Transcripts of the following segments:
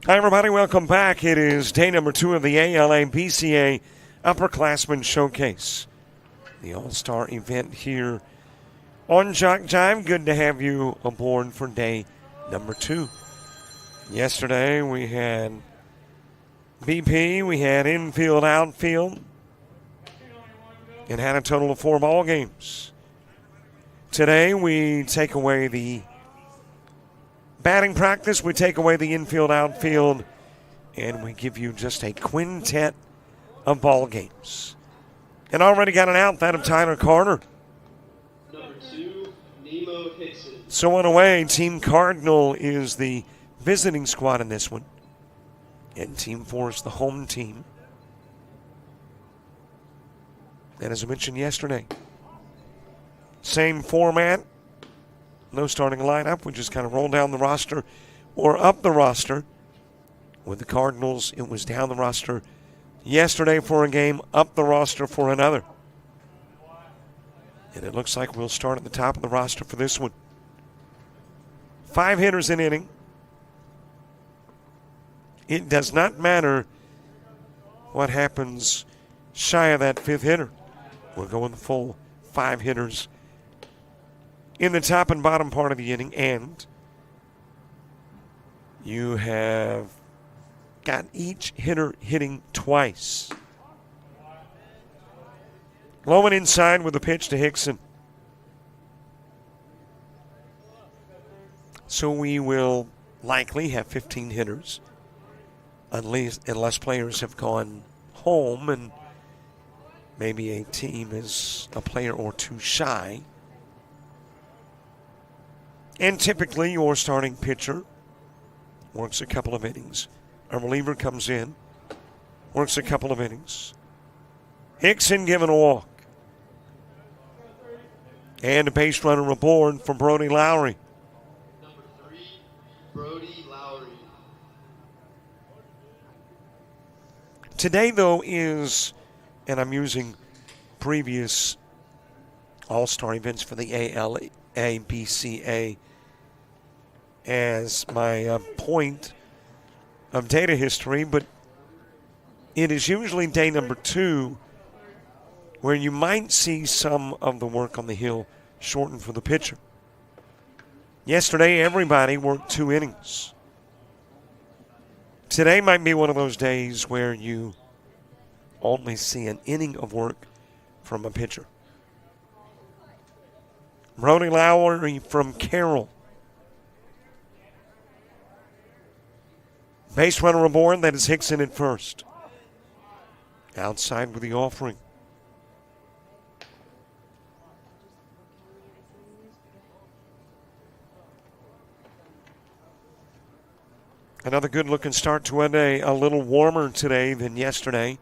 Hi, everybody. Welcome back. It is day number 2 of the ALABCA Upperclassmen Showcase, the All-Star event here on JockJive. Good to have you aboard for day number 2. Yesterday we had BP, we had infield, outfield, and had a total of 4 ball games. Today we take away the batting practice, we take away the infield, outfield, and we give you just a quintet of ball games. And already got an out, that of Tyler Carter. Number 2, Nemo Hickson. So on away, Team Cardinal is the visiting squad in this one. And Team 4 is the home team. And as I mentioned yesterday, same format. No starting lineup. We just kind of roll down the roster or up the roster. With the Cardinals, it was down the roster yesterday for a game, up the roster for another. And it looks like we'll start at the top of the roster for this one. 5 hitters an inning. It does not matter what happens shy of that 5th hitter. We're going the full 5 hitters in the top and bottom part of the inning, and you have got each hitter hitting twice. Low and inside with a pitch to Hickson. So we will likely have 15 hitters, unless players have gone home and maybe a team is a player or two shy. And typically your starting pitcher works a couple of innings. A reliever comes in, works a couple of innings. Hickson given a walk. And a base runner aboard for Brody Lowry. Number 3, Brody Lowry. Today, though, is, and I'm using previous All-Star events for the ALABCA as my point of data history, but it is usually day number 2 where you might see some of the work on the hill shortened for the pitcher. Yesterday, everybody worked 2 innings. Today might be one of those days where you only see an inning of work from a pitcher. Brody Lowry from Carroll. Base runner aboard, that is Hickson at first. Outside with the offering. Another good-looking start to a day, a little warmer today than yesterday.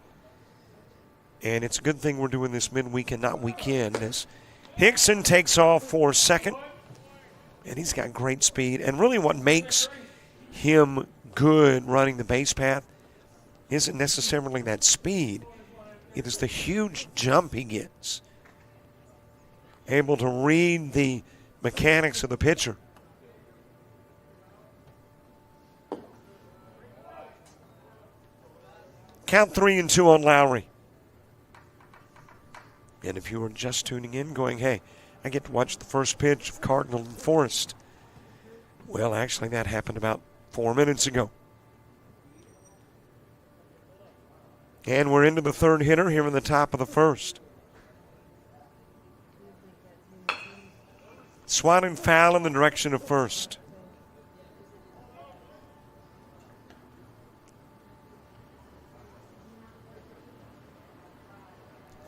And it's a good thing we're doing this midweek and not weekend, as Hickson takes off for second. And he's got great speed. And really what makes him good running the base path isn't necessarily that speed. It is the huge jump he gets. Able to read the mechanics of the pitcher. Count 3-2 on Lowry. And if you were just tuning in going, hey, I get to watch the first pitch of Cardinal and Forest. Well, actually, that happened about 4 minutes ago. And we're into the 3rd hitter here in the top of the 1st. Swatted foul in the direction of first.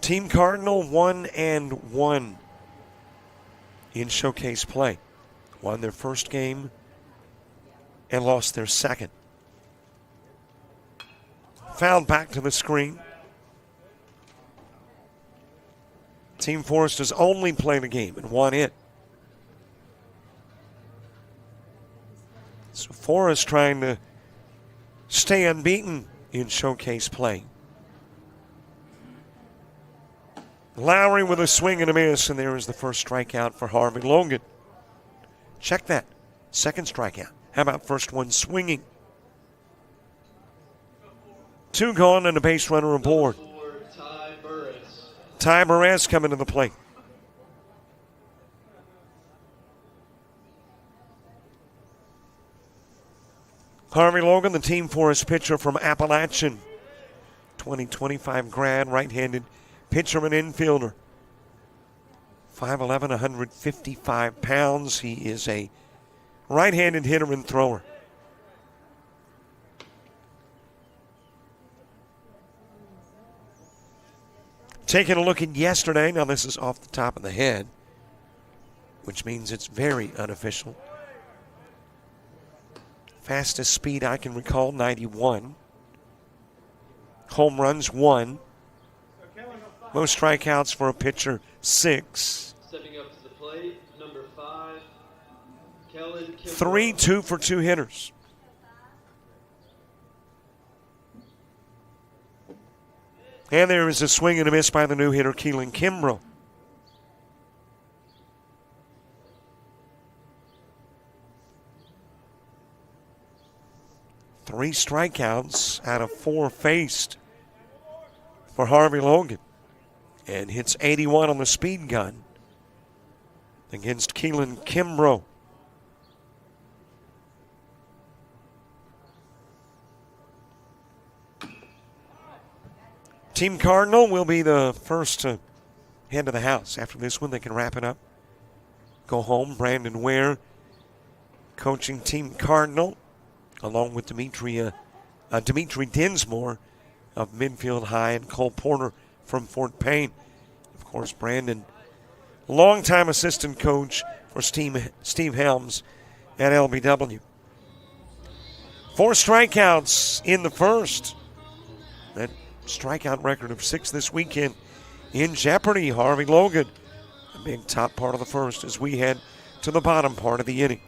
Team Cardinal 1-1 in showcase play. Won their first game and lost their second. Fouled back to the screen. Team Forest has only played a game and won it. So Forest trying to stay unbeaten in showcase play. Lowry with a swing and a miss, and there is the first strikeout for Harvey Logan. Check that. Second strikeout. How about first one swinging? 2 gone and a base runner aboard. Number 4, Ty Burris. Ty Perez coming to the plate. Harvey Logan, the Team Forest pitcher from Appalachian. 2025 grad, right-handed pitcher and infielder. 5'11", 155 pounds. He is a right-handed hitter and thrower. Taking a look at yesterday. Now this is off the top of the head, which means it's very unofficial. Fastest speed I can recall, 91. Home runs, 1. Most strikeouts for a pitcher, 6. Stepping up to the plate, number 5, Kellen Kimbrough. 3 2-for-2 hitters. And there is a swing and a miss by the new hitter, Keelan Kimbrough. Three strikeouts out of 4 faced for Harvey Logan. And hits 81 on the speed gun against Keelan Kimbrough. Team Cardinal will be the first to head to the house. After this one, they can wrap it up. Go home. Brandon Ware coaching Team Cardinal, along with Dimitri Dinsmore of Midfield High and Cole Porter from Fort Payne. Of course, Brandon, longtime assistant coach for Steve Helms at LBW. 4 strikeouts in the first. That strikeout record of 6 this weekend in jeopardy. Harvey Logan, a big top part of the first as we head to the bottom part of the inning.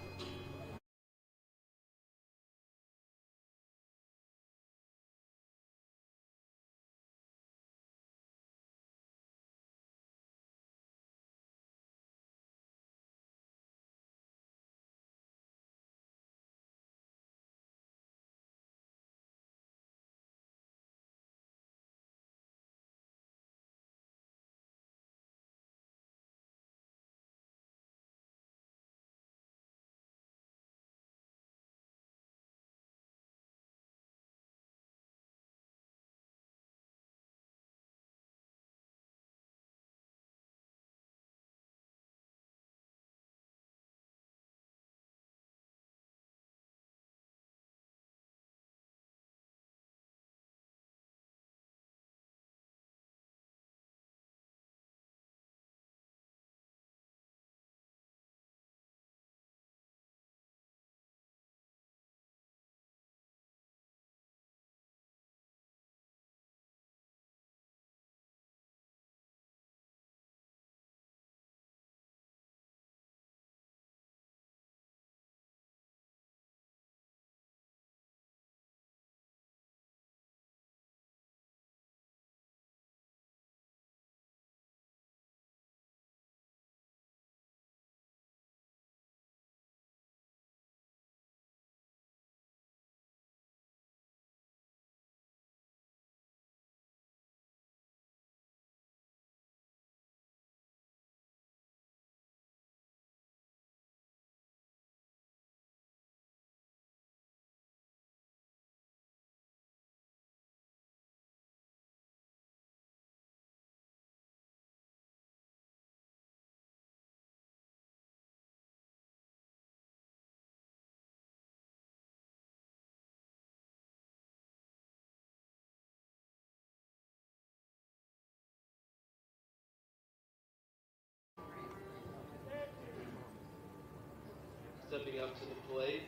Stepping up to the plate,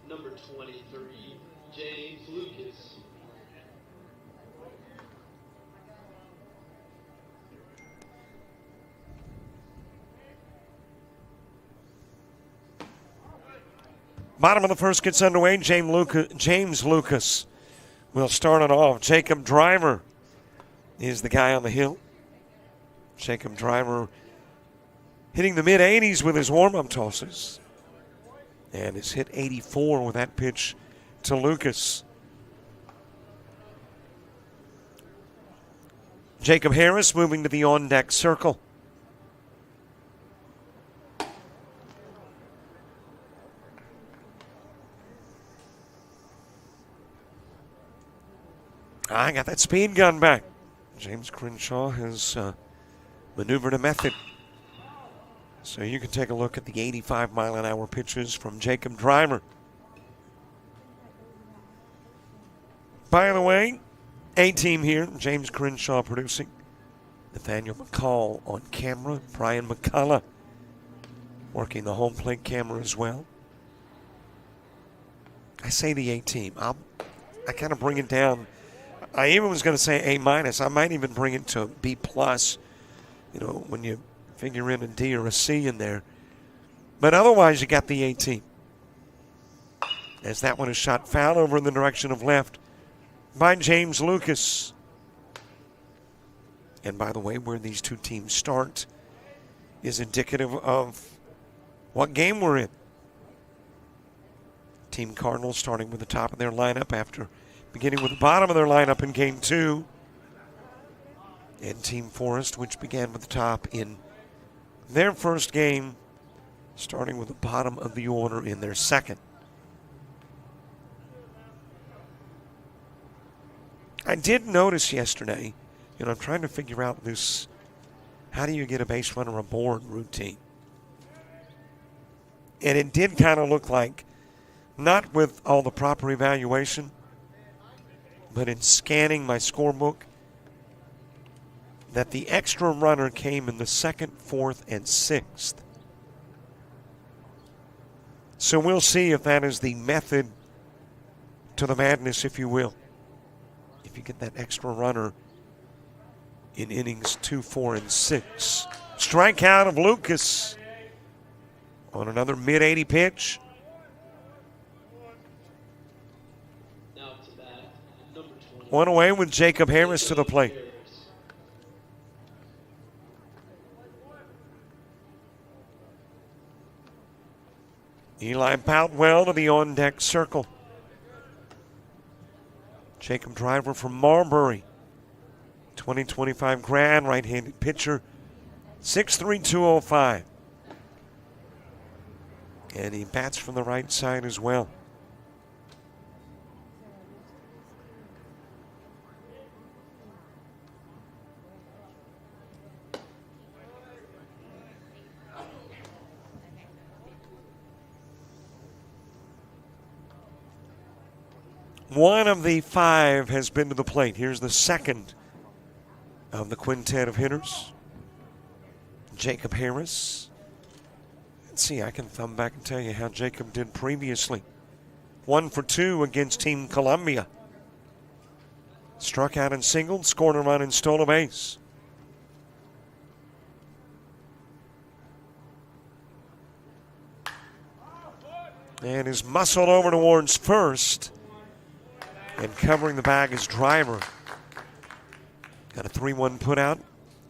number 23, James Lucas. Bottom of the first gets underway. James Lucas will start it off. Jacob Driver is the guy on the hill. Jacob Driver hitting the mid-80s with his warm-up tosses. And has hit 84 with that pitch to Lucas. Jacob Harris moving to the on-deck circle. I got that speed gun back. James Crenshaw has maneuvered a method. So you can take a look at the 85-mile-an-hour pitches from Jacob Driver. By the way, A-team here, James Crenshaw producing. Nathaniel McCall on camera. Brian McCullough working the home plate camera as well. I say the A-team. I kind of bring it down. I even was going to say A-minus. I might even bring it to B+. You know, when you figure in a D or a C in there. But otherwise, you got the A-team. As that one is shot foul over in the direction of left by James Lucas. And by the way, where these two teams start is indicative of what game we're in. Team Cardinals starting with the top of their lineup after beginning with the bottom of their lineup in Game 2. And Team Forest, which began with the top in their first game, starting with the bottom of the order in their second. I did notice yesterday, you know, I'm trying to figure out this, how do you get a base runner aboard routine? And it did kind of look like, not with all the proper evaluation, but in scanning my scorebook, that the extra runner came in the second, fourth, and sixth. So we'll see if that is the method to the madness, if you will. If you get that extra runner in innings 2, 4, and 6. Strikeout of Lucas on another mid-80 pitch. Now to bat, number 20. One away with Jacob Harris to the plate. Eli Boutwell to the on-deck circle. Jacob Driver from Marbury. 2025 grad, right-handed pitcher. 6'3", 205. And he bats from the right side as well. One of the 5 has been to the plate. Here's the second of the quintet of hitters. Jacob Harris. Let's see, I can thumb back and tell you how Jacob did previously. 1 for 2 against Team Columbia. Struck out and singled, scored a run and stole a base. And is muscled over towards first. And covering the bag is Driver. Got a 3-1 put out.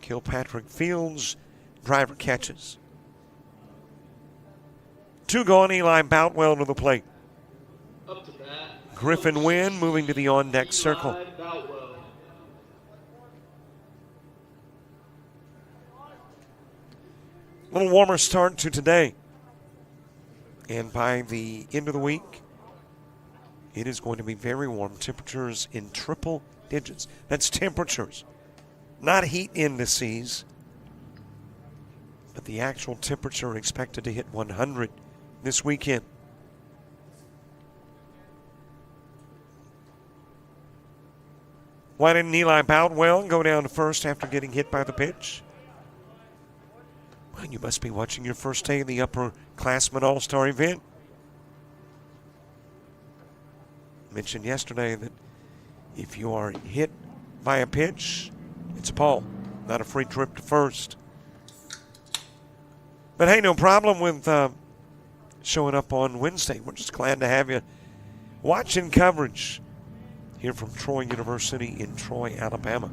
Kilpatrick fields. Driver catches. 2 gone. Eli Boutwell to the plate. Up to bat, Griffin Wynn moving to the on-deck circle. Eli Boutwell. A little warmer start to today. And by the end of the week, it is going to be very warm. Temperatures in triple digits. That's temperatures, not heat indices. But the actual temperature expected to hit 100 this weekend. Why didn't Eli Boutwell go down to first after getting hit by the pitch? Well, you must be watching your first day of the Upperclassmen All-Star event. Mentioned yesterday that if you are hit by a pitch, it's a ball, not a free trip to first. But hey, no problem with showing up on Wednesday. We're just glad to have you watching coverage here from Troy University in Troy, Alabama.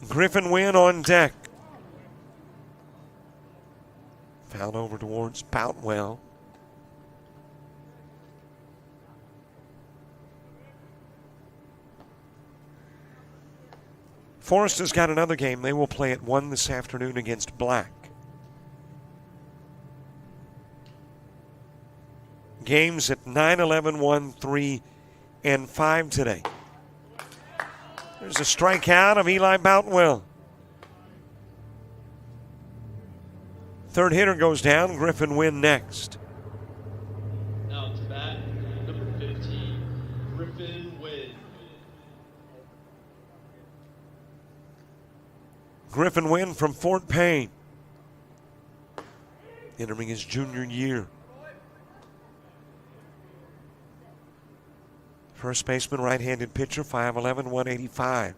Griffin Wynn on deck. Out over towards Boutwell. Forest has got another game. They will play at 1 this afternoon against Black. Games at 9, 11, 1, 3, and 5 today. There's a strikeout of Eli Boutwell. Third hitter goes down. Griffin Wynn next. Now to bat, number 15, Griffin Wynn. Griffin Wynn from Fort Payne, entering his junior year. First baseman, right-handed pitcher, 5'11", 185.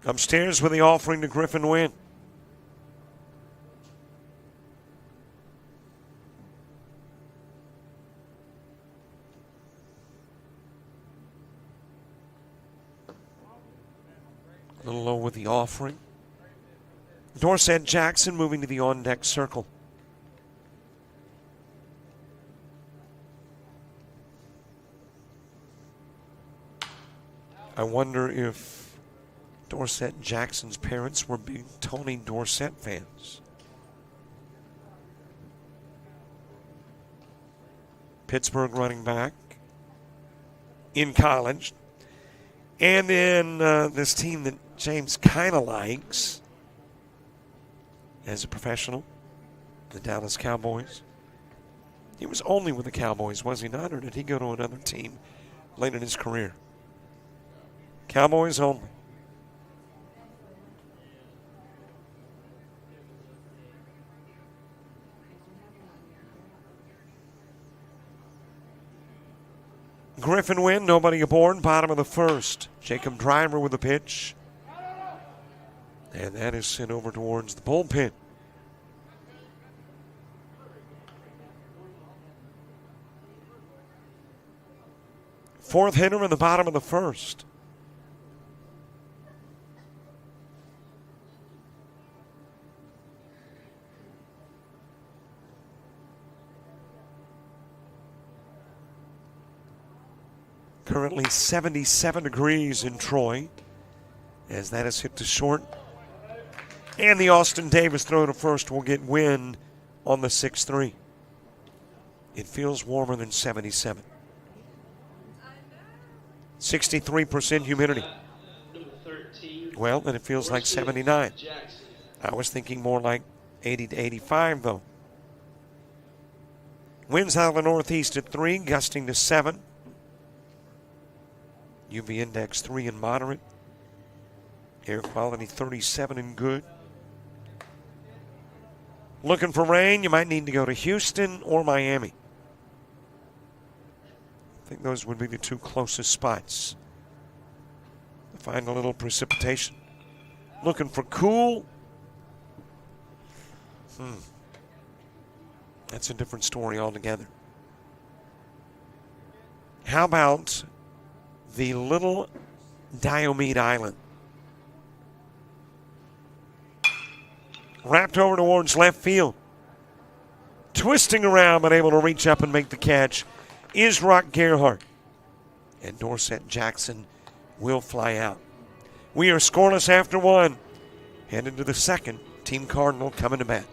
Upstairs with the offering to Griffin Wynn. A little low with the offering. Dorsett Jackson moving to the on-deck circle. I wonder if Dorsett Jackson's parents were big Tony Dorsett fans. Pittsburgh running back in college. And then this team that James kind of likes as a professional, the Dallas Cowboys. He was only with the Cowboys, was he not? Or did he go to another team late in his career? Cowboys only. Griffin Wynn, nobody aboard, bottom of the first. Jacob Driver with a pitch. And that is sent over towards the bullpen. Fourth hitter in the bottom of the first. Currently 77 degrees in Troy as that is hit to short. And the Austin Davis throw to first will get wind on the 6-3. It feels warmer than 77. 63% humidity. Well, then it feels like 79. I was thinking more like 80 to 85, though. Winds out of the northeast at 3, gusting to 7. UV index 3 and moderate. Air quality 37 and good. Looking for rain, you might need to go to Houston or Miami. I think those would be the two closest spots to find a little precipitation. Looking for cool. That's a different story altogether. How about the little Diomede Island? Wrapped over towards left field. Twisting around but able to reach up and make the catch is Rock Gerhardt. And Dorsett Jackson will fly out. We are scoreless after 1. Headed to the second. Team Cardinal coming to bat.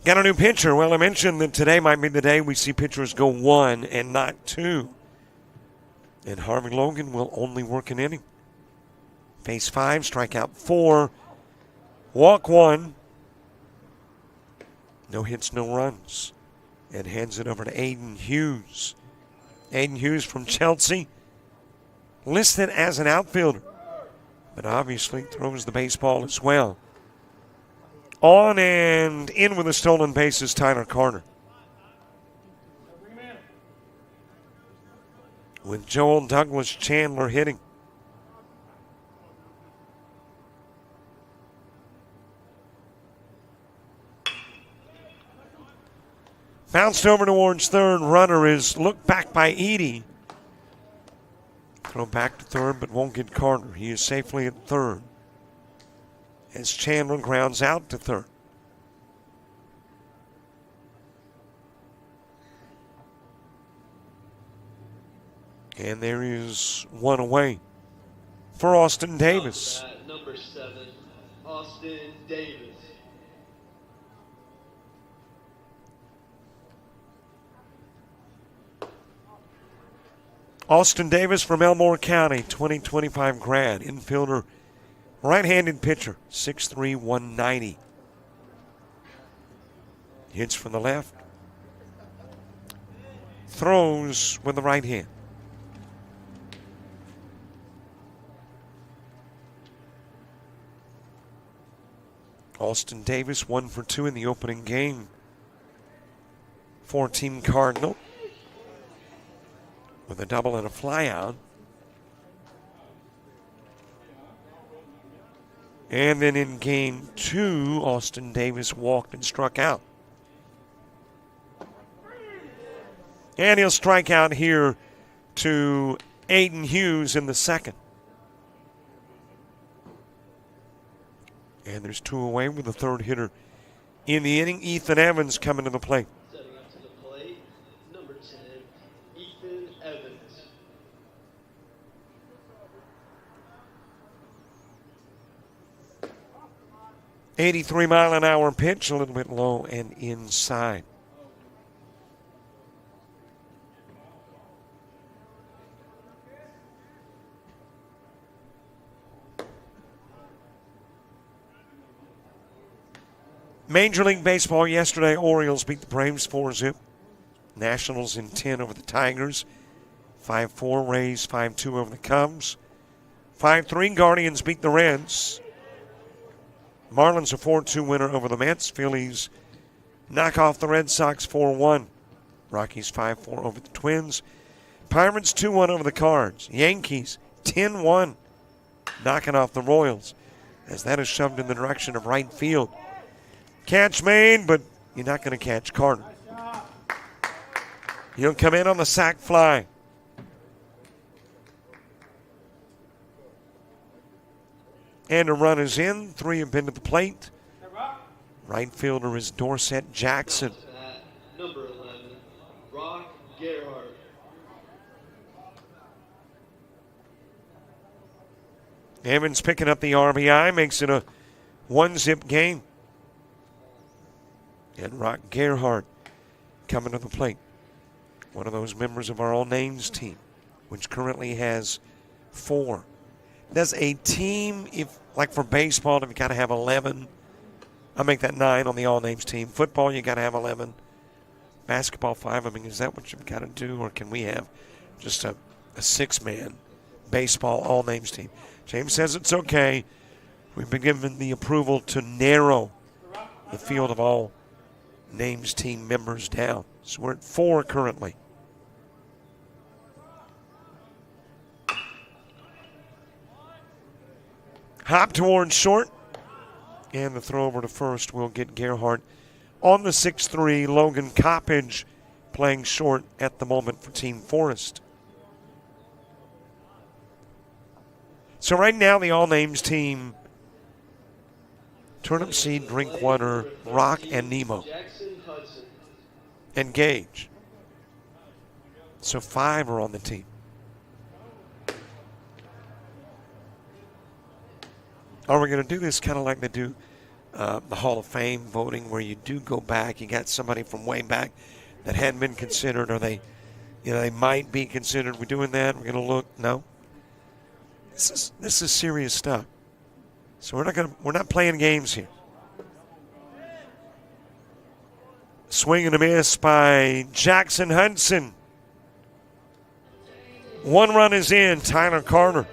Got a new pitcher. Well, I mentioned that today might be the day we see pitchers go 1 and not 2. And Harvey Logan will only work an inning. Face 5, strikeout 4, walk 1. No hits, no runs. And hands it over to Aiden Hughes. Aiden Hughes from Chelsea, listed as an outfielder, but obviously throws the baseball as well. On and in with a stolen base is Tyler Carter. With Joel Douglas Chandler hitting. Bounced over towards third. Runner is looked back by Edie. Throw back to third, but won't get Carter. He is safely at third as Chandler grounds out to third. And there is one away for Austin Davis. Number 7, Austin Davis. Austin Davis from Elmore County, 2025 grad, infielder, right-handed pitcher, 6'3", 190. Hits from the left. Throws with the right hand. Austin Davis, 1 for 2 in the opening game for Team Cardinal, with a double and a flyout. And then in game 2, Austin Davis walked and struck out. And he'll strike out here to Aiden Hughes in the second. And there's 2 away with the third hitter in the inning. Ethan Evans coming to the plate. Setting up to the plate, number 10, Ethan Evans. .83-mile-an-hour pitch, a little bit low and inside. Major League Baseball yesterday, Orioles beat the Braves 4-0. Nationals in 10 over the Tigers. 5-4, Rays 5-2 over the Cubs. 5-3, Guardians beat the Reds. Marlins a 4-2 winner over the Mets. Phillies knock off the Red Sox 4-1. Rockies 5-4 over the Twins. Pirates 2-1 over the Cards. Yankees 10-1, knocking off the Royals, as that is shoved in the direction of right field. Catch made, but you're not going to catch Carter. He'll come in on the sac fly. And a run is in. 3 have been to the plate. Right fielder is Dorset Jackson. Number 11, Rock Gerhardt. Evans picking up the RBI, makes it a 1-zip game. And Rock Gerhardt coming to the plate. One of those members of our All Names team, which currently has 4. Does a team, if like for baseball, you've got to have 11. I'll make that 9 on the All Names team. Football, you got to have 11. Basketball, 5. I mean, is that what you've got to do, or can we have just a 6-man baseball All Names team? James says it's okay. We've been given the approval to narrow the field of all Names team members down. So we're at 4 currently. Hop towards short. And the throw over to first will get Gerhardt on the 6-3. Logan Coppage playing short at the moment for Team Forest. So right now the All Names team, Turnip Seed, Drinkwater, Rock, and Nemo. And Gage. So 5 are on the team. Are we going to do this kind of like they do the Hall of Fame voting where you do go back. You got somebody from way back that hadn't been considered, or they might be considered. We're doing that. We're going to look. No. This is serious stuff. So we're not playing games here. Swing and a miss by Jackson Hudson. 1 run is in. Tyler Carter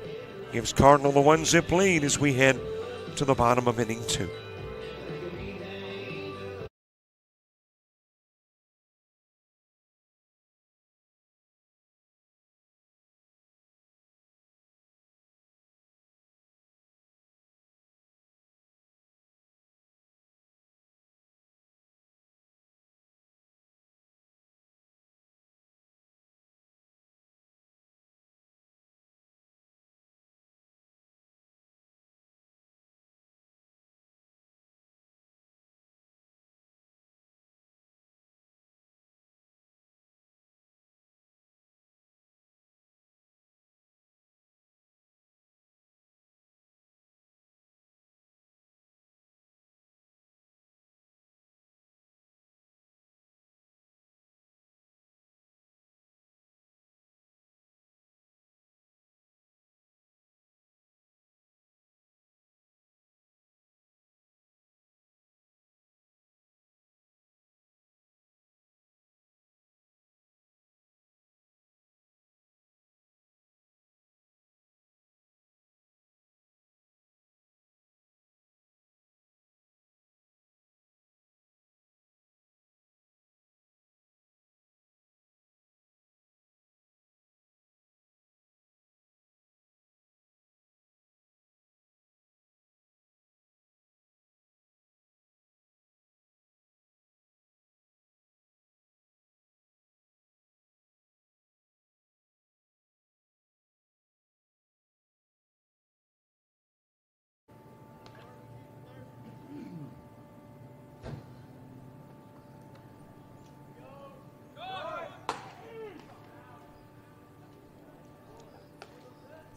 gives Cardinal the 1-zip lead as we head to the bottom of inning 2.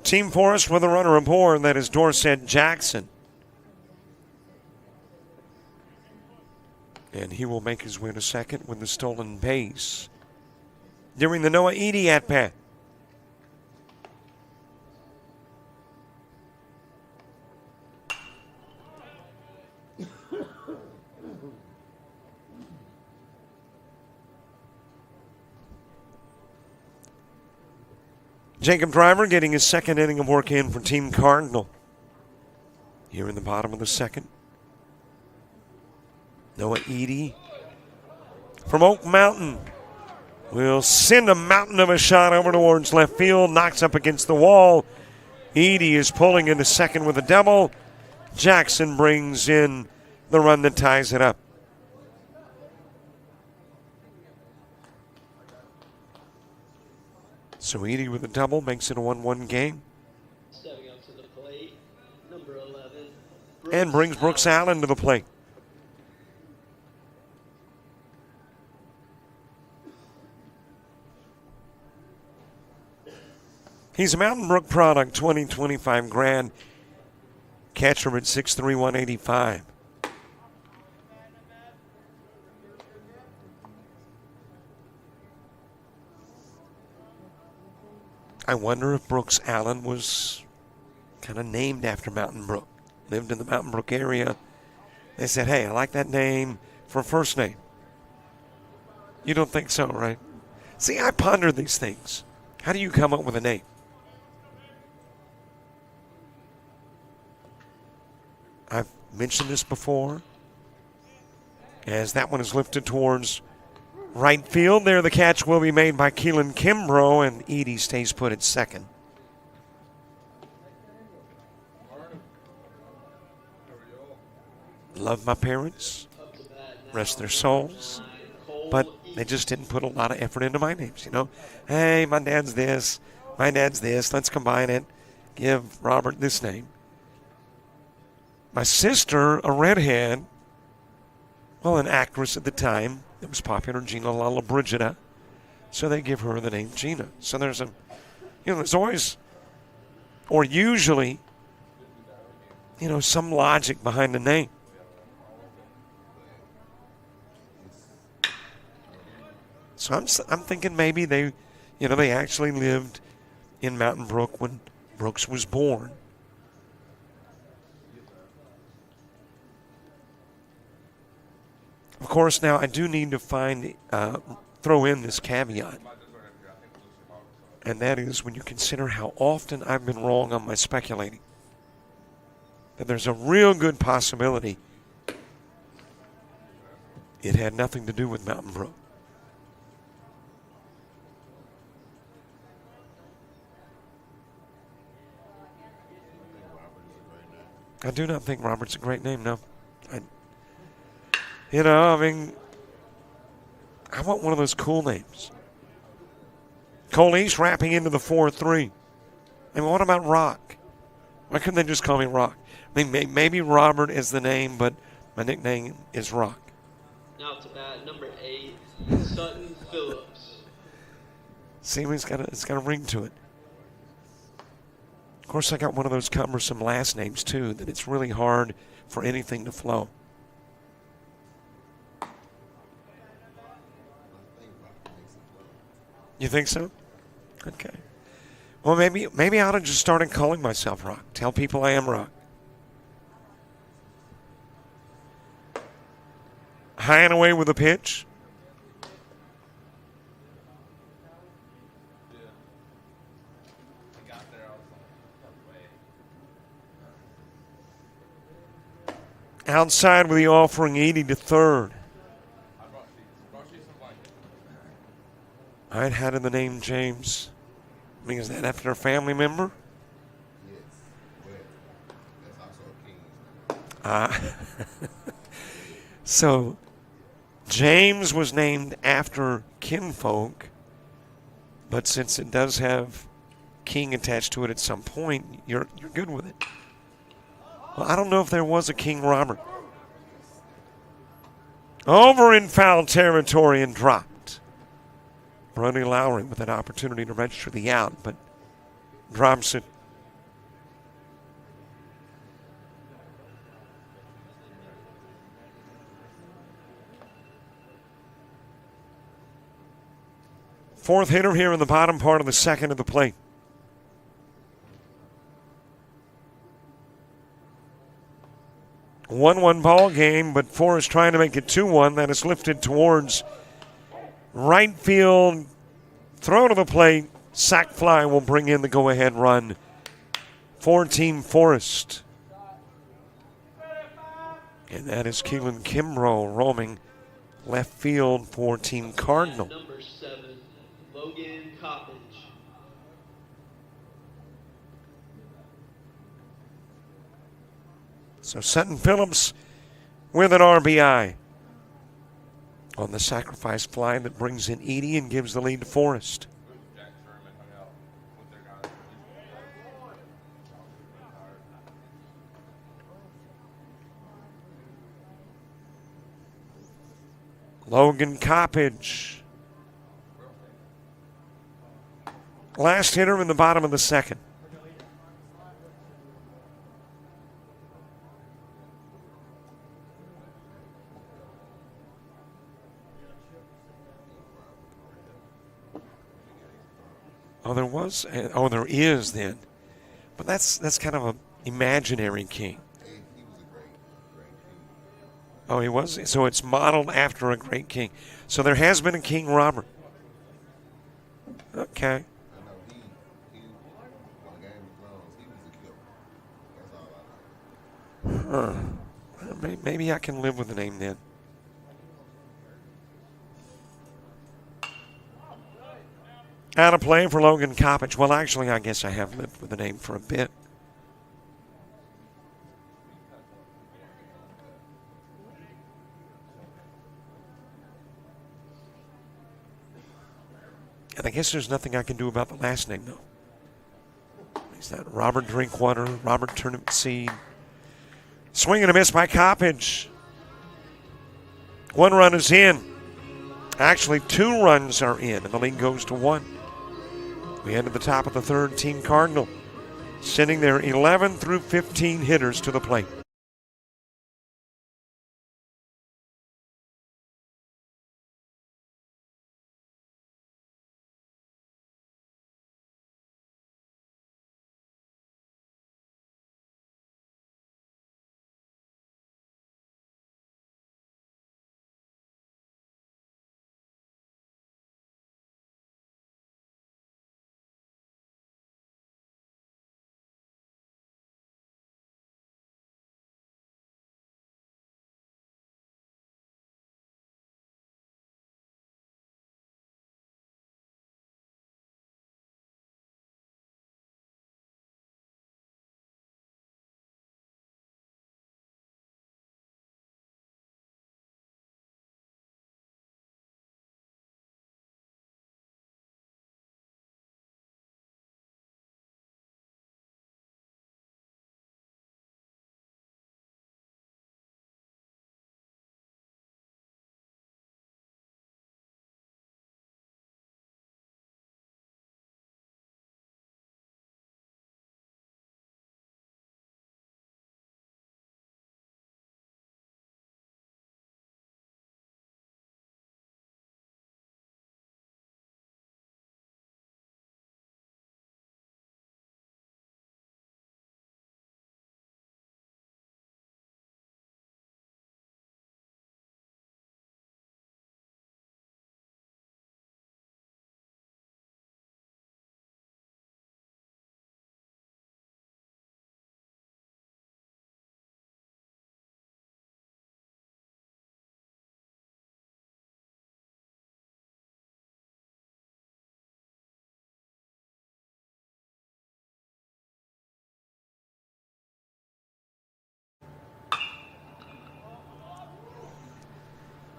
Team Forest with a runner aboard. That is Dorset Jackson. And he will make his way to second with the stolen base during the Noah Eady at-bat. Jacob Driver getting his second inning of work in for Team Cardinal. Here in the bottom of the second. Noah Eady from Oak Mountain will send a mountain of a shot over towards left field. Knocks up against the wall. Eady is pulling into second with a double. Jackson brings in the run that ties it up. So Eady with a double makes it a 1-1 game. Stepping up to the plate, number 11. And brings Brooks Allen to the plate. He's a Mountain Brook product, 2025 grad. Catcher at 6'3", 185. I wonder if Brooks Allen was kind of named after Mountain Brook. Lived in the Mountain Brook area. They said, hey, I like that name for a first name. You don't think so, right? See, I ponder these things. How do you come up with a name? I've mentioned this before. As that one is lifted towards right field, there the catch will be made by Keelan Kimbrough, and Eady stays put at second. Love my parents, rest their souls, but they just didn't put a lot of effort into my names, you know. Hey, my dad's this, let's combine it, give Robert this name. My sister, a redhead, well, an actress at the time, it was popular, Gina Lala Brigida. So they give her the name Gina. So there's there's always, or usually, some logic behind the name. So I'm thinking maybe they actually lived in Mountain Brook when Brooks was born. Of course, now I do need to throw in this caveat. And that is when you consider how often I've been wrong on my speculating. That there's a real good possibility it had nothing to do with Mountain Brook. I do not think Robert's a great name, no. I want one of those cool names. Cole East wrapping into the 4-3. I mean, what about Rock? Why couldn't they just call me Rock? I mean, maybe Robert is the name, but my nickname is Rock. Now to bat, number 8, Sutton Phillips. See, it's got a ring to it. Of course, I got one of those cumbersome last names, too, that it's really hard for anything to flow. You think so? Okay. Well, maybe I ought to just start calling myself Rock. Tell people I am Rock. High and away with a pitch. Outside with the offering, 80 to third. I'd had in the name James. I mean, is that after a family member? Yes, but that's also a king's name. So, James was named after kinfolk, but since it does have king attached to it at some point, you're good with it. Well, I don't know if there was a King Robert. Over in foul territory and dropped. Brody Lowry with an opportunity to register the out, but drops it. Fourth hitter here in the bottom part of the second of the plate. One ball game, but Forrest trying to make it 2-1. That is lifted towards right field. Throw to the plate. Sac fly will bring in the go-ahead run for Team Forrest. And that is Keelan Kimbrough roaming left field for Team Cardinal. Number 7, Logan Coppage. So Sutton Phillips with an RBI on the sacrifice fly that brings in Edie and gives the lead to Forrest. Logan Coppage. Last hitter in the bottom of the second. Oh, there was? Oh, there is then. But that's kind of an imaginary king. He was a great king. Oh, he was? So it's modeled after a great king. So there has been a King Robert. Okay. I know he on Game of Thrones, he was a killer. That's all I know. Maybe I can live with the name then. Out of play for Logan Coppage. Well, actually, I guess I have lived with the name for a bit. And I guess there's nothing I can do about the last name, though. He's not Robert Drinkwater, Robert Turnip Seed. Swing and a miss by Coppage. One run is in. Actually, 2 runs are in, and the lead goes to 1. We head to the top of the third. Team Cardinal sending their 11 through 15 hitters to the plate.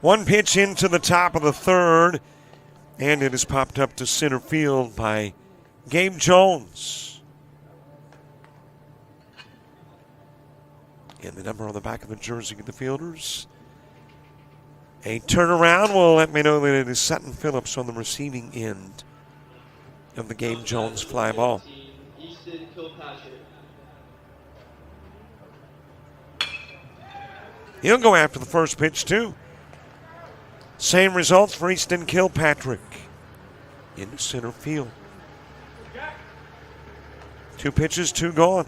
One pitch into the top of the third, and it is popped up to center field by Gabe Jones. And the number on the back of the jersey of the fielders. A turnaround will let me know that it is Sutton Phillips on the receiving end of the Gabe Jones fly ball. He'll go after the first pitch, too. Same results for Easton Kilpatrick into center field. 2 pitches, 2 gone.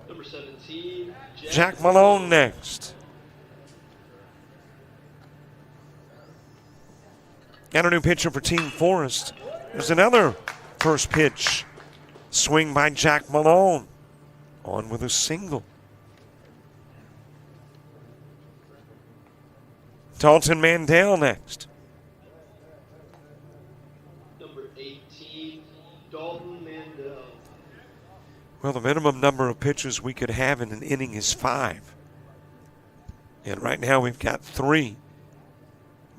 Number 17, Jack Malone next. Got a new pitcher for Team Forest. There's another first pitch. Swing by Jack Malone. On with a single. Dalton Mandel next. Number 18, Dalton Mandel. Well, the minimum number of pitches we could have in an inning is 5. And right now we've got 3.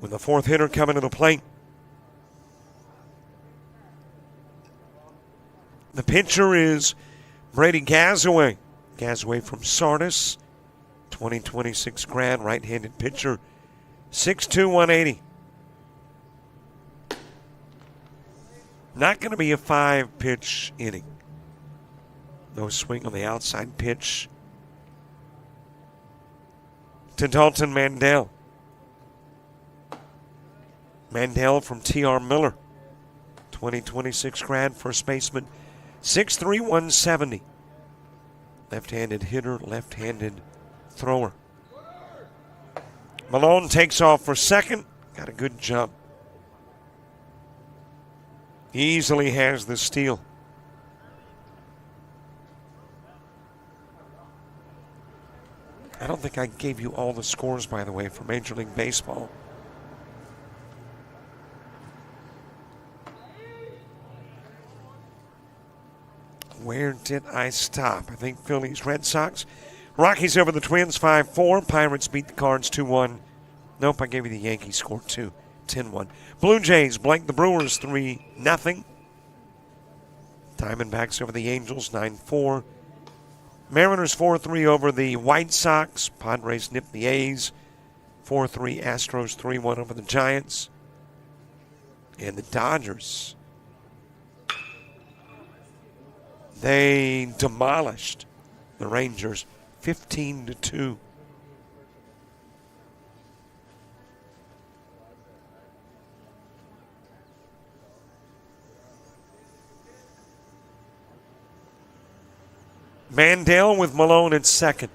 With the 4th hitter coming to the plate. The pitcher is Brady Gazaway. Gazaway from Sardis. 2026 grad, right-handed pitcher. 6'2", 180. Not going to be a 5-pitch inning. No swing on the outside pitch to Dalton Mandel. Mandel from T.R. Miller. 2026 grad, first baseman. 6'3", 170. Left-handed hitter, left-handed thrower. Malone takes off for second. Got a good jump. Easily has the steal. I don't think I gave you all the scores, by the way, for Major League Baseball. Where did I stop? I think Phillies, Red Sox. Rockies over the Twins 5-4. Pirates beat the Cards 2-1. Nope, I gave you the Yankees score too. 10-1. Blue Jays blank the Brewers 3-0. Diamondbacks over the Angels 9-4. Mariners 4-3 over the White Sox. Padres nipped the A's. 4-3. Astros 3-1 over the Giants. And the Dodgers, they demolished the Rangers 15-2. Mandel with Malone at second.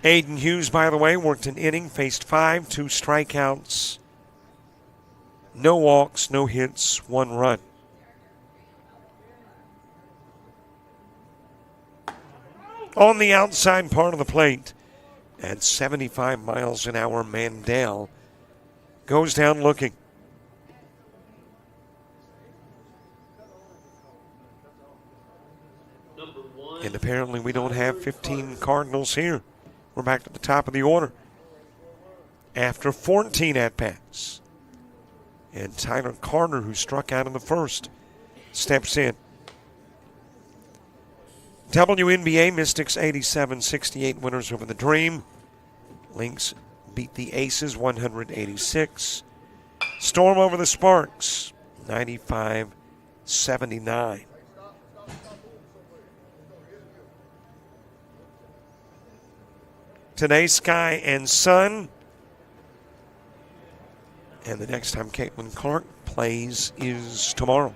Aiden Hughes, by the way, worked an inning, faced 5, 2 strikeouts, no walks, no hits, 1 run. On the outside part of the plate, at 75 miles an hour, Mandel goes down looking. And apparently we don't have 15 Cardinals here. We're back to the top of the order after 14 at-bats. And Tyler Carter, who struck out in the first, steps in. WNBA, Mystics 87-68 winners over the Dream. Lynx beat the Aces 186. Storm over the Sparks 95-79. Today, Sky and Sun. And the next time Caitlin Clark plays is tomorrow.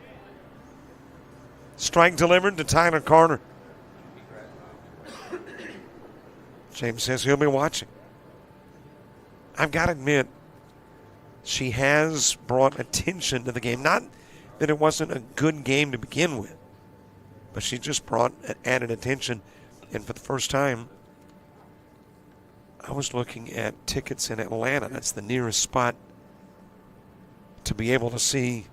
Strike delivered to Tyler Carter. James says he'll be watching. I've got to admit, she has brought attention to the game. Not that it wasn't a good game to begin with, but she just brought added attention. And for the first time, I was looking at tickets in Atlanta. That's the nearest spot to be able to see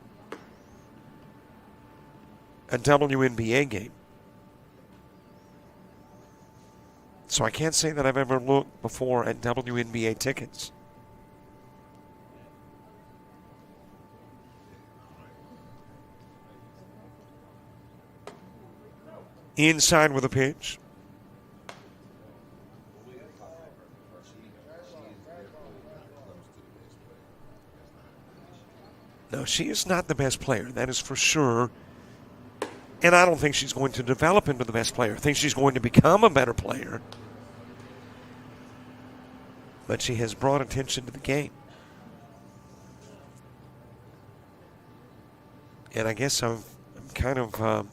a WNBA game. So I can't say that I've ever looked before at WNBA tickets. Inside with a pitch. No, she is not the best player. That is for sure. And I don't think she's going to develop into the best player. I think she's going to become a better player. But she has brought attention to the game. And I guess I'm kind of,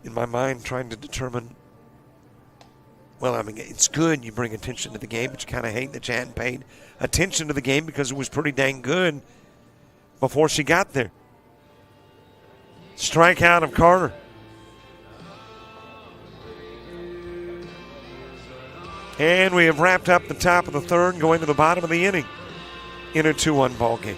in my mind, trying to determine, well, I mean, it's good you bring attention to the game, but you kind of hate that you hadn't paid attention to the game because it was pretty dang good before she got there. Strikeout of Carter. And we have wrapped up the top of the third, going to the bottom of the inning in a 2-1 ball game.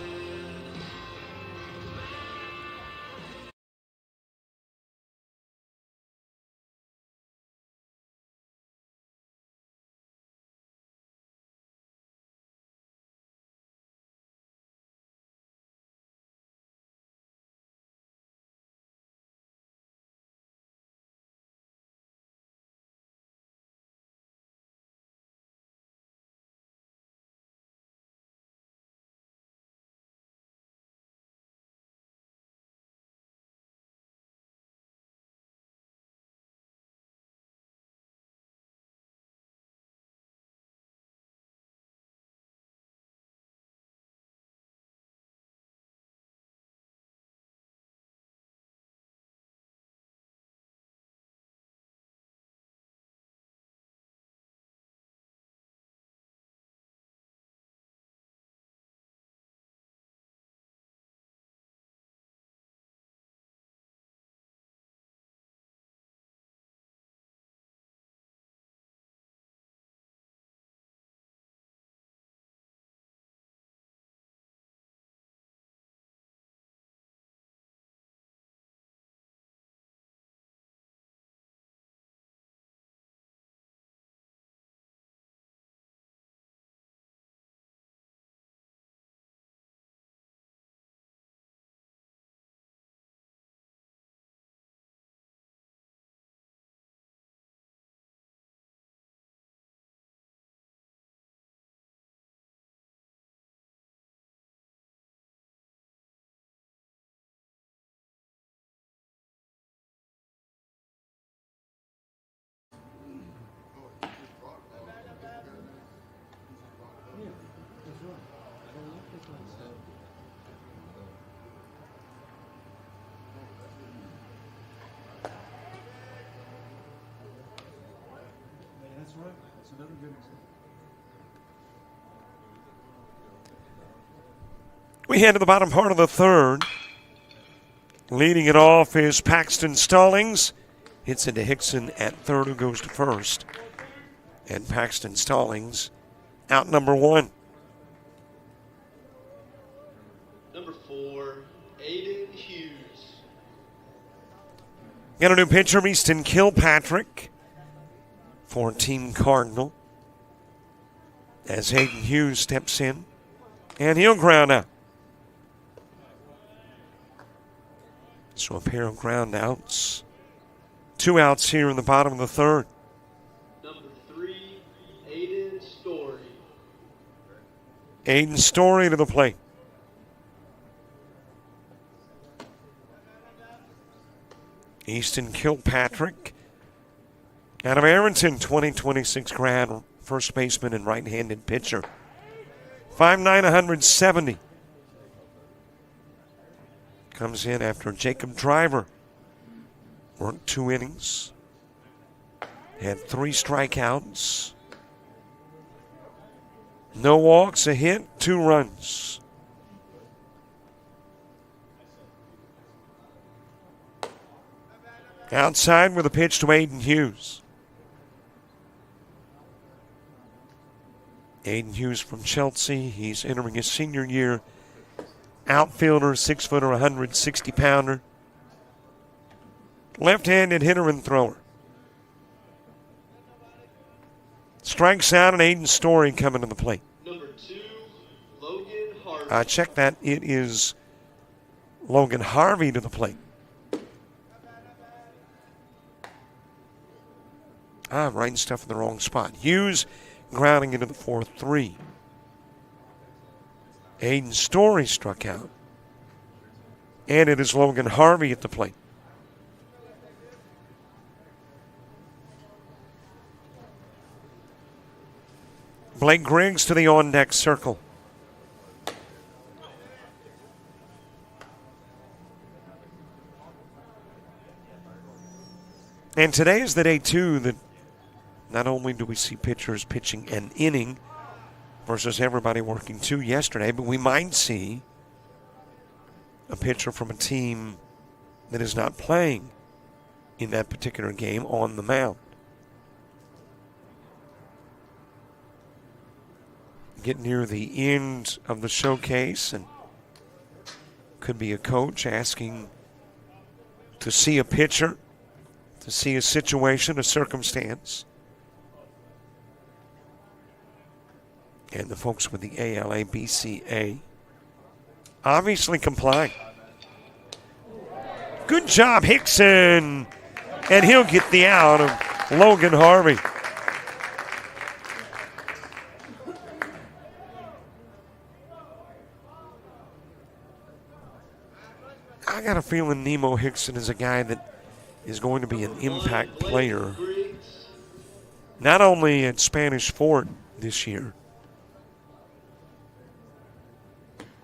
We head to the bottom part of the third. Leading it off is Paxton Stallings. Hits into Hickson at third, who goes to first. And Paxton Stallings out number 1. Number 4, Aiden Hughes. Got a new pitcher, Easton Kilpatrick, for Team Cardinal. As Aiden Hughes steps in, and he'll ground out. So a pair of ground outs. 2 outs here in the bottom of the third. Number 3, Aiden Story. Aiden Story to the plate. Easton Kilpatrick out of Arrington, 2026 grad, first baseman and right-handed pitcher. 5'9", 170. Comes in after Jacob Driver worked 2 innings. Had 3 strikeouts. No walks, a hit, 2 runs. Outside with a pitch to Aiden Hughes. Aiden Hughes from Chelsea. He's entering his senior year. Outfielder, 6-footer, 160-pounder. Left-handed hitter and thrower. Strikes out, and Aiden Story coming to the plate. Number 2, Logan Harvey. Check that. It is Logan Harvey to the plate. Writing stuff in the wrong spot. Hughes grounding into the 4-3. Aiden Story struck out. And it is Logan Harvey at the plate. Blake Griggs to the on-deck circle. And today is the day, too, that not only do we see pitchers pitching an inning versus everybody working 2 yesterday, but we might see a pitcher from a team that is not playing in that particular game on the mound. Get near the end of the showcase, and could be a coach asking to see a pitcher, to see a situation, a circumstance. And the folks with the ALABCA obviously complying. Good job, Hickson. And he'll get the out of Logan Harvey. I got a feeling Nemo Hickson is a guy that is going to be an impact player, not only at Spanish Fort this year,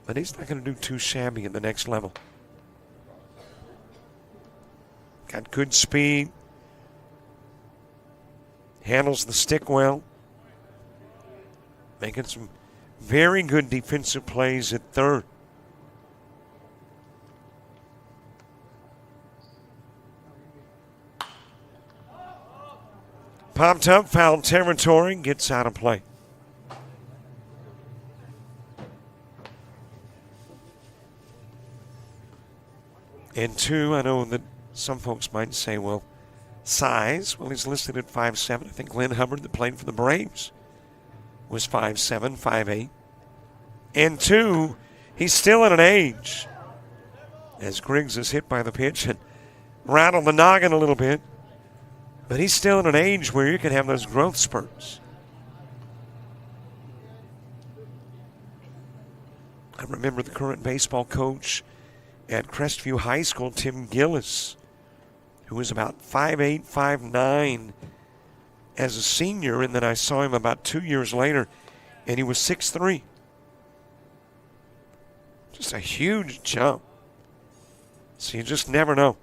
but he's not going to do too shabby at the next level. Got good speed, handles the stick well, making some very good defensive plays at third. Popped up, foul territory, gets out of play. And 2, I know that some folks might say, well, size. Well, he's listed at 5'7". I think Glenn Hubbard, that played for the Braves, was 5'7", 5'8". And 2, he's still at an age, as Griggs is hit by the pitch and rattled the noggin a little bit, but he's still at an age where you can have those growth spurts. I remember the current baseball coach at Crestview High School, Tim Gillis, who was about 5'8", 5'9", as a senior, and then I saw him about 2 years later, and he was 6'3". Just a huge jump. So you just never know.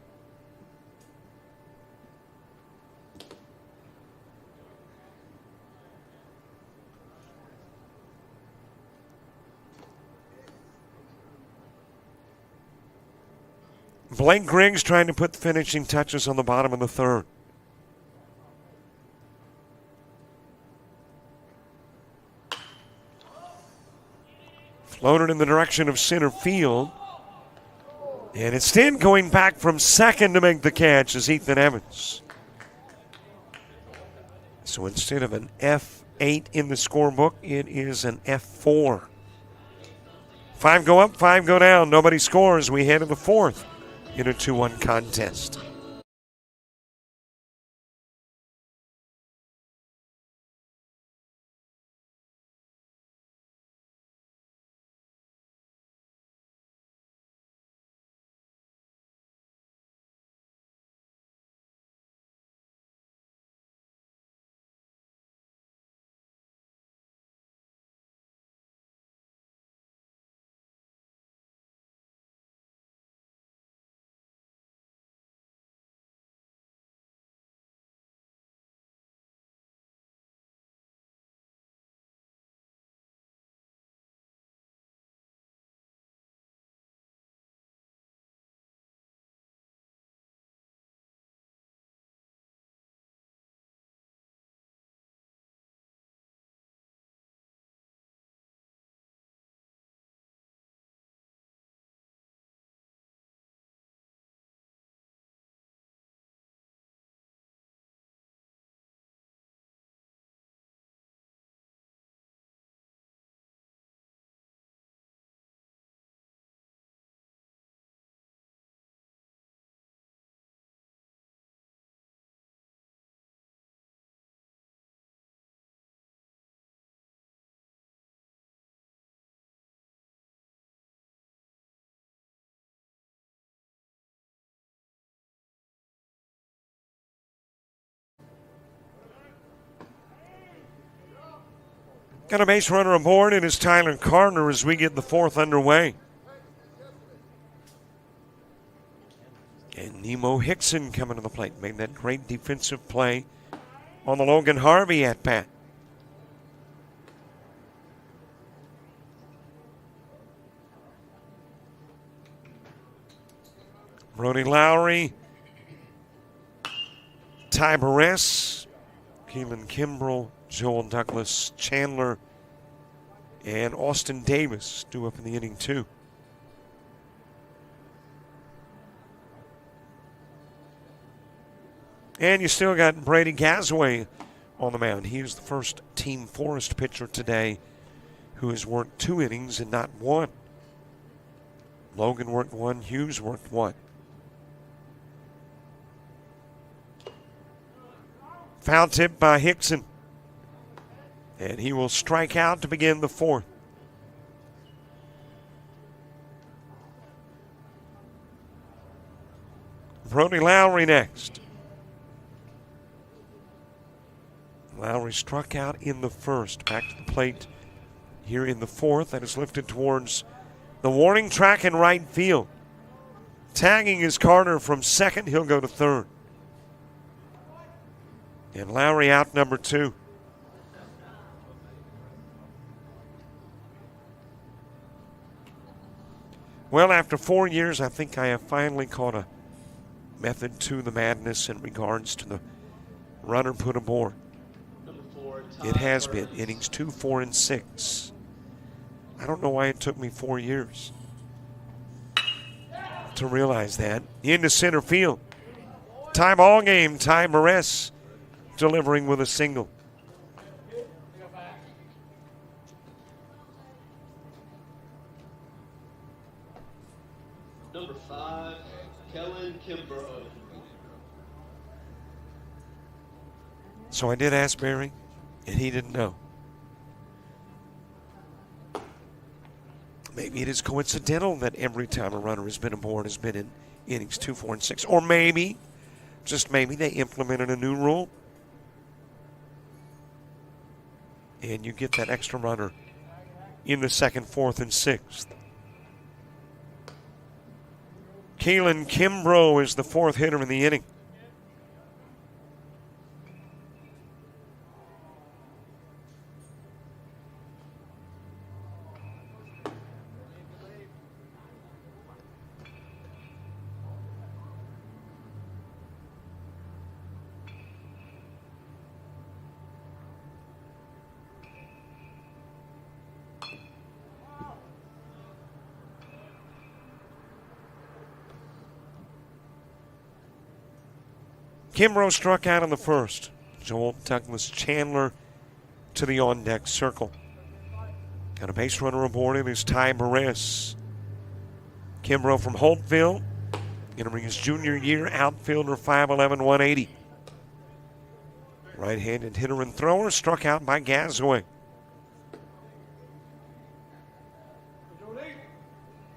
Blake Griggs trying to put the finishing touches on the bottom of the third. Floated in the direction of center field. And instead going back from second to make the catch is Ethan Evans. So instead of an F8 in the scorebook, it is an F4. 5 go up, 5 go down. Nobody scores. We head to the 4th in a 2-1 contest. Got a base runner aboard. It is Tyler Carter as we get the fourth underway. And Nemo Hickson coming to the plate. Made that great defensive play on the Logan Harvey at bat. Brody Lowry, Ty Barres, Keelan Kimbrell, Joel Douglas Chandler, and Austin Davis due up in the inning too. And you still got Brady Gasaway on the mound. He was the first Team Forest pitcher today who has worked 2 innings and not 1. Logan worked 1, Hughes worked 1. Foul tip by Hickson. And he will strike out to begin the fourth. Brody Lowry next. Lowry struck out in the first. Back to the plate here in the fourth. That is lifted towards the warning track in right field. Tagging is Carter from second. He'll go to third. And Lowry out number 2. Well, after 4 years, I think I have finally caught a method to the madness in regards to the runner put aboard. It has been innings 2, 4, and 6. I don't know why it took me 4 years to realize that. Into center field. Tie ball game. Ty Barres delivering with a single. Number 5, Kellen Kimbrough. So I did ask Barry, and he didn't know. Maybe it is coincidental that every time a runner has been aboard has been in innings 2, 4, and 6. Or maybe, just maybe, they implemented a new rule. And you get that extra runner in the second, fourth, and sixth. Keelan Kimbrough is the fourth hitter in the inning. Kimbrough struck out in the first. Joel Douglas Chandler to the on-deck circle. Got a base runner aboard. It is Ty Barres. Kimbrough from Holtville, entering his junior year, outfielder, 5'11", 180. Right-handed hitter and thrower, struck out by Gasaway.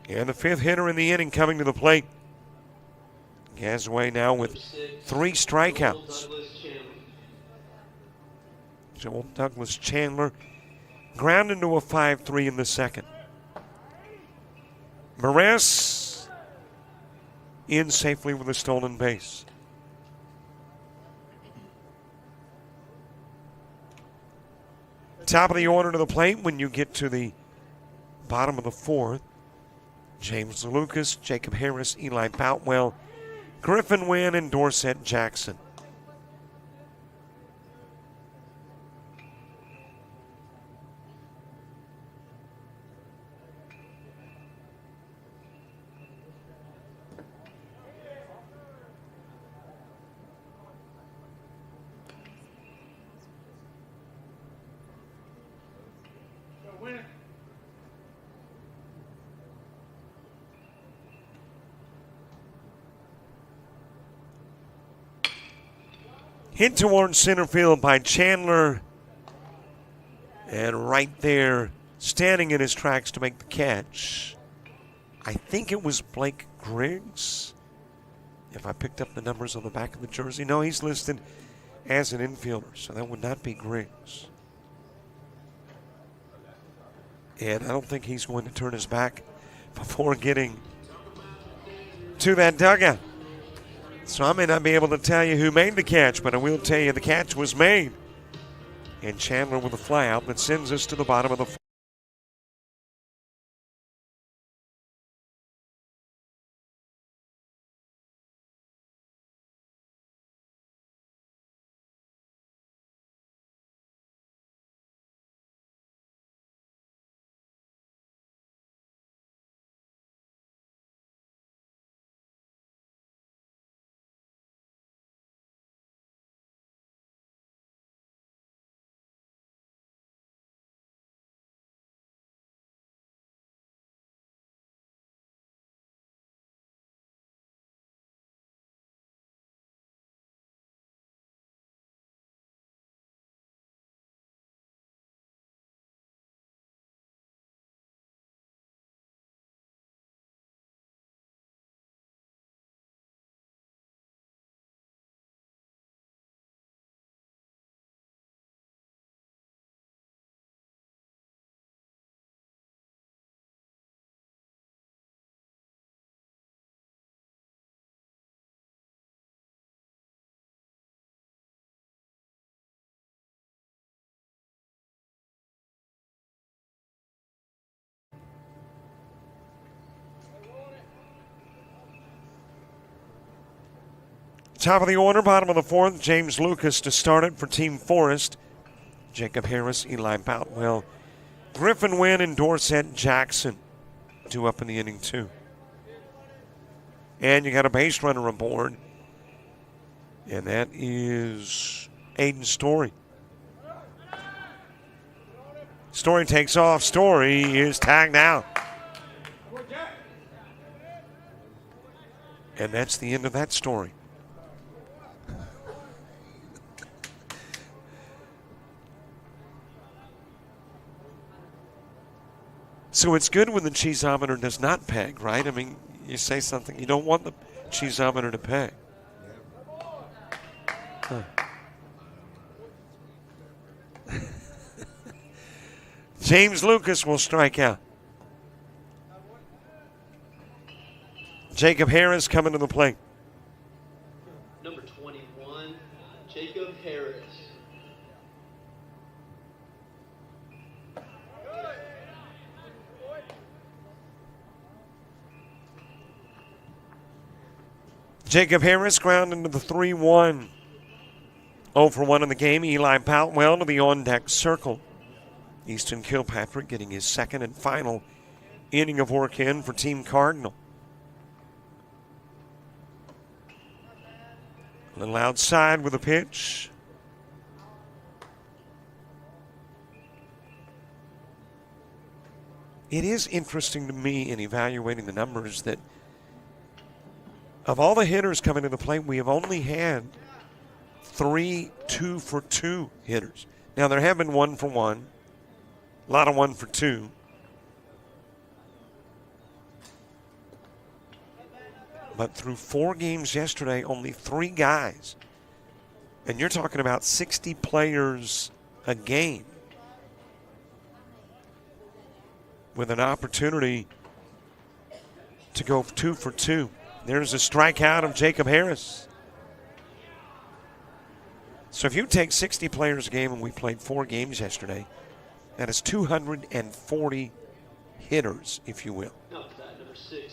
And the fifth hitter in the inning coming to the plate. Gasaway now with 3 strikeouts. Joel Douglas Chandler ground into a 5-3 in the second. Barres in safely with a stolen base. Top of the order to the plate when you get to the bottom of the fourth. James Lucas, Jacob Harris, Eli Boutwell, Griffin Wynn, and Dorset Jackson. Hit towards center field by Chandler. And right there, standing in his tracks to make the catch, I think it was Blake Griggs. If I picked up the numbers on the back of the jersey. No, he's listed as an infielder, so that would not be Griggs. And I don't think he's going to turn his back before getting to that dugout. So I may not be able to tell you who made the catch, but I will tell you the catch was made. And Chandler with a fly out that sends us to the bottom of the fourth. Top of the order, bottom of the fourth, James Lucas to start it for Team Forest. Jacob Harris, Eli Boutwell, Griffin Wynn, and Dorsett Jackson. 2 up in the inning, 2. And you got a base runner aboard, and that is Aiden Story. Story takes off. Story is tagged out. And that's the end of that story. So it's good when the cheeseometer does not peg, right? I mean, you say something, you don't want the cheeseometer to peg. Huh. James Lucas will strike out. Jacob Harris coming to the plate. Number 21, Jacob Harris. Jacob Harris ground into the 3-1. 0 for 1 in the game. Eli Boutwell to the on-deck circle. Easton Kilpatrick getting his second and final inning of work in for Team Cardinal. A little outside with a pitch. It is interesting to me in evaluating the numbers that of all the hitters coming to the plate, we have only had 3 2-for-2 hitters. Now, there have been 1 for 1, a lot of 1 for 2. But through 4 games yesterday, only 3 guys. And you're talking about 60 players a game with an opportunity to go 2 for 2. There's a strikeout of Jacob Harris. So if you take 60 players a game, and we played 4 games yesterday, that is 240 hitters, if you will.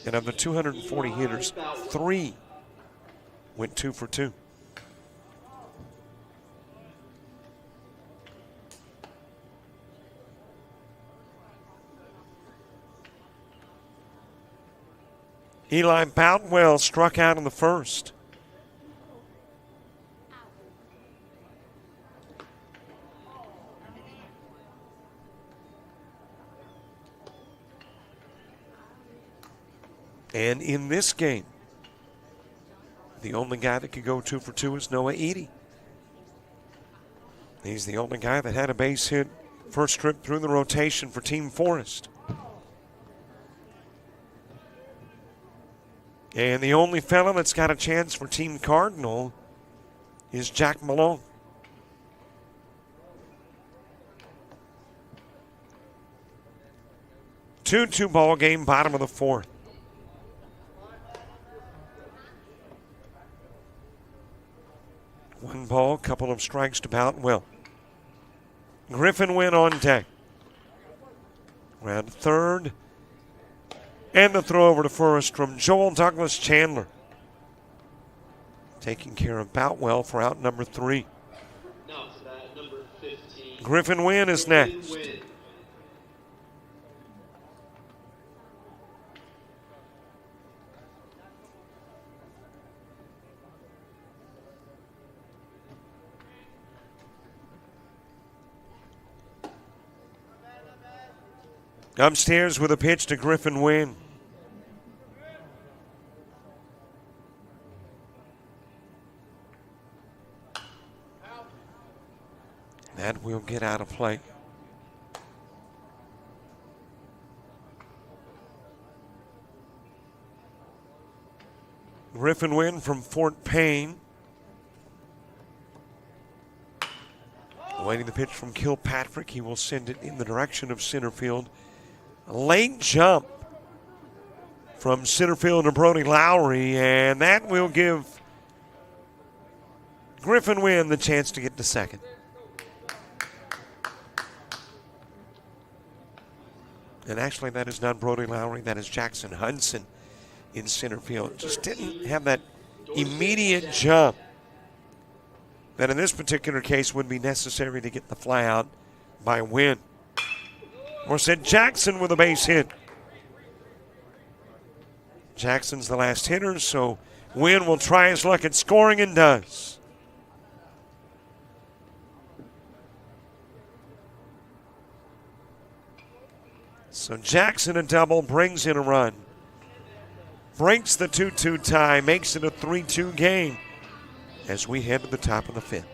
And of the 240 hitters, 3 went 2 for 2. Eli Boutwell struck out in the first. And in this game, the only guy that could go 2 for 2 is Noah Edey. He's the only guy that had a base hit first trip through the rotation for Team Forest. And the only fellow that's got a chance for Team Cardinal is Jack Malone. 2-2 ball game, bottom of the fourth. One ball, couple of strikes to Boutwell. Griffin Wynn on deck. Round third. And the throw over to first from Joel Douglas Chandler. Taking care of Boutwell for out number 3. Now to bat, number 15. Griffin Wynn is next. Wynn. Upstairs with a pitch to Griffin Wynn. That will get out of play. Griffin Wynn from Fort Payne. Awaiting the pitch from Kilpatrick. He will send it in the direction of center field. A late jump from center fielder Brody Lowry, and that will give Griffin Wynn the chance to get to second. And actually, that is not Brody Lowry. That is Jackson Hudson in center field. Just didn't have that immediate jump that in this particular case would be necessary to get the fly out by Wynn. Or said Jackson with a base hit. Jackson's the last hitter, so Wynn will try his luck at scoring and does. So Jackson a double, brings in a run. Breaks the 2-2 tie, makes it a 3-2 game as we head to the top of the fifth.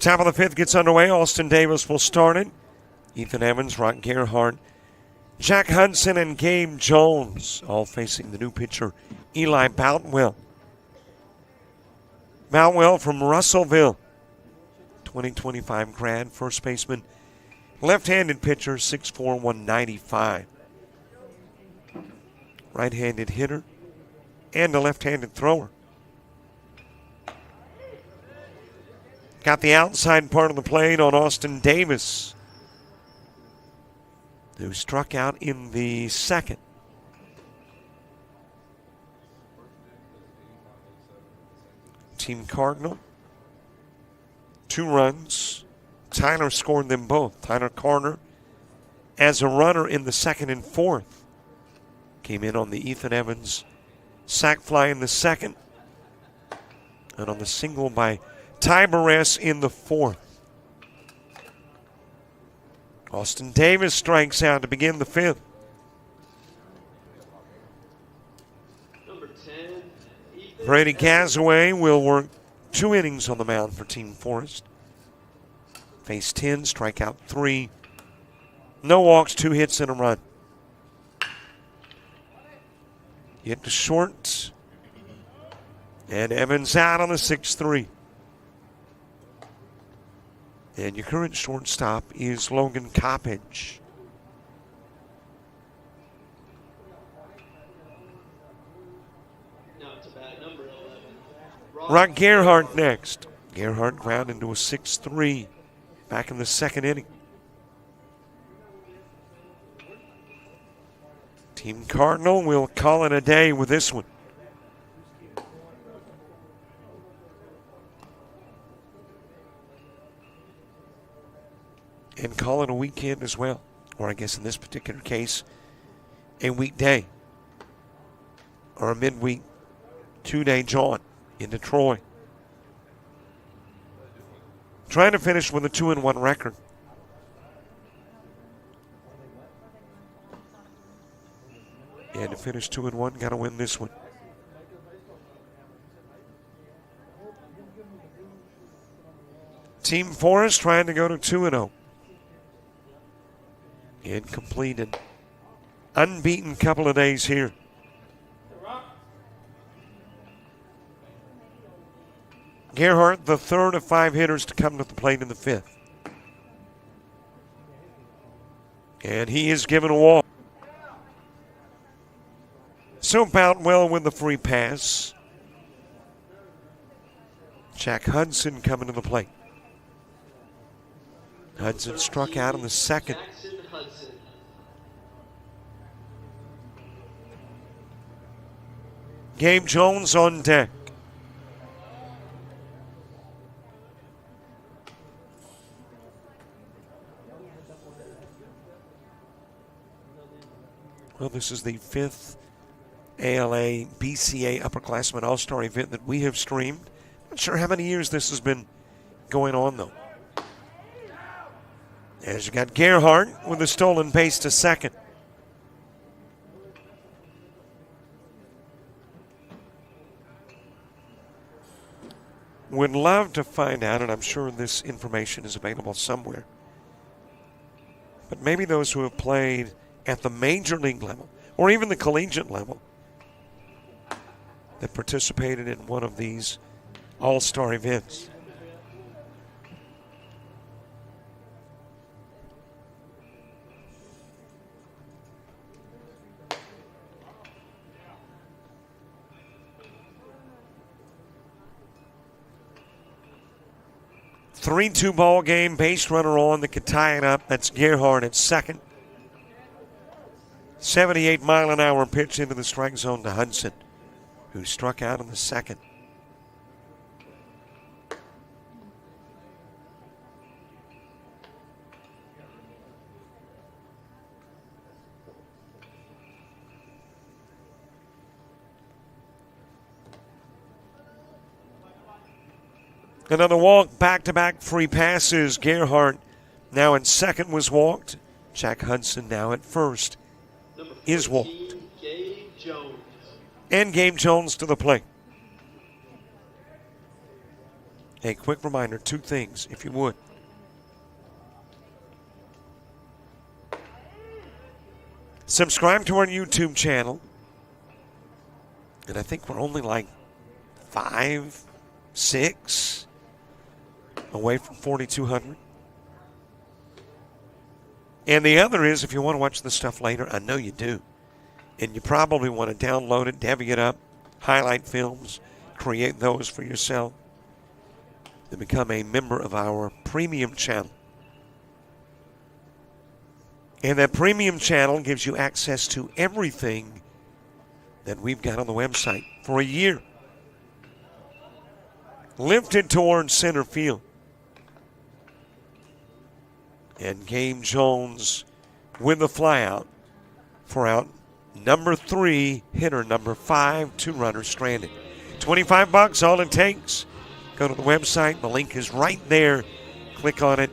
Top of the fifth gets underway. Austin Davis will start it. Ethan Evans, Rock Gerhardt, Jack Hudson, and Gabe Jones all facing the new pitcher, Eli Boutwell. Boutwell from Russellville, 2025 grad, first baseman, left-handed pitcher, 6'4", 195. Right-handed hitter and a left-handed thrower. Got the outside part of the plate on Austin Davis, who struck out in the second. Team Cardinal. 2 runs. Tyler scored them both. Tyler Carter, as a runner in the 2nd and 4th, came in on the Ethan Evans sac fly in the 2nd, and on the single by Ty Barres in the 4th. Austin Davis strikes out to begin the 5th. Number 10, Ethan Brady Evans. Casaway will work 2 innings on the mound for Team Forest. Face 10, strikeout 3. No walks, 2 hits, and a run. Hit to short. And Evans out on the 6-3. And your current shortstop is Logan Coppage. Now to bat number 11. Rock Gerhardt next. Gerhardt ground into a 6-3 back in the 2nd inning. Team Cardinal will call it a day with this one. And call it a weekend as well. Or I guess in this particular case, a weekday. Or a midweek 2-day jaunt into Troy. Trying to finish with a 2-1 record. And to finish 2-1, got to win this one. Team Forest trying to go to 2-0. And complete an unbeaten couple of days here. Gerhardt, the 3rd of 5 hitters to come to the plate in the 5th. And he is given a walk. So Boutwell with the free pass. Jack Hudson coming to the plate. Hudson struck out in the 2nd. Jackson Hudson. Gabe Jones on deck. Well, this is the 5th ALA BCA Upperclassmen All-Star event that we have streamed. Not sure how many years this has been going on, though. As you got Gerhardt with a stolen base to 2nd. Would love to find out, and I'm sure this information is available somewhere, but maybe those who have played at the major league level or even the collegiate level that participated in one of these all-star events. Three-two ball game, base runner on that could tie it up. That's Gerhardt at 2nd. 78-mile-an-hour pitch into the strike zone to Hudson, who struck out in the 2nd. Another walk, back-to-back free passes. Gerhardt now in 2nd was walked. Jack Hudson now at 1st is walked. Gabe Jones. And Gabe Jones to the plate. A quick reminder, 2 things, if you would. Subscribe to our YouTube channel. And I think we're only like 5, 6 away from 4,200. And the other is, if you want to watch this stuff later, I know you do. And you probably want to download it, divvy it up, highlight films, create those for yourself, then become a member of our premium channel. And that premium channel gives you access to everything that we've got on the website for a year. lifted towards center field. And Gabe Jones with the flyout for out number 3, hitter number 5, 2 runners stranded. $25, all it takes. Go to the website. The link is right there. Click on it,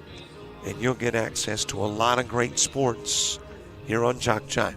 and you'll get access to a lot of great sports here on JockJive.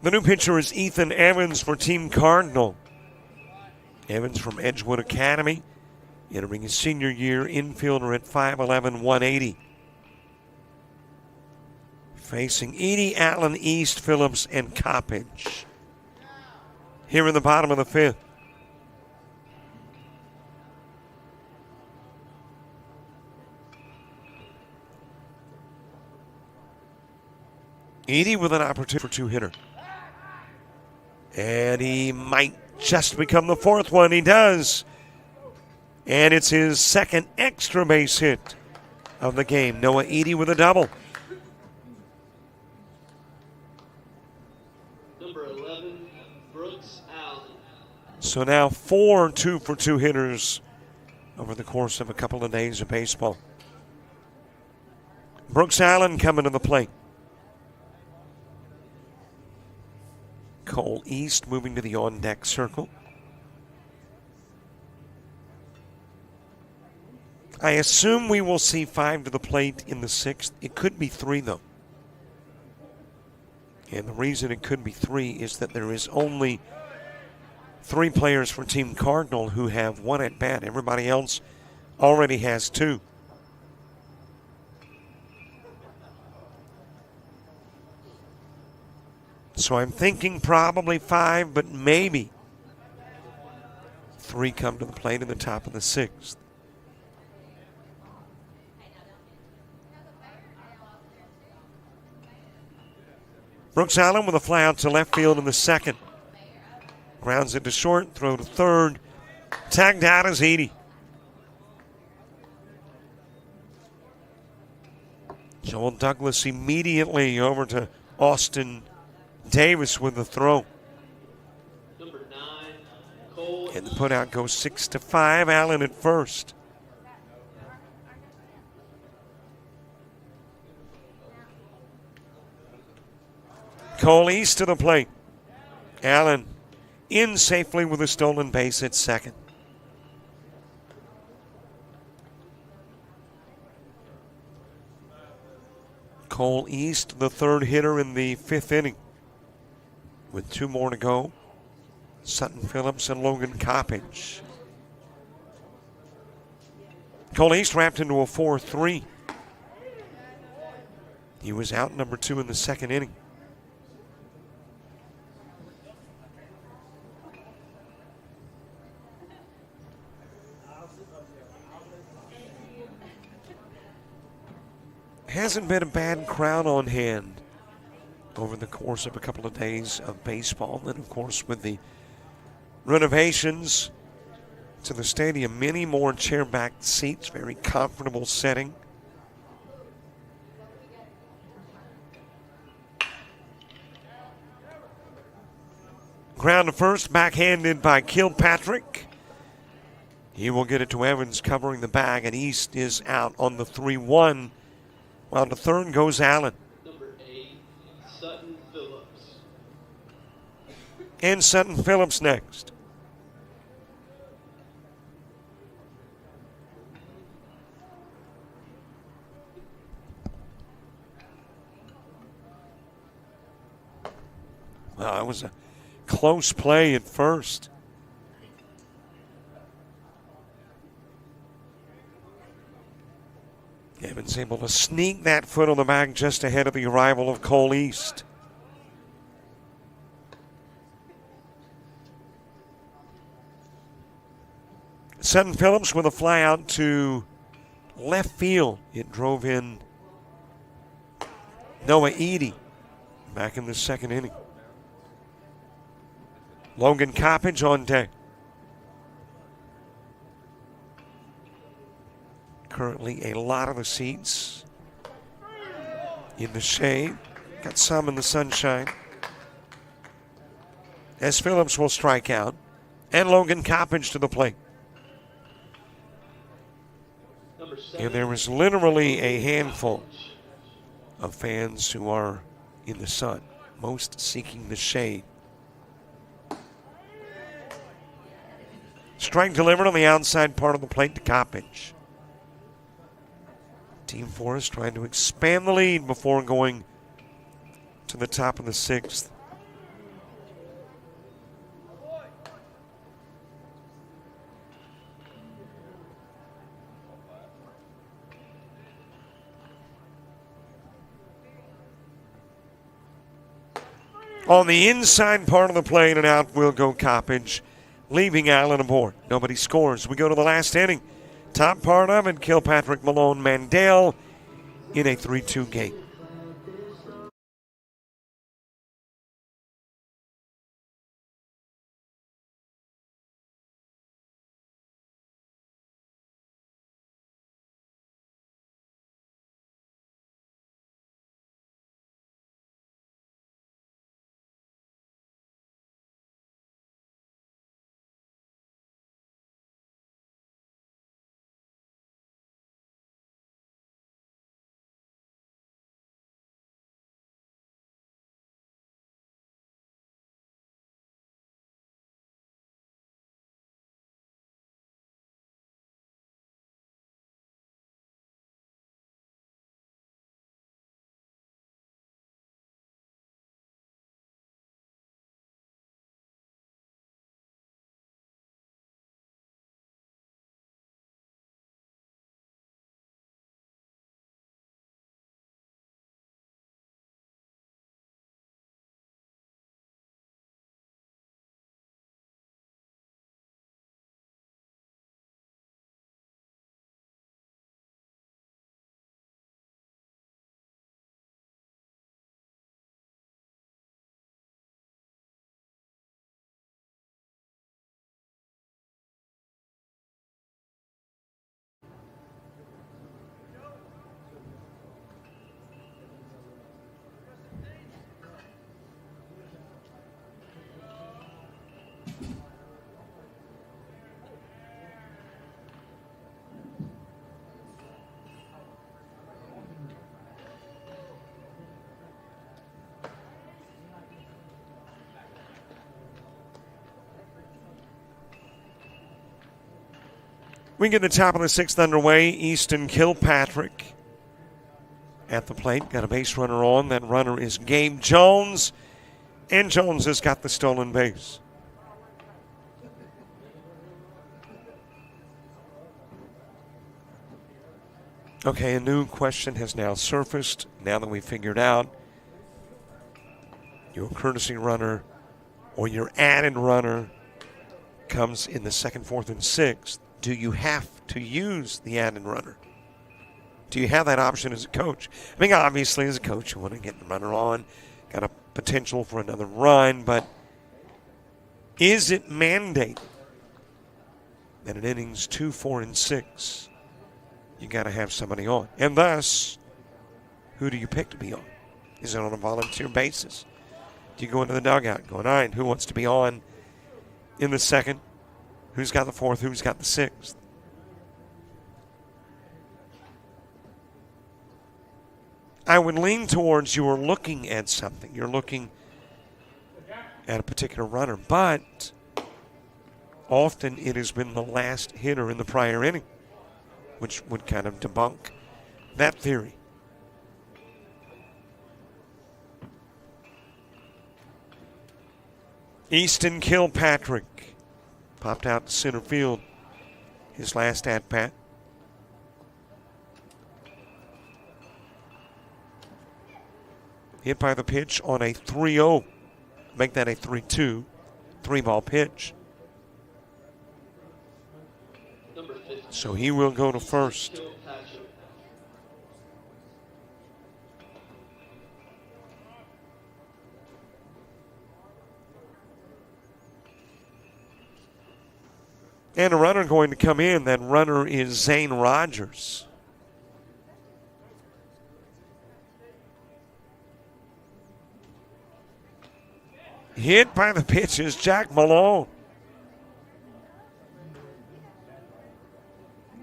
The new pitcher is Ethan Evans for Team Cardinal. Evans from Edgewood Academy, entering his senior year, infielder at 5'11", 180. Facing Edie, Allen, East, Phillips, and Coppage. Here in the bottom of the 5th. Edie with an opportunity for 2-hitter. And he might just become the 4th one. He does. And it's his 2nd extra base hit of the game. Noah Edie with a double. Number 11, Brooks Allen. So now 4 2-for-2 hitters over the course of a couple of days of baseball. Brooks Allen coming to the plate. Cole East moving to the on-deck circle. I assume we will see 5 to the plate in the 6th. It could be 3, though. And the reason it could be 3 is that there is only 3 players for Team Cardinal who have 1 at bat. Everybody else already has 2. So I'm thinking probably 5, but maybe 3 come to the plate in the top of the 6th. Brooks Allen with a fly out to left field in the 2nd. Grounds it to short, throw to 3rd. Tagged out is Edie. Joel Douglas immediately over to Austin Davis with the throw. Number 9, Cole. And the putout goes 6-5. Allen at first. Cole East to the plate. Allen in safely with a stolen base at 2nd. Cole East, the third hitter in the fifth inning. With 2 more to go, Sutton Phillips and Logan Coppage. Cole East wrapped into a 4-3. He was out number 2 in the second inning. Hasn't been a bad crowd on hand over the course of a couple of days of baseball. And of course, with the renovations to the stadium, many more chair-backed seats, very comfortable setting. Ground to first, backhanded by Kilpatrick. He will get it to Evans covering the bag, and East is out on the 3-1. While to third goes Allen. Number 8, Sutton Phillips. And Sutton Phillips next. Well, that was a close play at first. Evans able to sneak that foot on the bag just ahead of the arrival of Cole East. Sutton Phillips with a fly out to left field. It drove in Noah Eady back in the second inning. Logan Coppage on deck. Currently a lot of the seats in the shade. Got some in the sunshine. As Phillips will strike out. And Logan Coppage to the plate. And there is literally a handful of fans who are in the sun, most seeking the shade. Strike delivered on the outside part of the plate to Coppage. Team Forest trying to expand the lead before going to the top of the 6th. On the inside part of the plate, and out will go Coppage, leaving Allen aboard. Nobody scores. We go to the last inning. Top part of it, Kilpatrick, Malone, Mandel in a 3-2 game. We get the top of the 6th underway. Easton Kilpatrick at the plate. Got a base runner on. That runner is Gabe Jones. And Jones has got the stolen base. Okay, a new question has now surfaced now that we figured out your courtesy runner or your added runner comes in the second, fourth, and sixth. Do you have to use the added runner? Do you have that option as a coach? I mean, obviously, as a coach, you want to get the runner on, got a potential for another run, but is it mandated that in innings 2, 4, and 6, you got to have somebody on? And thus, who do you pick to be on? Is it on a volunteer basis? Do you go into the dugout going, all right, who wants to be on in the second? Who's got the fourth? Who's got the sixth? I would lean towards you're looking at something. You're looking at a particular runner, but often it has been the last hitter in the prior inning, which would kind of debunk that theory. Easton Kilpatrick popped out to center field his last at-bat. Hit by the pitch on a 3-0. Make that a 3-2. 3-ball pitch. So he will go to first. And a runner going to come in. That runner is Zane Rogers. Hit by the pitch is Jack Malone.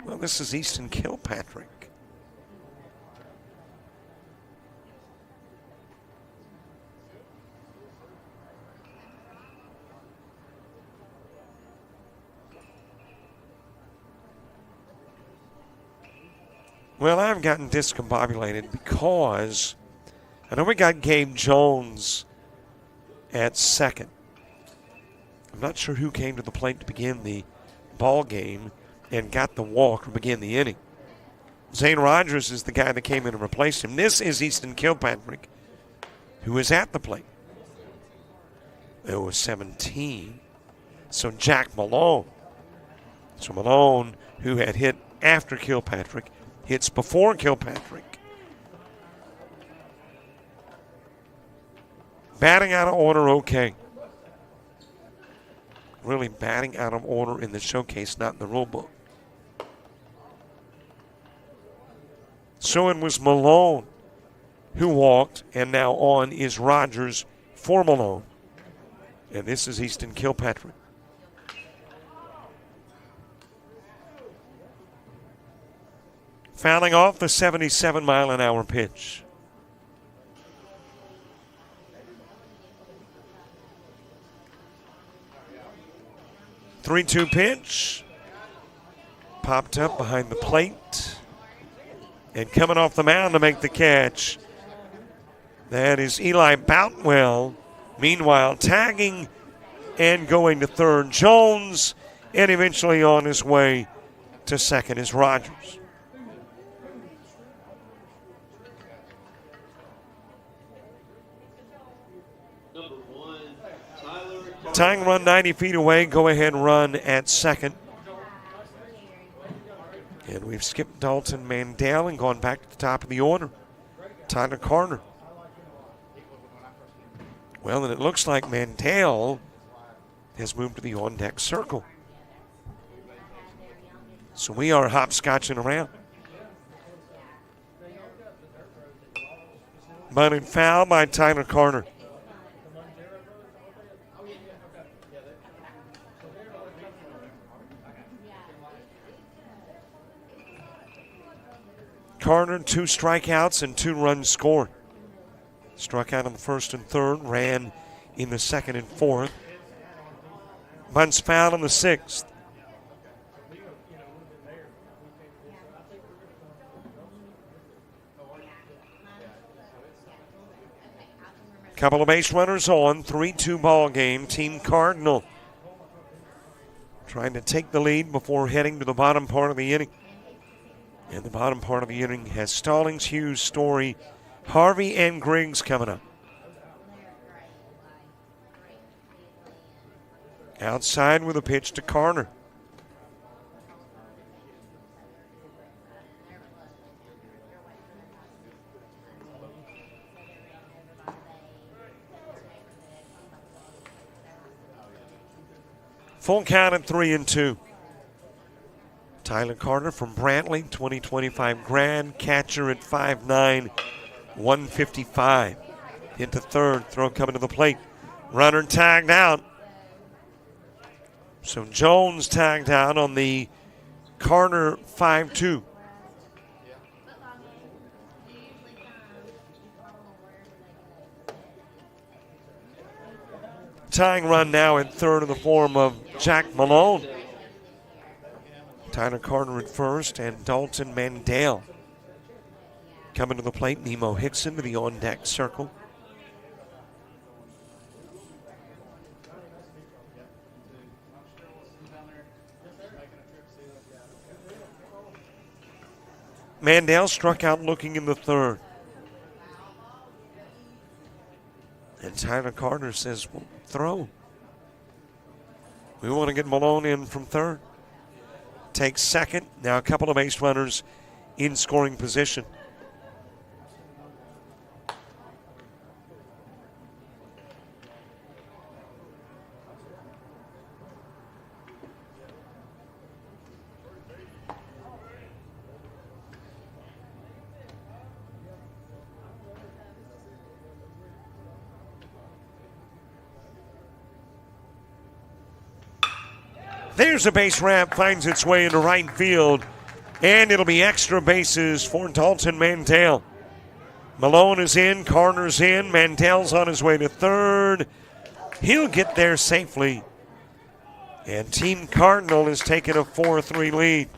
Well, this is Easton Kilpatrick. Well, I've gotten discombobulated because I know we got Gabe Jones at second. I'm not sure who came to the plate to begin the ball game and got the walk to begin the inning. Zane Rogers is the guy that came in and replaced him. This is Easton Kilpatrick, who is at the plate. It was 17. So Jack Malone. So Malone, who had hit after Kilpatrick, hits before Kilpatrick. Batting out of order, okay. Really batting out of order in the showcase, not in the rule book. So it was Malone who walked, and now on is Rogers for Malone. And this is Easton Kilpatrick. Fouling off the 77-mile-an-hour pitch. Three-two pitch. Popped up behind the plate. And coming off the mound to make the catch, that is Eli Boutwell. Meanwhile, tagging and going to third, Jones, and eventually on his way to second is Rogers. Tying run 90 feet away, go ahead run at second. And we've skipped Dalton Mandel and gone back to the top of the order. Tyler Carter. Well, and it looks like Mandel has moved to the on-deck circle. So we are hopscotching around. Bunted foul by Tyler Carter. Carter, 2 strikeouts and 2 runs scored. Struck out in the first and third, ran in the second and fourth. Bunts foul in the sixth. Couple of base runners on, 3-2 ball game. Team Cardinal trying to take the lead before heading to the bottom part of the inning. And the bottom part of the inning has Stallings, Hughes, Story, Harvey, and Griggs coming up. Outside with a pitch to Carter. Full count at 3-2. Tyler Carter from Brantley, 2025 grad, catcher at 5'9", 155. Into third, throw coming to the plate. Runner tagged out. So Jones tagged out on the Carter 5-2. Tying run now at third in the form of Jack Malone. Tyler Carter at first and Dalton Mandel coming to the plate. Nemo Hickson to the on-deck circle. Mandel struck out looking in the third. And Tyler Carter says, well, throw. We want to get Malone in from third. Takes second. Now a couple of base runners in scoring position. There's a base ramp, finds its way into right field, and it'll be extra bases for Dalton Mandel. Malone is in, Carter's in, Mandel's on his way to third. He'll get there safely. And Team Cardinal is taking a 4-3 lead.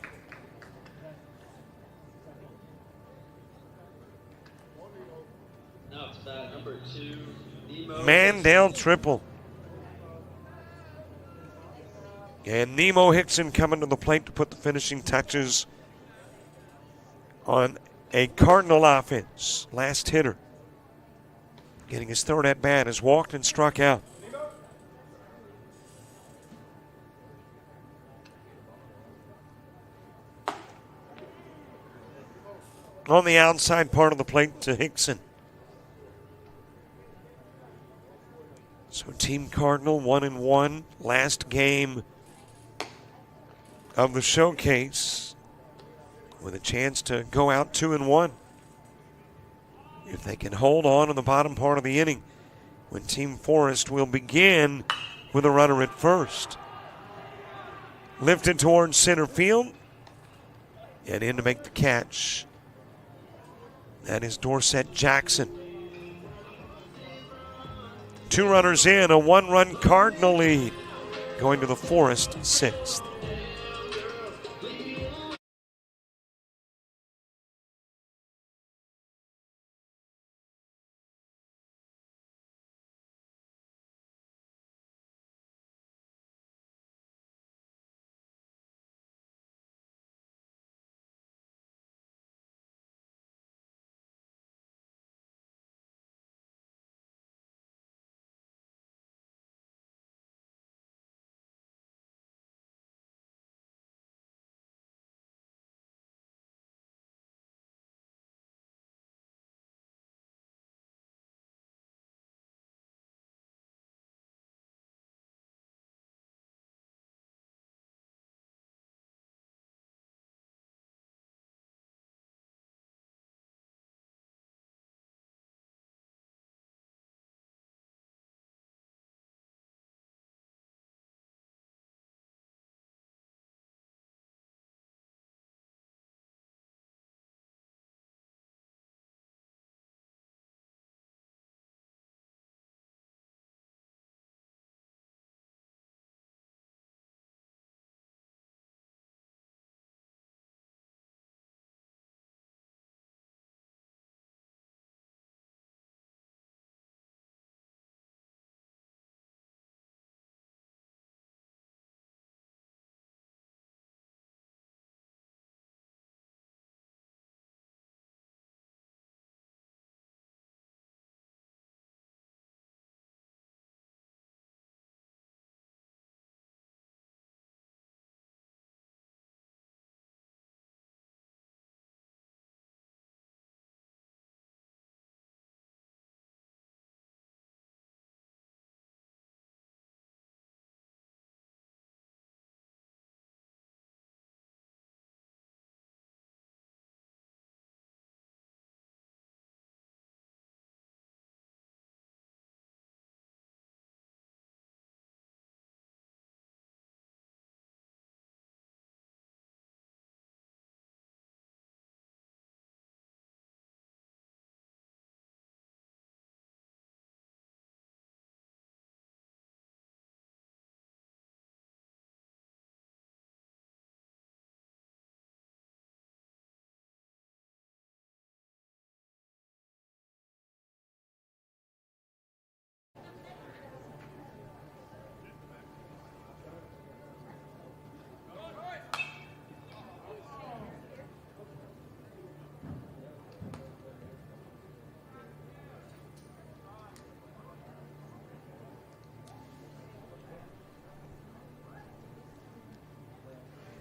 Now it's bat number 2, Nemo. Mandel triple. And Nemo Hickson coming to the plate to put the finishing touches on a Cardinal offense. Last hitter. Getting his third at bat, has walked and struck out. On the outside part of the plate to Hickson. So Team Cardinal 1-1. Last game of the showcase with a chance to go out 2-1 if they can hold on in the bottom part of the inning when Team Forest will begin with a runner at first. Lifted towards center field and in to make the catch. That is Dorsett Jackson. 2 runners in, a 1-run Cardinal lead going to the Forest 6th.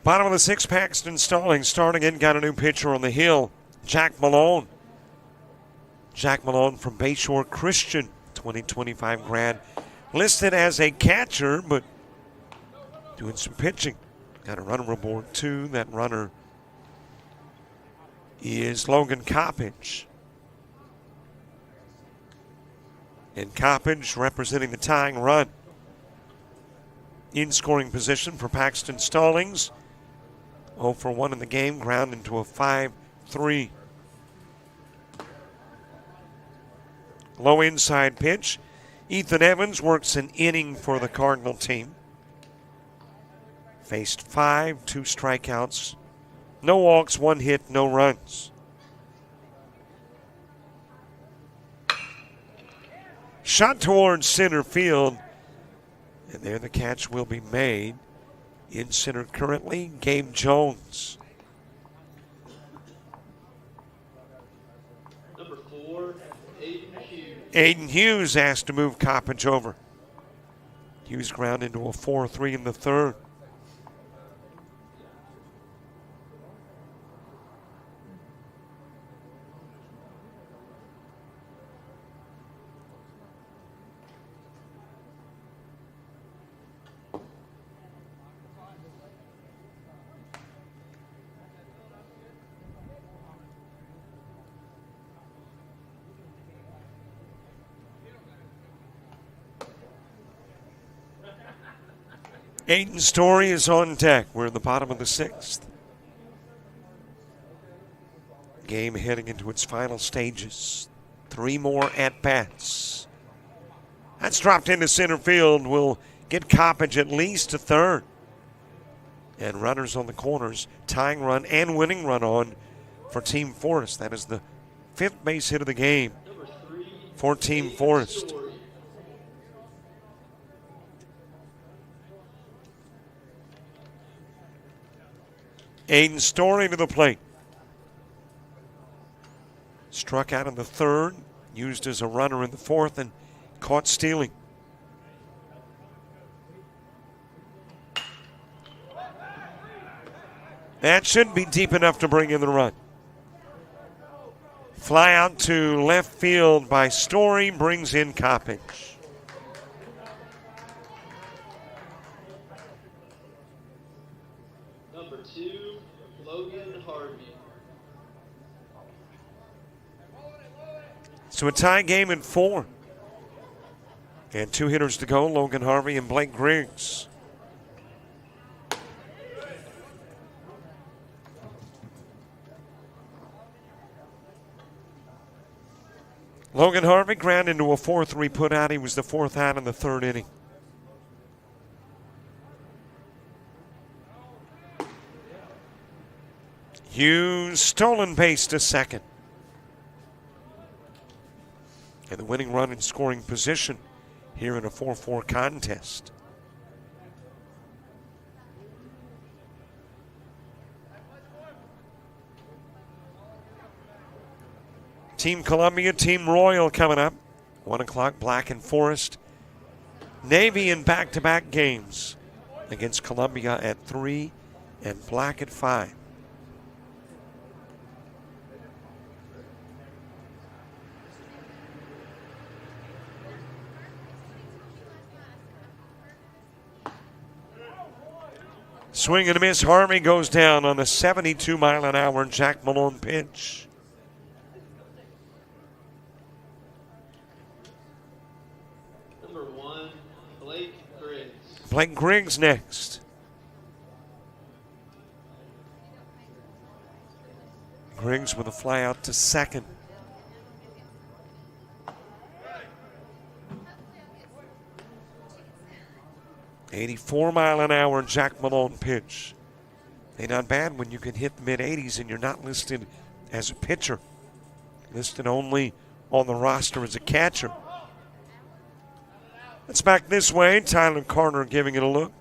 Bottom of the sixth, Paxton Stallings starting in, got a new pitcher on the hill, Jack Malone. Jack Malone from Bayshore Christian, 2025 grad. Listed as a catcher, but doing some pitching. Got a runner aboard, too. That runner is Logan Coppage. And Coppage representing the tying run. In scoring position for Paxton Stallings. 0 for 1 in the game, ground into a 5-3. Low inside pitch. Ethan Evans works an inning for the Cardinal team. Faced 5, 2 strikeouts. No walks, 1 hit, no runs. Shot towards center field. And there the catch will be made. In center currently, Gabe Jones. Number 4, Aiden Hughes. Aiden Hughes asked to move Coppage over. Hughes ground into a 4-3 in the third. Aiden Story is on deck. We're in the bottom of the sixth. Game heading into its final stages. 3 more at-bats. That's dropped into center field. Will get Coppage at least to third. And runners on the corners. Tying run and winning run on for Team Forest. That is the 5th base hit of the game Number 3, for Team Aiden Forest. Story. Aiden Story to the plate. Struck out in the third, used as a runner in the fourth, and caught stealing. That should be deep enough to bring in the run. Fly out to left field by Story, brings in Coppage. Number 2, Logan Harvey. So a tie game in 4. And 2 hitters to go, Logan Harvey and Blake Griggs. Logan Harvey ground into a 4-3 put out. He was the 4th out in the 3rd inning. Hughes stolen base to second. And the winning run in scoring position here in a 4-4 contest. Team Columbia, Team Royal coming up. 1 o'clock, Black and Forest. Navy in back-to-back games against Columbia at 3 and Black at 5. Swing and a miss. Harvey goes down on a 72-mile-an-hour Jack Malone pitch. Number 1, Blake Griggs. Blake Griggs next. Griggs with a fly out to second. $84-mile-an-hour Jack Malone pitch. Ain't not bad when you can hit the mid-80s and you're not listed as a pitcher. Listed only on the roster as a catcher. It's back this way. Tyler Carter giving it a look.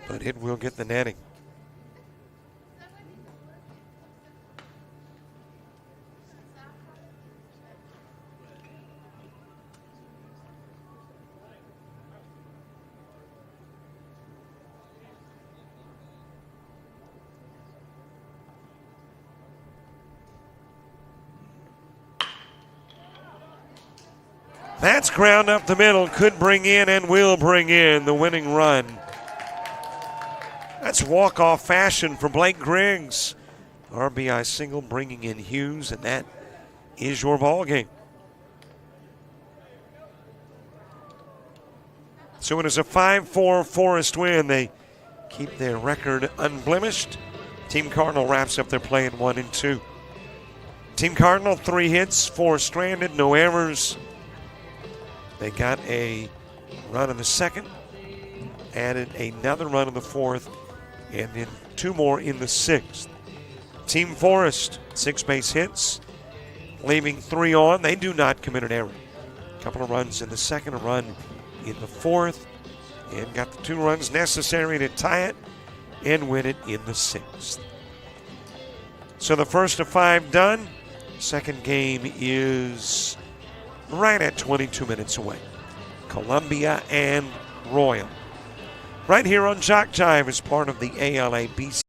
But it will get the netting. That's ground up the middle. Could bring in and will bring in the winning run. That's walk-off fashion for Blake Griggs. RBI single bringing in Hughes, and that is your ball game. So it is a 5-4 Forest win. They keep their record unblemished. Team Cardinal wraps up their play in 1 and 2. Team Cardinal, 3 hits, 4 stranded, no errors. They got a run in the second, added another run in the fourth, and then 2 more in the sixth. Team Forest, 6 base hits, leaving 3 on. They do not commit an error. A couple of runs in the second, a run in the fourth, and got the 2 runs necessary to tie it and win it in the sixth. So the first of 5 done. Second game is right at 22 minutes away. Columbia and Royal. Right here on JockJive as part of the ALABCA.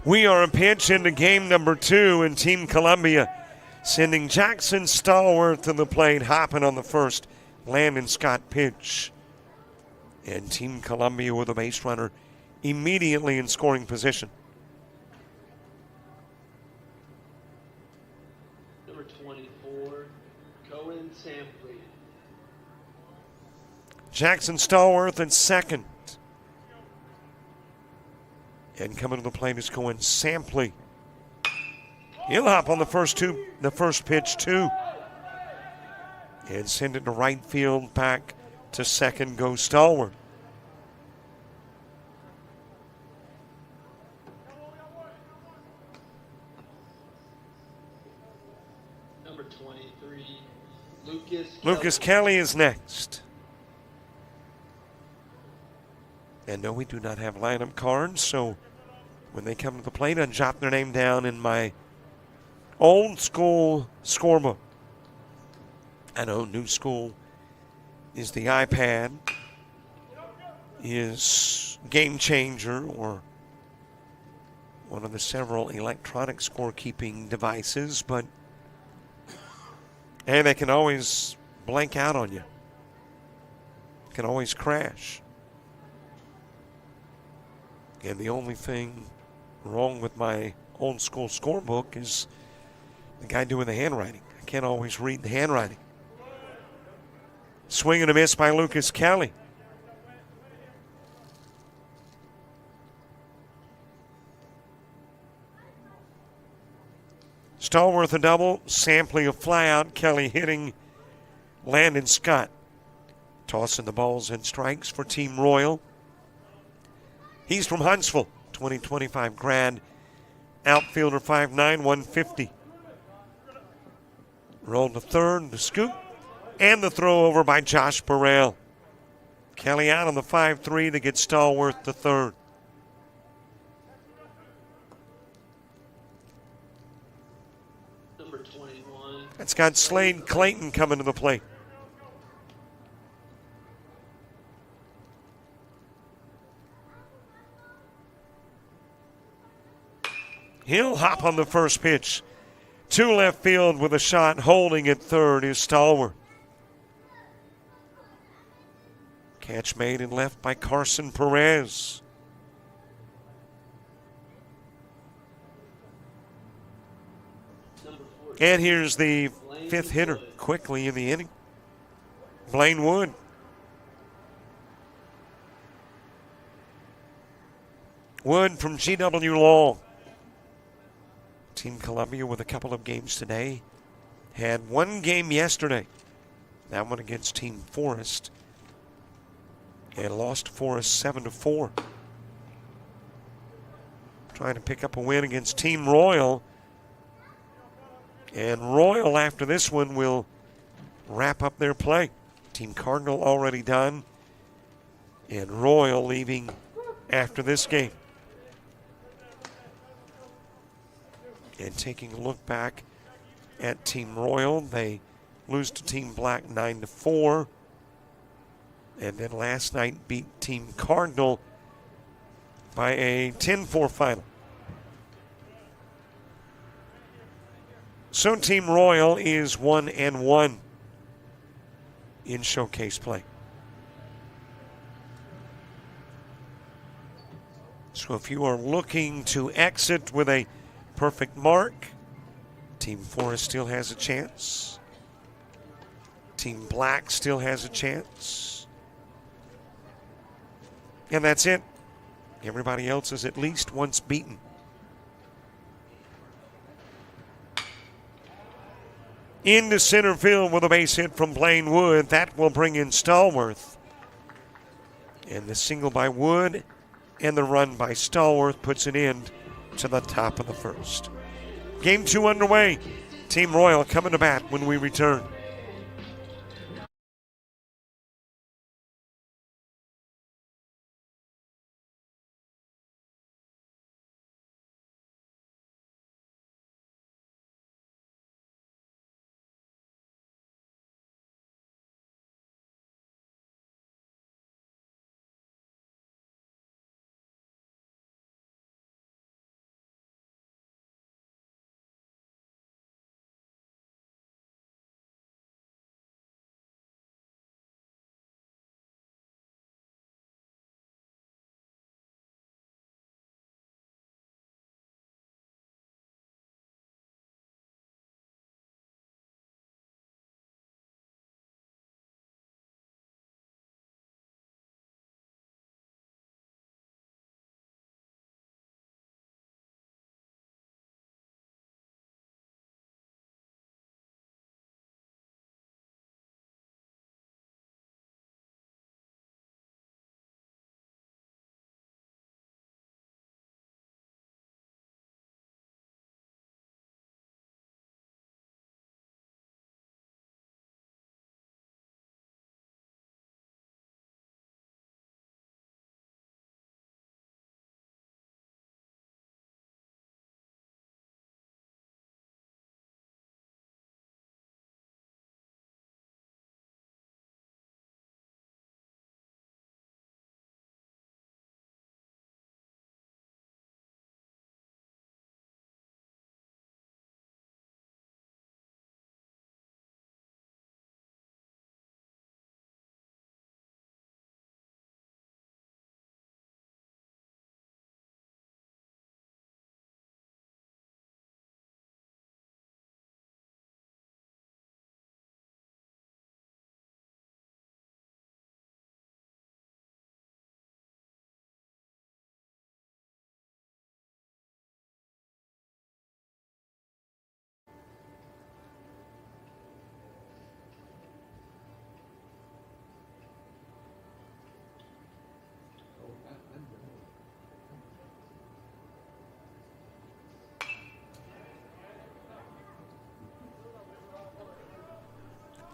We are a pitch into game number 2, and Team Columbia sending Jackson Stallworth to the plate, hopping on the first Landon Scott pitch. And Team Columbia with a base runner immediately in scoring position. Number 24, Cohen Sampley. Jackson Stallworth in second. And coming to the plate is Cohen Sampley. He'll hop on the first pitch too. And send it to right field, back to second, goes Stallworth. Number 23, Lucas Kelly is next. And no, we do not have lineup cards, so when they come to the plate, I jot their name down in my old school scorebook. I know new school is the iPad, is Game Changer, or one of the several electronic scorekeeping devices, but hey, they can always blank out on you. Can always crash. And the only thing wrong with my old school scorebook is the guy doing the handwriting. I can't always read the handwriting. Swing and a miss by Lucas Kelly. Stallworth a double, Sampley a flyout, Kelly hitting, Landon Scott tossing the balls and strikes for Team Royal. He's from Huntsville, 2025 grad, outfielder 5'9", 150. Rolled to third, the scoop, and the throw over by Josh Burrell. Kelly out on the 5-3 to get Stallworth to third. Number 21. That's got Slade Clayton coming to the plate. He'll hop on the first pitch. To left field with a shot, holding at third is Stallworth. Catch made and left by Carson Perez. And here's the fifth hitter quickly in the inning, Blaine Wood. Wood from GW Law. Team Columbia with a couple of games today. Had one game yesterday. That one against Team Forest. And lost Forest 7-4. Trying to pick up a win against Team Royal. And Royal, after this one, will wrap up their play. Team Cardinal already done. And Royal leaving after this game. And taking a look back at Team Royal, they lose to Team Black 9-4. And then last night beat Team Cardinal by a 10-4 final. So Team Royal is 1-1 in showcase play. So if you are looking to exit with a perfect mark, Team Forest still has a chance. Team Black still has a chance. And that's it. Everybody else is at least once beaten. Into center field with a base hit from Blaine Wood. That will bring in Stallworth. And the single by Wood and the run by Stallworth puts an end to the top of the first. Game 2 underway. Team Royal coming to bat when we return.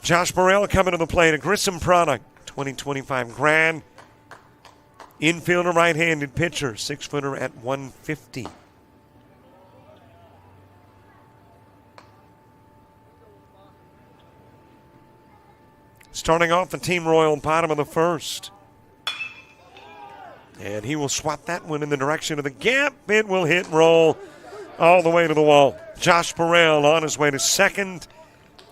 Josh Burrell coming to the plate, a Grissom product, 2025 Grand. Infielder, right-handed pitcher, 6-footer at 150. Starting off the Team Royal, bottom of the first. And he will swat that one in the direction of the gap. It will hit and roll all the way to the wall. Josh Burrell on his way to second.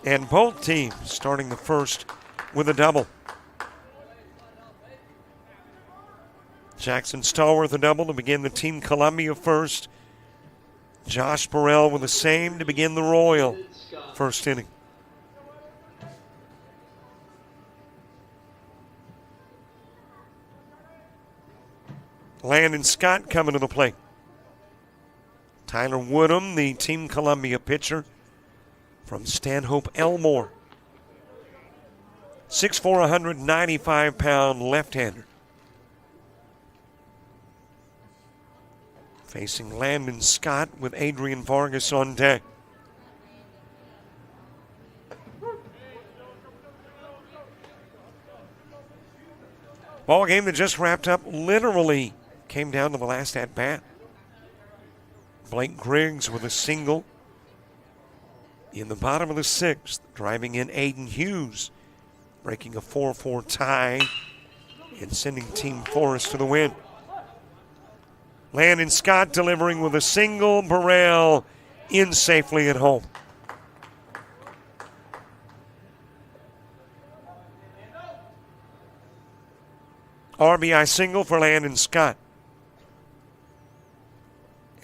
And both teams starting the first with a double. Jackson Stallworth a double to begin the Team Columbia first. Josh Burrell with the same to begin the Royal first inning. Landon Scott coming to the plate. Tyler Woodham, the Team Columbia pitcher from Stanhope Elmore. 6'4", 195-pound left-hander. Facing Landon Scott with Adrian Vargas on deck. Ball game that just wrapped up literally came down to the last at-bat. Blake Griggs with a single in the bottom of the sixth, driving in Aiden Hughes, breaking a 4-4 tie and sending Team Forest to the win. Landon Scott delivering with a single, Burrell in safely at home. RBI single for Landon Scott.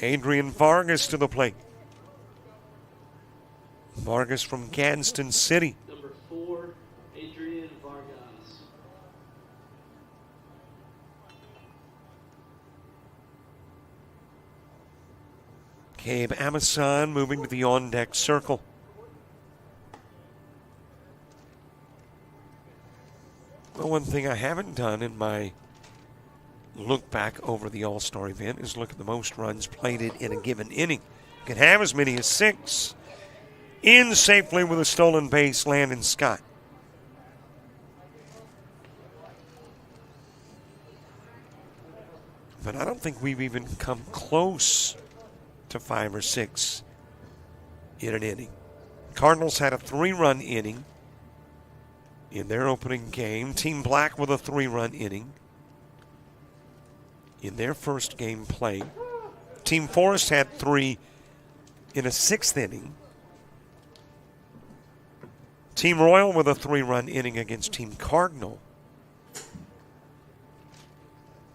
Adrian Vargas to the plate. Vargas from Gadsden City. Number 4, Adrian Vargas. Gabe Amason moving to the on-deck circle. Well, one thing I haven't done in my look back over the All-Star event is look at the most runs plated in a given inning. You can have as many as 6. In safely with a stolen base, Landon Scott. But I don't think we've even come close to 5 or 6 in an inning. Cardinals had a 3-run inning in their opening game. Team Black with a 3-run inning in their first game played. Team Forest had 3 in a 6th inning. Team Royal with a 3-run inning against Team Cardinal.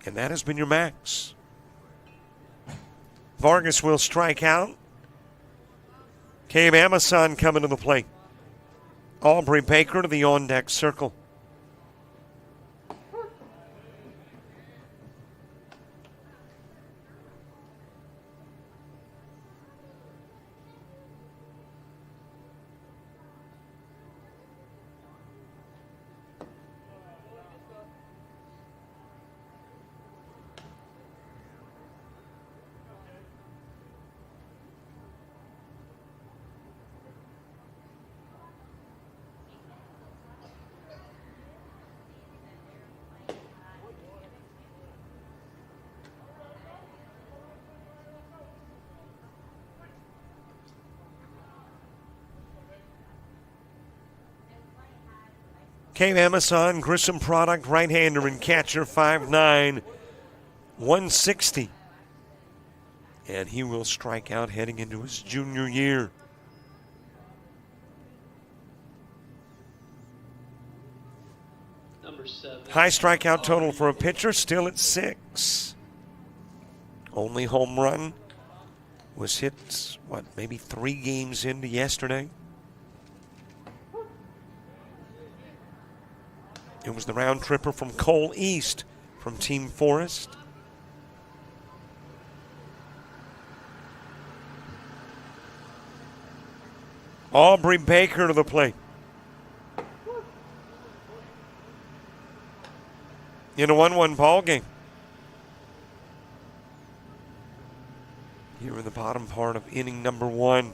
And that has been your max. Vargas will strike out. Gabe Amason coming to the plate. Aubrey Baker to the on-deck circle. Gabe Amason, Grissom product, right-hander and catcher, 5'9", 160. And he will strike out heading into his junior year. Number 7. High strikeout total for a pitcher, still at 6. Only home run was hit, maybe 3 games into yesterday? It was the round tripper from Cole East from Team Forest. Aubrey Baker to the plate. In a 1-1 ball game. Here in the bottom part of inning number 1.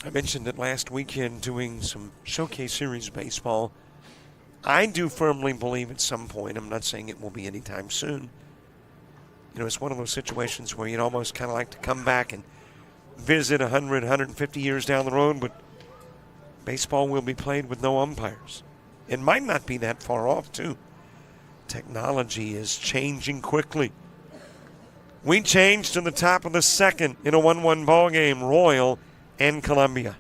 I mentioned it last weekend doing some Showcase Series baseball. I do firmly believe at some point, I'm not saying it will be anytime soon, it's one of those situations where you'd almost kind of like to come back and visit 100, 150 years down the road, but baseball will be played with no umpires. It might not be that far off, too. Technology is changing quickly. We changed to the top of the second in a 1-1 ball game, Royal and Columbia.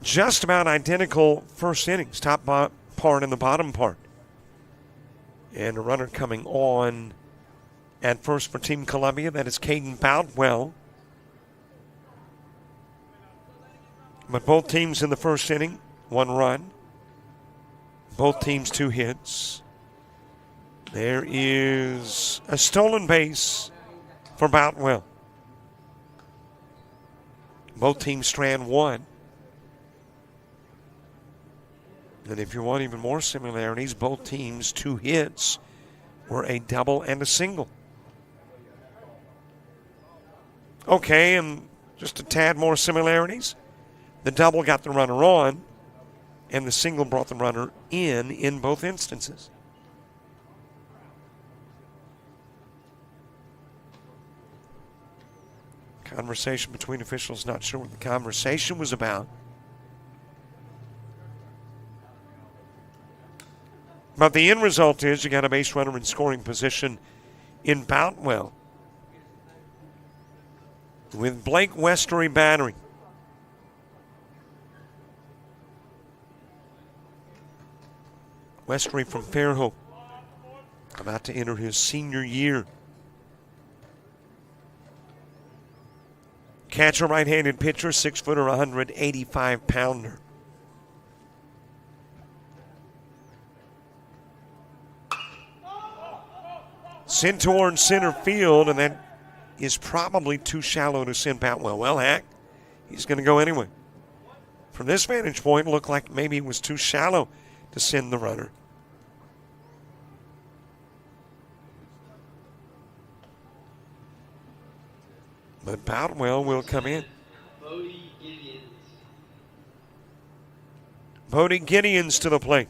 Just about identical first innings, top part and the bottom part. And a runner coming on at first for Team Columbia. That is Caden Boutwell. But both teams in the first inning, 1 run. Both teams 2 hits. There is a stolen base for Boutwell. Both teams strand 1. And if you want even more similarities, both teams' 2 hits were a double and a single. Okay, and just a tad more similarities. The double got the runner on, and the single brought the runner in both instances. Conversation between officials, not sure what the conversation was about. But the end result is you got a base runner in scoring position in Boutwell with Blake Westery battering. Westery from Fairhope, about to enter his senior year. Catcher, right-handed pitcher, 6-footer, 185-pounder. Sent toward center field, and that is probably too shallow to send Boutwell. Well, heck, he's going to go anyway. From this vantage point, it looked like maybe it was too shallow to send the runner. But Boutwell will come in. Bodie Gideons to the plate.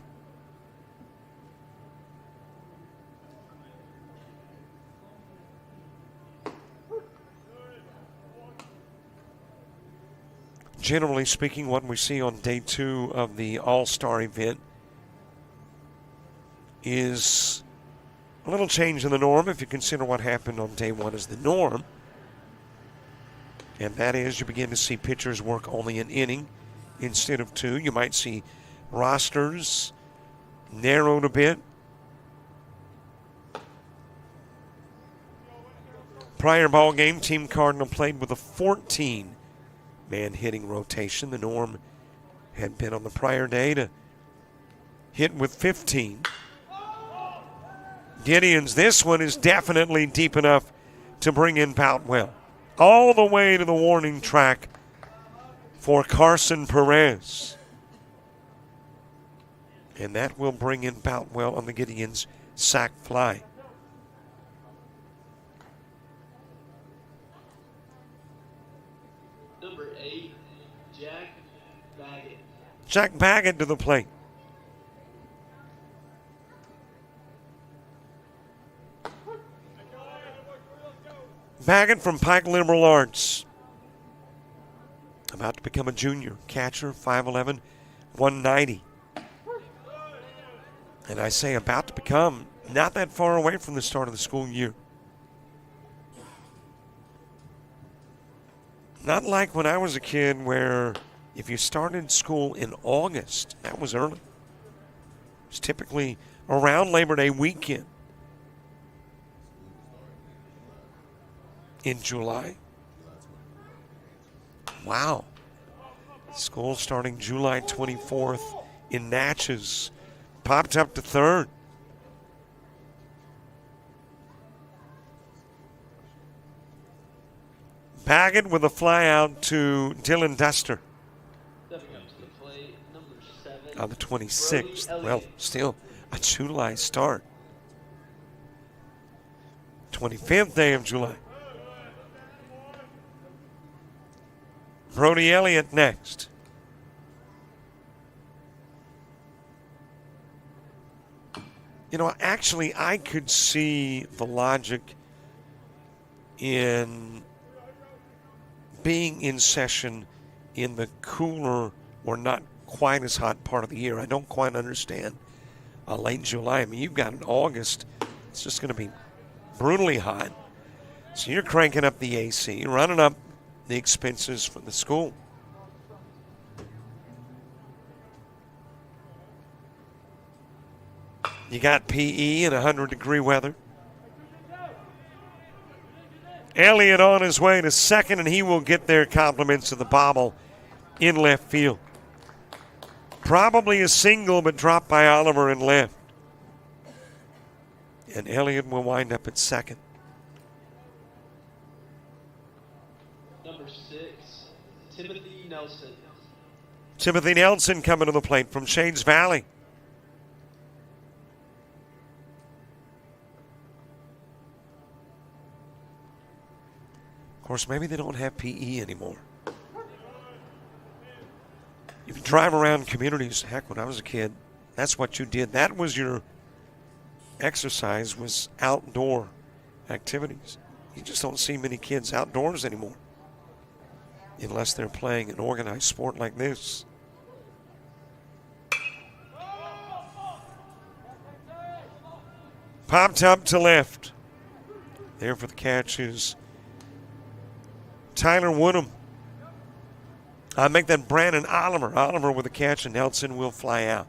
Generally speaking, what we see on day 2 of the All-Star event is a little change in the norm if you consider what happened on day 1 as the norm. And that is you begin to see pitchers work only an inning instead of 2. You might see rosters narrowed a bit. prior ball game, Team Cardinal played with a 14-man hitting rotation. The norm had been on the prior day to hit with 15. Gideon's, this one is definitely deep enough to bring in Boutwell. All the way to the warning track for Carson Perez. And that will bring in Boutwell on the Gideon's sac fly. Number 8, Jack Baggett. Jack Baggett to the plate. Baggett from Pike Liberal Arts. About to become a junior. Catcher, 5'11", 190. And I say about to become, not that far away from the start of the school year. Not like when I was a kid where if you started school in August, that was early. It was typically around Labor Day weekend. In July. Wow. School starting July 24th in Natchez. Popped up to third. Baggett with a fly out to Dylan Duster. Stepping up to the plate, number 7. On the 26th. Brody Well, Elliott. still a July start. 25th day of July. Brody Elliott next. You know, actually, I could see the logic in being in session in the cooler or not quite as hot part of the year. I don't quite understand late July. I mean, you've got an August. It's just going to be brutally hot. So you're cranking up the AC, running up the expenses for the school. You got PE in 100-degree weather. Elliott on his way to second, and he will get their compliments of the bobble in left field. Probably a single, but dropped by Oliver in left. And Elliott will wind up at second. Number 6, Timothy Nelson. Timothy Nelson coming to the plate from Shades Valley. Of course, maybe they don't have PE anymore. If you drive around communities, heck, when I was a kid, that's what you did. That was your exercise, was outdoor activities. You just don't see many kids outdoors anymore unless they're playing an organized sport like this. Popped up to left. There for the catch is Tyler Woodham. I make that Brandon Oliver. Oliver with a catch, and Nelson will fly out.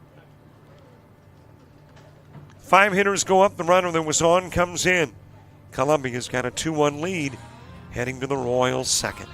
5 hitters go up. The runner that was on comes in. Columbia's got a 2-1 lead heading to the Royals' second.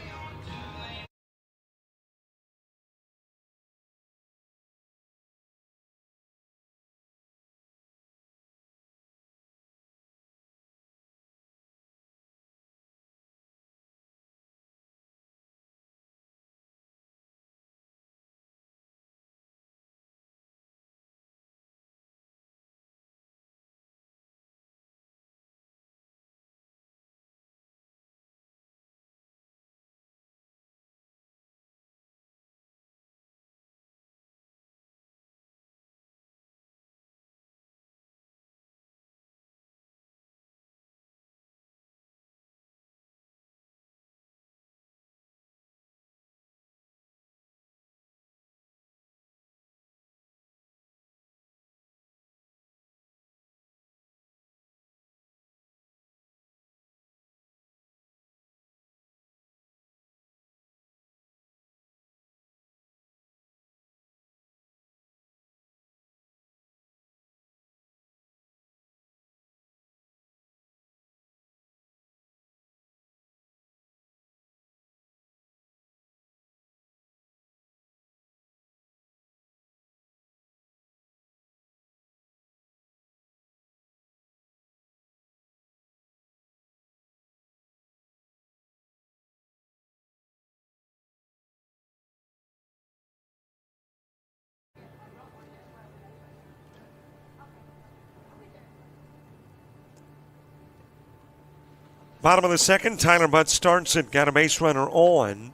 Bottom of the second, Tyler Butt starts it. Got a base runner on.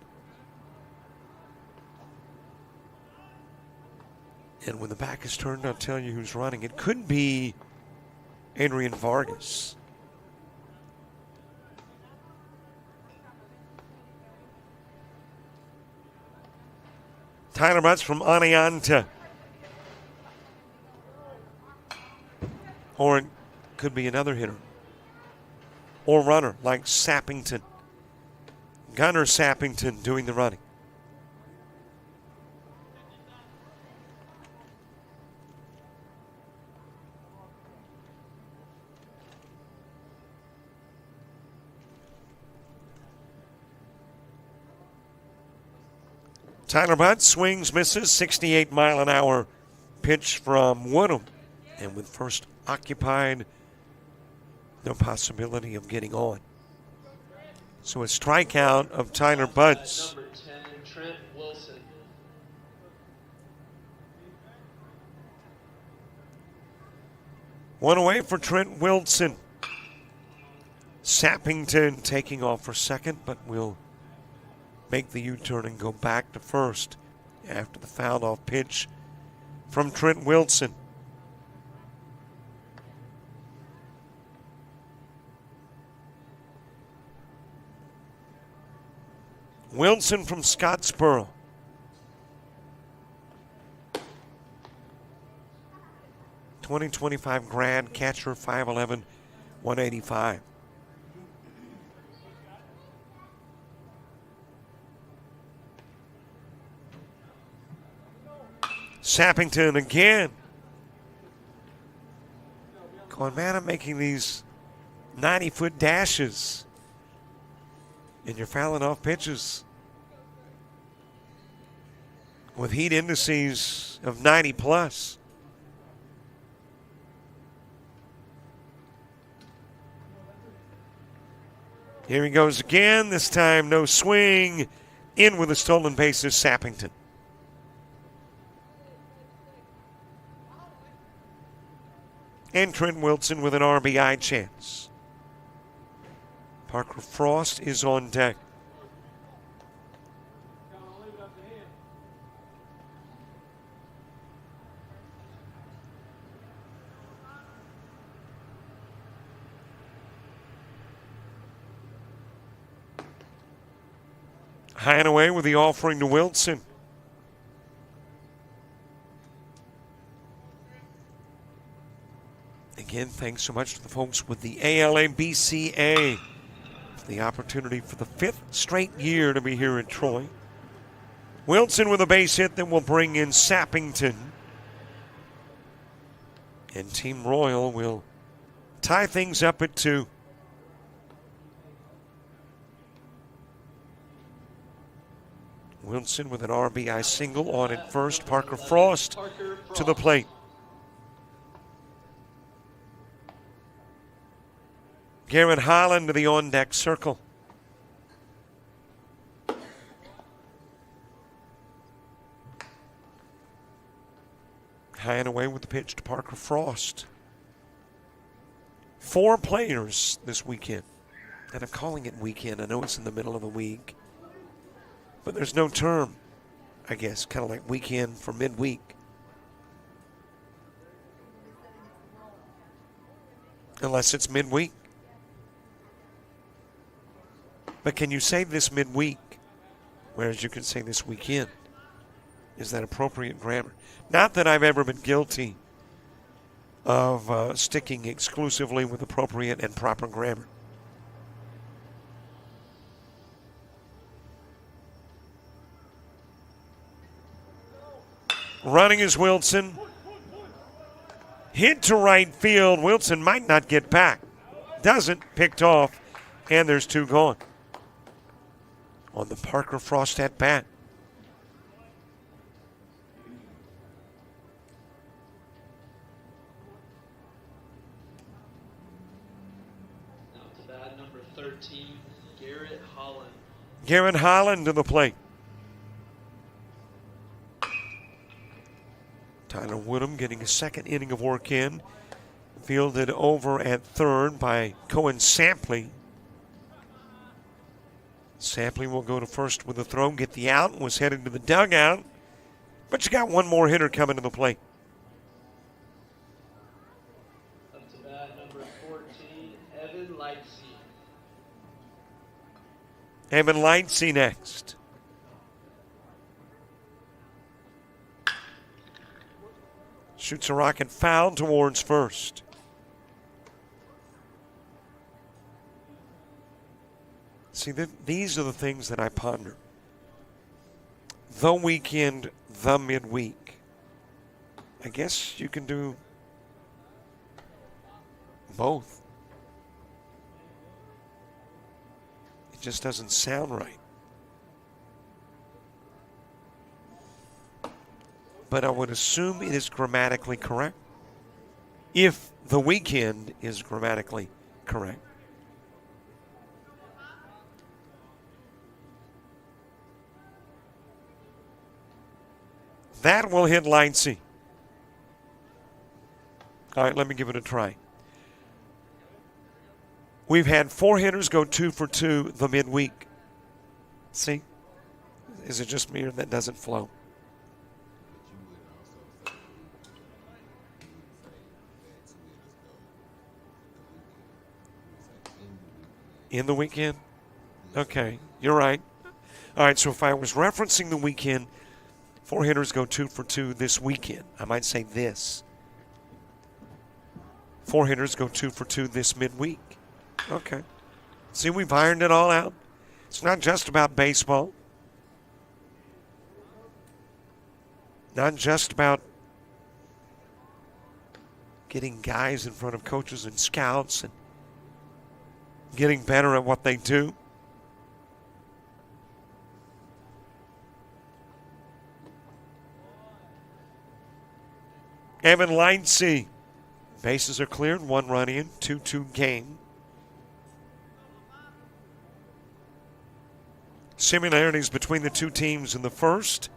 And when the back is turned, I'll tell you who's running. It could be Adrian Vargas. Tyler Butts from Oneonta. Or it could be another hitter. Or runner like Sappington. Gunnar Sappington doing the running. Tyler Butt swings, misses, 68-mile-an-hour pitch from Woodham. And with first occupied, no possibility of getting on. So a strikeout of Tyler Butts. Number 10, Trent Wilson. One away for Trent Wilson. Sappington taking off for second, but will make the U-turn and go back to first after the fouled-off pitch from Trent Wilson. Wilson from Scottsboro. .2025 grad, catcher, 5'11", 185. Sappington again. Going, man, I'm making these 90-foot dashes. And you're fouling off pitches with heat indices of 90 plus. Here he goes again. This time no swing. In with the stolen bases, Sappington. And Trent Wilson with an RBI chance. Parker Frost is on deck. High and away with the offering to Wilson. Again, thanks so much to the folks with the ALABCA. The opportunity for the 5th straight year to be here in Troy. Wilson with a base hit that will bring in Sappington. And Team Royal will tie things up at 2. Wilson with an RBI single on at first. Parker Frost to the plate. Garrett Holland to the on-deck circle. High and away with the pitch to Parker Frost. 4 players this weekend. And I'm calling it weekend. I know it's in the middle of the week. But there's no term, I guess. Kind of like weekend for midweek. Unless it's midweek. But can you say this midweek, whereas you can say this weekend? Is that appropriate grammar? Not that I've ever been guilty of sticking exclusively with appropriate and proper grammar. Running is Wilson. Hit to right field. Wilson might not get back. Doesn't. Picked off. And there's 2 gone. On the Parker Frost at bat. Now to bat number 13, Garrett Holland. Garrett Holland to the plate. Tyler Woodham getting a second inning of work in. Fielded over at third by Cohen Sampley. Sampling will go to first with a throw, get the out, and was headed to the dugout. But you got one more hitter coming to the plate. Up to bat, number 14, Evan Lightsey. Evan Lightsey next. Shoots a rocket foul towards first. See, these are the things that I ponder. The weekend, the midweek. I guess you can do both. It just doesn't sound right. But I would assume it is grammatically correct. If the weekend is grammatically correct. That will hit line C. All right, let me give it a try. We've had 4 hitters go 2 for 2 the midweek. See? Is it just me or that doesn't flow? In the weekend? Okay, you're right. All right, so if I was referencing the weekend, 4 hitters go 2 for 2 this weekend. I might say this. 4 hitters go 2 for 2 this midweek. Okay. See, we've ironed it all out. It's not just about baseball. Not just about getting guys in front of coaches and scouts and getting better at what they do. Evan Lightsey. Bases are cleared, 1 run in, 2-2 game. Similarities between the two teams in the first.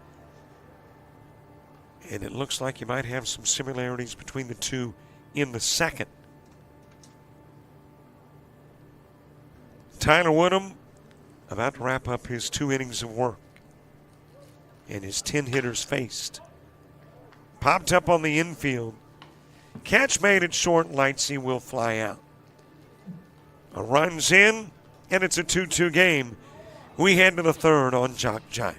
And it looks like you might have some similarities between the two in the second. Tyler Woodham about to wrap up his 2 innings of work. And his 10 hitters faced. Popped up on the infield. Catch made at short. Lightsey will fly out. A run's in, and it's a 2-2 game. We head to the third on JockJive.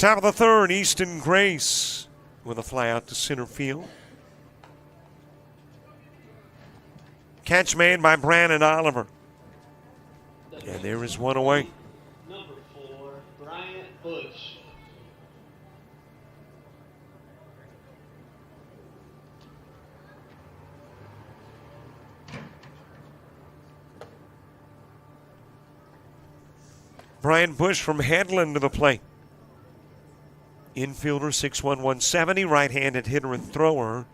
Top of the third, Easton Grace with a fly out to center field. Catch made by Brandon Oliver. And there is one away. Number 4, Bryant Bush. Brian Bush from Headland to the plate. Infielder, 6'1", 170, right-handed hitter and thrower,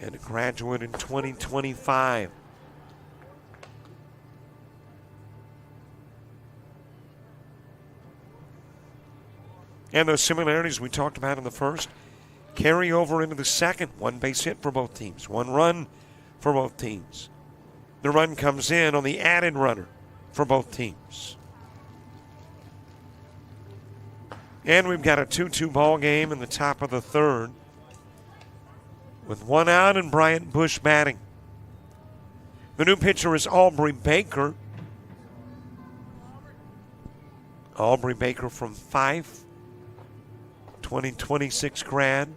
and a graduate in 2025. And those similarities we talked about in the first carry over into the second. One base hit for both teams, one run for both teams. The run comes in on the added runner for both teams. And we've got a 2-2 ball game in the top of the third with one out and Bryant Bush batting. The new pitcher is Aubrey Baker. Aubrey Baker from Fife, 2026 grad.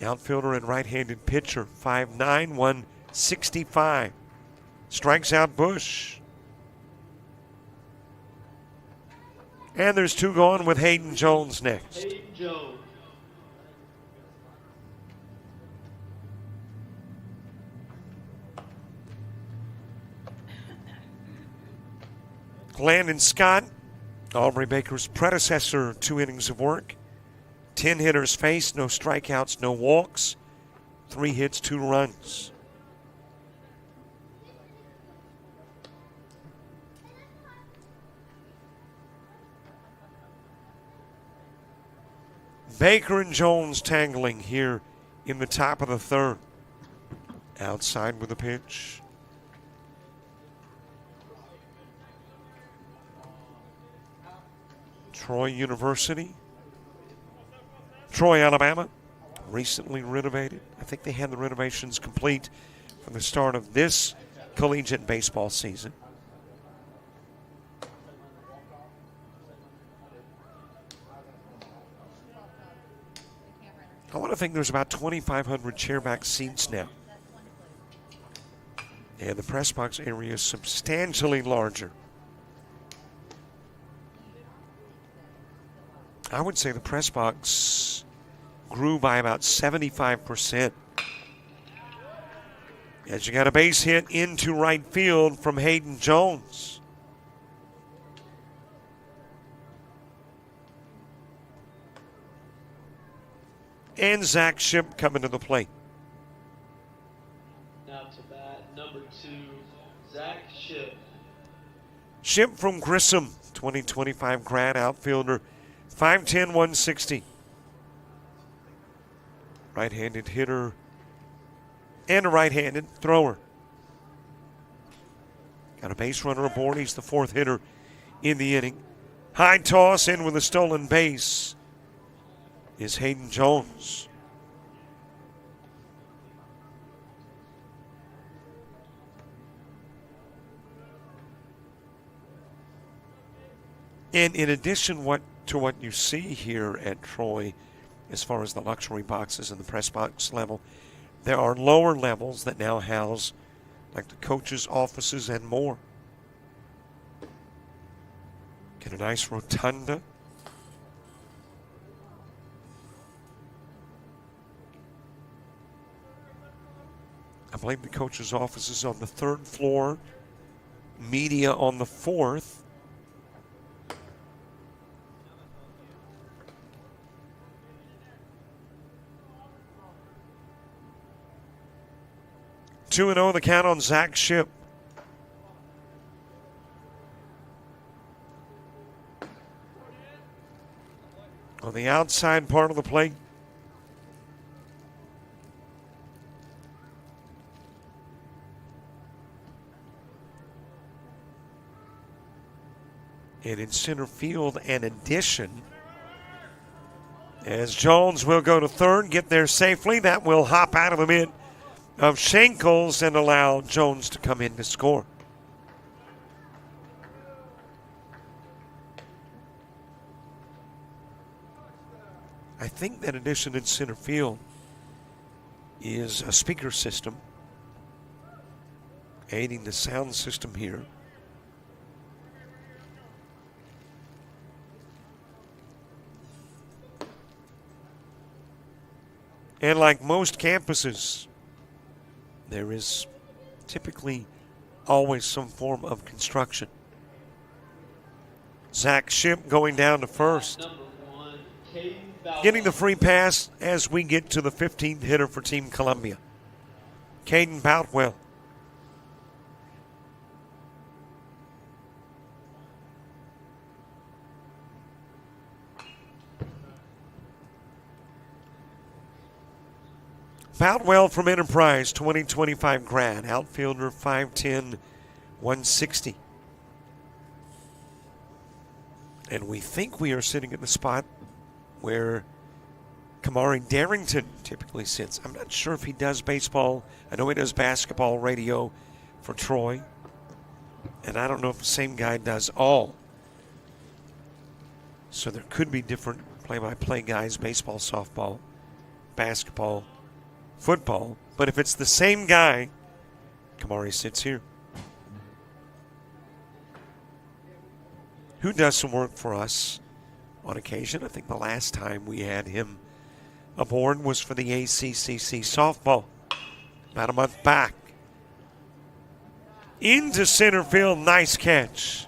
Outfielder and right-handed pitcher, 5'9", 165. Strikes out Bush. And there's two gone with Hayden Jones next. Hayden Jones. Landon Scott, Aubrey Baker's predecessor, 2 innings of work. 10 hitters faced, no strikeouts, no walks. 3 hits, 2 runs. Baker and Jones tangling here in the top of the third. Outside with a pitch. Troy University. Troy, Alabama. Recently renovated. I think they had the renovations complete from the start of this collegiate baseball season. I want to think there's about 2,500 chairback seats now. And the press box area is substantially larger. I would say the press box grew by about 75%. As you got a base hit into right field from Hayden Jones. And Zach Ship coming to the plate. Now to bat, number 2, Zach Ship. Ship from Grissom, 2025 grad outfielder, 5'10", 160. Right-handed hitter and a right-handed thrower. Got a base runner aboard. He's the 4th hitter in the inning. High toss in with a stolen base is Hayden Jones. And in addition to what you see here at Troy, as far as the luxury boxes and the press box level, there are lower levels that now house like the coaches' offices and more. Get a nice rotunda. I believe the coach's office is on the 3rd floor, media on the 4th. Two and 0 the count on Zach Ship. On the outside part of the plate, and in center field, an addition. As Jones will go to third, get there safely. That will hop out of the mid of Shankles and allow Jones to come in to score. think that addition in center field is a speaker system aiding the sound system here. And like most campuses, there is typically always some form of construction. Zach Ship going down to first. Getting the free pass as we get to the 15th hitter for Team Columbia. Caden Boutwell. Boutwell from Enterprise, 2025 grad, outfielder, 5'10", 160. And we think we are sitting at the spot where Kamari Darrington typically sits. I'm not sure if he does baseball. I know he does basketball radio for Troy. And I don't know if the same guy does all. So there could be different play-by-play guys, baseball, softball, basketball, football. But if it's the same guy, Kamari sits here. Who does some work for us on occasion. I think the last time we had him aboard was for the ACCC softball about a month back. Into center field, nice catch.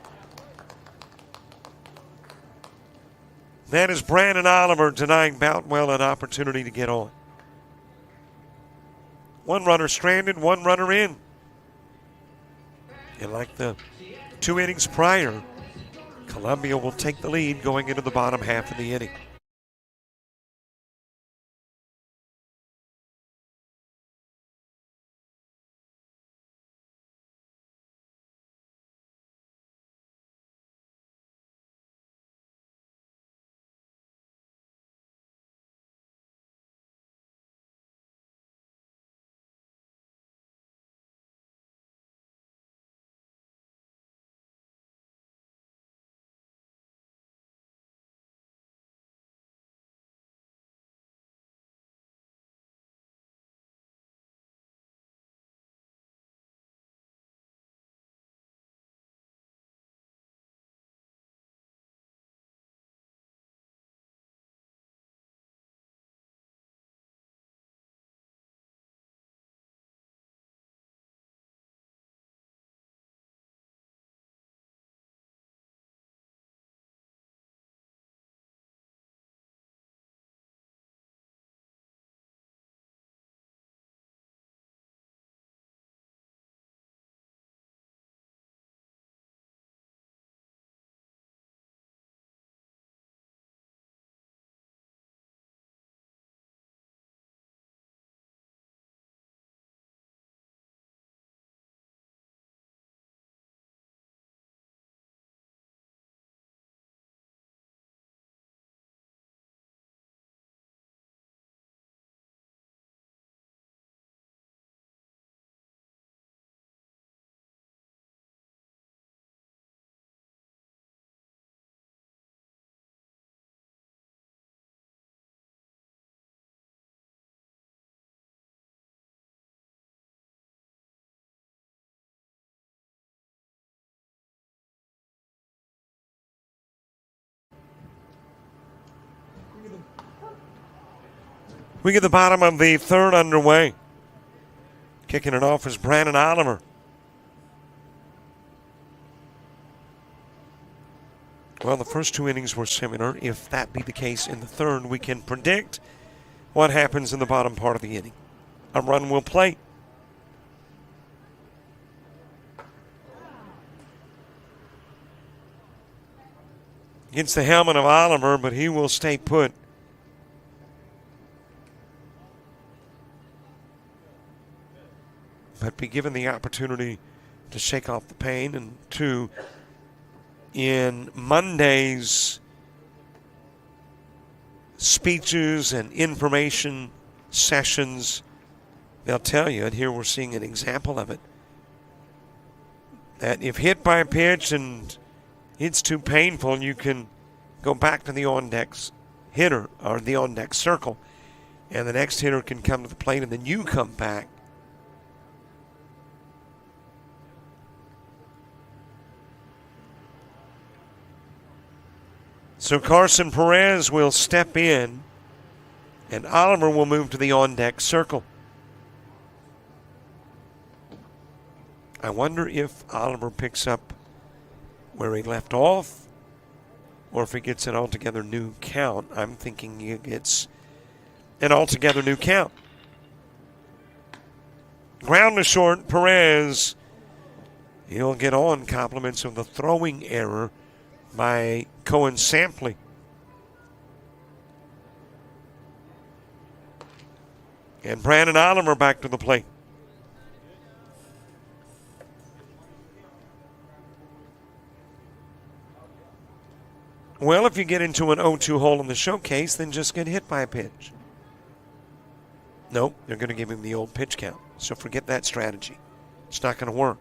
That is Brandon Oliver denying Boutwell an opportunity to get on. One runner stranded, one runner in. And like the 2 innings prior, Columbia will take the lead going into the bottom half of the inning. We get the bottom of the third underway. Kicking it off is Brandon Oliver. Well, the first 2 innings were similar. If that be the case in the third, we can predict what happens in the bottom part of the inning. A run will play. Against the helmet of Oliver, but he will stay put. But be given the opportunity to shake off the pain. And 2, in Monday's speeches and information sessions, they'll tell you, and here we're seeing an example of it, that if hit by a pitch and it's too painful, you can go back to the on-deck hitter or the on-deck circle. And the next hitter can come to the plate, and then you come back. So Carson Perez will step in, and Oliver will move to the on-deck circle. I wonder if Oliver picks up where he left off, or if he gets an altogether new count. I'm thinking he gets an altogether new count. Ground to short, Perez. He'll get on compliments of the throwing error by Cohen Sampley. And Brandon Oliver back to the plate. Well, if you get into an 0-2 hole in the showcase, then just get hit by a pitch. Nope, they're going to give him the old pitch count. So forget that strategy. It's not going to work.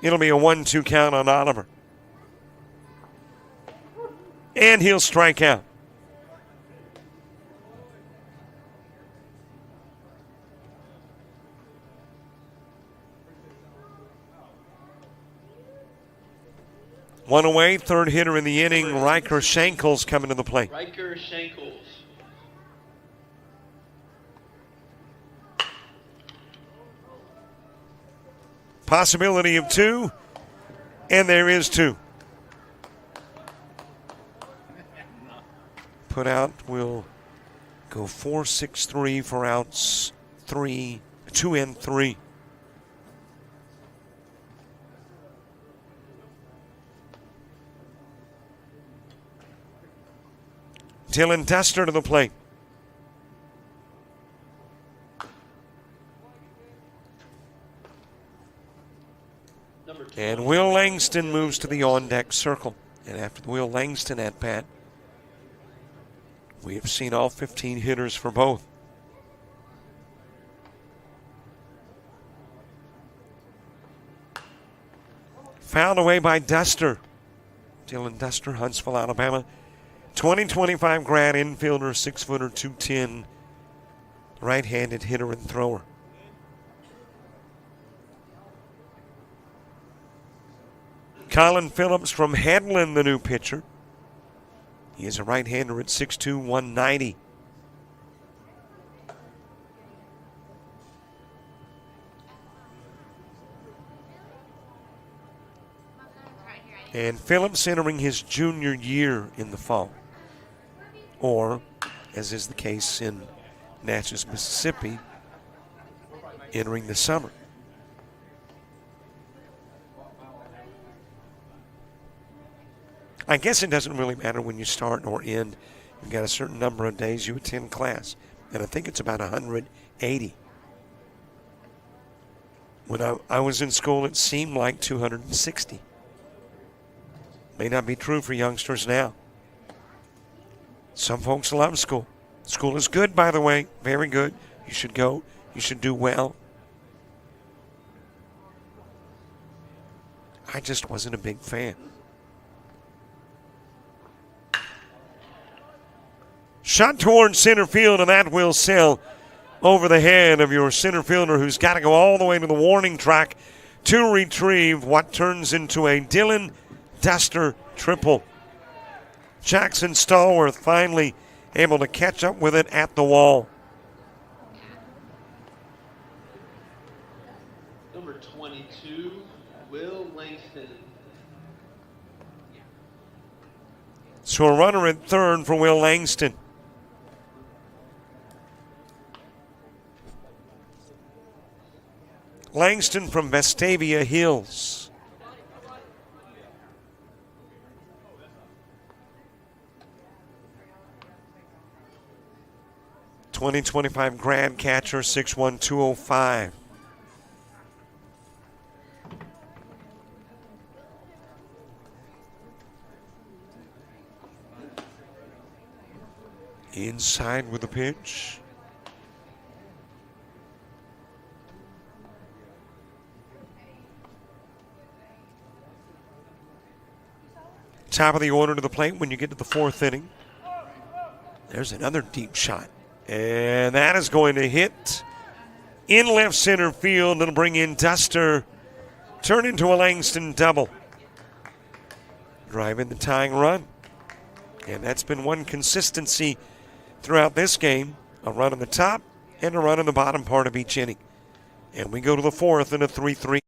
It'll be a 1-2 count on Oliver. And he'll strike out. One away, third hitter in the inning, Riker Shankles coming to the plate. Riker Shankles. Possibility of 2, and there is 2. Put out will go 4-6-3 for outs 2 and 3. Dylan Duster to the plate. And Will Langston moves to the on-deck circle. And after the Will Langston at-bat, we have seen all 15 hitters for both. Fouled away by Duster. Dylan Duster, Huntsville, Alabama. 2025 grad infielder, 6-footer, 210, right-handed hitter and thrower. Colin Phillips from Headland, the new pitcher. He is a right-hander at 6'2", 190. And Phillips entering his junior year in the fall. Or, as is the case in Natchez, Mississippi, entering the summer. I guess it doesn't really matter when you start or end. You've got a certain number of days you attend class. And I think it's about 180. When I was in school, it seemed like 260. May not be true for youngsters now. Some folks love school. School is good, by the way. Very good. You should go. You should do well. I just wasn't a big fan. Shot towards center field, and that will sail over the head of your center fielder, who's got to go all the way to the warning track to retrieve what turns into a Dylan Duster triple. Jackson Stallworth finally able to catch up with it at the wall. Number 22, Will Langston. So a runner at third for Will Langston. Langston from Vestavia Hills. 2025 grad catcher, 6'1", 205. Inside with the pitch. Top of the order to the plate when you get to the fourth inning. There's another deep shot. And that is going to hit in left center field. It'll bring in Duster. Turn into a Langston double. Driving the tying run. And that's been one consistency throughout this game. A run on the top and a run in the bottom part of each inning. And we go to the fourth in a 3-3.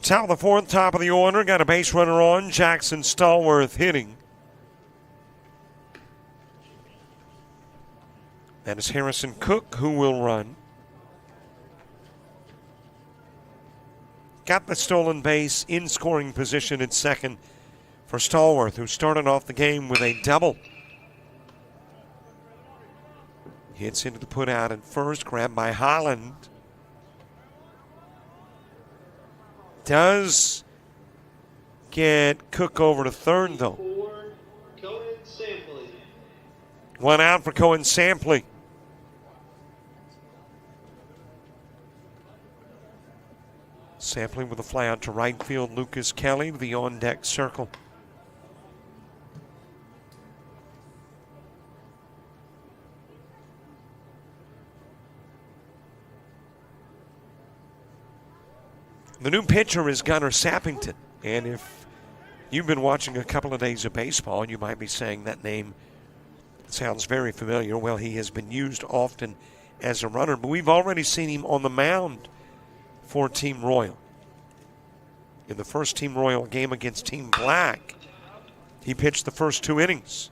Top of the fourth, top of the order. Got a base runner on. Jackson Stallworth hitting. That is Harrison Cook who will run. Got the stolen base in scoring position at second for Stallworth, who started off the game with a double. Hits into the putout at first, grabbed by Holland. Does get Cook over to third, though. One out for Cohen Sampley. Sampley with a fly out to right field. Lucas Kelly to the on-deck circle. The new pitcher is Gunnar Sappington. And if you've been watching a couple of days of baseball, you might be saying that name sounds very familiar. Well, he has been used often as a runner, but we've already seen him on the mound for Team Royal. In the first Team Royal game against Team Black, he pitched the first 2 innings.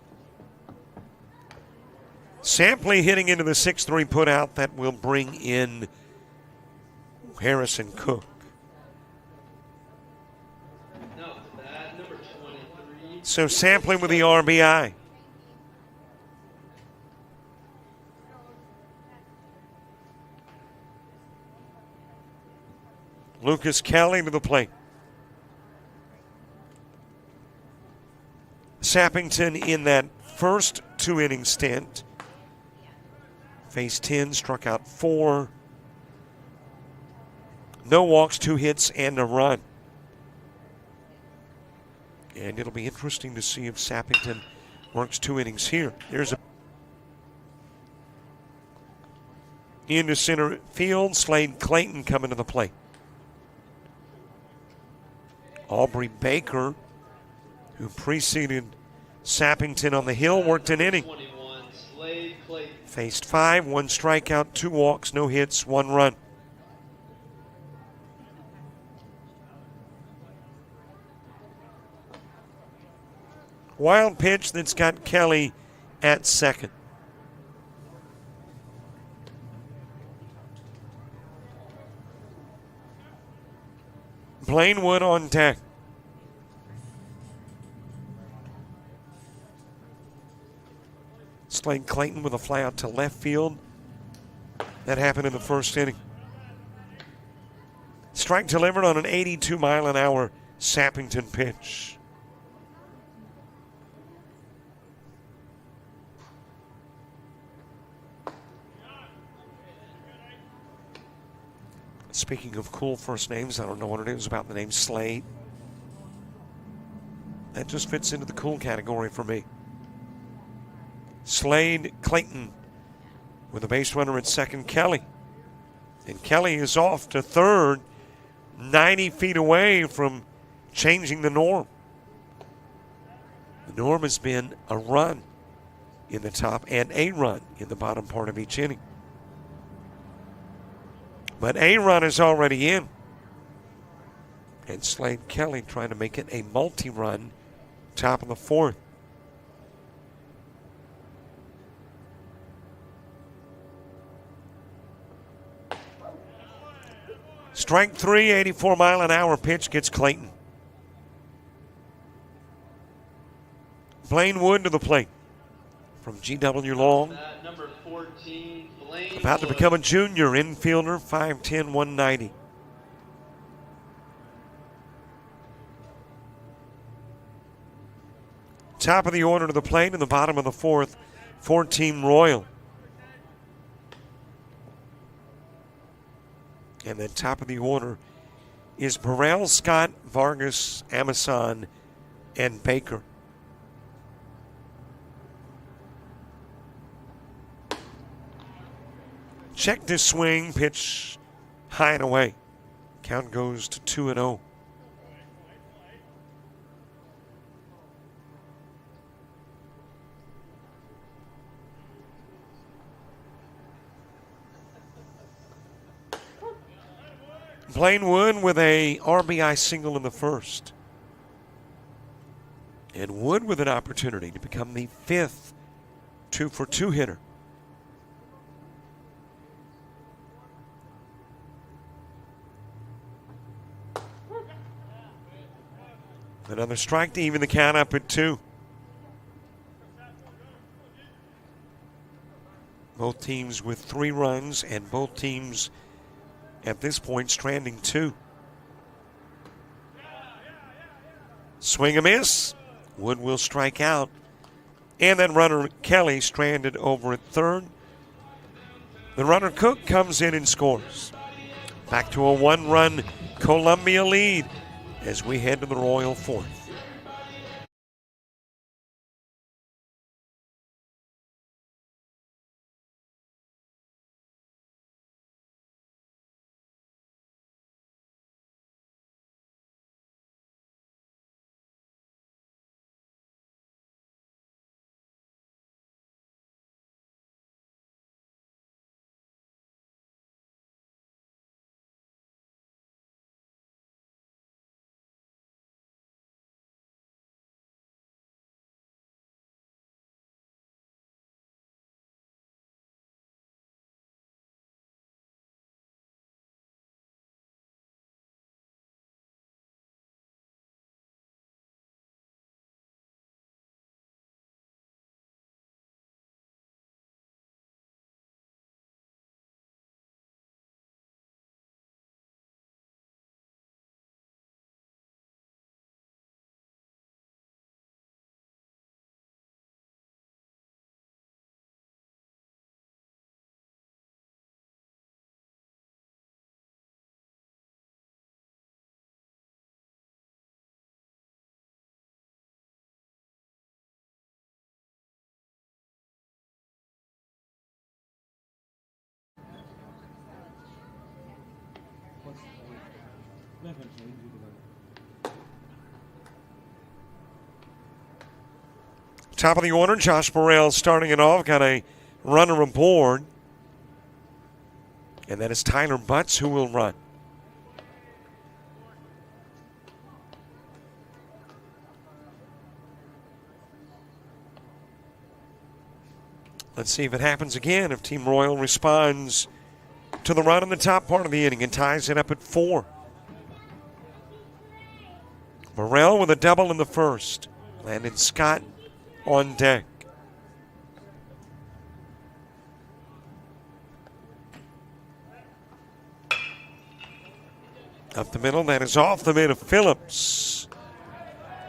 Sampley hitting into the 6-3 putout that will bring in Harrison Cook. So Sampley with the RBI. Lucas Kelly to the plate. Sappington in that first 2-inning stint faced 10, struck out 4. No walks, 2 hits, and a run. And it'll be interesting to see if Sappington works 2 innings here. There's a into center field. Slade Clayton coming to the plate. Aubrey Baker, who preceded Sappington on the hill, worked an inning. Slade Clayton. Faced 5, 1 strikeout, 2 walks, no hits, 1 run. Wild pitch that's got Kelly at second. Blaine Wood on deck. Slade Clayton with a fly out to left field. That happened in the first inning. Strike delivered on an 82-mile-an-hour Sappington pitch. Speaking of cool first names, I don't know what it is about the name Slade. That just fits into the cool category for me. Slade Clayton with a base runner at second, Kelly. And Kelly is off to third, 90 feet away from changing the norm. The norm has been a run in the top and a run in the bottom part of each inning. But a run is already in. And Slade Kelly trying to make it a multi-run top of the fourth. Strike 3, 84-mile-an-hour pitch gets Clayton. Blaine Wood to the plate from G.W. Long. Number 14, Blaine About to Wood. become a junior infielder, 5'10", 190. Top of the order to the plate in the bottom of the fourth, 4-team Royal. And then top of the order is Burrell, Scott, Vargas, Amazon, and Baker. Check this swing, pitch high and away. Count goes to 2-0. Blaine Wood with a RBI single in the first. And Wood with an opportunity to become the 5th 2-for-2 hitter. Another strike to even the count up at 2. Both teams with 3 runs and both teams at this point stranding 2. Swing a miss. Wood will strike out. And then runner Kelly stranded over at third. The runner Cook comes in and scores. Back to a 1-run Columbia lead as we head to the Royal fourth. Top of the order, Josh Burrell starting it off. Got a runner aboard. And that is Tyler Butts who will run. Let's see if it happens again, if Team Royal responds to the run in the top part of the inning and ties it up at 4. Burrell with a double in the first. Landon Scott on deck. Up the middle, that is off the mid of Phillips.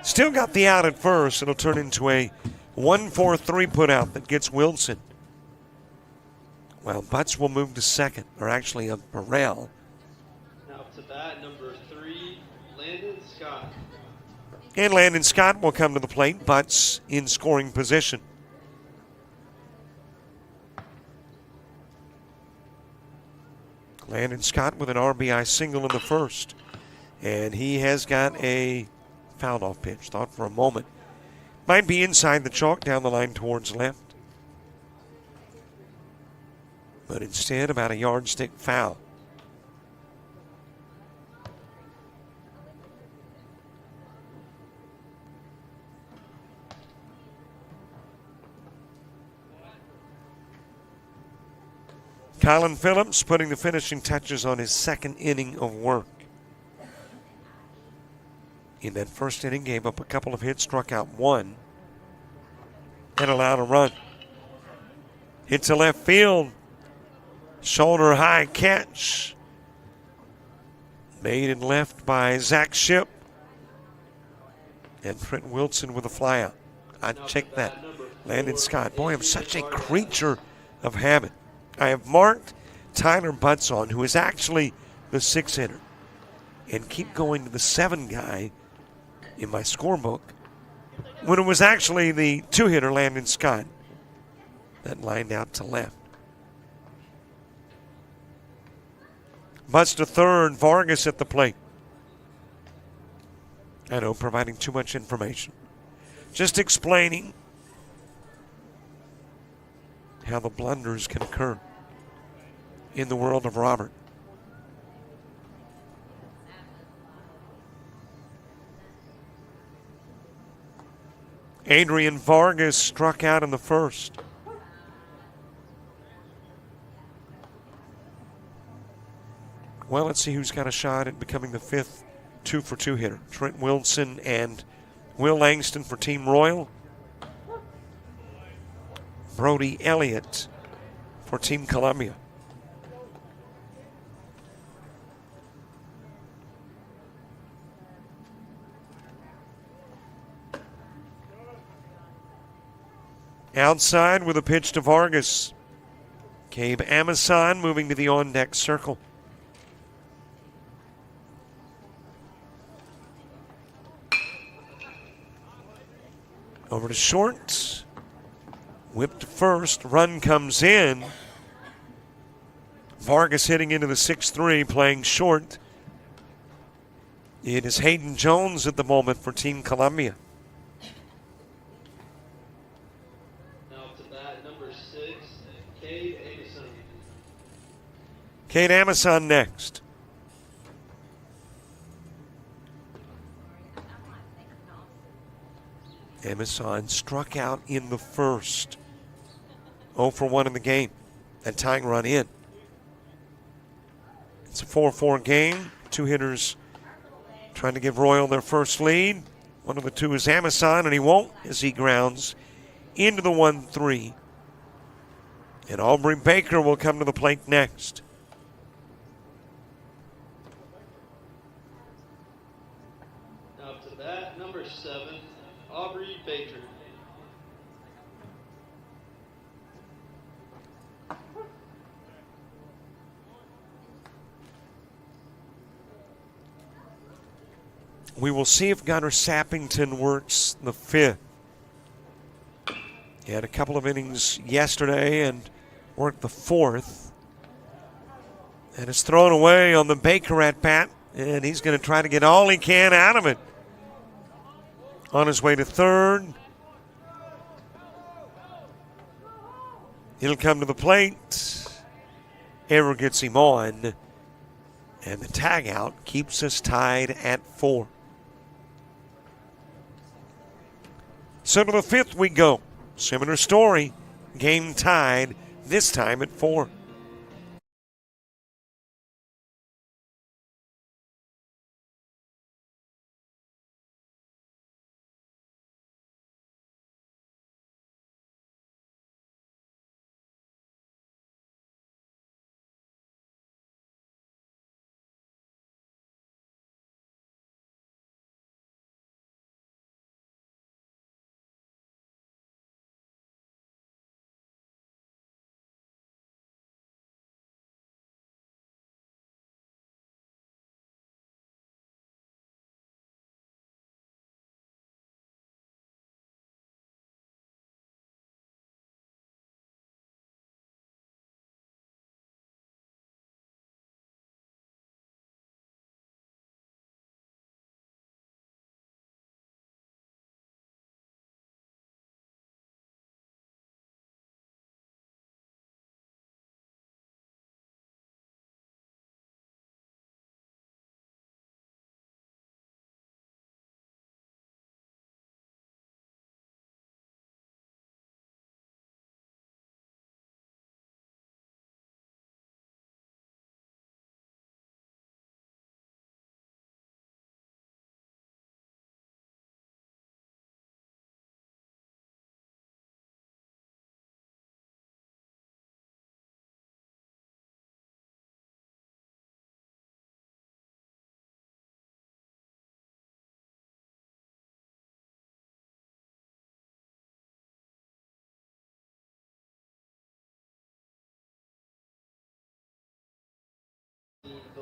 Still got the out at first. It'll turn into a 1-4-3 put out that gets Wilson. Well, Butts will move to second, or actually a Burrell. Now up to bat, number 3, Landon Scott. And Landon Scott will come to the plate. Butts in scoring position. Landon Scott with an RBI single in the first. And he has got a fouled off pitch. Thought for a moment. Might be inside the chalk down the line towards left. But instead, about a yardstick foul. Colin Phillips putting the finishing touches on his second inning of work. In that first inning, gave up a couple of hits, struck out 1, and allowed a run. Hit to left field. Shoulder high catch. Made and left by Zach Shipp. And Trent Wilson with a flyout. I'd check that. Landon Scott. Boy, I'm such a creature of habit. I have marked Tyler Butts on, who is actually the 6 hitter, and keep going to the 7 guy in my scorebook when it was actually the 2 hitter, Landon Scott, that lined out to left. Butts to third, Vargas at the plate. I know, providing too much information. Just explaining how the blunders can occur in the world of Robert. Adrian Vargas struck out in the first. Well, let's see who's got a shot at becoming the 5th 2-for-2 hitter. Trent Wilson and Will Langston for Team Royal. Brody Elliott for Team Columbia. Outside with a pitch to Vargas. Gabe Amazon moving to the on-deck circle. Over to short. Whip to first. Run comes in. Vargas hitting into the 6-3, playing short. It is Hayden Jones at the moment for Team Columbia. Cade Amazon next. Amazon struck out in the first. 0 for 1 in the game. That tying run in. It's a 4-4 game. 2 hitters trying to give Royal their first lead. One of the 2 is Amazon, and he won't as he grounds into the 1-3. And Aubrey Baker will come to the plate next. Number 7, Aubrey Baker. We will see if Gunnar Sappington works the 5th. He had a couple of innings yesterday and worked the 4th. And it's thrown away on the Baker at bat, and he's going to try to get all he can out of it. On his way to third. He'll come to the plate. Error gets him on. And the tag out keeps us tied at 4. So to the 5th we go. Similar story. Game tied, this time at 4.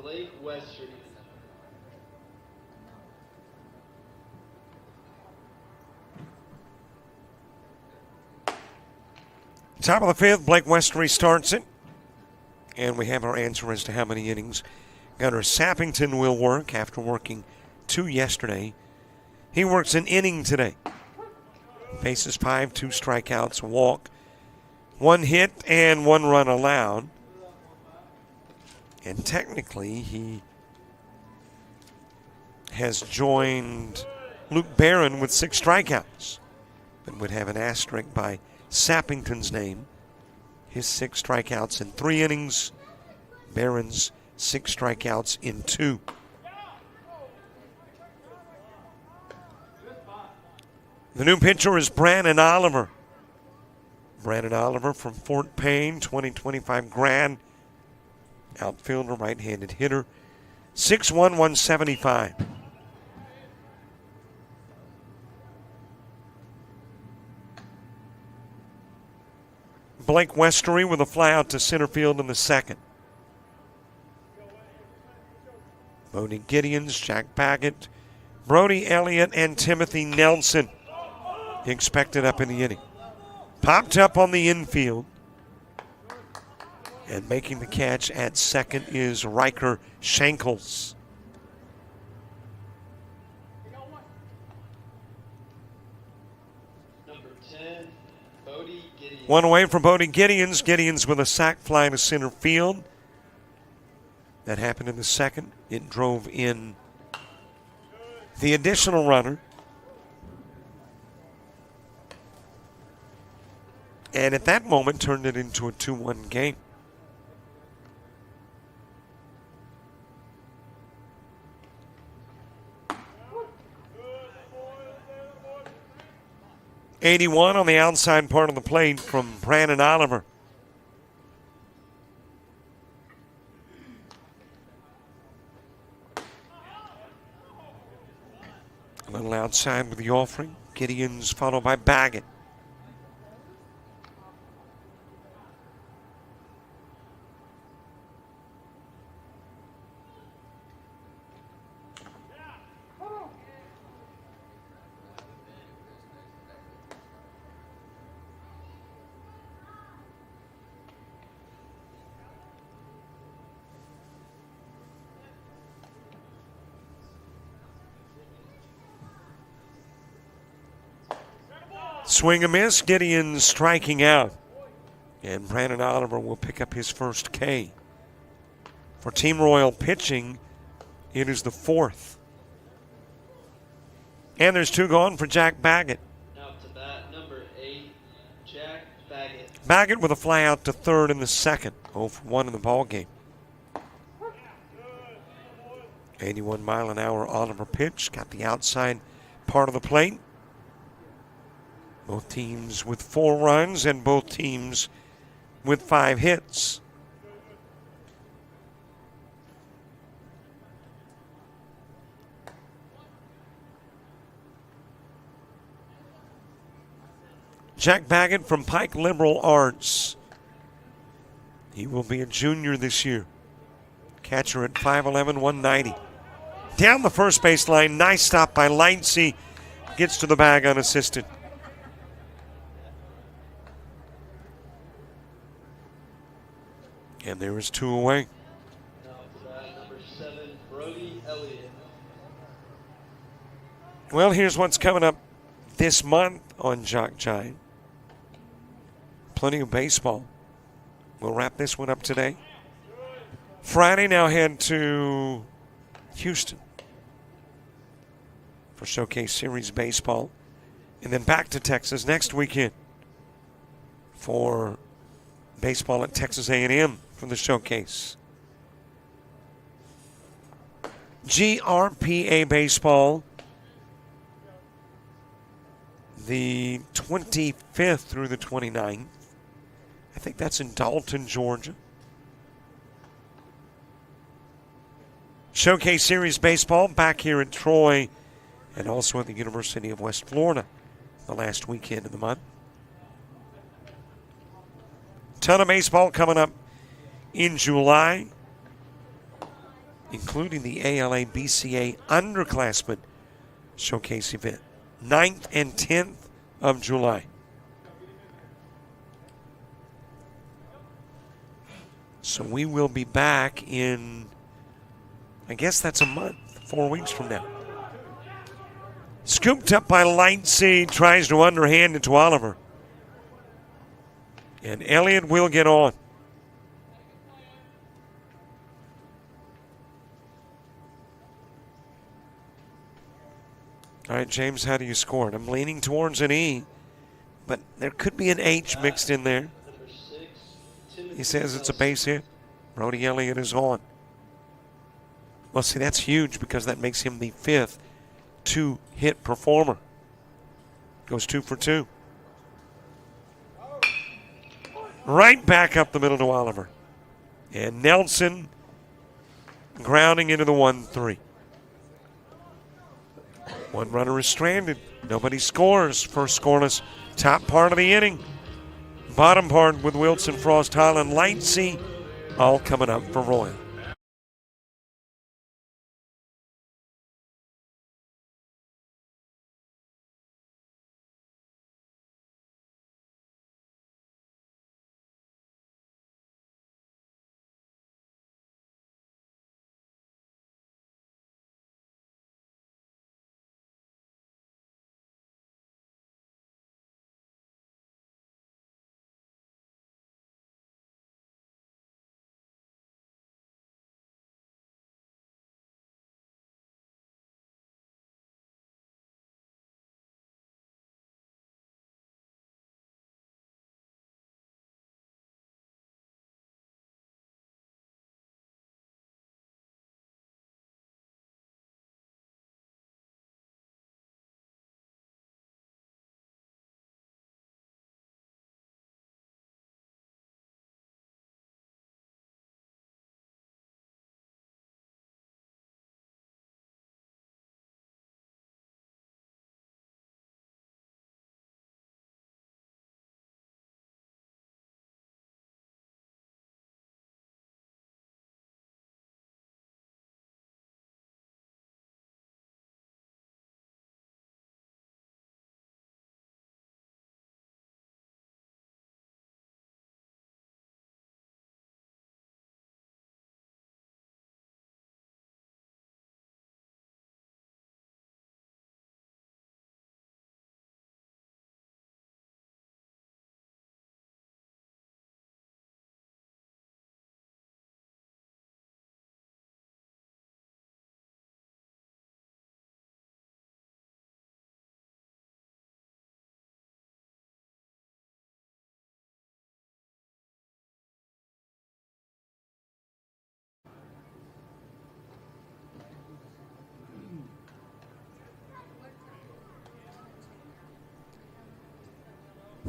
Blake Westry. Top of the 5th, Blake Westry starts it. And we have our answer as to how many innings Gunnar Sappington will work after working 2 yesterday. He works an inning today. Faces 5, 2 strikeouts, a walk, 1 hit, and 1 run allowed. And technically, he has joined Luke Barron with 6 strikeouts, but would have an asterisk by Sappington's name. His 6 strikeouts in 3 innings. Barron's 6 strikeouts in 2. The new pitcher is Brandon Oliver. Brandon Oliver from Fort Payne, 2025 grad. Outfielder, right-handed hitter. 6'1", 175. Blake Westry with a fly out to center field in the 2nd. Bodie Gideons, Jack Baggett, Brody Elliott, and Timothy Nelson expected up in the inning. Popped up on the infield. And making the catch at 2nd is Riker Shankles. Number 10, Bodie Gideons. 1 away from Bodie Gideons. Gideons with a sac fly to center field. That happened in the 2nd. It drove in the additional runner. And at that moment turned it into a 2-1 game. '81 on the outside part of the plate from Brandon Oliver. A little outside with the offering. Gideons followed by Baggett. Swing a miss, Gideon striking out. And Brandon Oliver will pick up his first K. For Team Royal pitching, it is the 4th. And there's 2 gone for Jack Baggett. Now to bat, number 8, Jack Baggett. Baggett with a fly out to third in the 2nd. 0 for 1 in the ball game. 81-mile-an-hour Oliver pitch. Got the outside part of the plate. Both teams with 4 runs and both teams with 5 hits. Jack Baggett from Pike Liberal Arts. He will be a junior this year. Catcher at 5'11", 190. Down the first base line. Nice stop by Lightsey. Gets to the bag unassisted. And there is 2 away. Now to bat, number 7, Brody Elliott. Well, here's what's coming up this month on JockJive. Plenty of baseball. We'll wrap this one up today. Friday, now head to Houston for Showcase Series baseball. And then back to Texas next weekend for baseball at Texas A&M for the Showcase. GRPA baseball the 25th through the 29th. I think that's in Dalton, Georgia. Showcase Series baseball back here in Troy and also at the University of West Florida the last weekend of the month. Ton of baseball coming up in July, including the ALABCA Underclassmen Showcase event, 9th and 10th of July. So we will be back in, I guess that's a month, 4 weeks from now. Scooped up by Lightsey, tries to underhand it to Oliver. And Elliott will get on. All right, James, how do you score it? I'm leaning towards an E, but there could be an H mixed in there. Number 6, Timothy He says it's a Nelson. base hit. Brody Elliott is on. Well, see, that's huge because that makes him the 5th 2-hit performer. Goes 2 for 2. Right back up the middle to Oliver. And Nelson grounding into the 1-3. One runner is stranded. Nobody scores. First scoreless top part of the inning. Bottom part with Wilson, Frost, Holland, Lightsey, all coming up for Royal.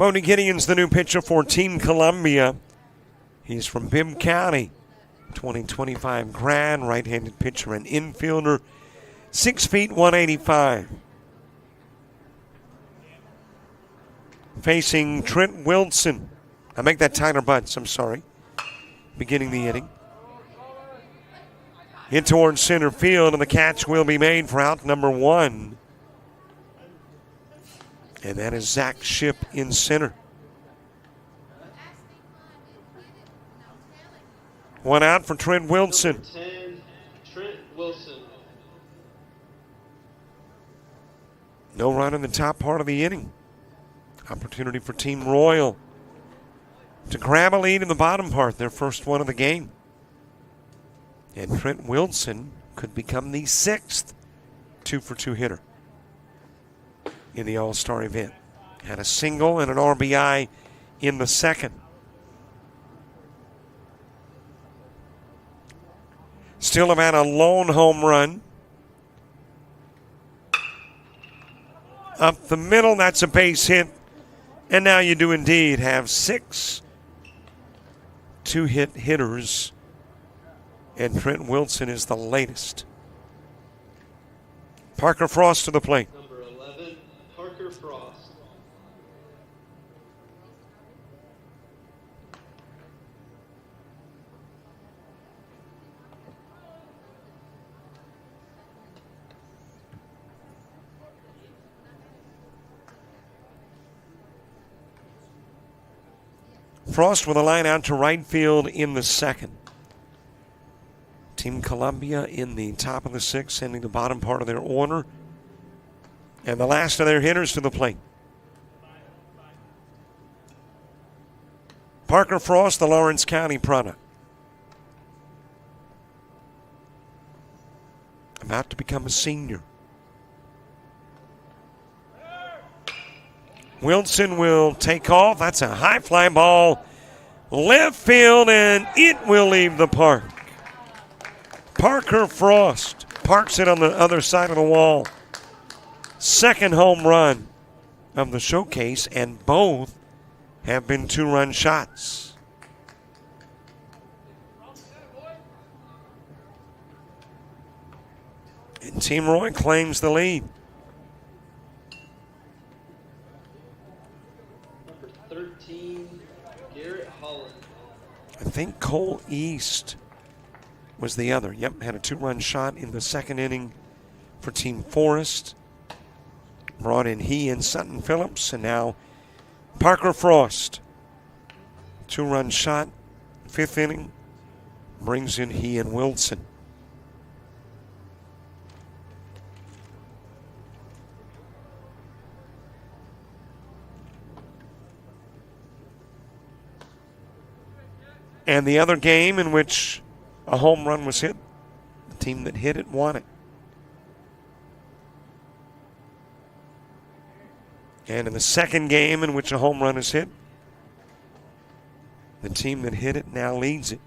Bodie Gideon's the new pitcher for Team Columbia. He's from Bibb County. 2025 grad, right-handed pitcher and infielder. 6 feet, 185. Facing Trent Wilson. I make that Tyler Butts, I'm sorry. Beginning the inning. Hit towards center field, and the catch will be made for out number 1. And that is Zach Shipp in center. 1 out for Trent Wilson. Number 10, Trent Wilson. No run in the top part of the inning. Opportunity for Team Royal to grab a lead in the bottom part, their first one of the game. And Trent Wilson could become the 6th 2-for-2 hitter in the All-Star event. Had a single and an RBI in the second. Still have had a lone home run. Up the middle, that's a base hit. And now you do indeed have 6 2-hit hitters. And Trent Wilson is the latest. Parker Frost to the plate. Number 11, Parker Frost. Frost with a line out to right field in the second. Team Columbia in the top of the 6th, sending the bottom part of their order. And the last of their hitters to the plate. Parker Frost, the Lawrence County product. About to become a senior. Wilson will take off. That's a high fly ball. Left field, and it will leave the park. Parker Frost parks it on the other side of the wall. Second home run of the showcase, and both have been 2-run shots. And Team Roy claims the lead. Number 13, Garrett Holland. I think Cole East was the other. Yep, had a 2-run shot in the second inning for Team Forest. Brought in he and Sutton Phillips, and now Parker Frost. 2-run shot, 5th inning, brings in he and Wilson. And the other game in which a home run was hit, the team that hit it won it. And in the second game in which a home run is hit, the team that hit it now leads it.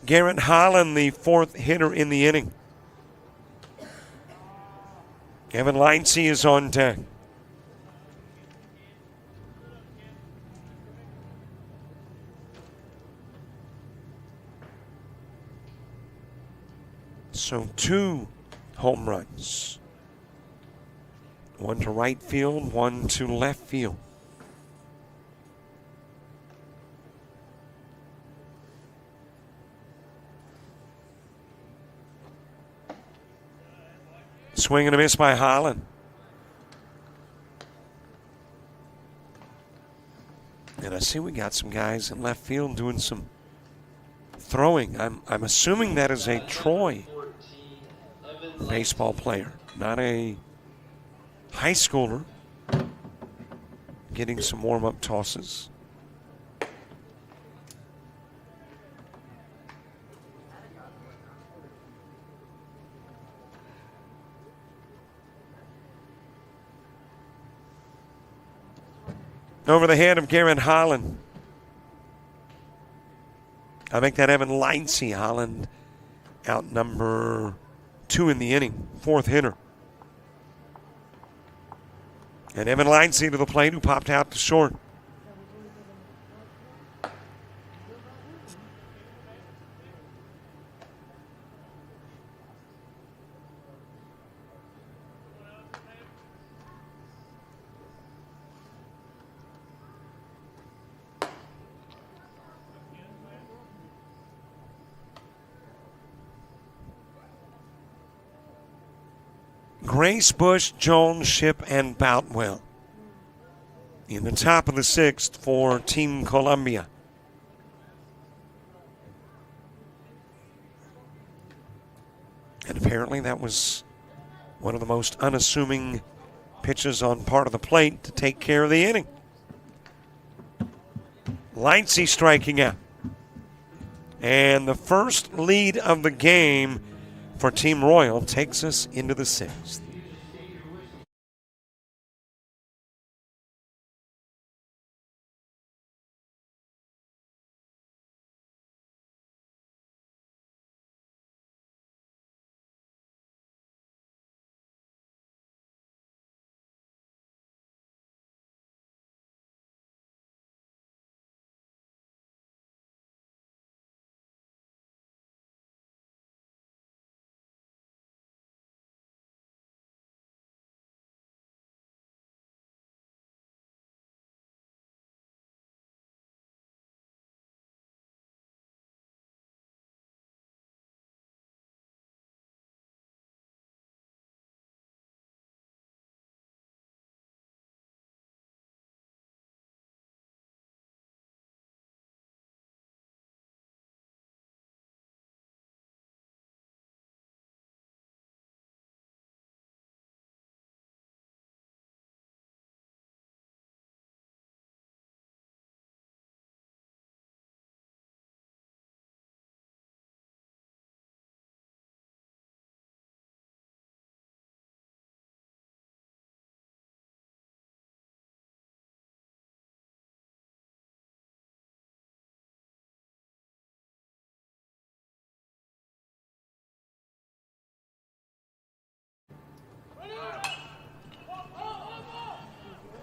Garrett Holland, the 4th hitter in the inning. Kevin Lightsey is on deck. So 2 home runs. 1 to right field, 1 to left field. Swing and a miss by Holland. And I see we got some guys in left field doing some throwing. I'm assuming that is a Troy baseball player, not a high schooler, getting some warm-up tosses. Over the head of Garrett Holland. I make that Evan Lightsey. Holland out number 2 in the inning, 4th hitter. And Evan Lindsay to the plate, who popped out to short. Grace, Bush, Jones, Ship, and Boutwell in the top of the 6th for Team Columbia. And apparently that was one of the most unassuming pitches on part of the plate to take care of the inning. Lightsey striking out. And the first lead of the game for Team Royal takes us into the 6th.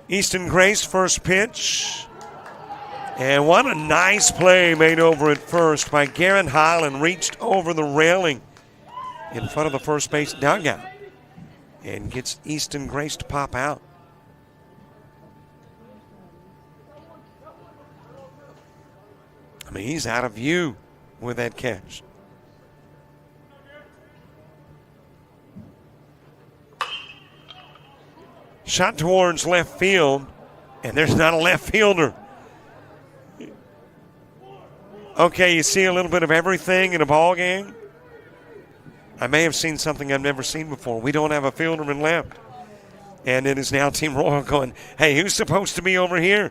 Easton Grace, first pitch. And what a nice play made over at first by Garrett Holland. Reached over the railing in front of the first base dugout and gets Easton Grace to pop out. I mean, he's out of view with that catch. Shot towards left field, and there's not a left fielder. Okay, you see a little bit of everything in a ball game. I may have seen something I've never seen before. We don't have a fielderman left. And it is now Team Royal going, hey, who's supposed to be over here?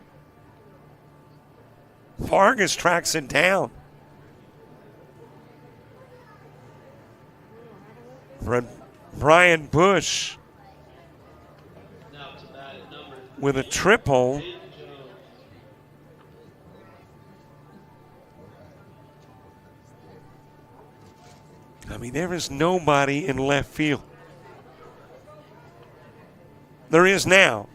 Vargas tracks it down. Brian Bush with a triple. I mean, there is nobody in left field. There is now.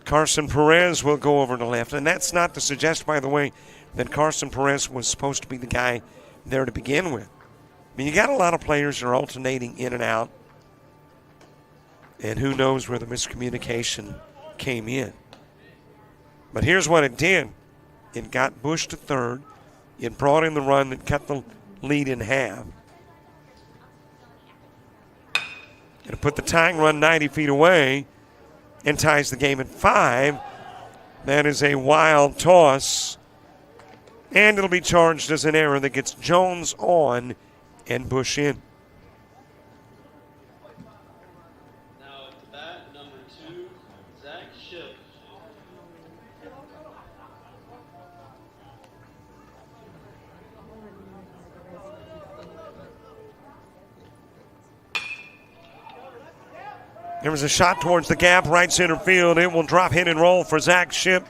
Carson Perez will go over to left. And that's not to suggest, by the way, that Carson Perez was supposed to be the guy there to begin with. I mean, you got a lot of players that are alternating in and out. And who knows where the miscommunication came in. But here's what it did. It got Bush to third. It brought in the run that cut the lead in half. It put the tying run 90 feet away and ties the game at 5. That is a wild toss. And it'll be charged as an error that gets Jones on and Bush in. Now at the bat, number 2, Zach Ship. There was a shot towards the gap, right center field. It will drop, hit, and roll for Zach Ship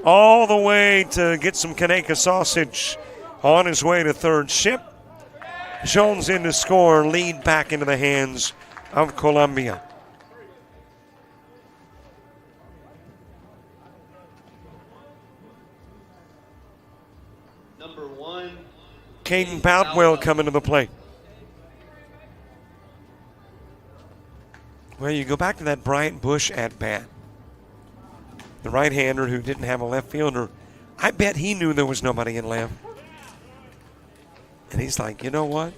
all the way to get some Kaneka sausage on his way to third. Ship Jones in to score, lead back into the hands of Columbia. Number 1, Caden Boutwell coming to the plate. Well, you go back to that Bryant Bush at bat. The right-hander who didn't have a left fielder. I bet he knew there was nobody in left. And he's like, you know what?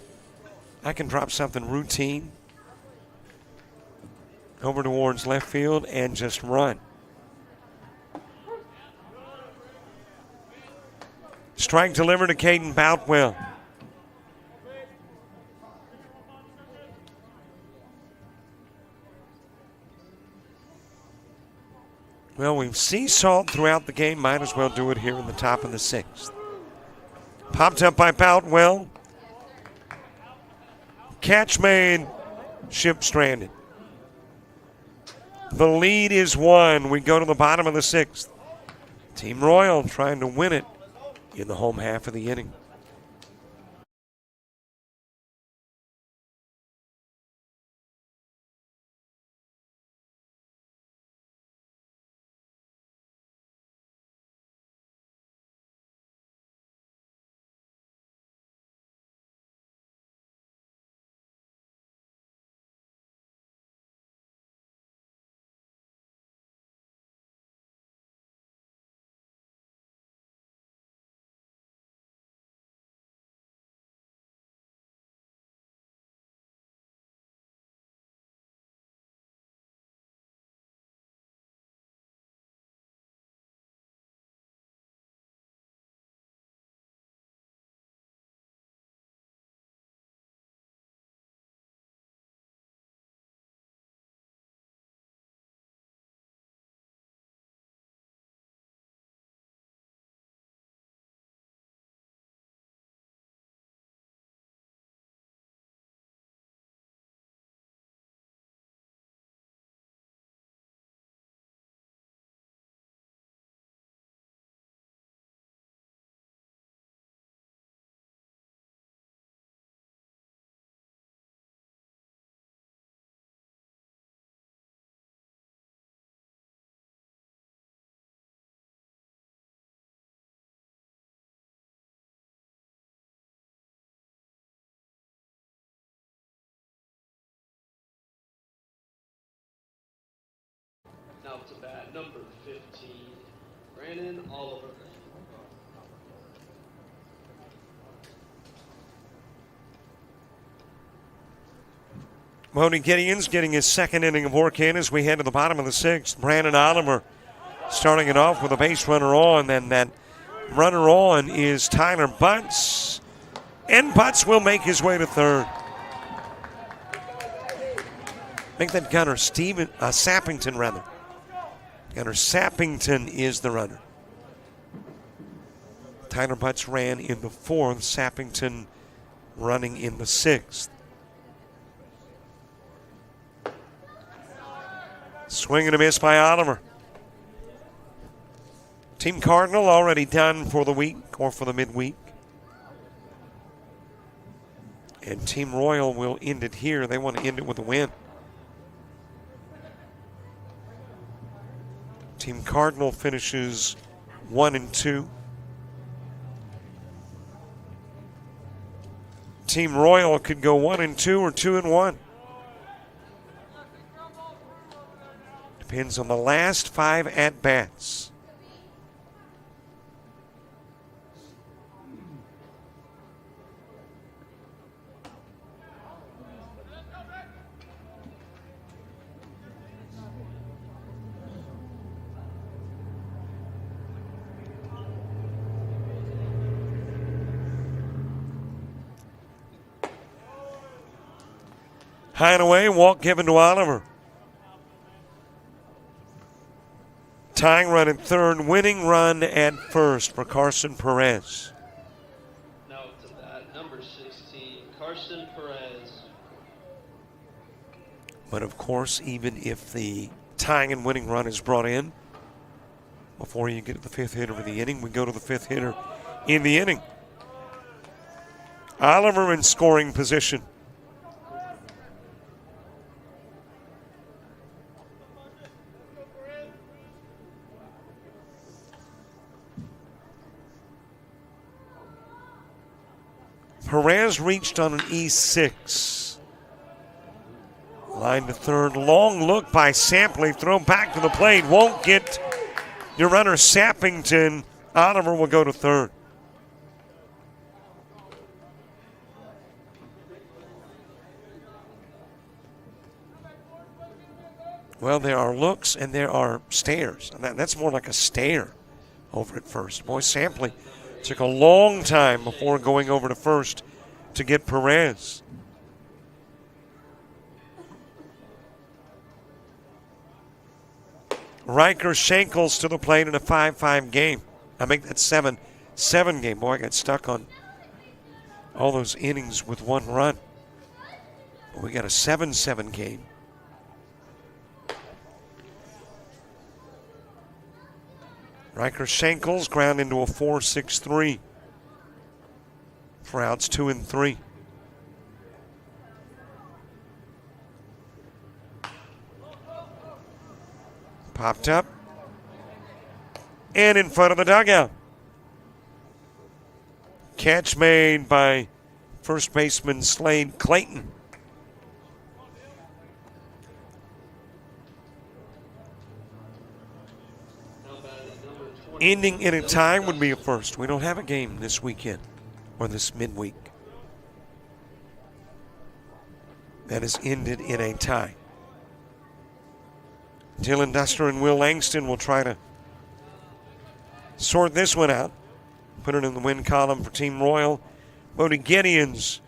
I can drop something routine over towards left field and just run. Strike delivered to Caden Boutwell. Well, we've seesawed throughout the game. Might as well do it here in the top of the 6th. Popped up by Boutwell. Catch made. Ship stranded. The lead is 1. We go to the bottom of the 6th. Team Royal trying to win it in the home half of the inning. now to bat, number 15, Brandon Oliver. Moni Gideon's getting his 2nd inning of work in as we head to the bottom of the 6th. Brandon Oliver starting it off with a base runner on. Then that runner on is Tyler Butts. And Butts will make his way to 3rd. Make that Gunnar Sappington, rather. Gunnar Sappington is the runner. Tyler Butts ran in the 4th. Sappington running in the 6th. Swing and a miss by Oliver. Team Cardinal already done for the week or for the midweek. And Team Royal will end it here. They want to end it with a win. Team Cardinal finishes 1-2. Team Royal could go 1-2 or 2-1. Depends on the last 5 at-bats. High and away, walk given to Oliver. Tying run at 3rd, winning run at 1st for Carson Perez. Now to that, number 16, Carson Perez. But of course, even if the tying and winning run is brought in, before you get to the 5th hitter of the inning, we go to the 5th hitter in the inning. Oliver in scoring position. Perez reached on an E6. Line to third. Long look by Sampley. Throw back to the plate. Won't get your runner Sappington. Oliver will go to third. Well, there are looks and there are stares. That's more like a stare over at first. Boy, Sampley took a long time before going over to first to get Perez. Riker Shankles to the plate in a 5-5 game. I make that 7-7 game. Boy, I got stuck on all those innings with one run. But we got a 7-7 game. Riker Shankles ground into a 4-6-3 for outs 2 and 3. Popped up and in front of the dugout. Catch made by first baseman Slade Clayton. Ending in a tie would be a first. We don't have a game this weekend or this midweek that has ended in a tie. Dylan Duster and Will Langston will try to sort this one out. Put it in the win column for Team Royal. Bodie Gideon's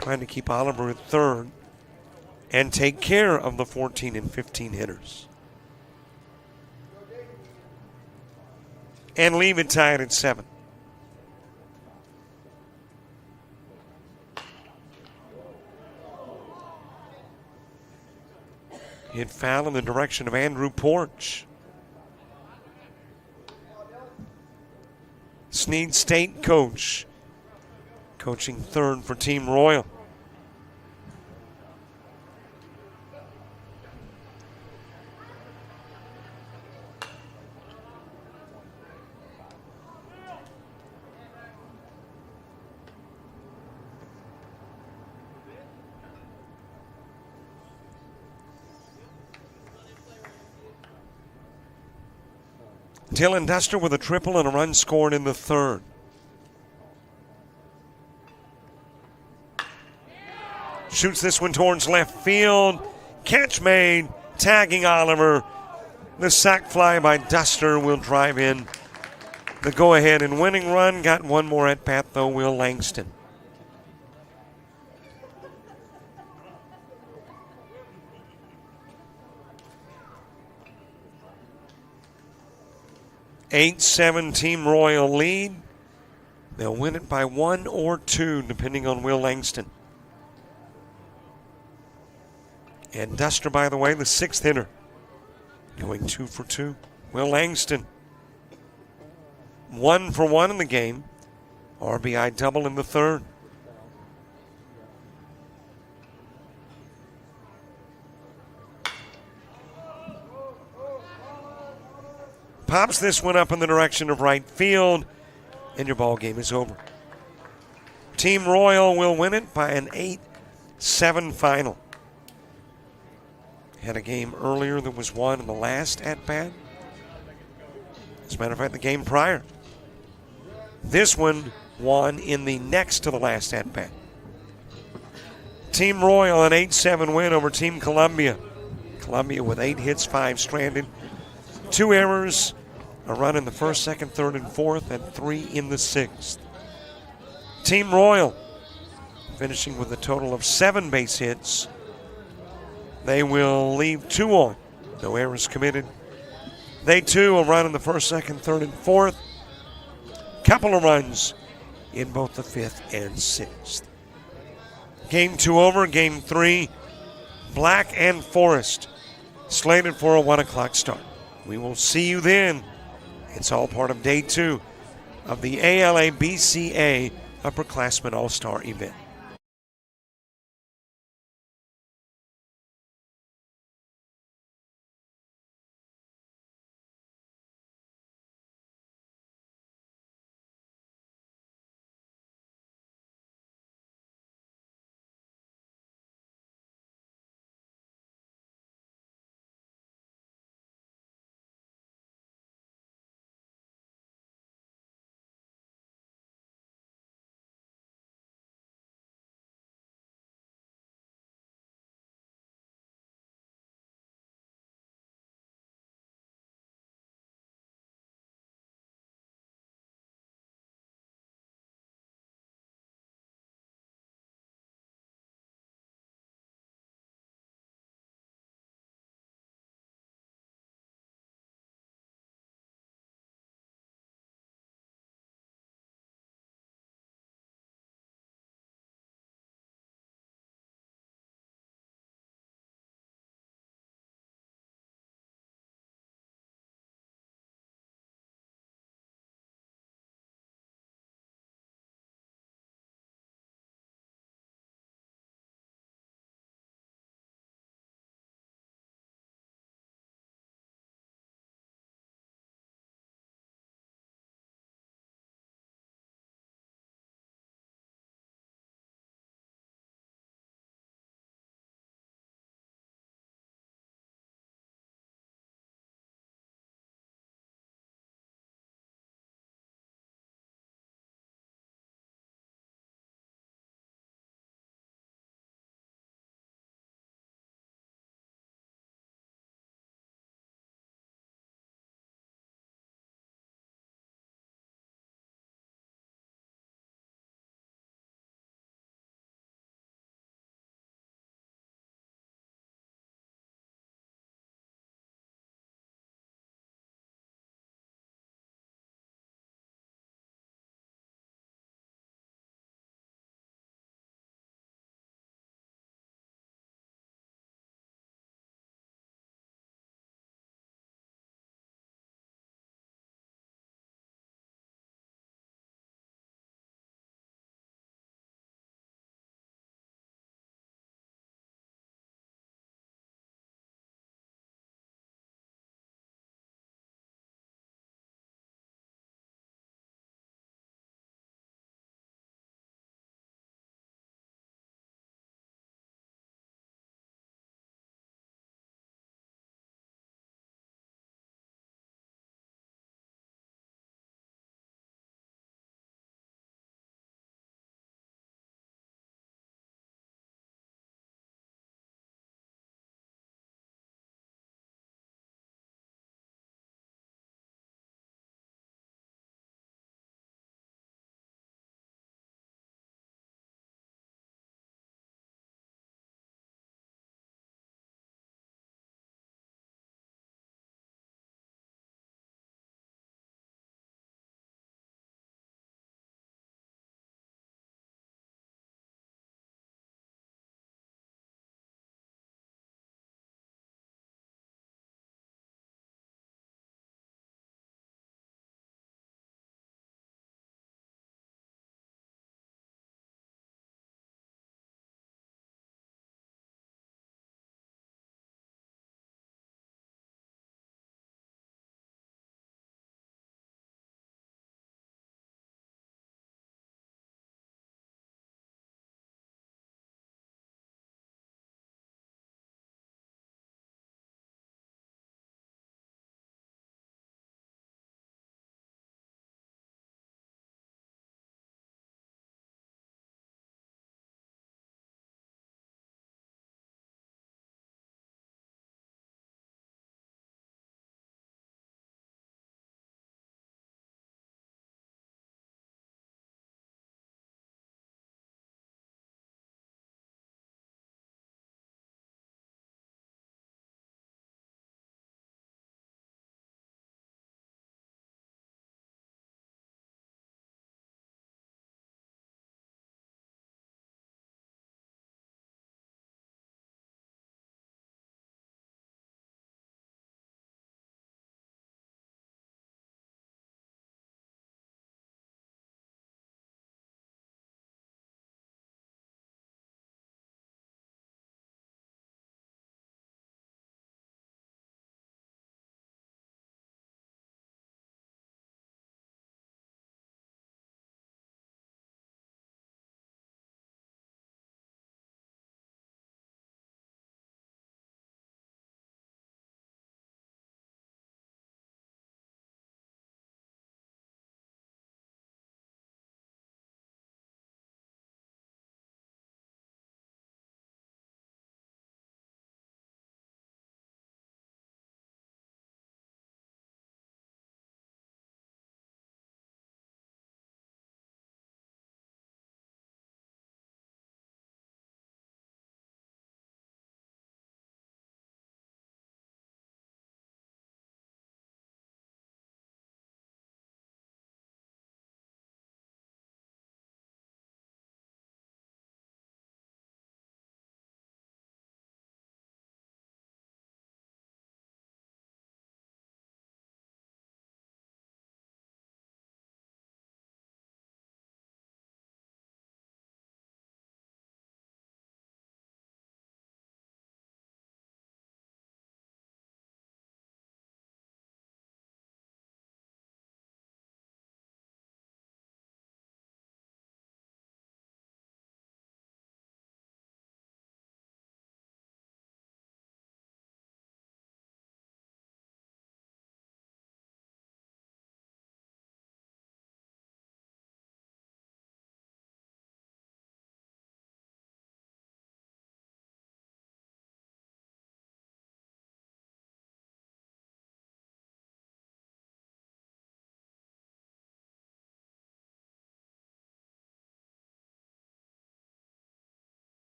trying to keep Oliver at third and take care of the 14 and 15 hitters. And leave it tied at 7. Hit foul in the direction of Andrew Porch. Snead State coach, coaching third for Team Royal. Dylan Duster with a triple and a run scored in the third. Shoots this one towards left field. Catch made, tagging Oliver. The sac fly by Duster will drive in the go-ahead and winning run. Got one more at bat though, Will Langston. Eight-7 Team Royal lead. They'll win it by 1 or 2, depending on Will Langston. And Duster, by the way, the 6th hitter, going 2 for 2. Will Langston, 1 for 1 in the game. RBI double in the third. Pops this one up in the direction of right field, and your ball game is over. Team Royal will win it by an 8-7 final. Had a game earlier that was won in the last at-bat. As a matter of fact, the game prior. This one won in the next to the last at-bat. Team Royal an 8-7 win over Team Columbia. Columbia with 8 hits, 5 stranded, 2 errors, a run in the first, second, third, and fourth, and 3 in the 6th. Team Royal finishing with a total of 7 base hits. They will leave 2 on. No errors committed. They too will run in the first, second, third, and fourth. Couple of runs in both the 5th and 6th. Game 2 over. Game 3, Black and Forest, slated for a 1 o'clock start. We will see you then. It's all part of day 2 of the ALABCA Upperclassmen All-Star event.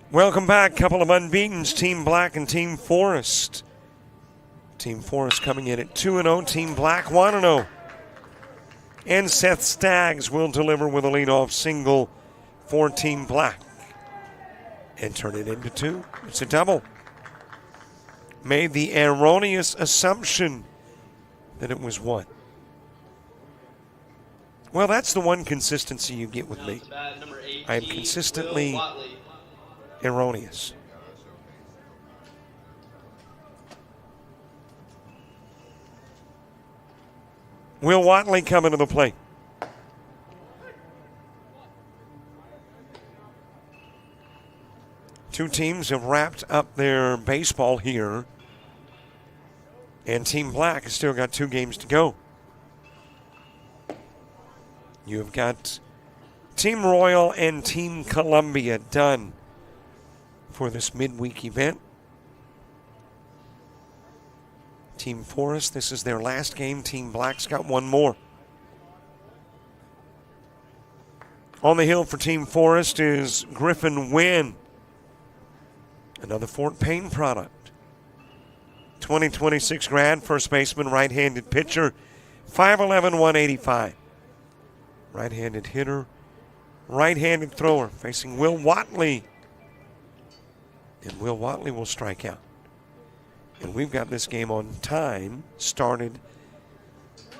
Welcome back. Couple of unbeatens, Team Black and Team Forest. Team Forest coming in at 2-0, Team Black 1-0. And Seth Staggs will deliver with a leadoff single for Team Black and turn it into 2. It's a double. Made the erroneous assumption that it was 1. Well, that's the one consistency you get with me. I am consistently erroneous. Will Watley coming to the plate. Two teams have wrapped up their baseball here, and Team Black has still got 2 games to go. You have got Team Royal and Team Columbia done for this midweek event. Team Forest, this is their last game. Team Black's got 1 more. On the hill for Team Forest is Griffin Wynn, another Fort Payne product. 2026 grad, first baseman, right-handed pitcher, 5'11", 185. Right-handed hitter, right-handed thrower, facing Will Watley. And Will Watley will strike out. And we've got this game on time, started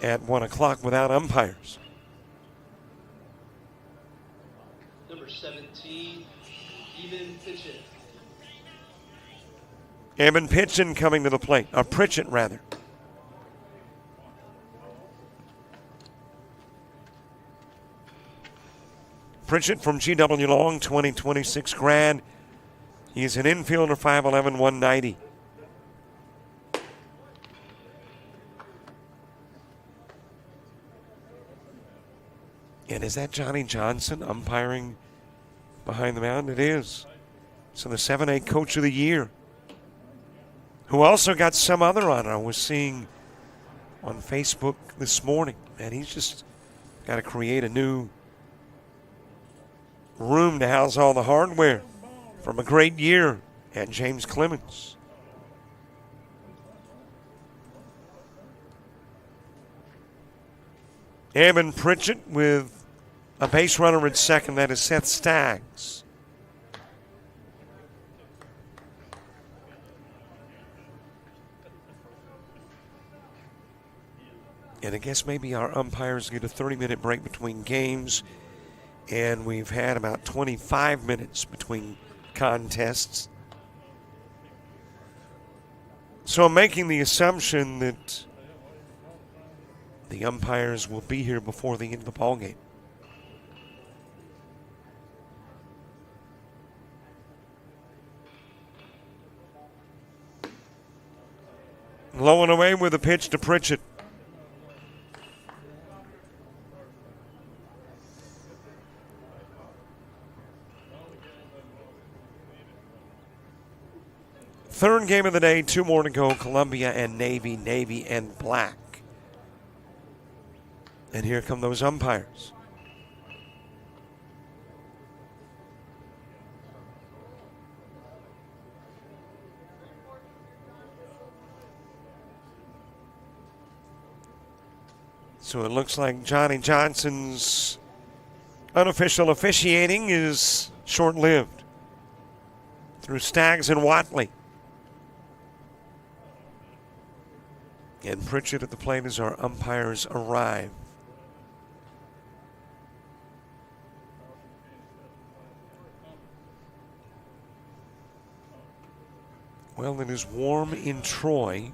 at 1 o'clock without umpires. Number 17, Evan Pitchin. Evan Pitchin coming to the plate, or Pritchett rather. Pritchett from GW Long, 2026 grad. He's an infielder, 5'11", 190. And is that Johnny Johnson umpiring behind the mound? It is. So the 7A Coach of the Year, who also got some other honor. I was seeing on Facebook this morning. Man, he's just got to create a new room to house all the hardware from a great year at James Clemens. Evan Pritchett with a base runner at second. That is Seth Staggs. And I guess maybe our umpires get a 30-minute break between games, and we've had about 25 minutes between contests. So I'm making the assumption that the umpires will be here before the end of the ballgame. Low and away with a pitch to Pritchett. Third game of the day, 2 more to go. Columbia and Navy, Navy and Black. And here come those umpires. So it looks like Johnny Johnson's unofficial officiating is short-lived through Staggs and Watley. And Pritchett at the plate as our umpires arrive. Well, it is warm in Troy,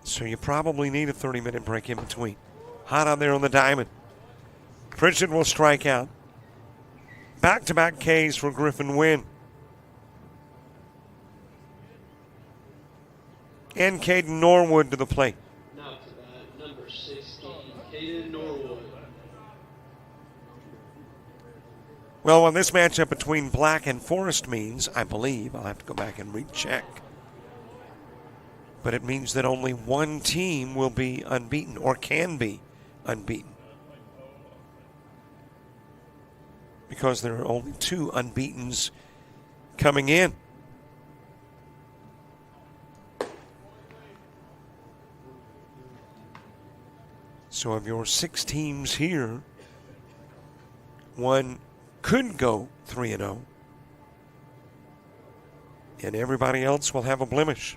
so you probably need a 30-minute break in between. Hot out there on the diamond. Pritchett will strike out. Back-to-back Ks for Griffin Wynn. And Caden Norwood to the plate. Now to bat, number 16, Caden Norwood. Well, what this matchup between Black and Forest means, I believe, I'll have to go back and recheck, but it means that only one team will be unbeaten or can be unbeaten. because there are only 2 unbeatens coming in. So of your 6 teams here, 1 could go 3-0, and everybody else will have a blemish.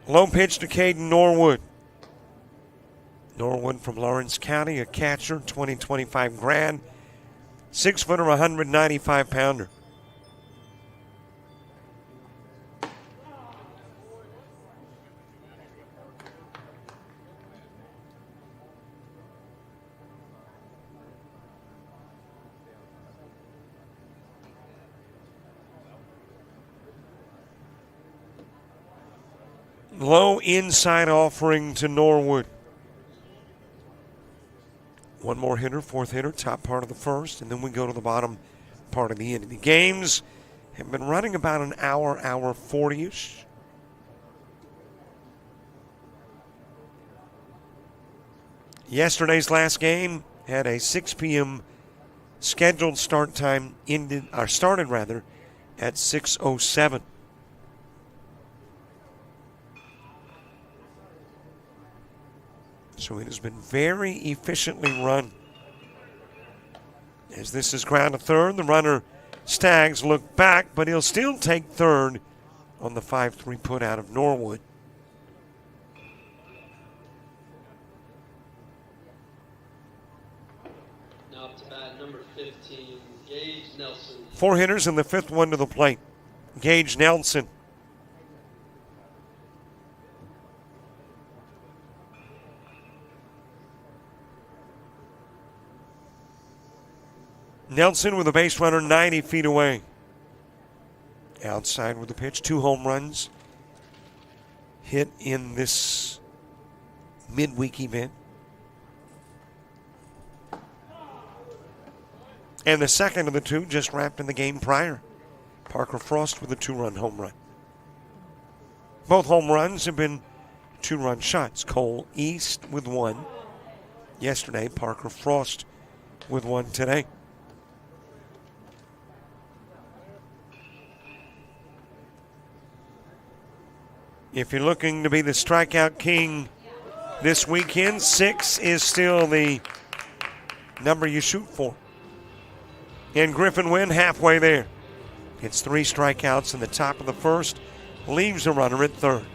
Low pitch to Caden Norwood. Norwood from Lawrence County, a catcher, 2025 grad, 6-footer, 195-pounder. Low inside offering to Norwood. 1 more hitter, 4th hitter, top part of the 1st, and then we go to the bottom part of the inning. The games have been running about an hour 40-ish. Yesterday's last game had a 6 p.m. scheduled start time, started at 6:07. So it has been very efficiently run. As this is ground to third, the runner Staggs look back, but he'll still take third on the 5-3 put out of Norwood. Now up to bat, number 15, Gage Nelson. 4 hitters and the 5th one to the plate. Gage Nelson. Nelson with a base runner 90 feet away. Outside with the pitch, 2 home runs hit in this midweek event. And the second of the 2 just wrapped in the game prior. Parker Frost with a 2-run home run. Both home runs have been 2-run shots. Cole East with 1 yesterday. Parker Frost with 1 today. If you're looking to be the strikeout king this weekend, 6 is still the number you shoot for. And Griffin Wynn halfway there. It's 3 strikeouts in the top of the 1st, leaves a runner at 3rd.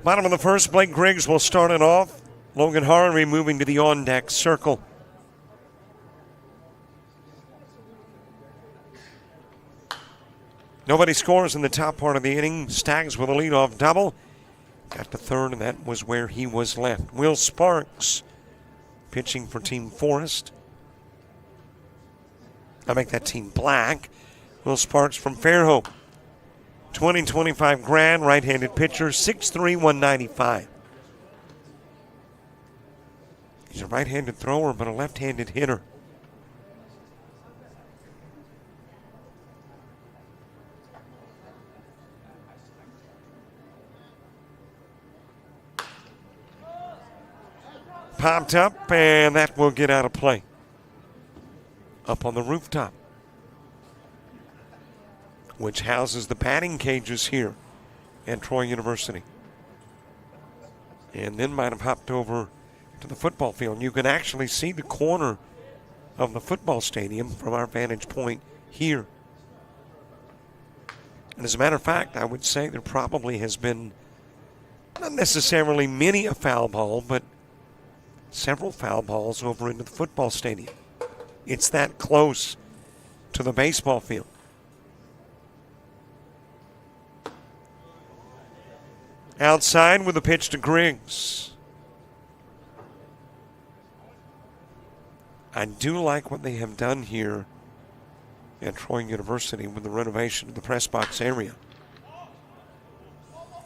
Bottom of the first, Blake Griggs will start it off. Logan Harvey moving to the on-deck circle. Nobody scores in the top part of the inning. Staggs with a leadoff double. Got to third, and that was where he was left. Will Sparks pitching for Team Forest. I make that Team Black. Will Sparks from Fairhope. 20-25 grand, right-handed pitcher, 6'3", 195. He's a right-handed thrower, but a left-handed hitter. Popped up, and that will get out of play. Up on the rooftop, which houses the batting cages here at Troy University. And then might have hopped over to the football field. You can actually see the corner of the football stadium from our vantage point here. And as a matter of fact, I would say there probably has been not necessarily many a foul ball, but several foul balls over into the football stadium. It's that close to the baseball field. Outside with a pitch to Griggs. I do like what they have done here at Troy University with the renovation of the press box area.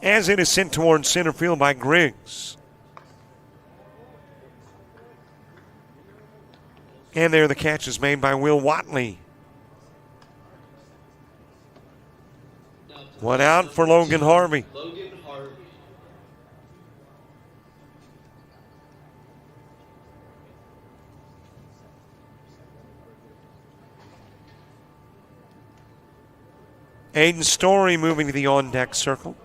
As it is sent towards center field by Griggs. And there the catch is made by Will Watley. One out for Logan Harvey. Logan Harvey. Aiden Story moving to the on-deck circle.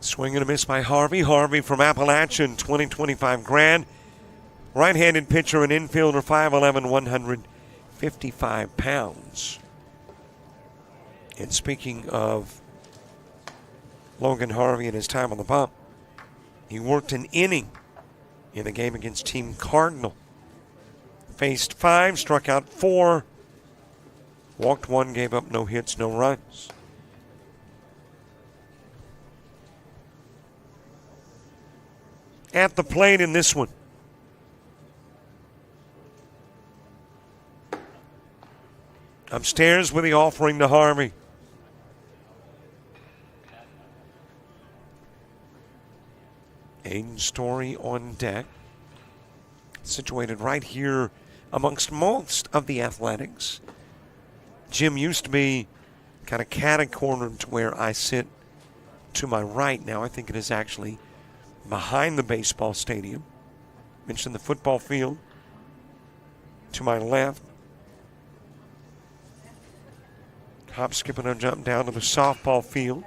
Swing and a miss by Harvey. Harvey from Appalachian, 20-25 grand. Right-handed pitcher and infielder, 5'11", 155 pounds. And speaking of Logan Harvey and his time on the bump, he worked an inning in a game against Team Cardinal. Faced 5, struck out 4, walked 1, gave up no hits, no runs. At the plate in this one. Upstairs with the offering to Harvey. Aiden Story on deck. Situated right here amongst most of the Athletics. Jim used to be kind of catty-cornered to where I sit to my right. Now I think it is actually behind the baseball stadium. Mentioned the football field to my left. Hop, skip, and a jump down to the softball field.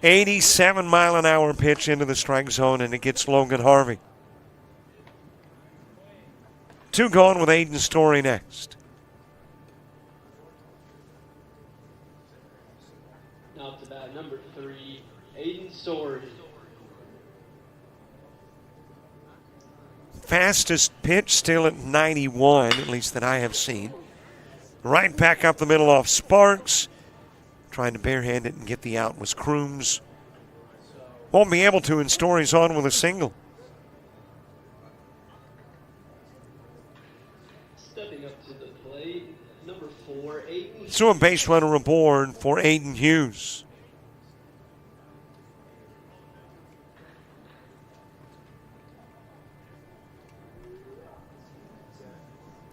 "87-mile-an-hour pitch into the strike zone, and it gets Logan Harvey. 2 gone with Aiden Story next. Now up to bat number 3, Aiden Story. Fastest pitch still at 91, at least that I have seen. Right back up the middle off Sparks. Trying to barehand it and get the out was Crooms. Won't be able to, and Story's on with a single. Stepping up to the plate, number 4, Aiden. Threw a base runner aboard for Aiden Hughes.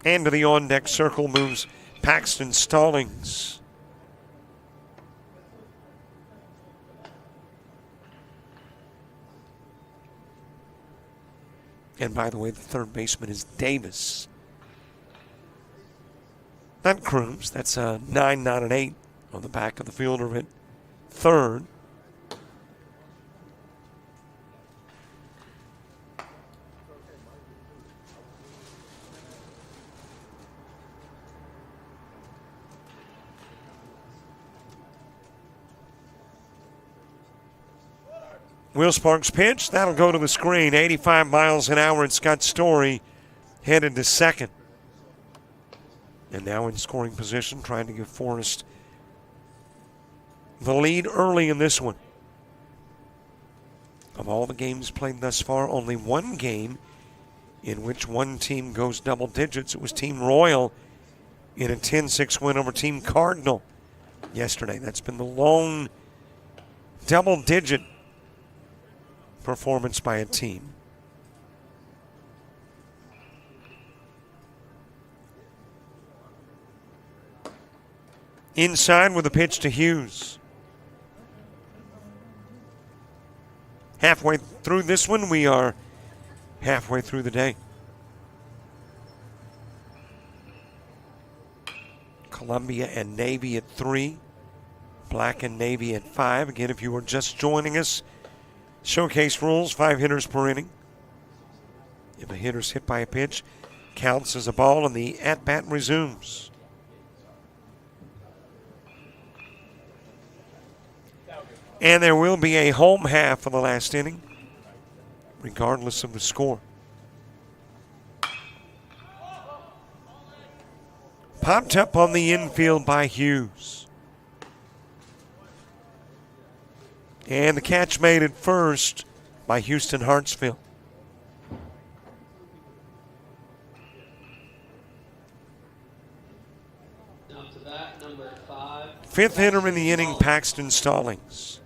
And to the on-deck circle moves Paxton Stallings. And by the way, the third baseman is Davis. Not Crooms. That's a 9, not an 8 on the back of the fielder at third. Will Sparks pitch. That'll go to the screen. 85 miles an hour. And Scott Story headed to second. And now in scoring position, trying to give Forrest the lead early in this one. Of all the games played thus far, only one game in which one team goes double digits. It was Team Royal in a 10-6 win over Team Cardinal yesterday. That's been the lone double-digit performance by a team. Inside with a pitch to Hughes. Halfway through this one, we are halfway through the day. Columbia and Navy at 3. Black and Navy at 5. Again, if you are just joining us, showcase rules, 5 hitters per inning. If a hitter's hit by a pitch, counts as a ball and the at-bat resumes. And there will be a home half for the last inning, regardless of the score. Popped up on the infield by Hughes. And the catch made at first by Houston Hartsfield. Now to bat, number 5. Fifth hitter in the inning, Paxton Stallings.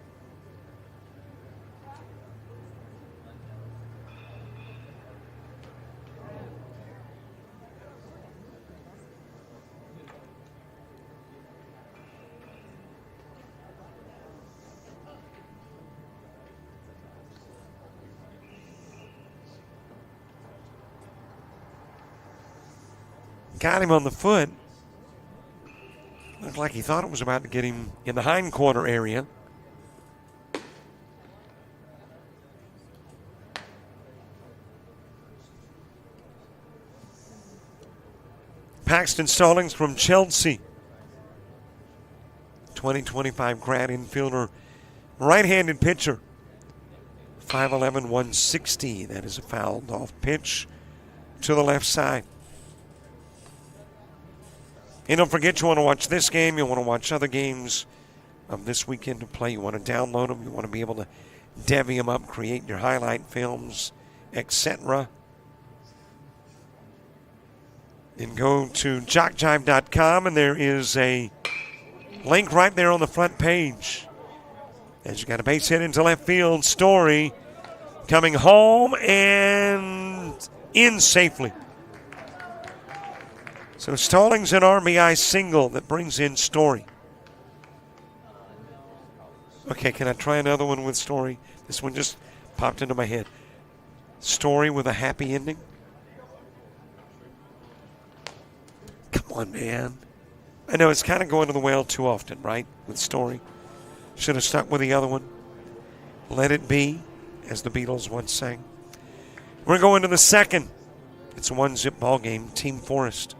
Got him on the foot. Looked like he thought it was about to get him in the hindquarter area. Paxton Stallings from Chelsea. 2025 grad infielder, right-handed pitcher. 5'11", 160. That is a fouled off pitch to the left side. And don't forget, you want to watch this game, you want to watch other games of this weekend to play. You want to download them, you want to be able to devy them up, create your highlight films, etc. Then go to JockJive.com, and there is a link right there on the front page. As you got a base hit into left field, Story coming home and in safely. So Stallings an RBI single that brings in Story. Okay, can I try another one with Story? This one just popped into my head. Story with a happy ending. Come on, man. I know it's kind of going to the well too often, right, with Story. Should have stuck with the other one. Let it be, as the Beatles once sang. We're going to the second. It's a 1-zip ball game. Team Forrest.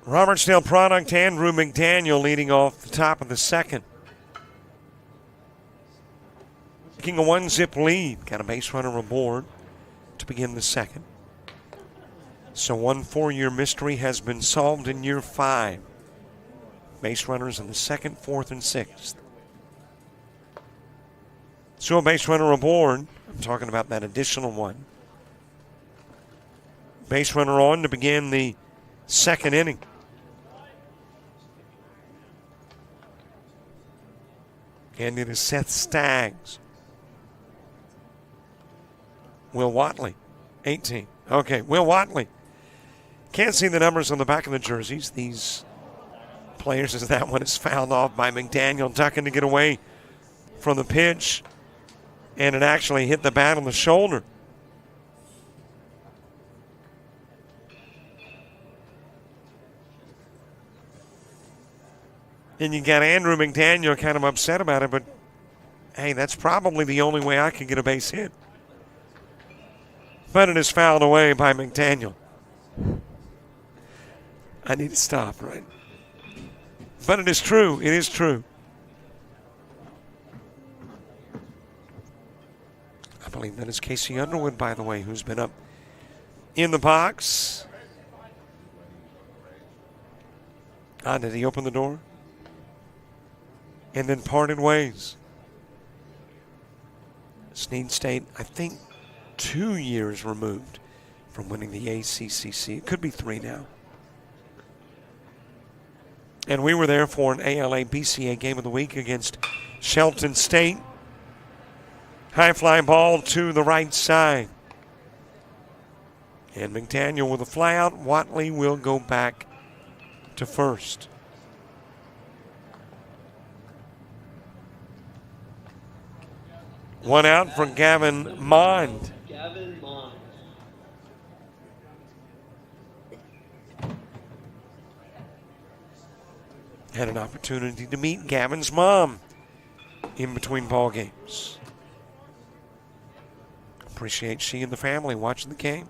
Robertsdale product, Andrew McDaniel leading off the top of the second. Taking a 1-zip lead. Got a base runner aboard to begin the second. So one 4-year mystery has been solved in year 5. Base runners in the 2nd, 4th, and 6th. So a base runner aboard. I'm talking about that additional one. Base runner on to begin the 2nd inning. And it is Seth Staggs. Will Watley, 18. Okay, Will Watley. Can't see the numbers on the back of the jerseys. These players, as that one is fouled off by McDaniel, ducking to get away from the pitch. And it actually hit the bat on the shoulder. And you got Andrew McDaniel kind of upset about it, but hey, that's probably the only way I could get a base hit. But it is fouled away by McDaniel. I need to stop, right? But it is true. It is true. I believe that is Casey Underwood, by the way, who's been up in the box. Did he open the door? And then parted ways. Snead State, I think, 2 years removed from winning the ACCC. It could be 3 now. And we were there for an ALABCA game of the week against Shelton State. High fly ball to the right side. And McDaniel with a fly out. Watley will go back to first. One out for Gavin Mond. Gavin Mond. Had an opportunity to meet Gavin's mom in between ball games. Appreciate she and the family watching the game.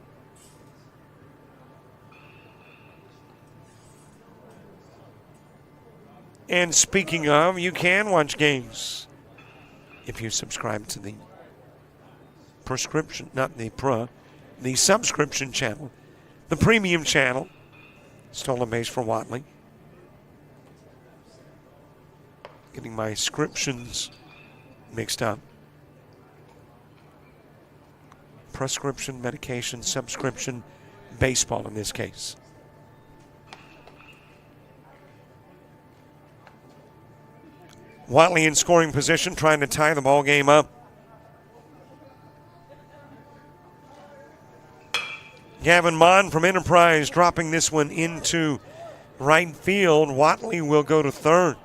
And speaking of, you can watch games if you subscribe to the the subscription channel, the premium channel. Stolen base for Watley. Getting my scriptions mixed up. Prescription, medication, subscription, baseball in this case. Watley in scoring position, trying to tie the ball game up. Gavin Mond from Enterprise dropping this one into right field. Watley will go to third.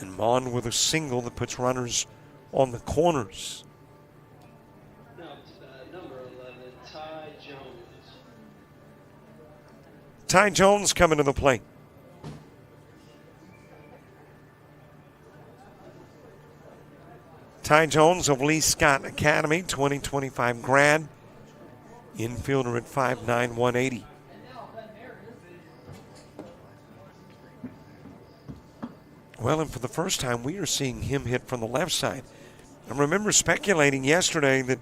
And Mond with a single that puts runners on the corners. Now number 11, Ty Jones. Ty Jones coming to the plate. Ty Jones of Lee Scott Academy, 2025 grad. Infielder at 5'9", 180. Well, and for the first time, we are seeing him hit from the left side. I remember speculating yesterday that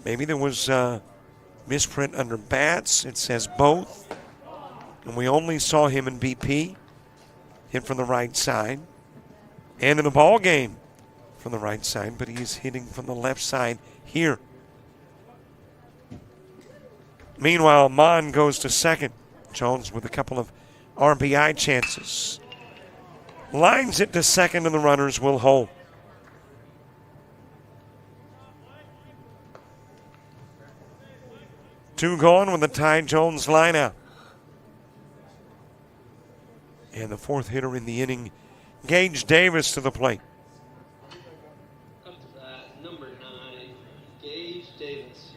maybe there was misprint under bats. It says both. And we only saw him in BP hit from the right side. And in the ball game from the right side, but he is hitting from the left side here. Meanwhile, Mond goes to second. Jones with a couple of RBI chances. Lines it to second, and the runners will hold. Two gone with the Ty Jones lineup. And the fourth hitter in the inning, Gage Davis to the plate. Up to that, number 9, Gage Davis.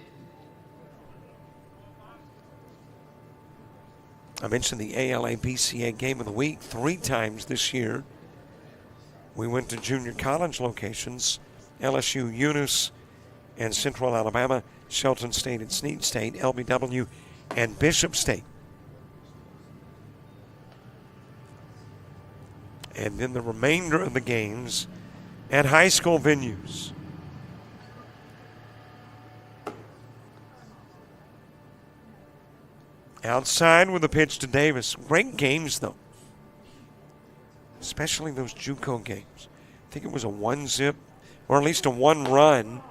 I mentioned the ALABCA game of the week 3 times this year. We went to junior college locations. LSU Eunice and Central Alabama, Shelton State and Snead State, LBW and Bishop State. And then the remainder of the games at high school venues. Outside with a pitch to Davis. Great games, though. Especially those JUCO games. I think it was a 1-zip, or at least a 1-run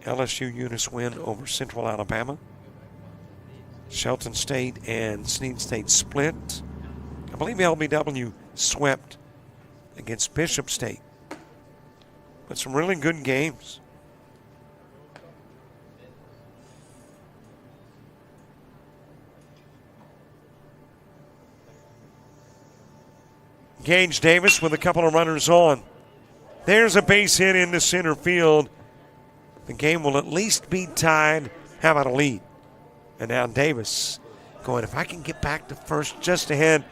LSU Eunice win over Central Alabama. Shelton State and Snead State split. I believe LBW swept against Bishop State. But some really good games. Gage Davis with a couple of runners on. There's a base hit into center field. The game will at least be tied. How about a lead? And now Davis going, if I can get back to first just ahead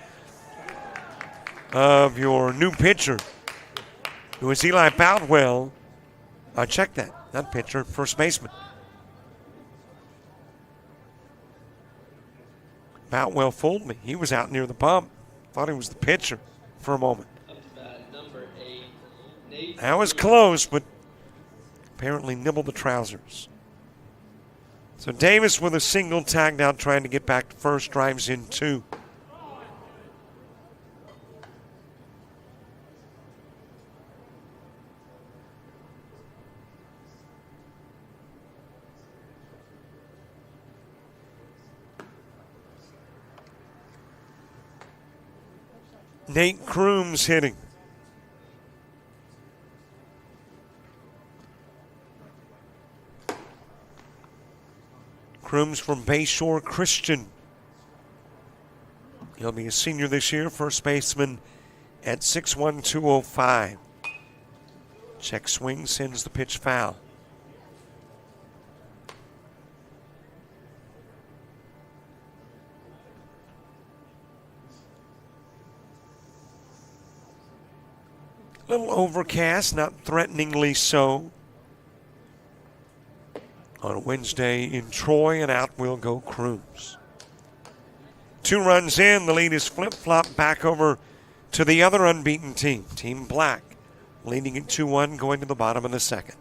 of your new pitcher, who is Eli Boutwell. Check that. Not pitcher, first baseman. Boutwell fooled me. He was out near the bump. Thought he was the pitcher for a moment. Number 8, That was close, but apparently nibbled the trousers. So Davis with a single, tagged out, trying to get back to first, drives in 2. Nate Crooms hitting. Crooms from Bayshore Christian. He'll be a senior this year, first baseman at 6'1", 205. Check swing, sends the pitch foul. A little overcast, not threateningly so. On a Wednesday in Troy, and out will go Crooms. 2 runs in, the lead is flip-flop back over to the other unbeaten team, Team Black, leading at 2-1 going to the bottom of the second.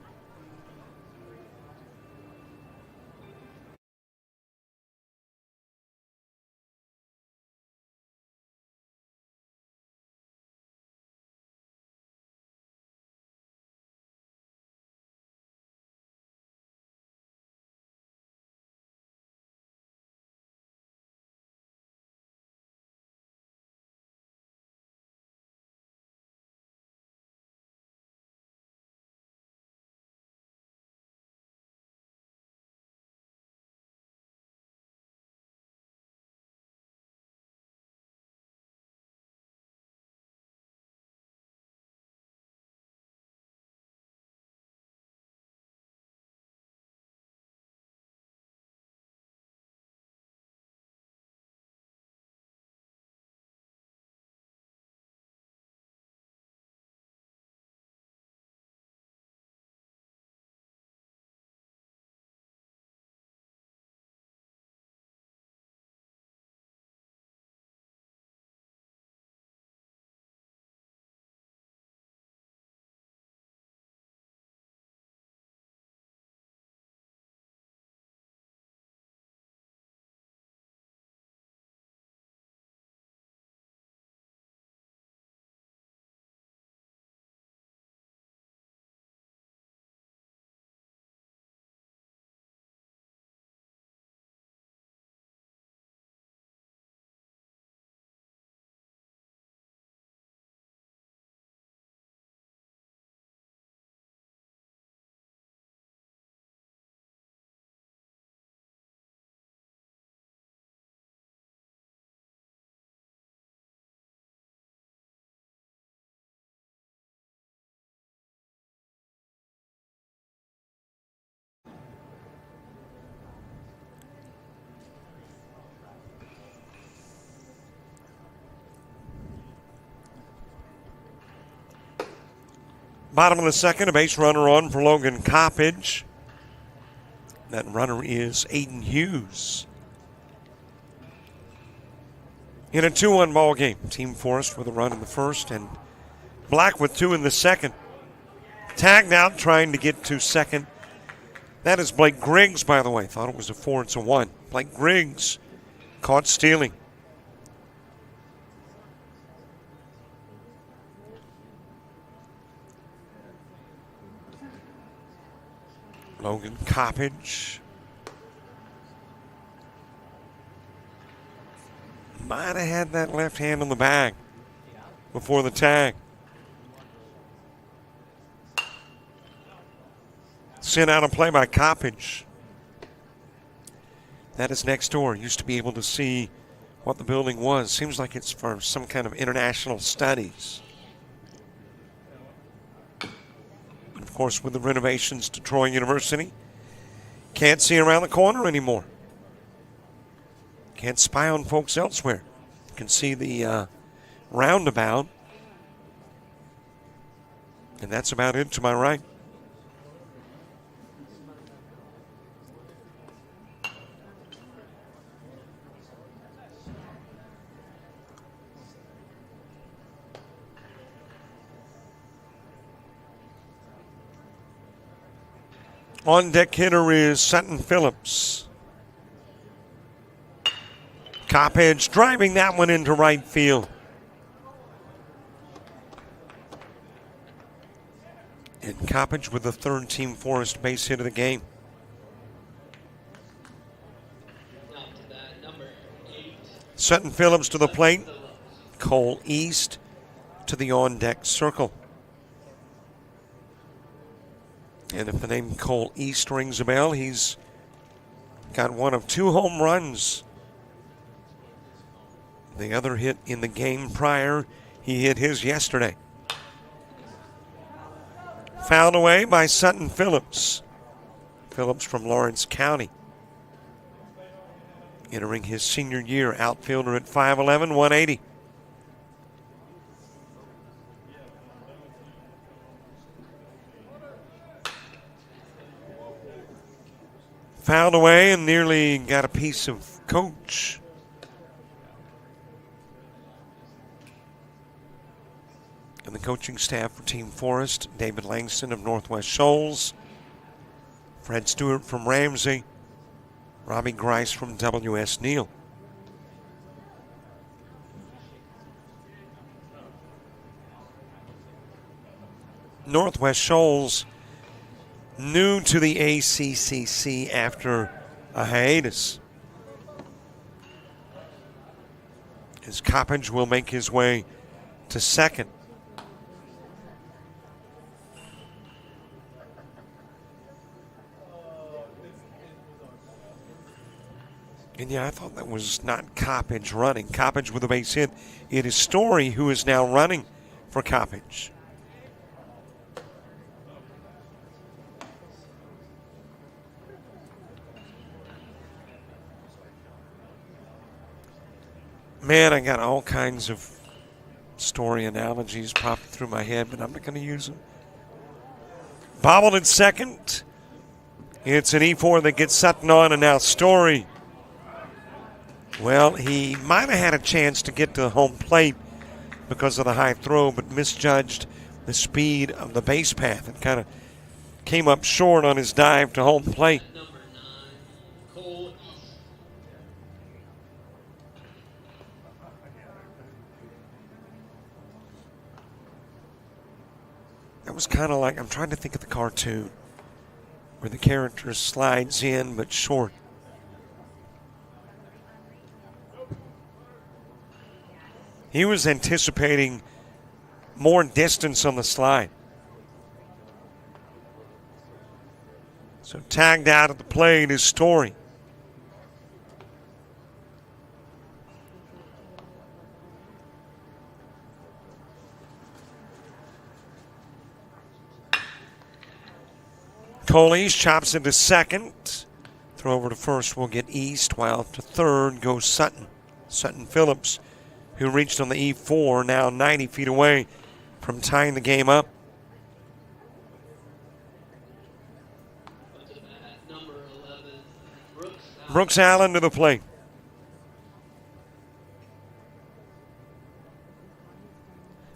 Bottom of the second, a base runner on for Logan Coppage. That runner is Aiden Hughes. In a 2-1 ball game, Team Forest with a run in the first and Black with 2 in the second. Tagged out trying to get to second. That is Blake Griggs, by the way. Thought it was a 4, it's a 1. Blake Griggs caught stealing. Logan Coppage might have had that left hand on the bag before the tag. Sent out a play by Coppage. That is next door. Used to be able to see what the building was. Seems like it's for some kind of international studies. Of course, with the renovations to Troy University, can't see around the corner anymore. Can't spy on folks elsewhere. You can see the roundabout, and that's about it to my right. On deck hitter is Sutton Phillips. Coppage driving that one into right field. And Coppage with the third Team Forest base hit of the game. Sutton Phillips to the plate. Cole East to the on-deck circle. And if the name Cole East rings a bell, he's got one of 2 home runs. The other hit in the game prior, he hit his yesterday. Fouled away by Sutton Phillips. Phillips from Lawrence County. Entering his senior year, outfielder at 5'11", 180. Fouled away and nearly got a piece of Coach. And the coaching staff for Team Forest, David Langston of Northwest Shoals, Fred Stewart from Ramsey, Robbie Grice from W.S. Neal. Northwest Shoals new to the ACCC after a hiatus. As Coppage will make his way to second. And yeah, I thought that was not Coppage running. Coppage with a base hit. It is Story who is now running for Coppage. Man, I got all kinds of Story analogies popping through my head, but I'm not going to use them. Bobbled at second. It's an E4 that gets Sutton on, and now Story. Well, he might have had a chance to get to home plate because of the high throw, but misjudged the speed of the base path and kind of came up short on his dive to home plate. That was kind of like, I'm trying to think of the cartoon where the character slides in but short. He was anticipating more distance on the slide. So tagged out at the plate is Story. Cole East chops into second. Throw over to first will get East, while to third goes Sutton. Sutton Phillips, who reached on the E4, now 90 feet away from tying the game up. Brooks Allen to the plate.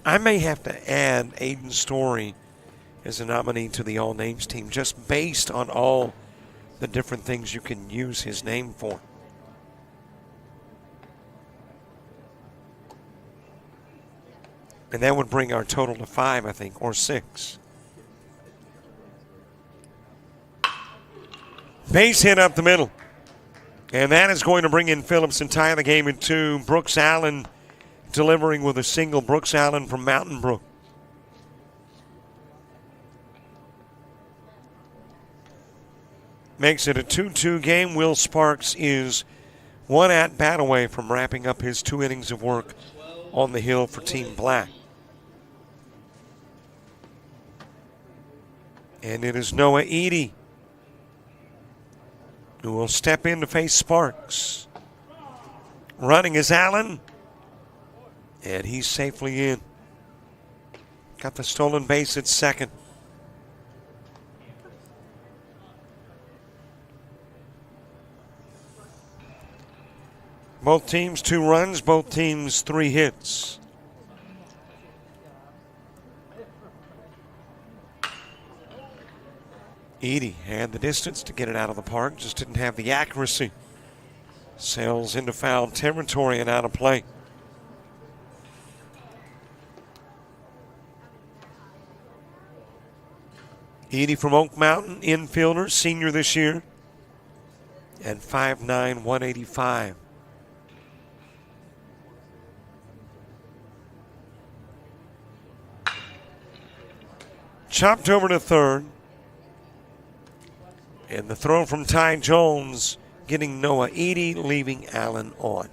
I may have to add Aiden Story as a nominee to the All Names team just based on all the different things you can use his name for. And that would bring our total to 5, I think, or 6. Base hit up the middle. And that is going to bring in Phillips and tie the game in 2. Brooks Allen delivering with a single. Brooks Allen from Mountain Brook. Makes it a 2-2 game. Will Sparks is 1 at-bat away from wrapping up his 2 innings of work on the hill for Team Black. And it is Noah Eady who will step in to face Sparks. Running is Allen. And he's safely in. Got the stolen base at second. Both teams 2 runs, both teams 3 hits. Eady had the distance to get it out of the park, just didn't have the accuracy. Sails into foul territory and out of play. Eady from Oak Mountain, infielder, senior this year, and 5'9", 185. Chopped over to third. And the throw from Ty Jones getting Noah Eady, leaving Allen on.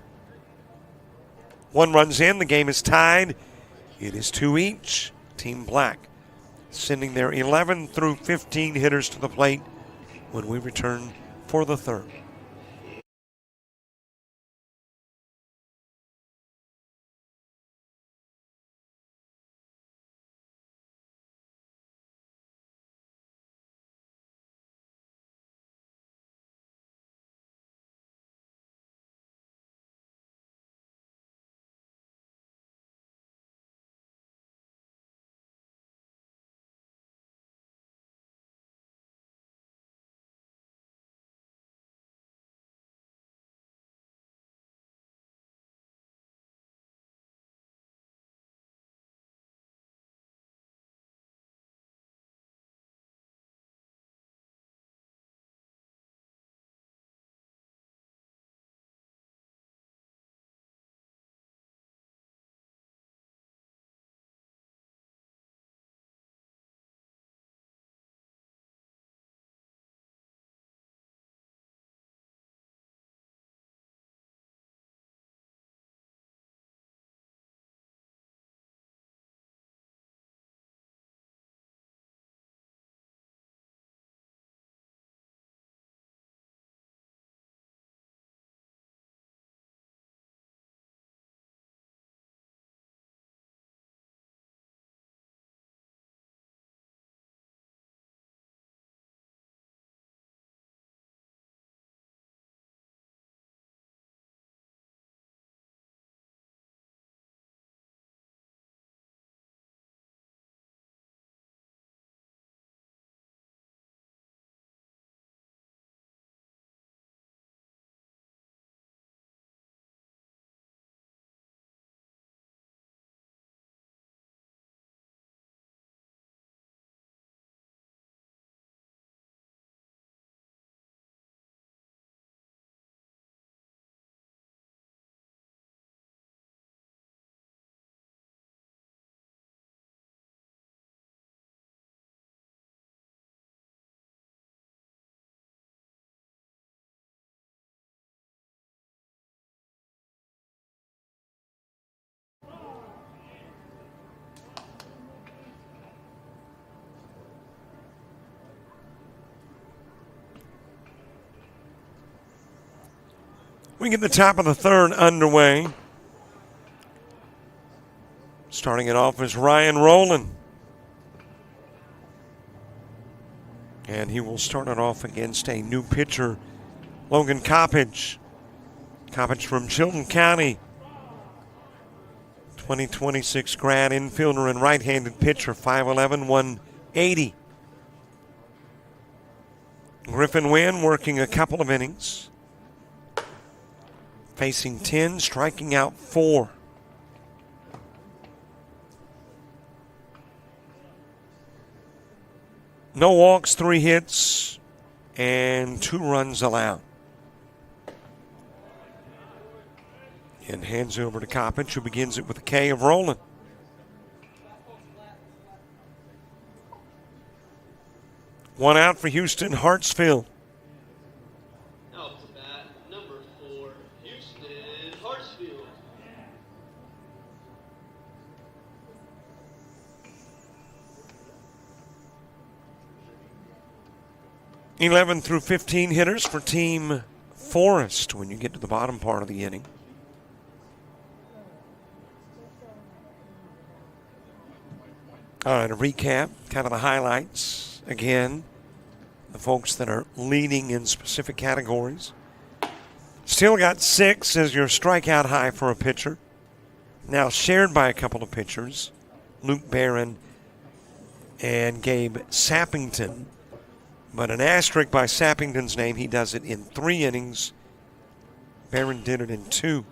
1 run's in. The game is tied. It is 2 each. Team Black sending their 11 through 15 hitters to the plate when we return for the third. We get the top of the third underway. Starting it off is Ryan Rowland. And he will start it off against a new pitcher, Logan Coppage. Coppage from Chilton County. 2026 grad infielder and right-handed pitcher, 5'11", 180. Griffin Wynn working a couple of innings. Facing 10, striking out 4. No walks, 3 hits, and 2 runs allowed. And hands over to Coppage, who begins it with a K of Roland. One out for Houston Hartsfield. Out to bat, number 4, Houston Hartsfield. 11 through 15 hitters for Team Forest when you get to the bottom part of the inning. All right, a recap, kind of the highlights. Again, the folks that are leading in specific categories. Still got 6 as your strikeout high for a pitcher. Now shared by a couple of pitchers, Luke Barron and Gabe Sappington. But an asterisk by Sappington's name, he does it in 3 innings. Barron did it in 2.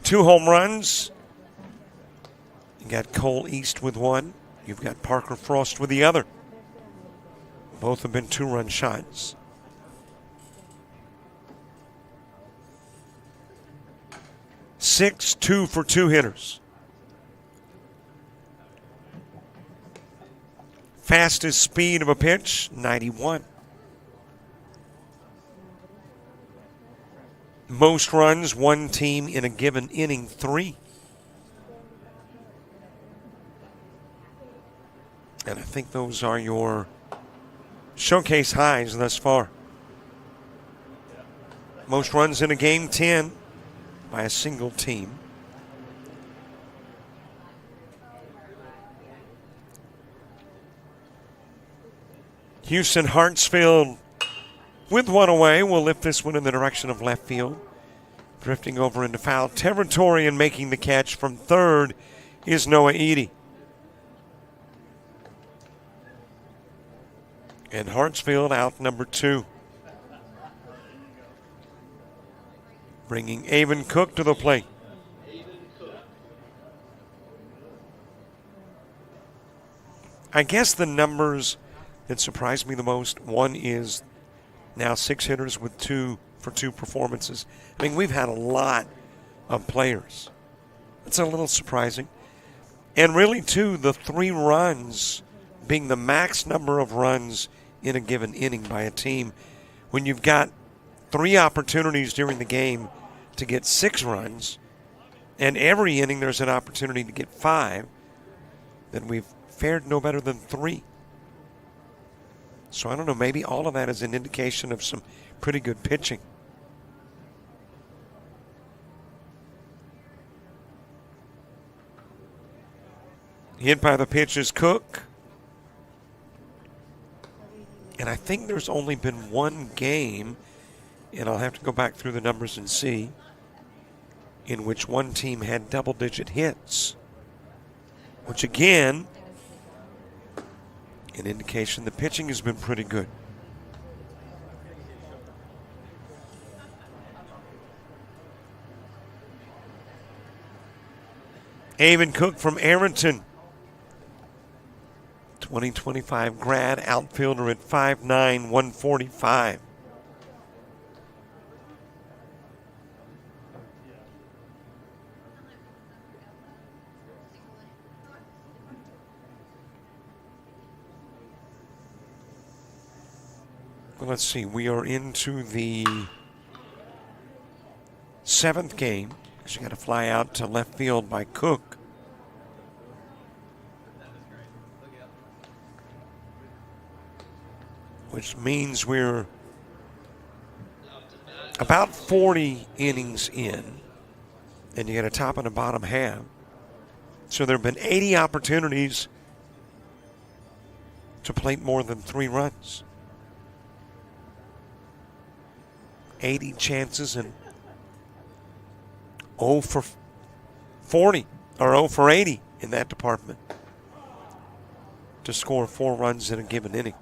2 home runs. You got Cole East with 1. You've got Parker Frost with the other. Both have been 2-run shots. Six, 2 for 2 hitters. Fastest speed of a pitch, 91. Most runs, 1 team in a given inning, 3. And I think those are your showcase highs thus far. Most runs in a game, 10 by a single team. Houston Hartsfield with 1 away will lift this one in the direction of left field. Drifting over into foul territory and making the catch from third is Noah Eady. And Hartsfield out number 2. Bringing Avon Cook to the plate. I guess the numbers that surprised me the most, 1 is now 6 hitters with 2 for 2 performances. I mean, we've had a lot of players. That's a little surprising. And really, too, the 3 runs being the max number of runs in a given inning by a team. When you've got 3 opportunities during the game to get 6 runs, and every inning there's an opportunity to get 5, then we've fared no better than 3. So I don't know, maybe all of that is an indication of some pretty good pitching. Hit by the pitch is Cook. And I think there's only been 1 game, and I'll have to go back through the numbers and see, in which 1 team had double-digit hits. Which, again, an indication the pitching has been pretty good. Avon Cook from Arrington. 2025 grad outfielder at 5'9", 145. Well, let's see. We are into the 7th game. She got to fly out to left field by Cook. Which means we're about 40 innings in, and you got a top and a bottom half. So there have been 80 opportunities to plate more than 3 runs. 80 chances and 0 for 40 or 0 for 80 in that department to score 4 runs in a given inning.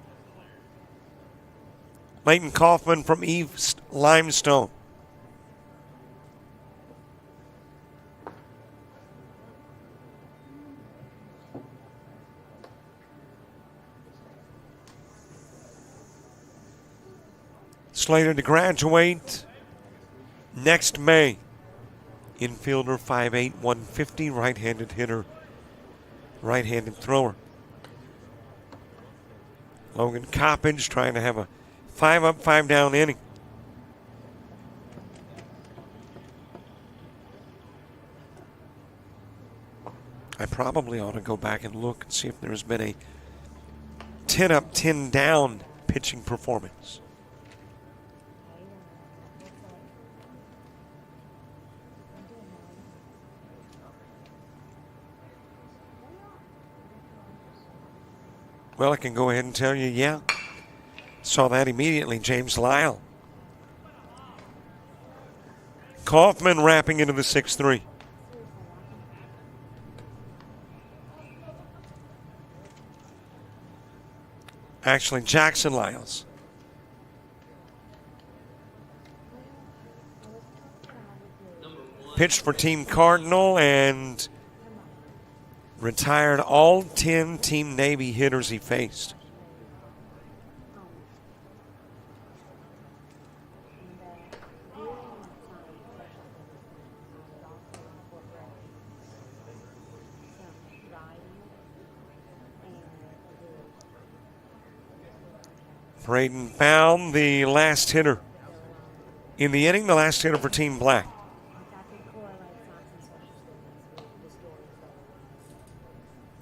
Leighton Kaufman from East Limestone. Slated to graduate next May. Infielder, 5'8", 150, right-handed hitter, right-handed thrower. Logan Coppage trying to have a 5-up, 5-down inning. I probably ought to go back and look and see if there's been a 10-up, 10-down pitching performance. Well, I can go ahead and tell you, yeah. Saw that immediately, James Lyle. Kaufman wrapping into the 6-3. Actually, Jackson Lyles. Pitched for Team Cardinal and retired all 10 Team Navy hitters he faced. Braden Baum, the last hitter in the inning, the last hitter for Team Black.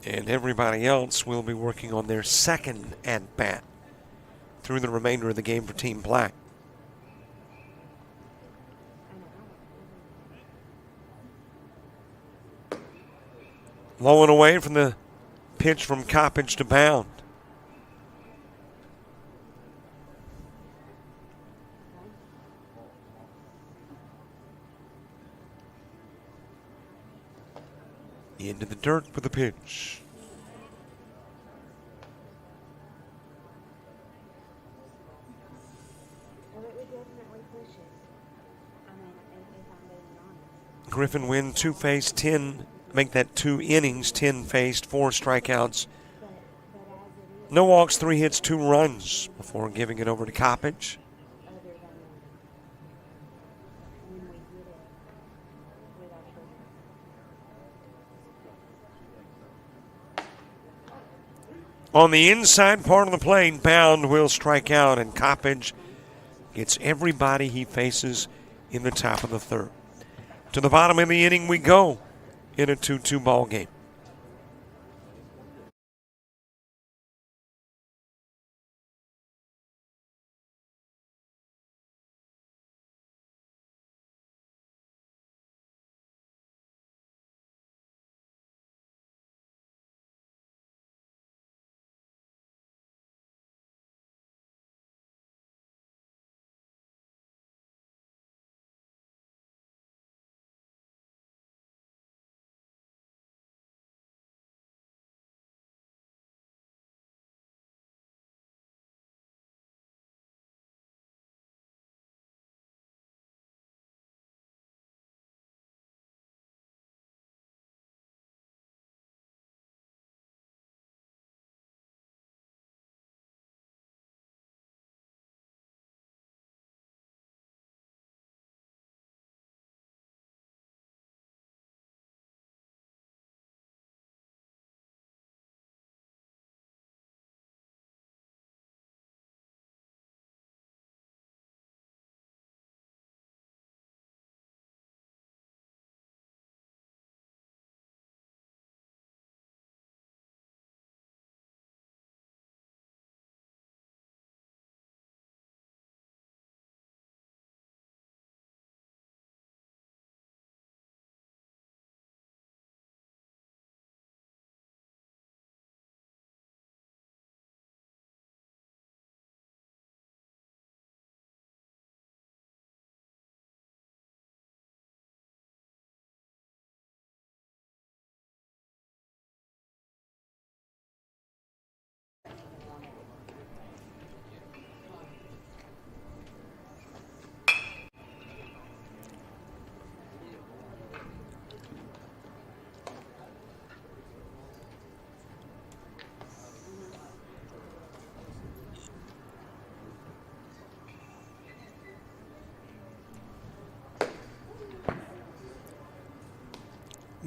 And everybody else will be working on their second at-bat through the remainder of the game for Team Black. Low and away from the pitch from Coppage to Bound. Into the dirt with the pitch. Griffin win 2 faced, 10, make that 2 innings, 10 faced, 4 strikeouts. No walks, 3 hits, 2 runs before giving it over to Coppage. On the inside part of the plate, Bound will strike out, and Coppage gets everybody he faces in the top of the third. To the bottom of the inning we go in a 2-2 ball game.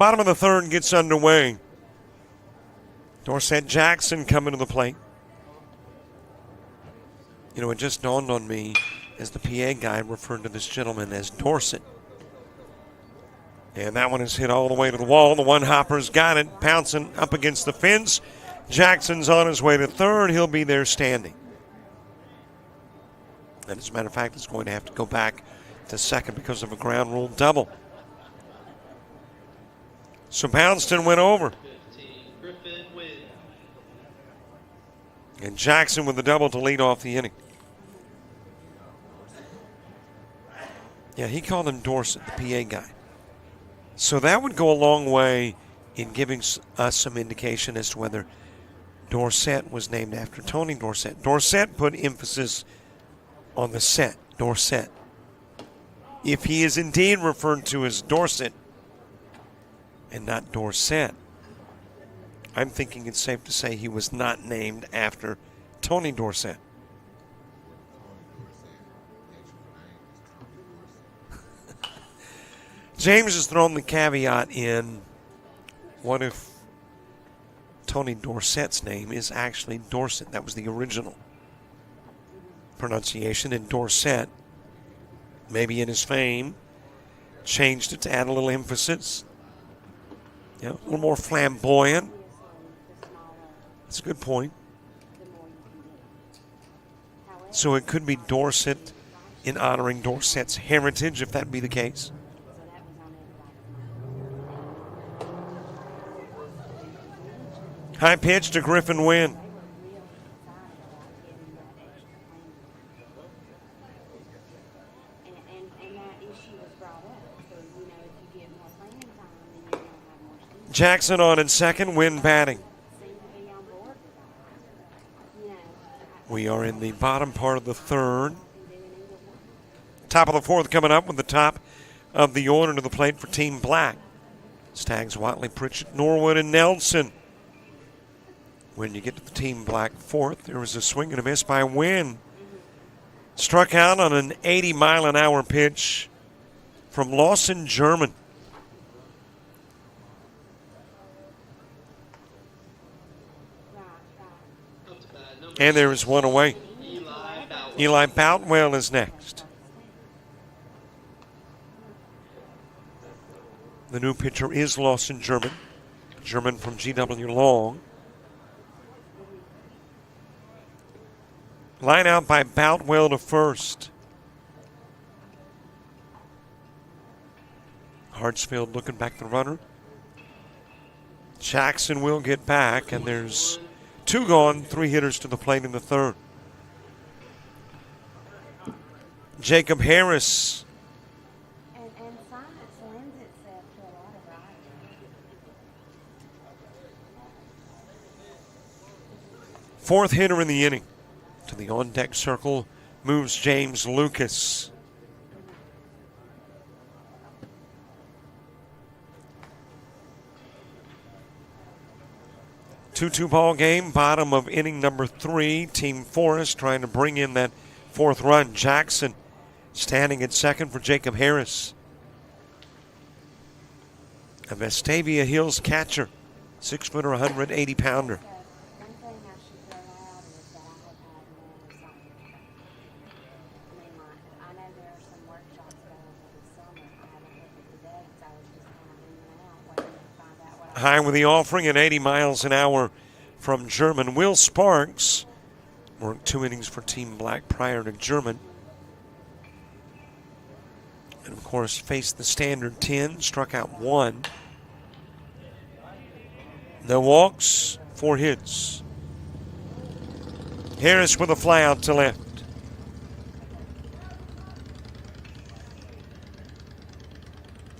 Bottom of the third gets underway. Dorset Jackson coming to the plate. You know, it just dawned on me as the PA guy referred to this gentleman as Dorset. And that one is hit all the way to the wall. The one hopper's got it, pouncing up against the fence. Jackson's on his way to third. He'll be there standing. And as a matter of fact, it's going to have to go back to second because of a ground rule double. So Poundston went over. 15, Griffin wins. And Jackson with the double to lead off the inning. Yeah, he called him Dorset, the PA guy. So that would go a long way in giving us some indication as to whether Dorset was named after Tony Dorsett. Dorsett put emphasis on the set, Dorset. If he is indeed referred to as Dorset and not Dorset, I'm thinking it's safe to say he was not named after Tony Dorsett. James has thrown the caveat in, what if Tony Dorsett's name is actually Dorset? That was the original pronunciation, and Dorset, maybe in his fame, changed it to add a little emphasis. You know, a little more flamboyant. That's a good point. So it could be Dorset in honoring Dorset's heritage, if that be the case. High pitch to Griffin win. Jackson on in second, Wynn batting. We are in the bottom part of the third. Top of the fourth coming up with the top of the order to the plate for Team Black. Staggs, Watley, Pritchett, Norwood, and Nelson. When you get to the Team Black fourth, there was a swing and a miss by Wynn. Struck out on an 80-mile-an-hour pitch from Lawson German. And there is one away. Eli Boutwell is next. The new pitcher is Lawson German. German from GW Long. Line out by Boutwell to first. Hartsfield looking back the runner. Jackson will get back, and there's two gone, three hitters to the plate in the third. Jacob Harris. And science lends itself to a lot of writing. Fourth hitter in the inning. To the on-deck circle moves James Lucas. Two-two ball game, bottom of inning number 3. Team Forest trying to bring in that fourth run. Jackson standing at second for Jacob Harris. A Vestavia Hills catcher, 6-footer, 180-pounder. One thing I should throw out is that I have had more science. I know there are some workshops going on this summer. I haven't looked at the dates. I was just kind of in and out waiting to find out what I High with the offering at 80 miles an hour from German. Will Sparks worked 2 innings for Team Black prior to German. And of course faced the standard 10, struck out 1. No walks, 4 hits. Harris with a fly out to left.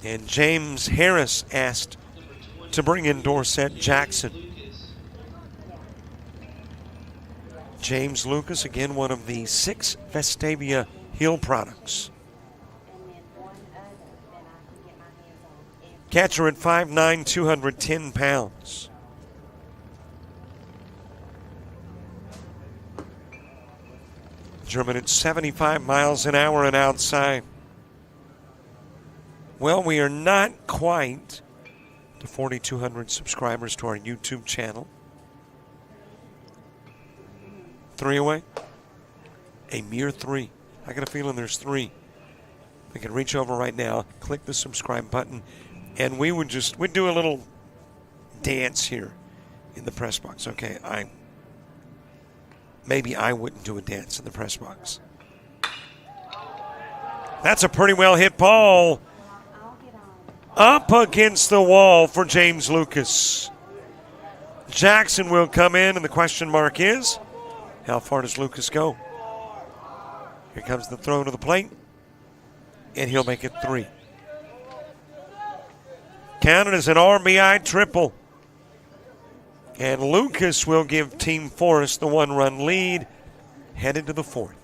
And James Harris asked to bring in Dorset Jackson. James Lucas, again, one of the 6 Vestavia Hill products. and then one other that I can get my hands on. Catcher at 5'9", 210 pounds. German at 75 miles an hour and outside. Well, we are not quite to 4,200 subscribers to our YouTube channel. 3 away. A mere 3. I got a feeling there's 3. We can reach over right now, click the subscribe button, and we'd do a little dance here in the press box. Okay, maybe I wouldn't do a dance in the press box. That's a pretty well hit ball. Up against the wall for James Lucas. Jackson will come in, and the question mark is, how far does Lucas go? Here comes the throw to the plate, and he'll make it 3. Counted as an RBI triple. And Lucas will give Team Forest the 1-run lead, headed to the 4th.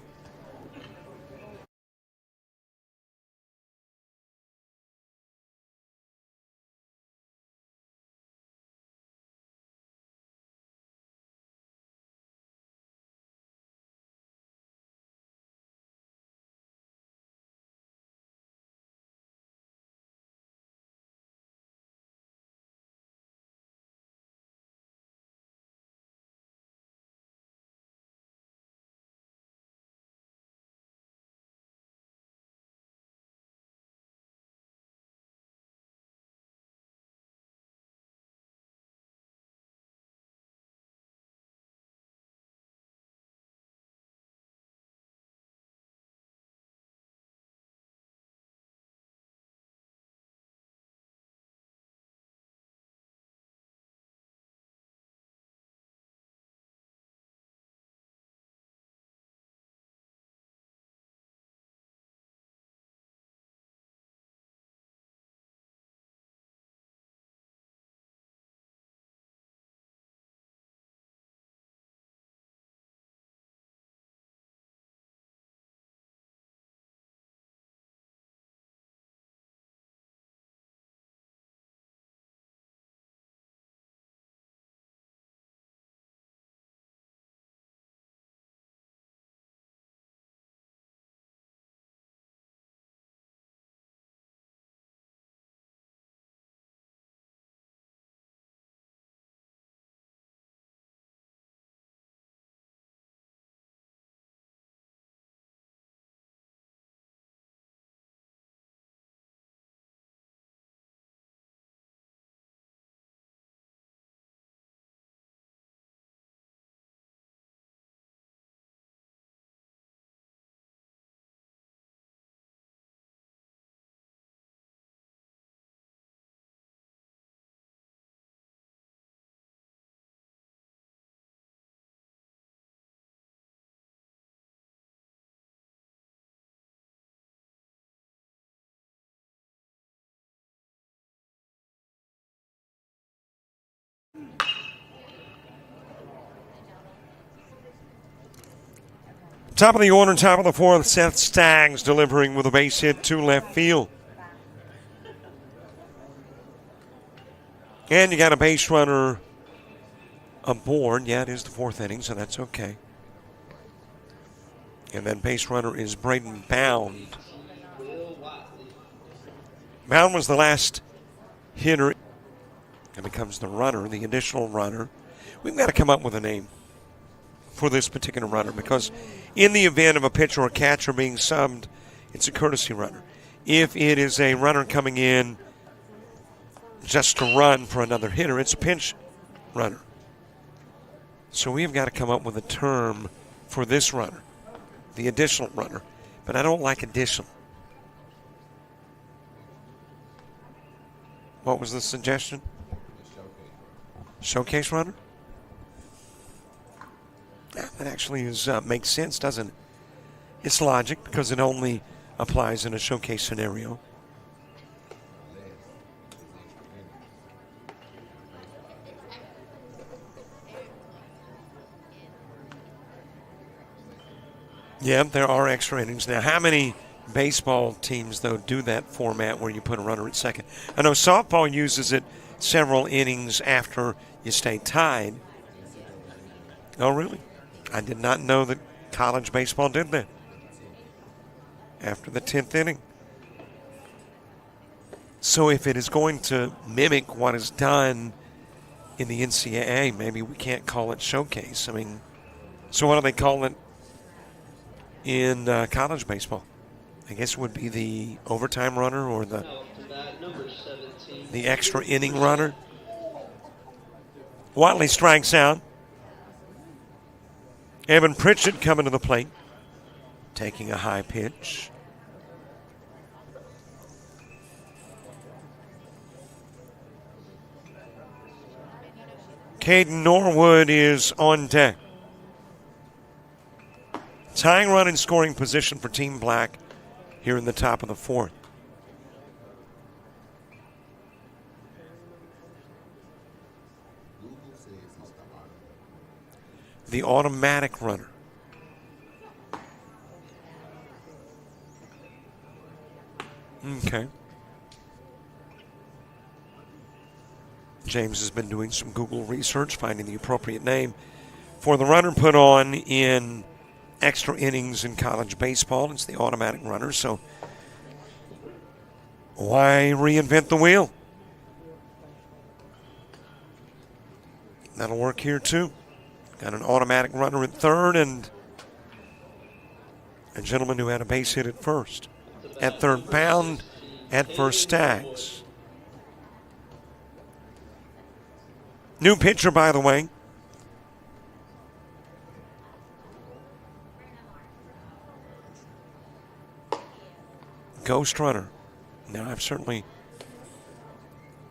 Top of the order, top of the 4th, Seth Staggs delivering with a base hit to left field. And you got a base runner aboard. Yeah, it is the 4th inning, so that's okay. And then base runner is Braden Bound. Bound was the last hitter and becomes the runner, the additional runner. We've got to come up with a name for this particular runner, because in the event of a pitcher or catcher being subbed, it's a courtesy runner. If it is a runner coming in just to run for another hitter, it's a pinch runner. So we've got to come up with a term for this runner, the additional runner. But I don't like additional. What was the suggestion? Showcase runner? Yeah, that actually makes sense, doesn't it? It's logic, because it only applies in a showcase scenario. Yeah, there are extra innings. Now, how many baseball teams, though, do that format where you put a runner at second? I know softball uses it several innings after you stay tied. Oh, really? I did not know that college baseball did that. After the 10th inning. So if it is going to mimic what is done in the NCAA, maybe we can't call it showcase. I mean, so what do they call it in college baseball? I guess it would be the overtime runner or Now up to bat, number 17. the extra inning runner. Watley strikes out. Evan Pritchett coming to the plate, taking a high pitch. Caden Norwood is on deck. Tying run in scoring position for Team Black here in the top of the fourth. The automatic runner. Okay. James has been doing some Google research, finding the appropriate name for the runner put on in extra innings in college baseball. It's the automatic runner, so why reinvent the wheel? That'll work here too. Got an automatic runner at third and a gentleman who had a base hit at first. At third, Pound. At first, Staggs. New pitcher, by the way. Ghost runner. Now, I've certainly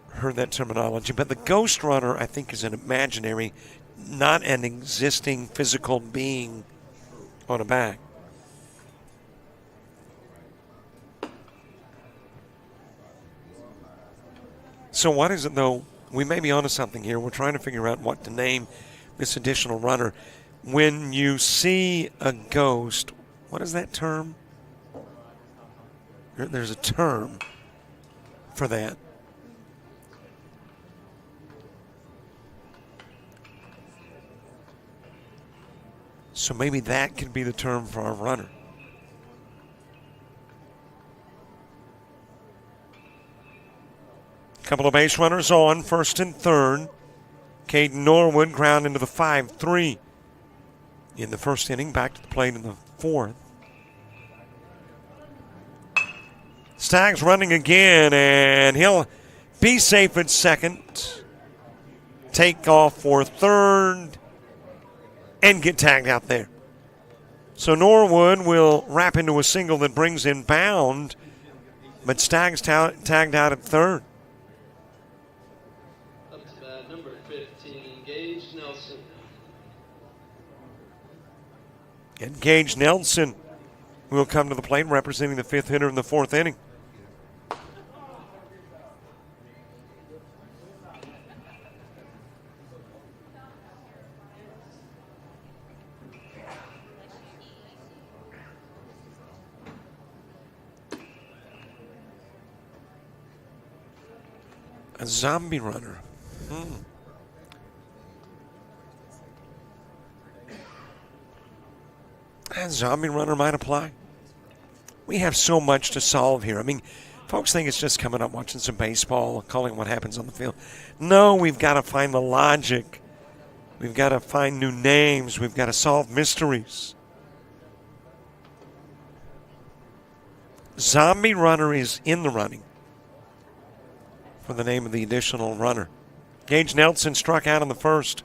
heard that terminology, but the ghost runner, I think, is an imaginary, not an existing physical being on a bag. So what is it, though? We may be onto something here. We're trying to figure out what to name this additional runner. When you see a ghost, what is that term? There's a term for that. So maybe that could be the term for our runner. Couple of base runners on, first and third. Caden Norwood ground into the 5-3 in the first inning, back to the plate in the fourth. Staggs running again, and he'll be safe at second. Take off for third, and get tagged out there. So Norwood will wrap into a single that brings in Bound, but Staggs tagged out at third. Number 15, Gage Nelson. And Gage Nelson will come to the plate representing the fifth hitter in the fourth inning. A zombie runner. That zombie runner might apply. We have so much to solve here. I mean, folks think it's just coming up, watching some baseball, calling what happens on the field. No, we've got to find the logic. We've got to find new names. We've got to solve mysteries. Zombie runner is in the running for the name of the additional runner. Gage Nelson struck out in the first.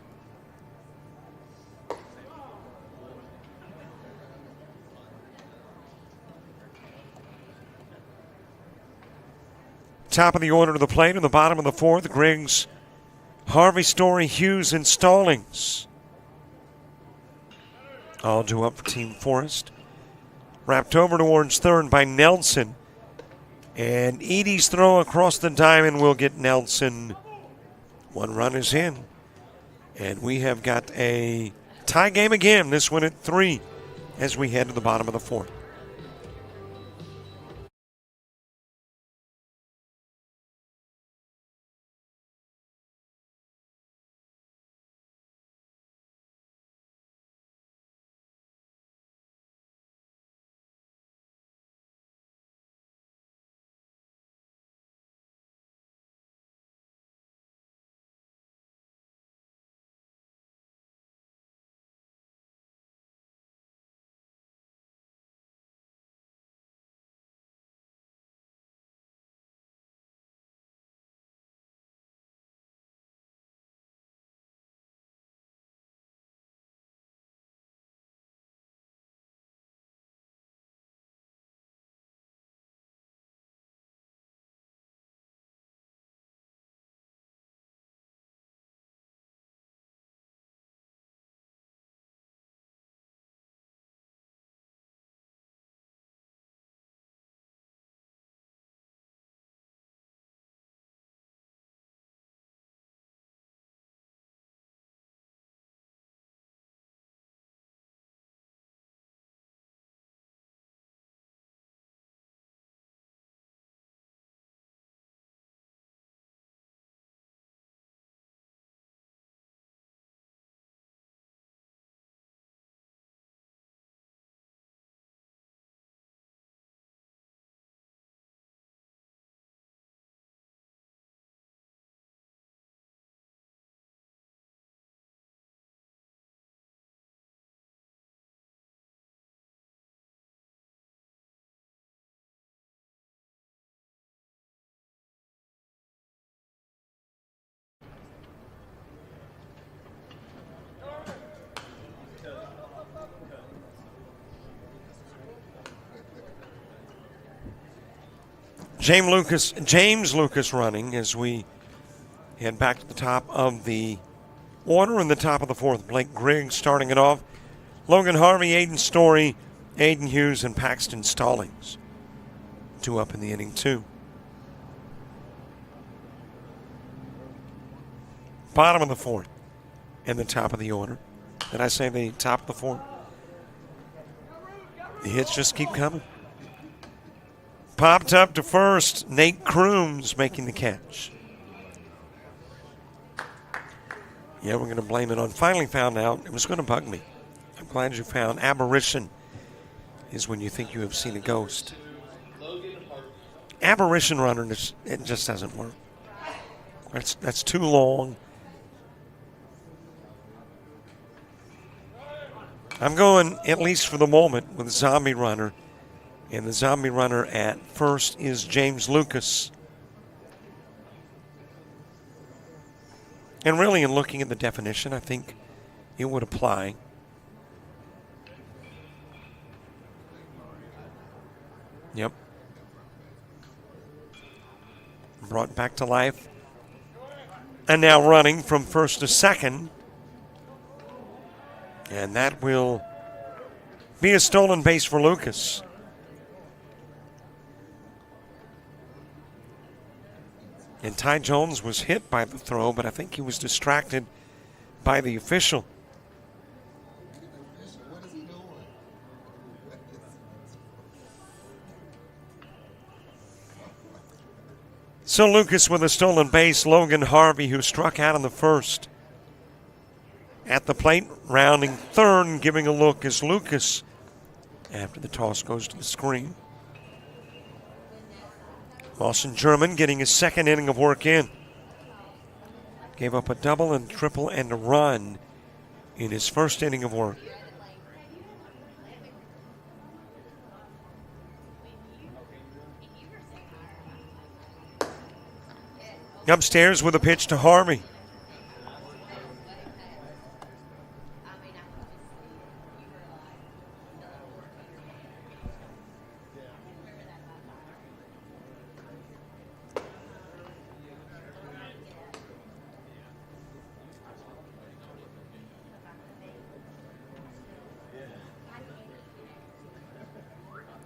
Top of the order to the plate in the bottom of the fourth, Griggs, Harvey, Story, Hughes, and Stallings. All due up for Team Forest. Wrapped over towards third by Nelson. And Edie's throw across the diamond will get Nelson. One run is in. And we have got a tie game again, this one at 3 as we head to the bottom of the fourth. James Lucas running as we head back to the top of the order in the top of the fourth. Blake Griggs starting it off. Logan Harvey, Aiden Story, Aiden Hughes, and Paxton Stallings. 2 up in the inning, 2. Bottom of the fourth and the top of the order. Did I say the top of the fourth? The hits just keep coming. Popped up to first. Nate Crooms making the catch. Yeah, we're going to blame it on. Finally found out. It was going to bug me. I'm glad you found. Aberration is when you think you have seen a ghost. Aberration runner, it just doesn't work. That's too long. I'm going, at least for the moment, with Zombie Runner. And the Zombie Runner at first is James Lucas. And really, in looking at the definition, I think it would apply. Yep. Brought back to life. And now running from first to second. And that will be a stolen base for Lucas. And Ty Jones was hit by the throw, but I think he was distracted by the official. So Lucas with a stolen base. Logan Harvey, who struck out in the first. At the plate, rounding third and giving a look is Lucas after the toss goes to the screen. Lawson German getting his second inning of work in. Gave up a double and triple and a run in his first inning of work. Upstairs with a pitch to Harvey.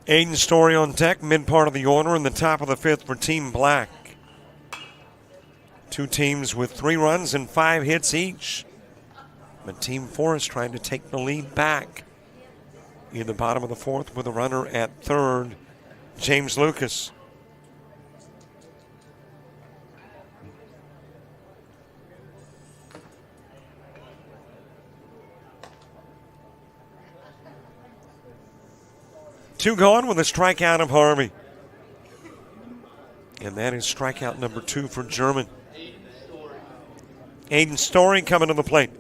Aiden Story on deck, mid part of the order in the top of the fifth for Team Black. 2 teams with 3 runs and 5 hits each. But Team Forest trying to take the lead back in the bottom of the fourth with a runner at third, James Lucas. Two gone with a strikeout of Harvey. And that is strikeout number 2 for German. Aiden Story coming to the plate.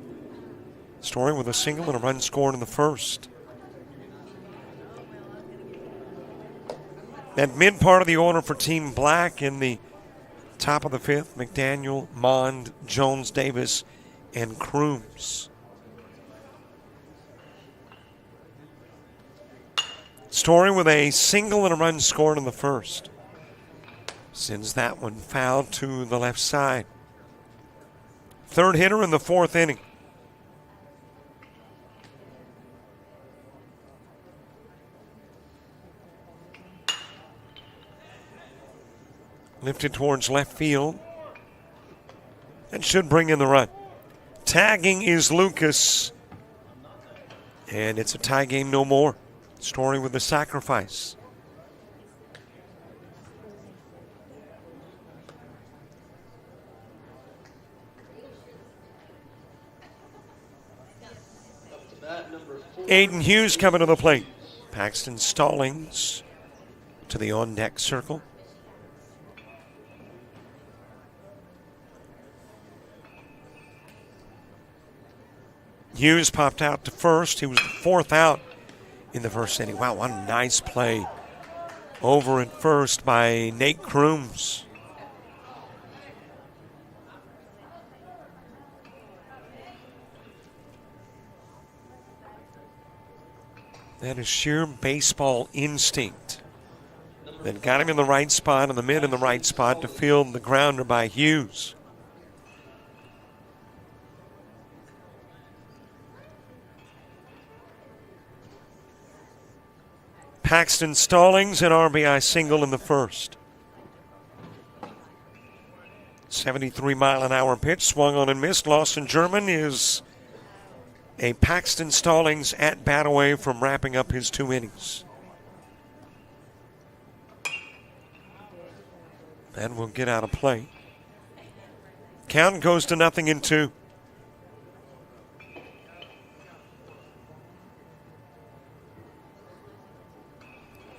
Story with a single and a run scored in the first. That mid part of the order for Team Black in the top of the fifth, McDaniel, Mond, Jones, Davis, and Crooms. Story with a single and a run scored in the first. Sends that one foul to the left side. Third hitter in the fourth inning. Lifted towards left field. That should bring in the run. Tagging is Lucas. And it's a tie game no more. Story with the sacrifice. Aiden Hughes coming to the plate. Paxton Stallings to the on-deck circle. Hughes popped out to first. He was the 4th out in the first inning. Wow, what a nice play over at first by Nate Crooms. That is sheer baseball instinct. Then got him in the right spot and the mid in the right spot to field the grounder by Hughes. Paxton Stallings, an RBI single in the first. 73-mile-an-hour pitch, swung on and missed. Lawson German is a Paxton Stallings at-bat away from wrapping up his 2 innings. And will get out of play. Count goes to 0-2.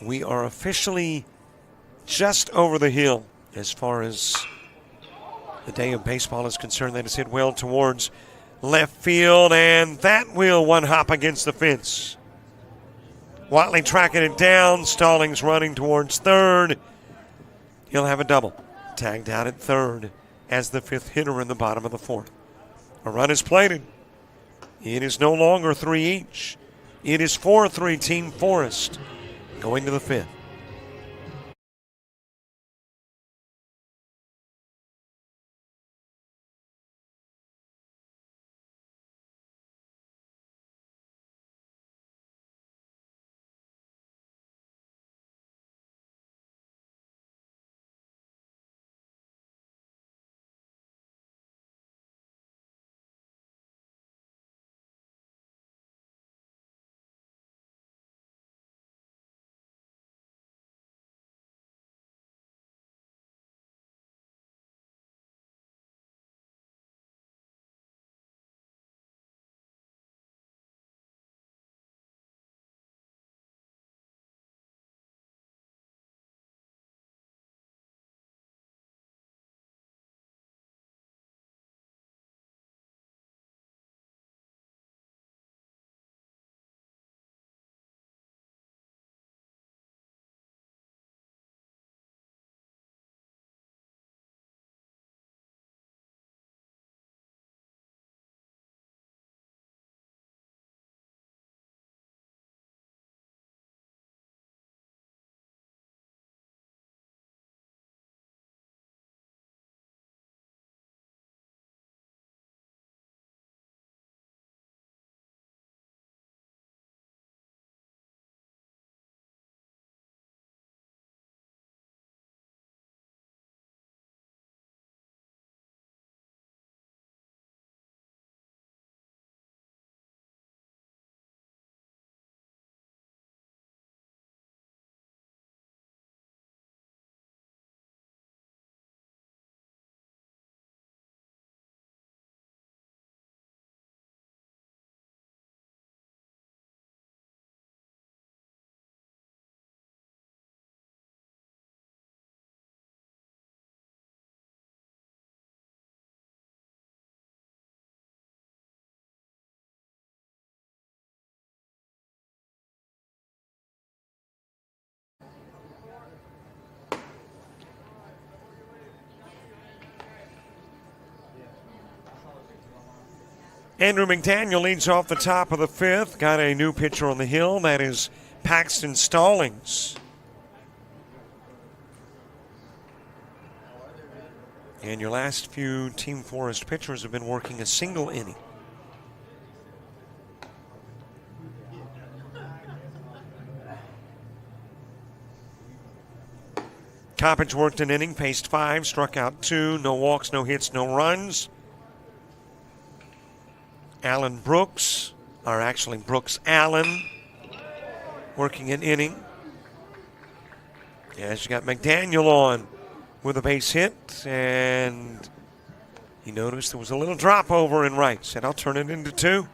We are officially just over the hill as far as the day of baseball is concerned. That is hit well towards left field, and that will one hop against the fence. Watley tracking it down. Stallings running towards third. He'll have a double. Tagged out at third as the 5th hitter in the bottom of the 4th. A run is plated. It is no longer 3 each. It is 4-3 Team Forest going to the 5th. Andrew McDaniel leads off the top of the 5th. Got a new pitcher on the hill. That is Paxton Stallings. And your last few Team Forest pitchers have been working a single inning. Coppage worked an inning, faced 5, struck out 2, no walks, no hits, no runs. Allen Brooks, or actually Brooks Allen, working an inning. As you got McDaniel on with a base hit, and he noticed there was a little drop over in right. Said, I'll turn it into 2.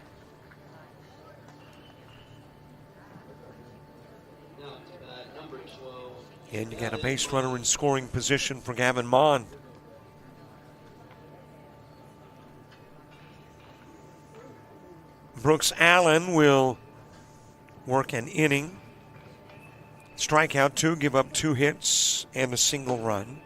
And you got a base runner in scoring position for Gavin Mond. Brooks Allen will work an inning, strike out 2, give up 2 hits and a single run.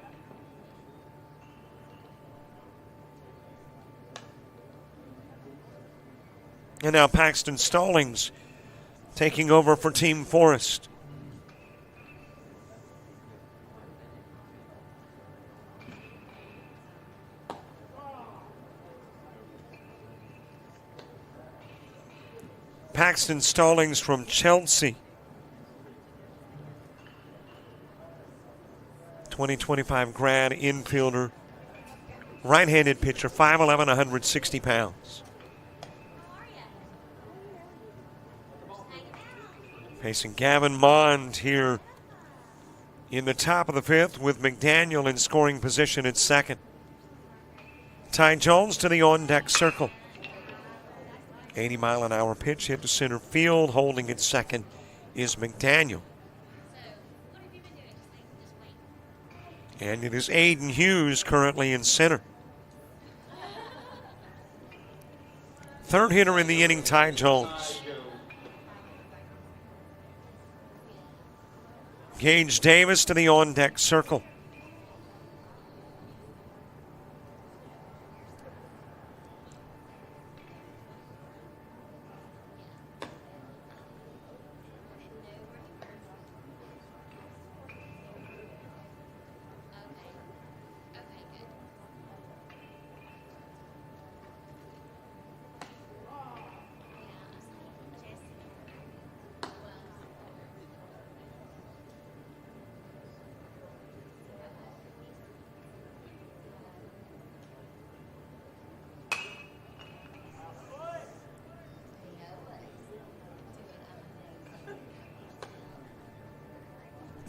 And now Paxton Stallings taking over for Team Forest. Paxton Stallings from Chelsea. 2025 grad infielder. Right-handed pitcher, 5'11", 160 pounds. Facing Gavin Mond here in the top of the fifth with McDaniel in scoring position at second. Ty Jones to the on-deck circle. 80-mile-an-hour pitch hit to center field. Holding at second is McDaniel. And it is Aiden Hughes currently in center. Third hitter in the inning, Ty Jones. Gage Davis to the on-deck circle.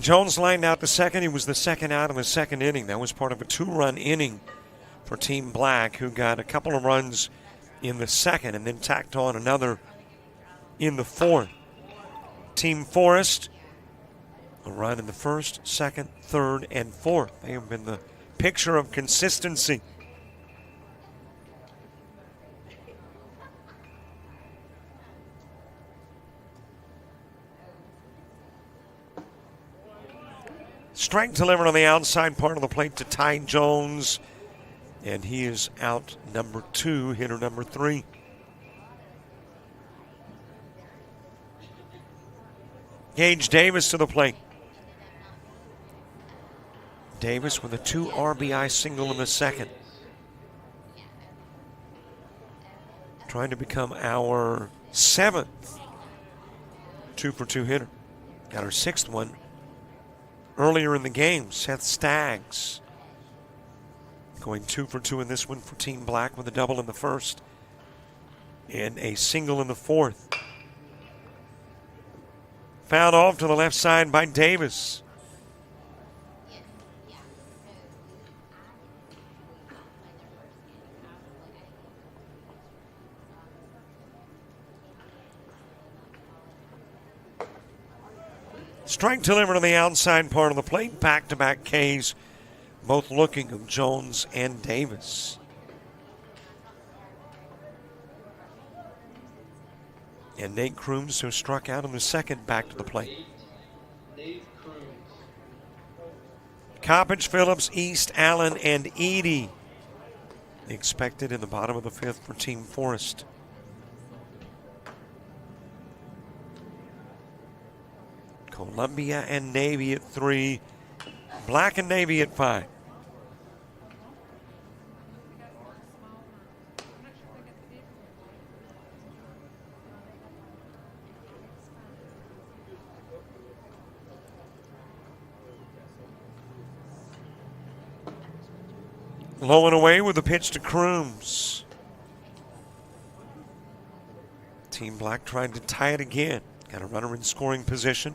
Jones lined out the second. He was the second out in the second inning. That was part of a two-run inning for Team Black, who got a couple of runs in the second and then tacked on another in the fourth. Team Forest, a run in the first, second, third, and fourth. They have been the picture of consistency. Strike delivered on the outside part of the plate to Ty Jones. And he is out number 2, hitter number 3. Gage Davis to the plate. Davis with a 2 RBI single in the second. Trying to become our 7th 2-for-2 hitter. Got our 6th one earlier in the game. Seth Staggs going 2-for-2 in this one for Team Black with a double in the first and a single in the fourth. Fouled off to the left side by Davis. Strike delivered on the outside part of the plate. Back-to-back Ks, both looking of Jones and Davis. And Nate Crooms, who struck out in the second, back to the plate. Nate Crooms. Coppage, Phillips, East, Allen, and Edie expected in the bottom of the fifth for Team Forest. Columbia and Navy at 3. Black and Navy at 5. Low and away with a pitch to Crooms. Team Black trying to tie it again. Got a runner in scoring position.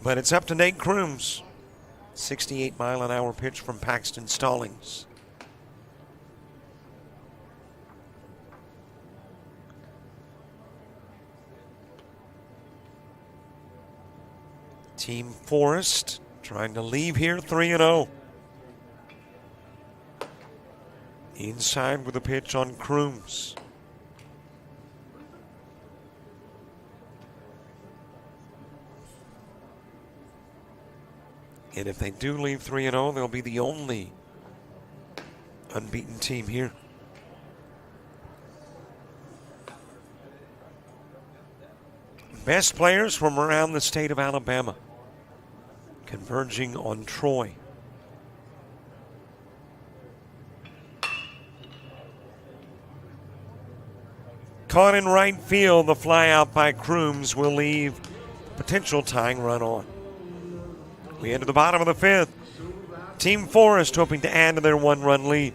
But it's up to Nate Crooms. 68-mile-an-hour pitch from Paxton Stallings. Team Forest trying to leave here 3-0. Inside with a pitch on Crooms. And if they do leave 3-0, they'll be the only unbeaten team here. Best players from around the state of Alabama converging on Troy. Caught in right field, the fly out by Crooms will leave potential tying run on. We enter the bottom of the fifth. Team Forest hoping to add to their one-run lead.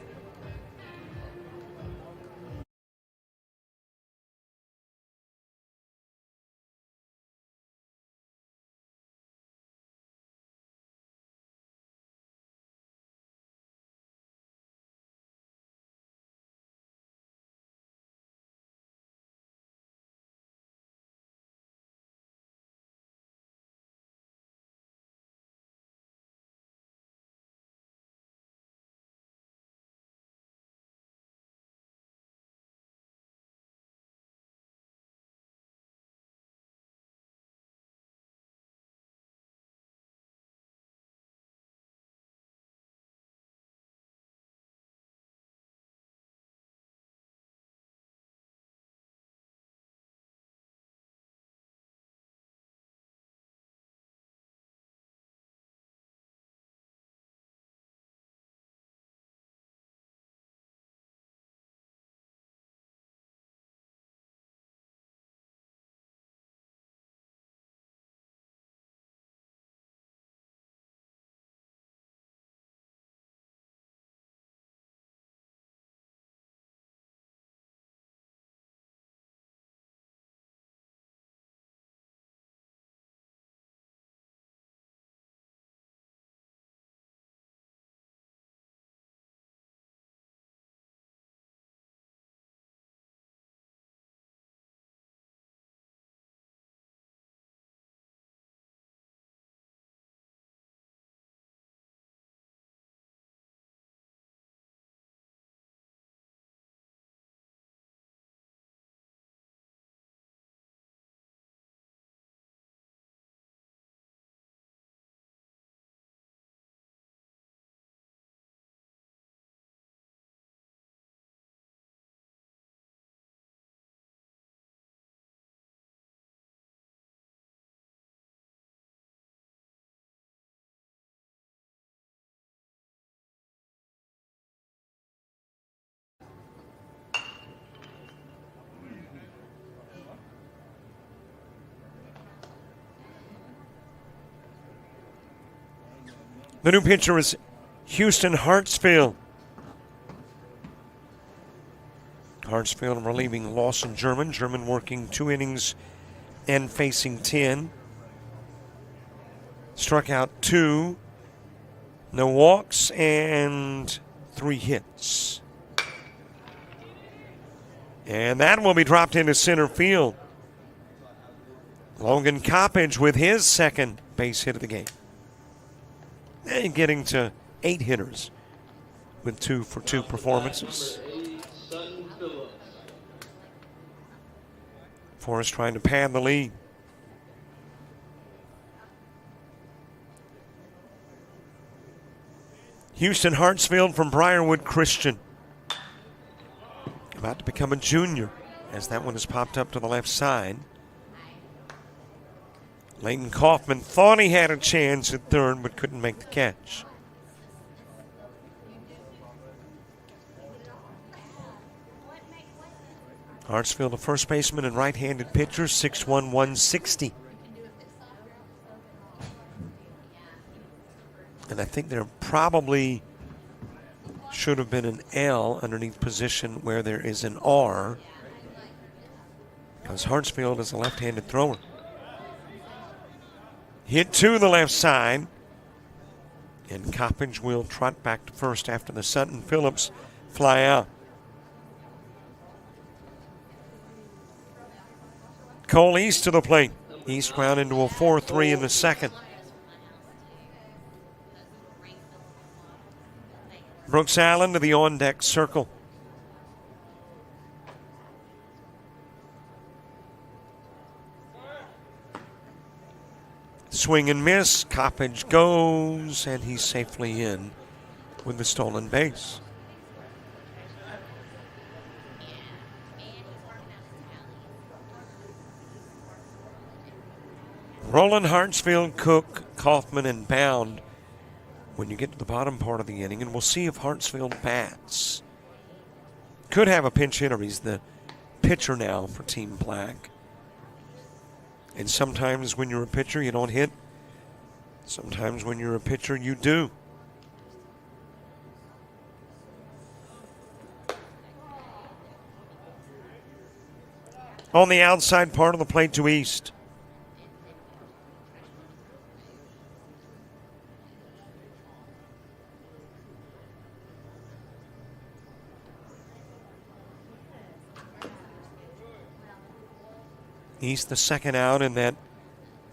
The new pitcher is Houston Hartsfield. Hartsfield relieving Lawson German. German working 2 innings and facing 10. Struck out 2. No walks and 3 hits. And that will be dropped into center field. Logan Coppage with his second base hit of the game. And getting to 8 hitters with 2-for-2 performances. Forrest trying to pad the lead. Houston Hartsfield from Briarwood Christian. About to become a junior as that one has popped up to the left side. Leighton Kaufman thought he had a chance at third but couldn't make the catch. Hartsfield, a first baseman and right-handed pitcher, 6'1", 160. And I think there probably should have been an L underneath position where there is an R, because Hartsfield is a left-handed thrower. Hit to the left side, and Coppage will trot back to first after the Sutton Phillips fly out. Cole East to the plate. East ground into a 4-3 in the second. Brooks Allen to the on-deck circle. Swing and miss. Coppage goes, and he's safely in with the stolen base. Roland, Hartsfield, Cook, Kaufman, and Bound when you get to the bottom part of the inning, and we'll see if Hartsfield bats. Could have a pinch hitter. He's the pitcher now for Team Black. And sometimes when you're a pitcher, you don't hit. Sometimes when you're a pitcher, you do. On the outside part of the plate to East. East the second out in that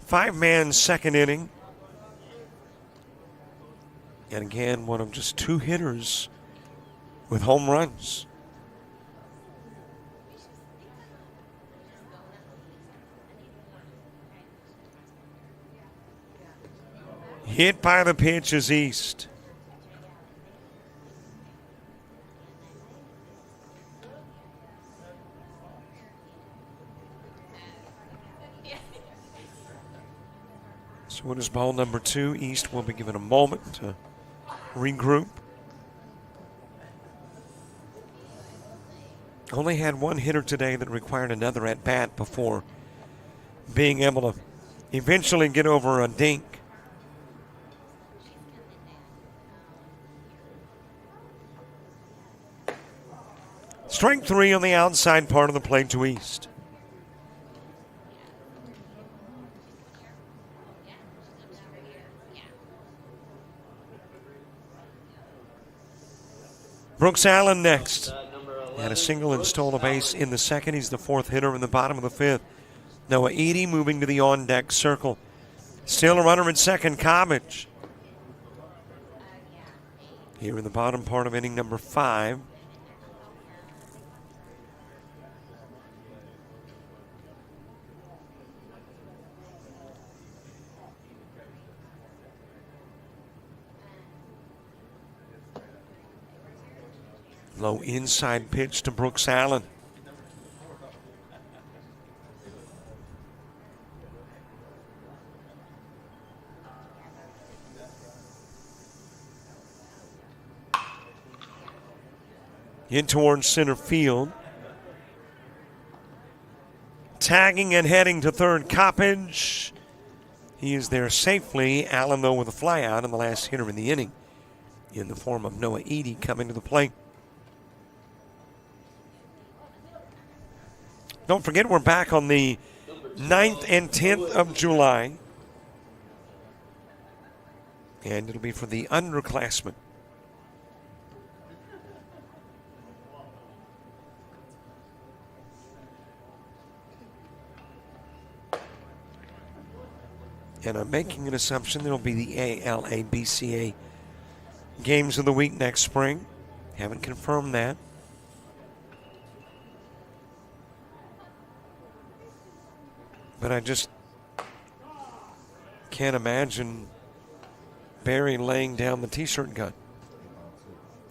5-man second inning. And again, one of just 2 hitters with home runs. Hit by the pitch is East. So it is ball number 2. East will be given a moment to regroup. Only had 1 hitter today that required another at bat before being able to eventually get over a dink. Strike 3 on the outside part of the plate to East. Brooks Allen next. Had a single and stole a base in the second. He's the 4th hitter in the bottom of the 5th. Noah Edey moving to the on-deck circle. Still a runner at second, Cobbage. Here in the bottom part of inning number 5. Low inside pitch to Brooks Allen. In towards center field. Tagging and heading to third, Coppage. He is there safely. Allen, though, with a fly out and the last hitter in the inning in the form of Noah Edey coming to the plate. Don't forget, we're back on the 9th and 10th of July. And it'll be for the underclassmen. And I'm making an assumption there'll be the ALABCA games of the week next spring. Haven't confirmed that. But I just can't imagine Barry laying down the T-shirt gun.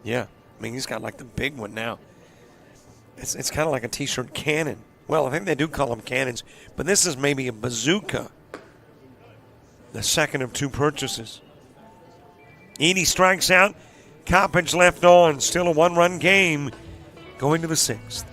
Yeah, I mean, he's got like the big one now. It's kind of like a T-shirt cannon. Well, I think they do call them cannons, but this is maybe a bazooka. The second of 2 purchases. Edey strikes out. Coppage left on. Still a 1-run game going to the 6th.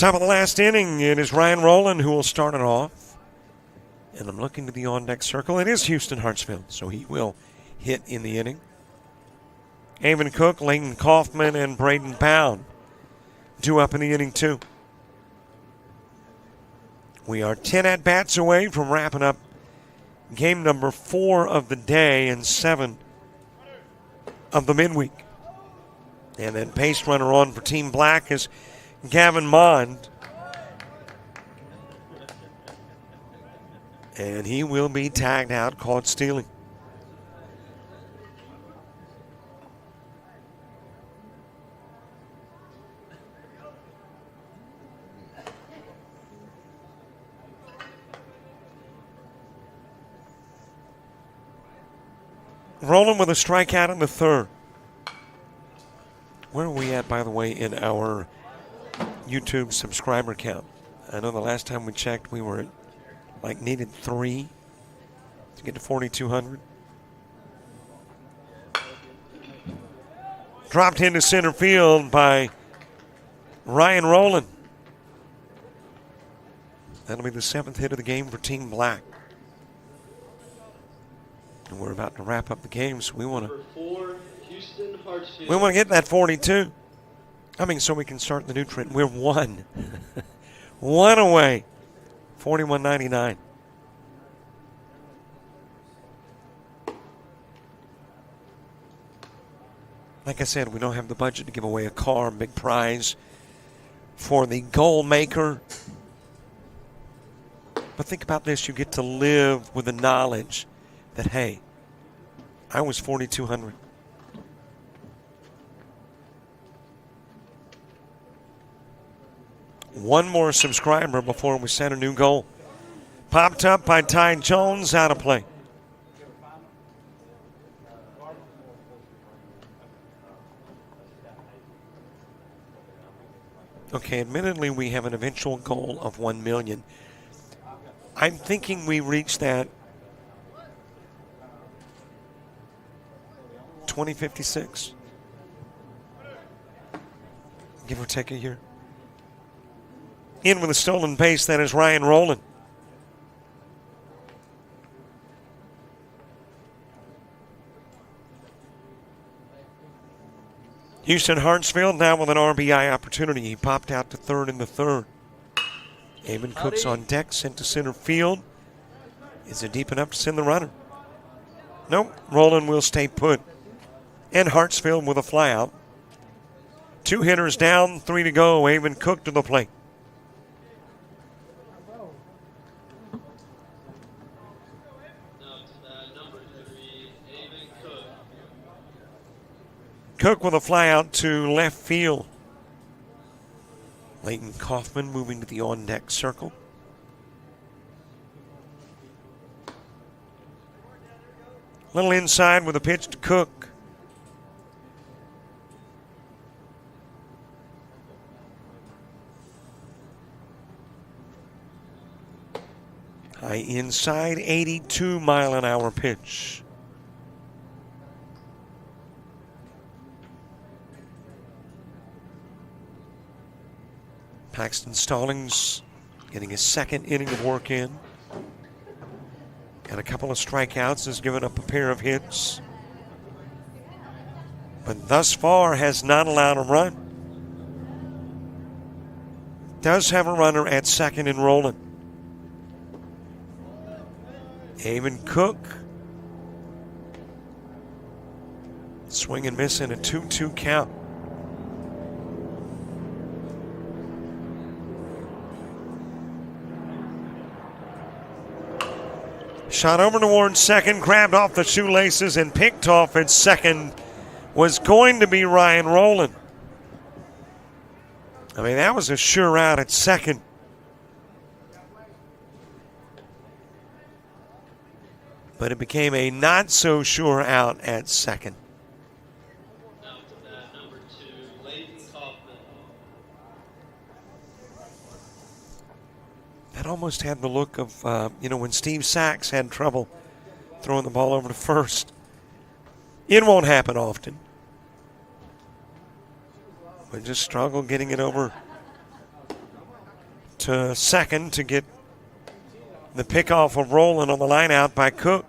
Top of the last inning, it is Ryan Rowland who will start it off. And I'm looking to the on-deck circle. It is Houston Hartsfield, so he will hit in the inning. Avon Cook, Layton Kaufman, and Braden Pound due up in the inning, too. We are 10 at-bats away from wrapping up game number 4 of the day and 7 of the midweek. And then pace runner on for Team Black is Gavin Mond. And he will be tagged out, caught stealing. Rolling with a strikeout in the third. Where are we at, by the way, in our YouTube subscriber count? I know the last time we checked, we were at, needed 3 to get to 4,200. Dropped into center field by Ryan Rowland. That'll be the 7th hit of the game for Team Black. And we're about to wrap up the game, so we want to get that 42. So we can start the new trend. We're 1 away. 41.99. Like I said, we don't have the budget to give away a car, big prize for the goal maker. But think about this. You get to live with the knowledge that, hey, I was 4,200. One more subscriber before we set a new goal. Popped up by Ty Jones, out of play. Okay, admittedly, we have an eventual goal of 1 million. I'm thinking we reach that 2056. Give or take a year. In with a stolen base, that is Ryan Rowland. Houston Hartsfield now with an RBI opportunity. He popped out to third in the third. Eamon Cook's on deck, sent to center field. Is it deep enough to send the runner? Nope. Rowland will stay put. And Hartsfield with a flyout. 2 hitters down, 3 to go. Eamon Cook to the plate. Cook with a flyout to left field. Layton Kaufman moving to the on-deck circle. Little inside with a pitch to Cook. High inside, 82-mile-an-hour pitch. Paxton Stallings getting his 2nd inning of work in. Got a couple of strikeouts, has given up a pair of hits. But thus far has not allowed a run. Does have a runner at 2nd in Rowland. Eamon Cook. Swing and miss in a 2-2 count. Shot over towards second, grabbed off the shoelaces and picked off at second was going to be Ryan Rowland. That was a sure out at second. But it became a not so sure out at second. Now to that, number 2, Layton Kaufman. That almost had the look of, when Steve Sachs had trouble throwing the ball over to first. It won't happen often. We just struggle getting it over to second to get the pickoff of Rowland on the line out by Cook.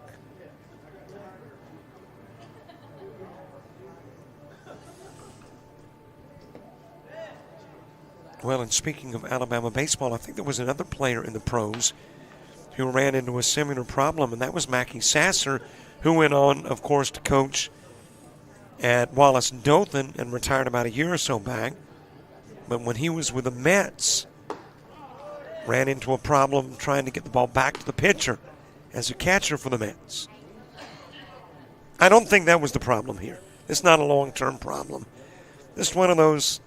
Well, and speaking of Alabama baseball, I think there was another player in the pros who ran into a similar problem, and that was Mackie Sasser, who went on, of course, to coach at Wallace Dothan and retired about a year or so back. But when he was with the Mets, ran into a problem trying to get the ball back to the pitcher as a catcher for the Mets. I don't think that was the problem here. It's not a long-term problem. It's one of those,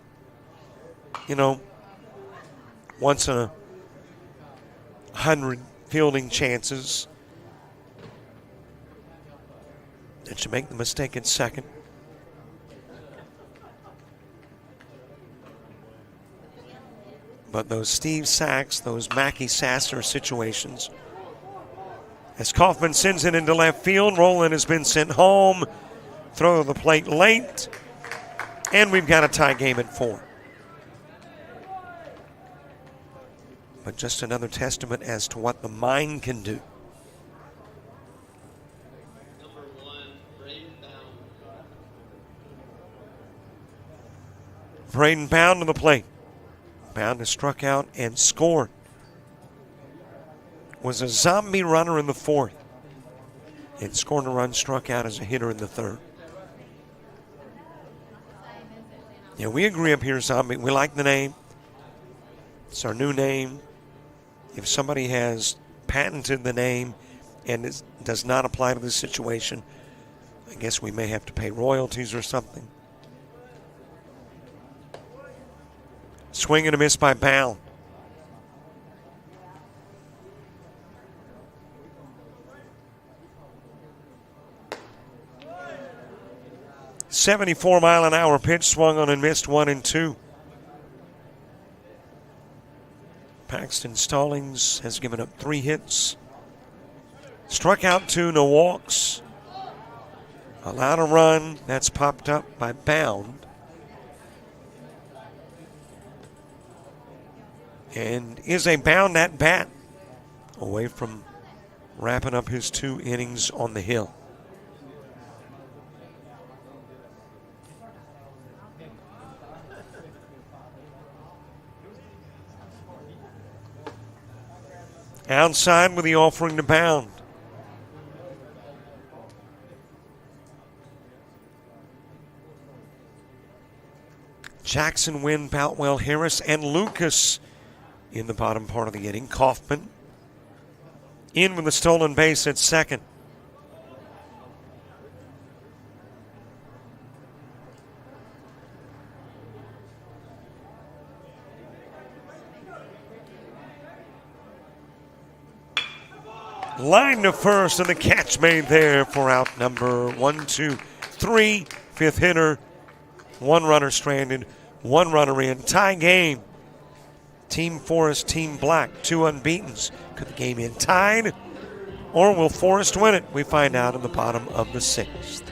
once in 100 fielding chances that you make the mistake at second. But those Steve Sachs, those Mackie Sasser situations. As Kaufman sends it into left field, Rowland has been sent home. Throw to the plate late. And we've got a tie game at 4. But just another testament as to what the mind can do. Number 1, Braden Bound. Braden Bound to the plate. Bound has struck out and scored. Was a zombie runner in the 4th. And scored a run, struck out as a hitter in the 3rd. Yeah, we agree up here, zombie. We like the name. It's our new name. If somebody has patented the name and it does not apply to this situation, I guess we may have to pay royalties or something. Swing and a miss by Bound. .74-mile-an-hour pitch, swung on and missed 1 and 2. Paxton Stallings has given up 3 hits. Struck out 2, no walks. Allowed a run. That's popped up by Bound. And is a Bound at bat away from wrapping up his 2 innings on the hill. Outside with the offering to Bound. Jackson, Wynn, Boutwell, Harris, and Lucas in the bottom part of the inning. Kaufman in with a stolen base at second. Line to first, and the catch made there for out number 1, 2, 3. 5th hitter. 1 runner stranded, 1 runner in. Tie game. Team Forest, Team Black, 2 unbeatens. Could the game end tied, or will Forest win it? We find out in the bottom of the 6th.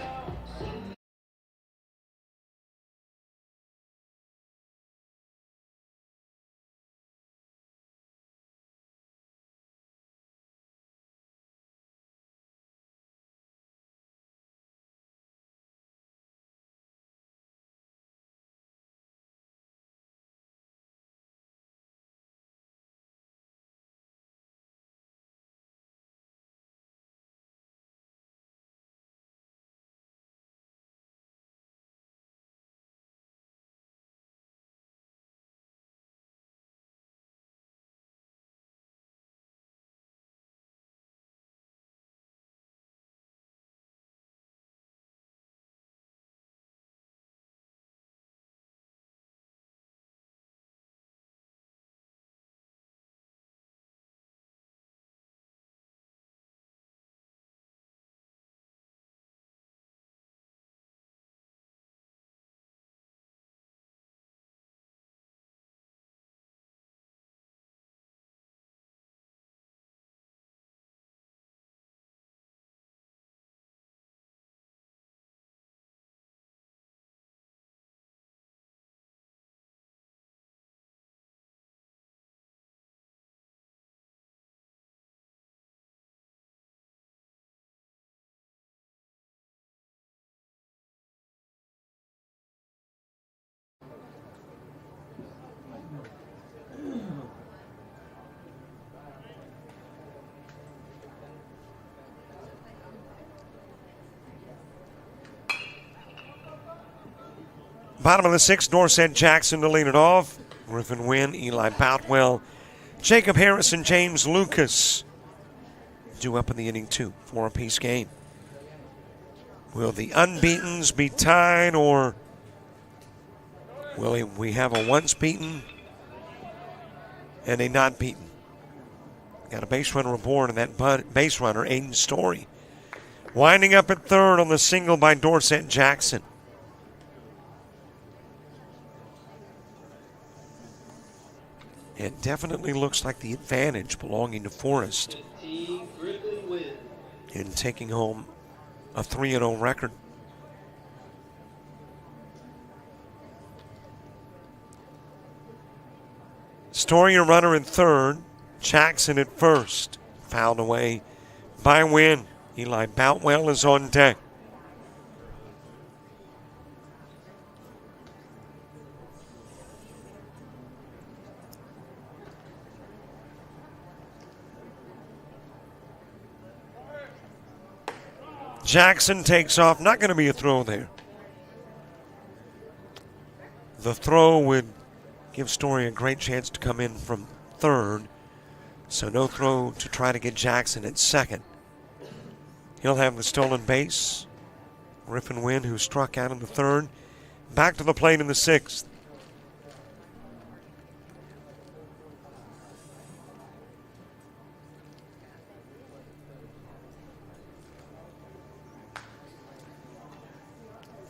Bottom of the sixth, Dorset Jackson to lead it off. Griffin Wynn, Eli Boutwell, Jacob Harris, and James Lucas due up in the inning 2, 4-apiece game. Will the unbeatens be tied, or will we have a once beaten and a not beaten? Got a base runner aboard, and that base runner, Aiden Story, winding up at third on the single by Dorset Jackson. It definitely looks like the advantage belonging to Forrest 15, Griffin Wynn. in taking home a 3-0 record. Story a runner in third, Jackson at first. Fouled away by Wynn. Eli Boutwell is on deck. Jackson takes off. Not going to be a throw there. The throw would give Story a great chance to come in from third. So no throw to try to get Jackson at second. He'll have the stolen base. Griffin Wynn, who struck out in the third, back to the plate in the sixth.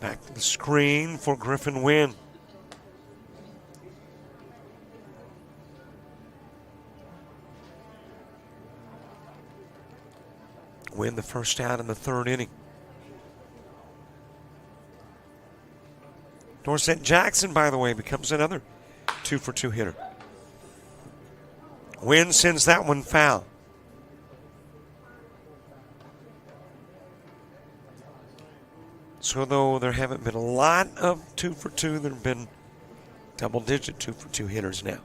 Back to the screen for Griffin Wynn. Win the first out in the third inning. Dorset Jackson, by the way, becomes another 2-for-2 hitter. Wynn sends that one foul. So though there haven't been a lot of 2-for-2, there have been double-digit 2-for-2 hitters now.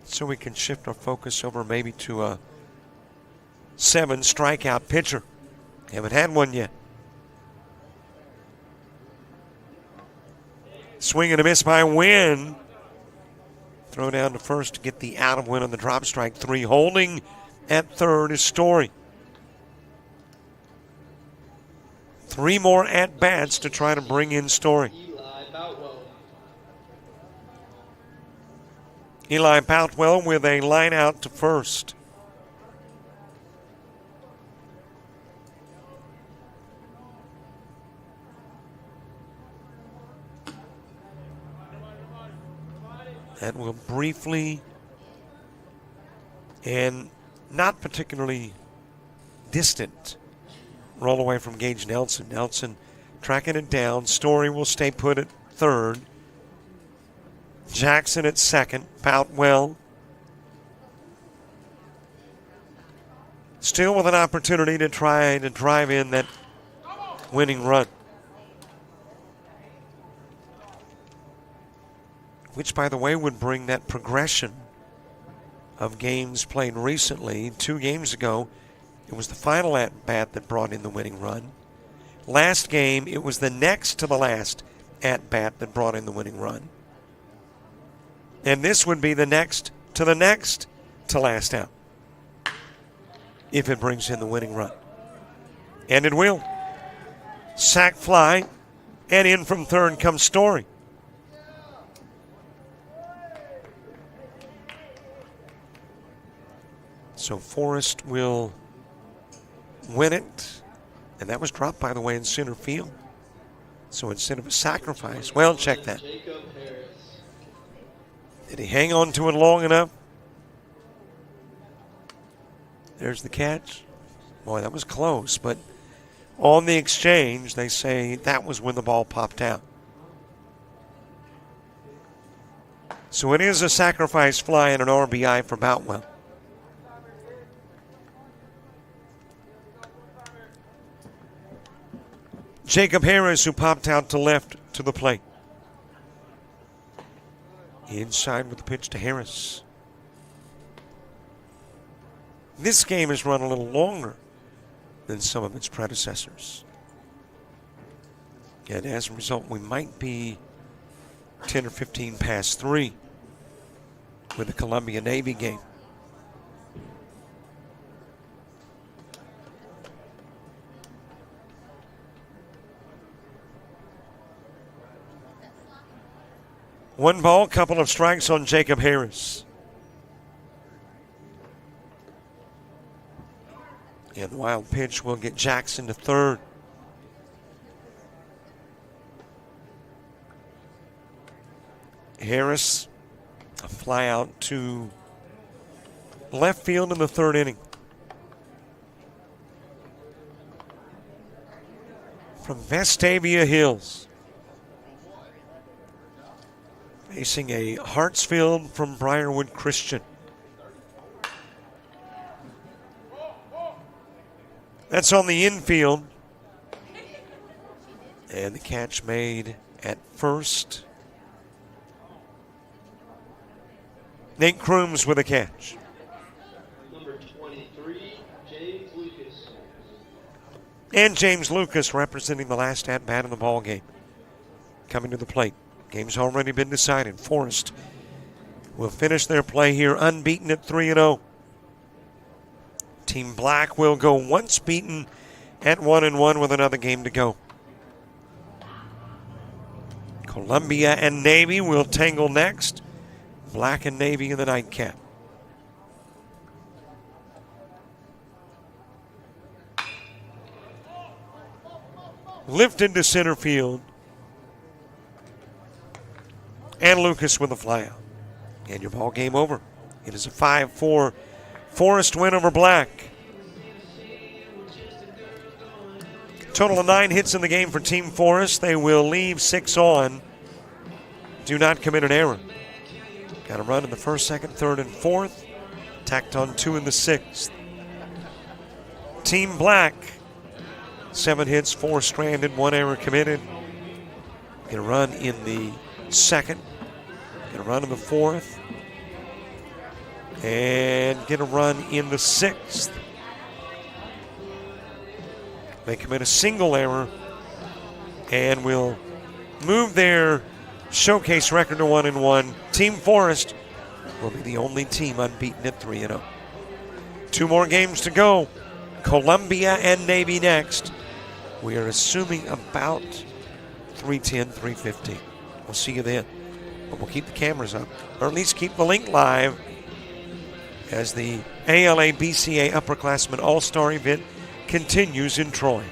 So we can shift our focus over maybe to a 7 strikeout pitcher. Haven't had one yet. Swing and a miss by Wynn. Throw down to first to get the out of Wynn on the drop strike 3. Holding at third is Story. 3 more at-bats to try to bring in Story. Eli Boutwell. Eli Boutwell with a line out to first. That will briefly and not particularly distant roll away from Gage Nelson. Nelson tracking it down. Story will stay put at third. Jackson at second. Boutwell still with an opportunity to try to drive in that winning run, which, by the way, would bring that progression of games played recently. 2 games ago, it was the final at-bat that brought in the winning run. Last game, it was the next to the last at-bat that brought in the winning run. And this would be the next to last out, if it brings in the winning run. And it will. Sack fly, and in from third comes Story. So Forrest will win it. And that was dropped, by the way, in center field. So instead of a sacrifice, well, check that. Jacob Harris. Did he hang on to it long enough? There's the catch. Boy, that was close. But on the exchange, they say that was when the ball popped out. So it is a sacrifice fly and an RBI for Boutwell. Jacob Harris, who popped out to left to the plate. Inside with the pitch to Harris. This game has run a little longer than some of its predecessors. And as a result, we might be 10 or 15 past 3 with the Columbia-Navy game. One ball, couple of strikes on Jacob Harris. And the wild pitch will get Jackson to third. Harris, a fly out to left field in the third inning. From Vestavia Hills. Facing a Hartsfield from Briarwood Christian. That's on the infield. And the catch made at first. Nate Crooms with a catch. Number 23, James Lucas. And James Lucas representing the last at-bat in the ball game. Coming to the plate. Game's already been decided. Forrest will finish their play here unbeaten at 3-0. Team Black will go once beaten at 1-1 with another game to go. Columbia and Navy will tangle next. Black and Navy in the nightcap. Lifted to center field. And Lucas with a flyout. And your ball game over. It is a 5-4 Forrest win over Black. Total of 9 hits in the game for Team Forrest. They will leave 6 on. Do not commit an error. Got a run in the first, second, third, and fourth. Tacked on 2 in the 6th. Team Black, 7 hits, 4 stranded, 1 error committed. Get a run in the second. Get a run in the fourth. And get a run in the 6th. They commit a single error and will move their showcase record to 1-1. Team Forrest will be the only team unbeaten at 3-0. 2 more games to go. Columbia and Navy next. We are assuming about 3:10, 3:15. We'll see you then. But we'll keep the cameras up, or at least keep the link live as the ALABCA Upperclassmen All-Star event continues in Troy.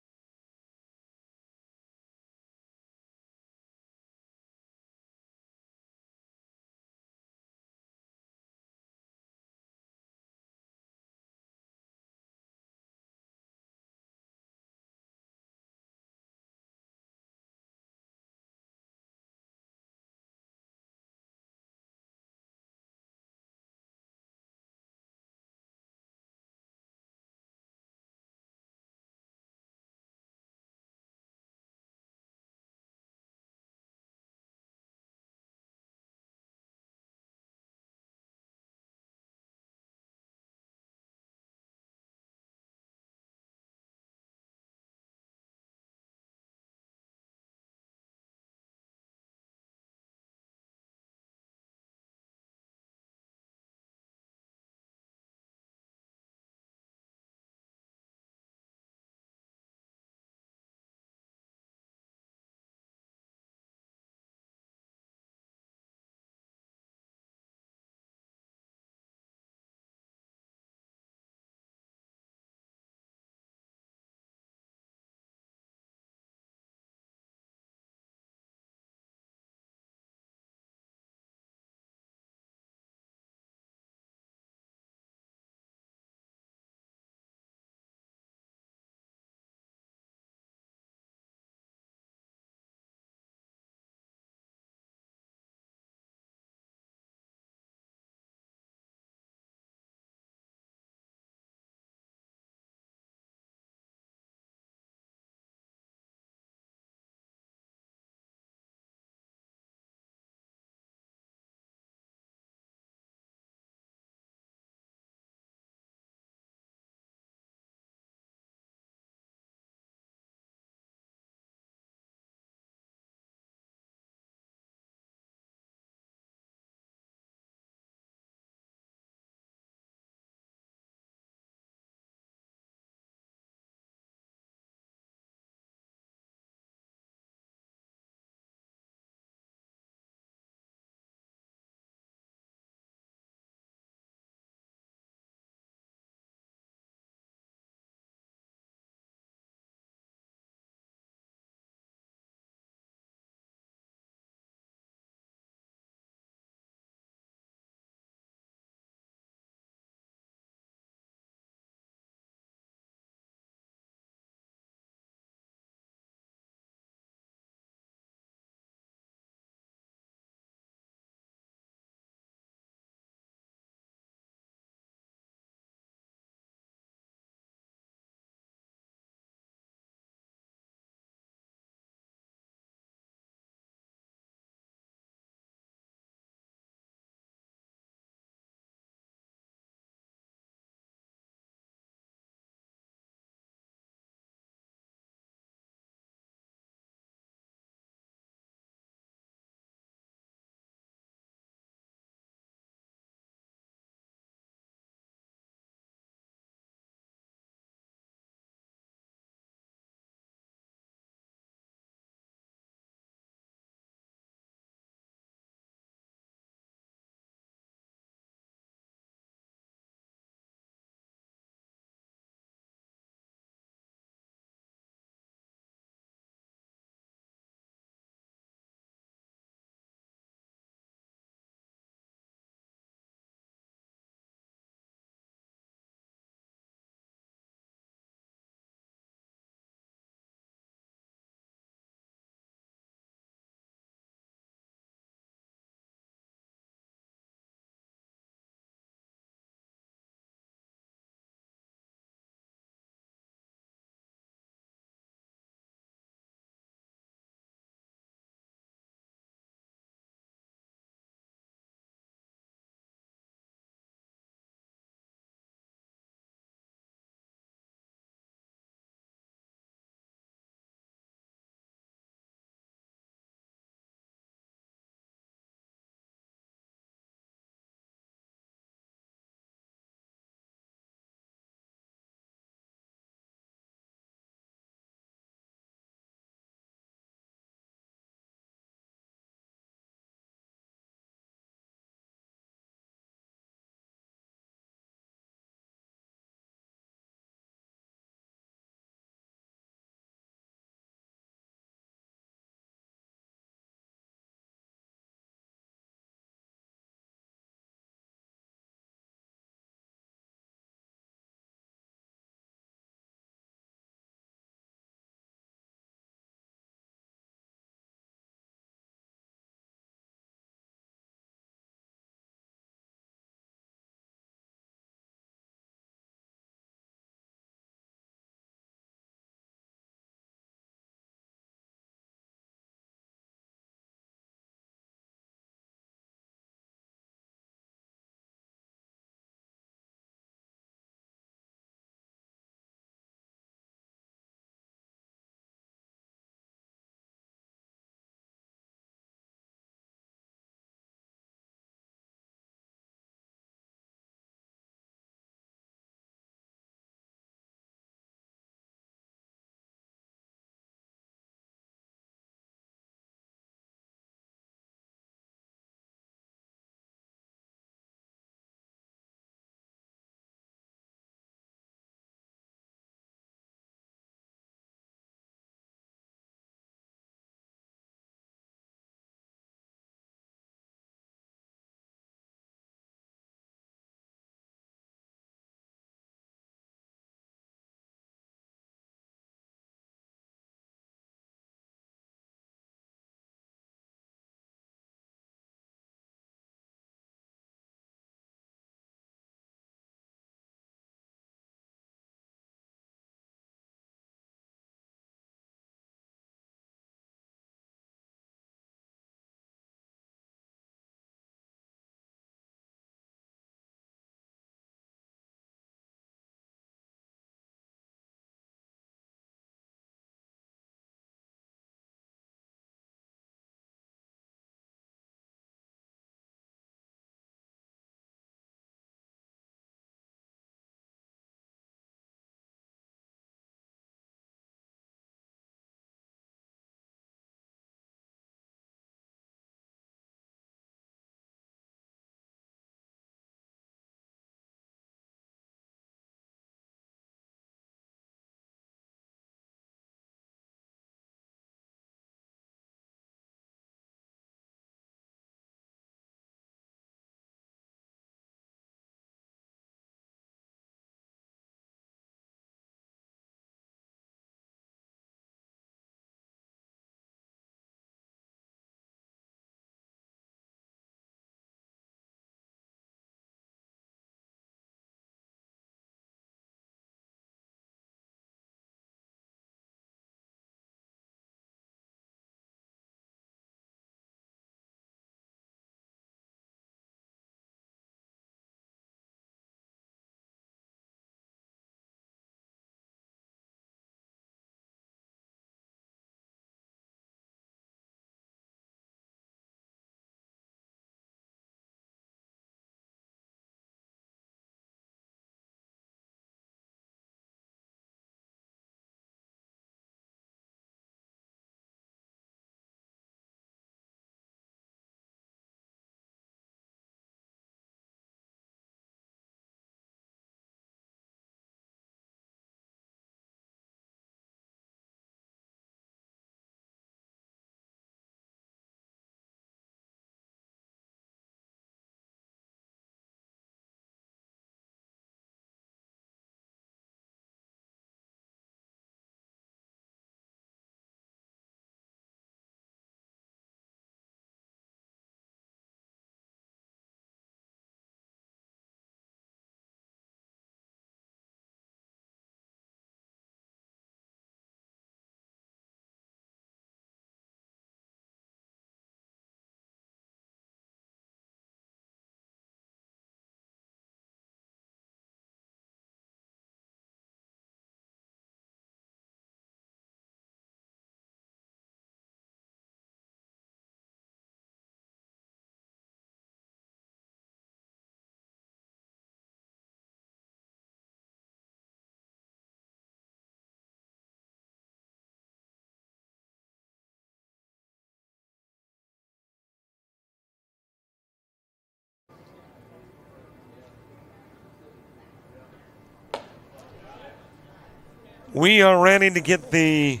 We are ready to get the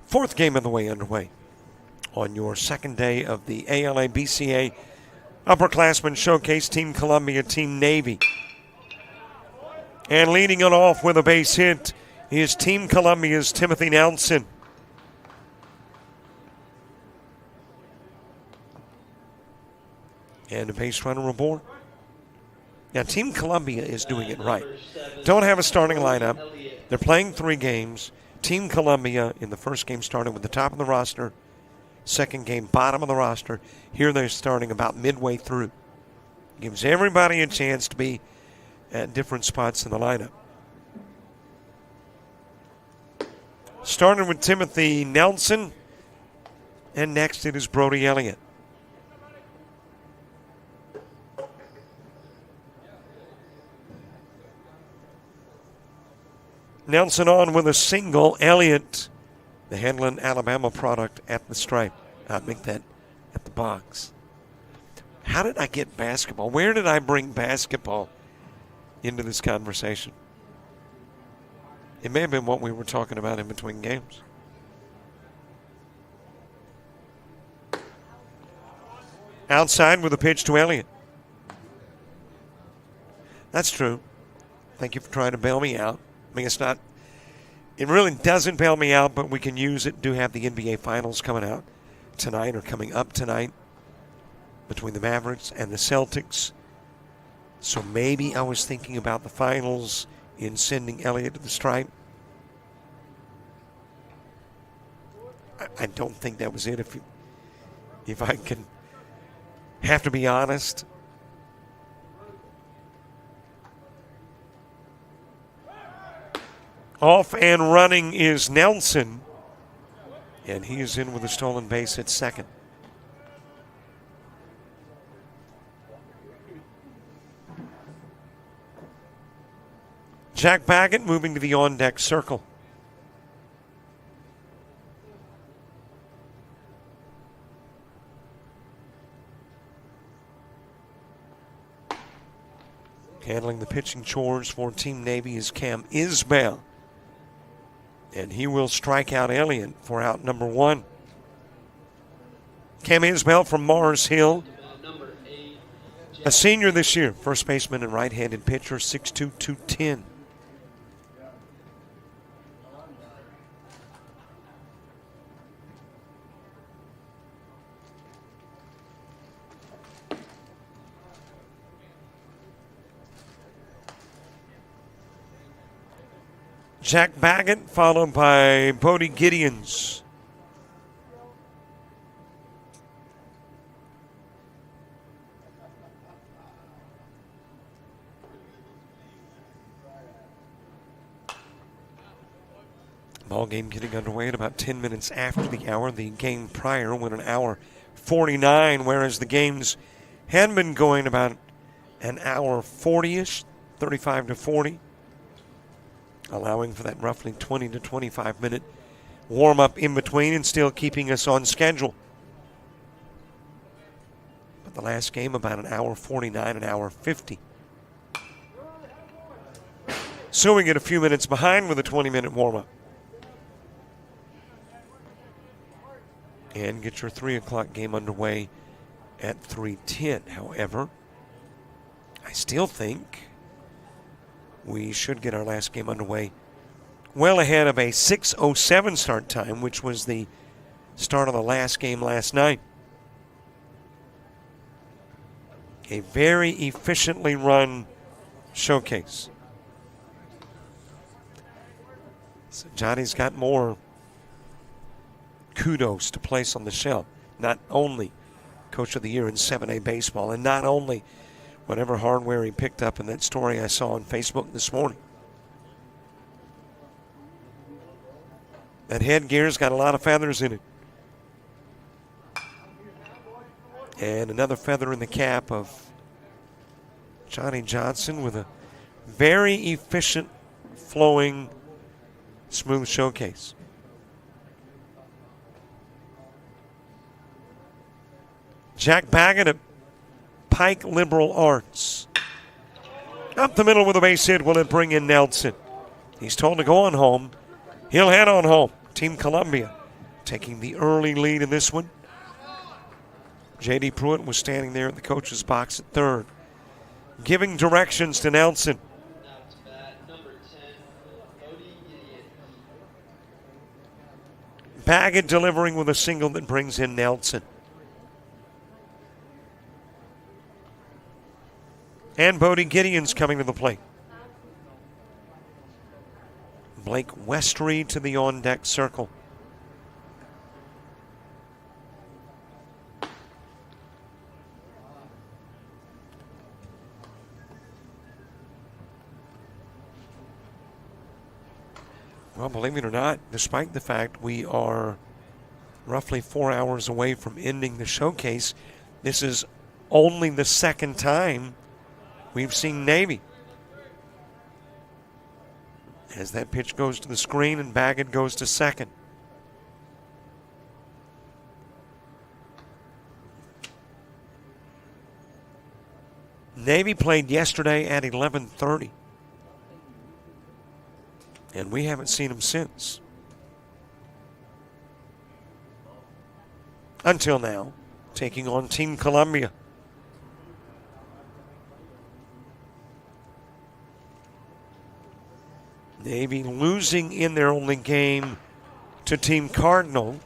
fourth game of the way underway on your second day of the ALABCA Upperclassmen Showcase. Team Columbia, Team Navy. And leading it off with a base hit is Team Columbia's Timothy Nelson. And a base runner aboard. Now, Team Columbia is doing it right. Don't have a starting lineup. They're playing 3 games. Team Columbia in the first game started with the top of the roster. Second game, bottom of the roster. Here they're starting about midway through. Gives everybody a chance to be at different spots in the lineup. Starting with Timothy Nelson. And next it is Brody Elliott. Nelson on with a single. Elliott, the Handlin, Alabama product, at the stripe. I'll make that at the box. How did I get basketball? Where did I bring basketball into this conversation? It may have been what we were talking about in between games. Outside with a pitch to Elliott. That's true. Thank you for trying to bail me out. I mean, it really doesn't bail me out, but we can use it. Do have the NBA Finals coming out tonight or coming up tonight between the Mavericks and the Celtics. So maybe I was thinking about the finals in sending Elliott to the stripe. I don't think that was it. If I can have to be honest. Off and running is Nelson. And he is in with a stolen base at second. Jack Baggett moving to the on-deck circle. Handling the pitching chores for Team Navy is Cam Isbell. And he will strike out Elliott for out number 1. Cam Isbell from Mars Hill. A senior this year. First baseman and right-handed pitcher, 6'2", 210. Jack Baggett, followed by Bodie Gideons. Ball game getting underway at about 10 minutes after the hour. The game prior went an hour 49, whereas the games had been going about an hour 40-ish, 35 to 40. Allowing for that roughly 20 to 25 minute warm-up in between and still keeping us on schedule. But the last game about an hour 49, an hour 50. So we get a few minutes behind with a 20-minute warm-up. And get your 3 o'clock game underway at 3:10. However, I still think we should get our last game underway well ahead of a 6:07 start time, which was the start of the last game last night. A very efficiently run showcase. So Johnny's got more kudos to place on the shelf. Not only Coach of the Year in 7A baseball, and not only whatever hardware he picked up in that story I saw on Facebook this morning. That headgear's got a lot of feathers in it. And another feather in the cap of Johnny Johnson with a very efficient, flowing, smooth showcase. Jack Baggett at Pike Liberal Arts. Up the middle with a base hit. Will it bring in Nelson? He's told to go on home. He'll head on home. Team Columbia taking the early lead in this one. J.D. Pruitt was standing there at the coach's box at third, giving directions to Nelson. Now to bat, number 10, Bodie Gideon. Baggett delivering with a single that brings in Nelson. And Bodie Gideon's coming to the plate. Blake Westry to the on-deck circle. Well, believe it or not, despite the fact we are roughly 4 hours away from ending the showcase, this is only the second time we've seen Navy. As that pitch goes to the screen and Baggett goes to second. Navy played yesterday at 11:30. And we haven't seen them since. Until now, taking on Team Columbia. Navy losing in their only game to Team Cardinal.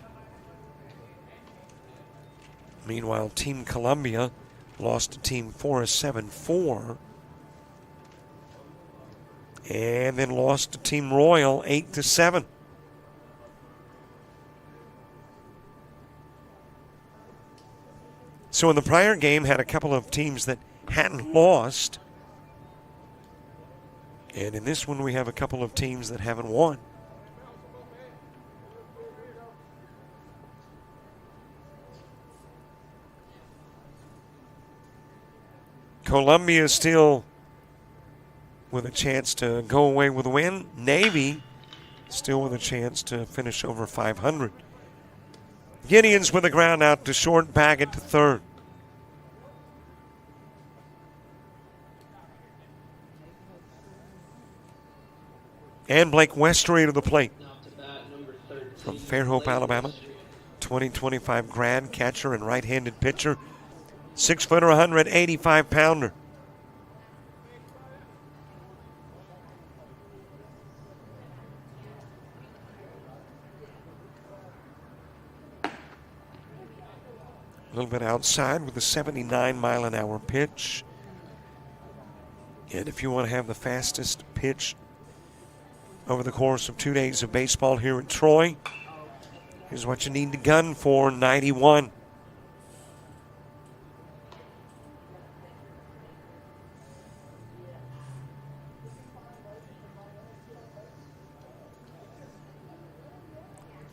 Meanwhile, Team Columbia lost to Team Forest 7-4. And then lost to Team Royal 8-7. So in the prior game, had a couple of teams that hadn't lost. And in this one, we have a couple of teams that haven't won. Columbia still with a chance to go away with a win. Navy still with a chance to finish over 500. Gideon's with a ground out to short, Baggett to third. And Blake Westry to the plate. Now to bat, number 13, From Fairhope, Blake Alabama. Westry. 2025 grad catcher and right-handed pitcher. 6-footer, 185-pounder. A little bit outside with a 79-mile-an-hour pitch. And if you want to have the fastest pitch over the course of 2 days of baseball here at Troy, here's what you need to gun for, 91.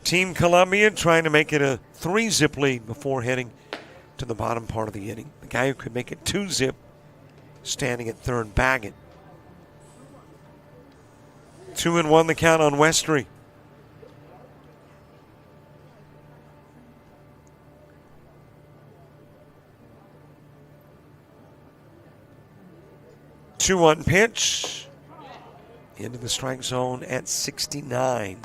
Team Columbia trying to make it a 3-zip lead before heading to the bottom part of the inning. The guy who could make it 2-zip standing at third, Baggett. 2-1 the count on Westry. Two-one pitch into the strike zone at 69.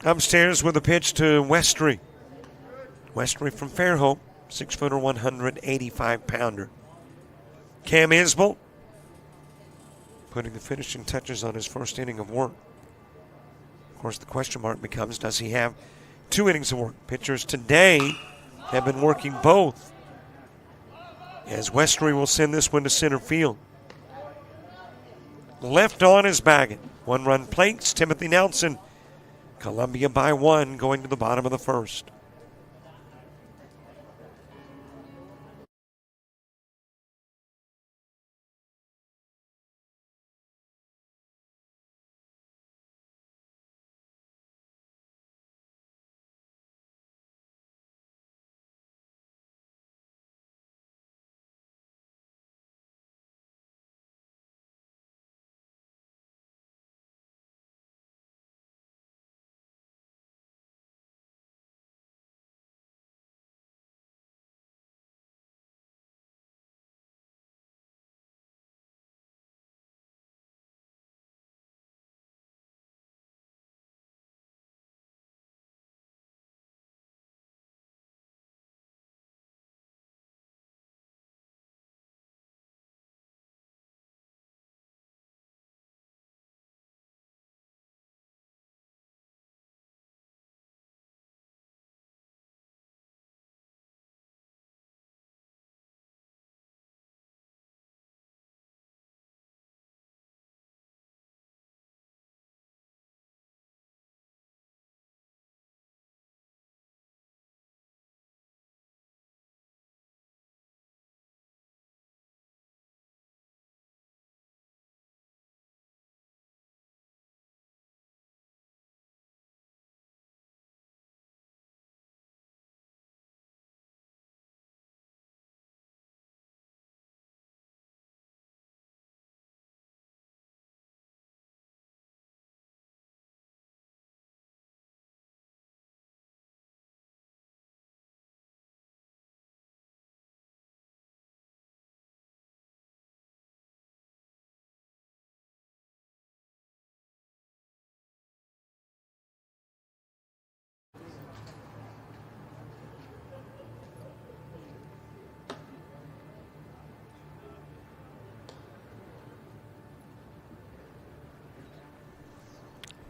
Upstairs with a pitch to Westry. Westry from Fairhope, 6-footer, 185-pounder. Cam Isbell putting the finishing touches on his first inning of work. Of course, the question mark becomes, does he have 2 innings of work? Pitchers today have been working both, as Westry will send this one to center field. Left on is Baggett. 1-run plates, Timothy Nelson. Columbia by 1 going to the bottom of the first.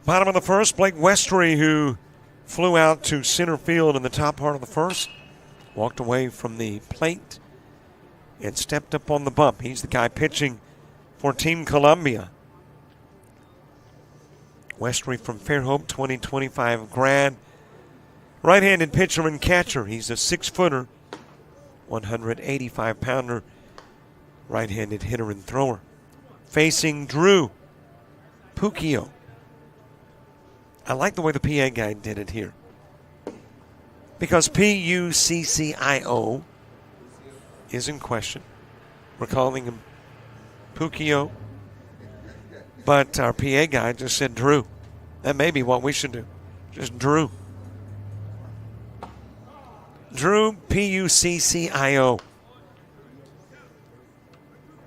Bottom of the first, Blake Westry, who flew out to center field in the top part of the first, walked away from the plate and stepped up on the bump. He's the guy pitching for Team Columbia. Westry from Fairhope, 2025 grad. Right-handed pitcher and catcher. He's a 6-footer, 185-pounder, right-handed hitter and thrower. Facing Drew Puccio. I like the way the PA guy did it here, because Puccio is in question. We're calling him Puccio, but our PA guy just said Drew. That may be what we should do. Just Drew. Drew Puccio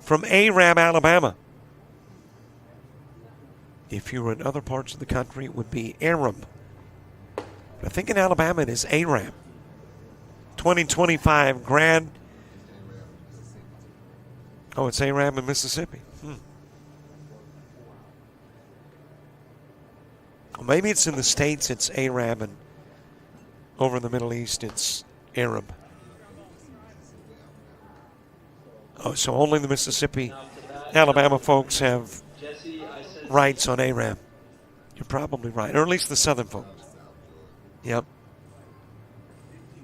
from Arab, Alabama. If you were in other parts of the country, it would be Arab. But I think in Alabama it is Arab. 2025 grad. Oh, it's Arab in Mississippi. Well, maybe it's in the States, it's Arab, and over in the Middle East, it's Arab. Oh, so only the Mississippi, Alabama folks have rights on Arab. You're probably right, or at least the southern folks. Yep.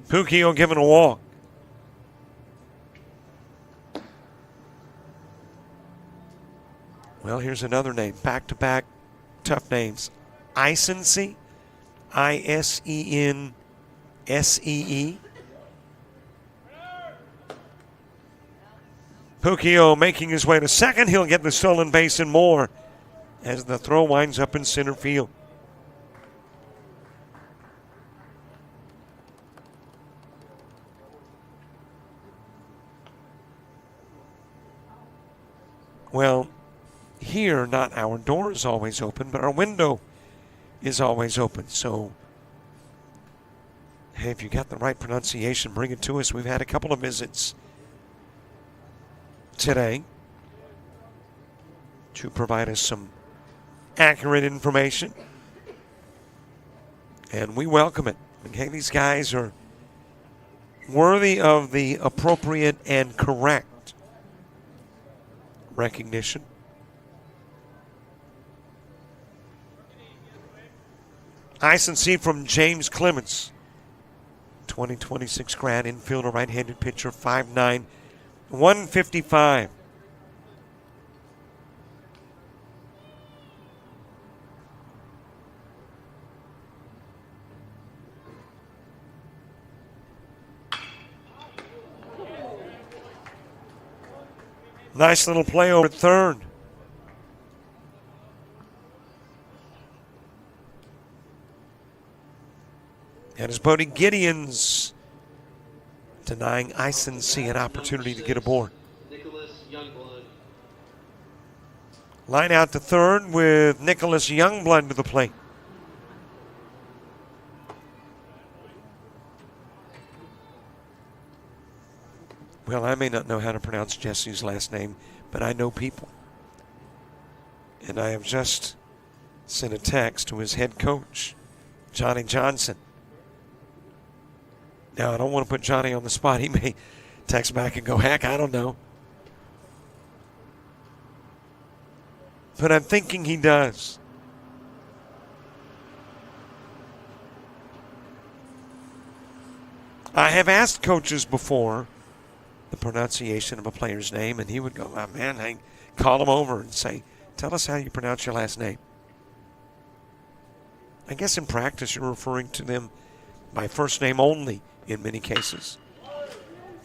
Puccio given a walk. Well, here's another name. Back-to-back tough names. Isensee, Isensee. Puccio making his way to second. He'll get the stolen base and more as the throw winds up in center field. Well, here, not our door is always open, but our window is always open. So, hey, if you got the right pronunciation, bring it to us. We've had a couple of visits today to provide us some accurate information, and we welcome it. Okay, these guys are worthy of the appropriate and correct recognition. Isensee from James Clements, 2026 grad, infielder, right-handed pitcher, 5'9", 155. Nice little play over at third. And as Bodie Gideon's denying Isensee an opportunity to get aboard. Nicholas Youngblood. Line out to third with Nicholas Youngblood to the plate. Well, I may not know how to pronounce Jesse's last name, but I know people. And I have just sent a text to his head coach, Johnny Johnson. Now, I don't want to put Johnny on the spot. He may text back and go, heck, I don't know. But I'm thinking he does. I have asked coaches before the pronunciation of a player's name, and he would go, oh, man, I call him over and say, tell us how you pronounce your last name. I guess in practice you're referring to them by first name only in many cases.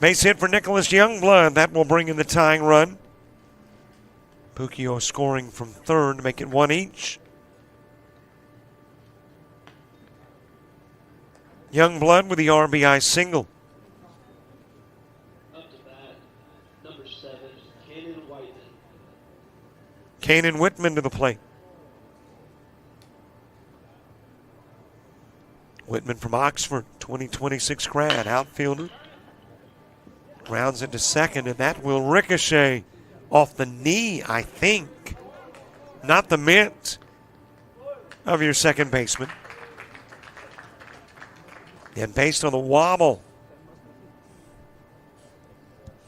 Base hit for Nicholas Youngblood. That will bring in the tying run. Puccio scoring from third to make it one each. Youngblood with the RBI single. Up to bat, number 7, Cannon Whiteman. Kanan Whitman to the plate. Whitman from Oxford, 2026 grad, outfielder. Grounds into second, and that will ricochet off the knee, I think. Not the mitt. of your second baseman. And based on the wobble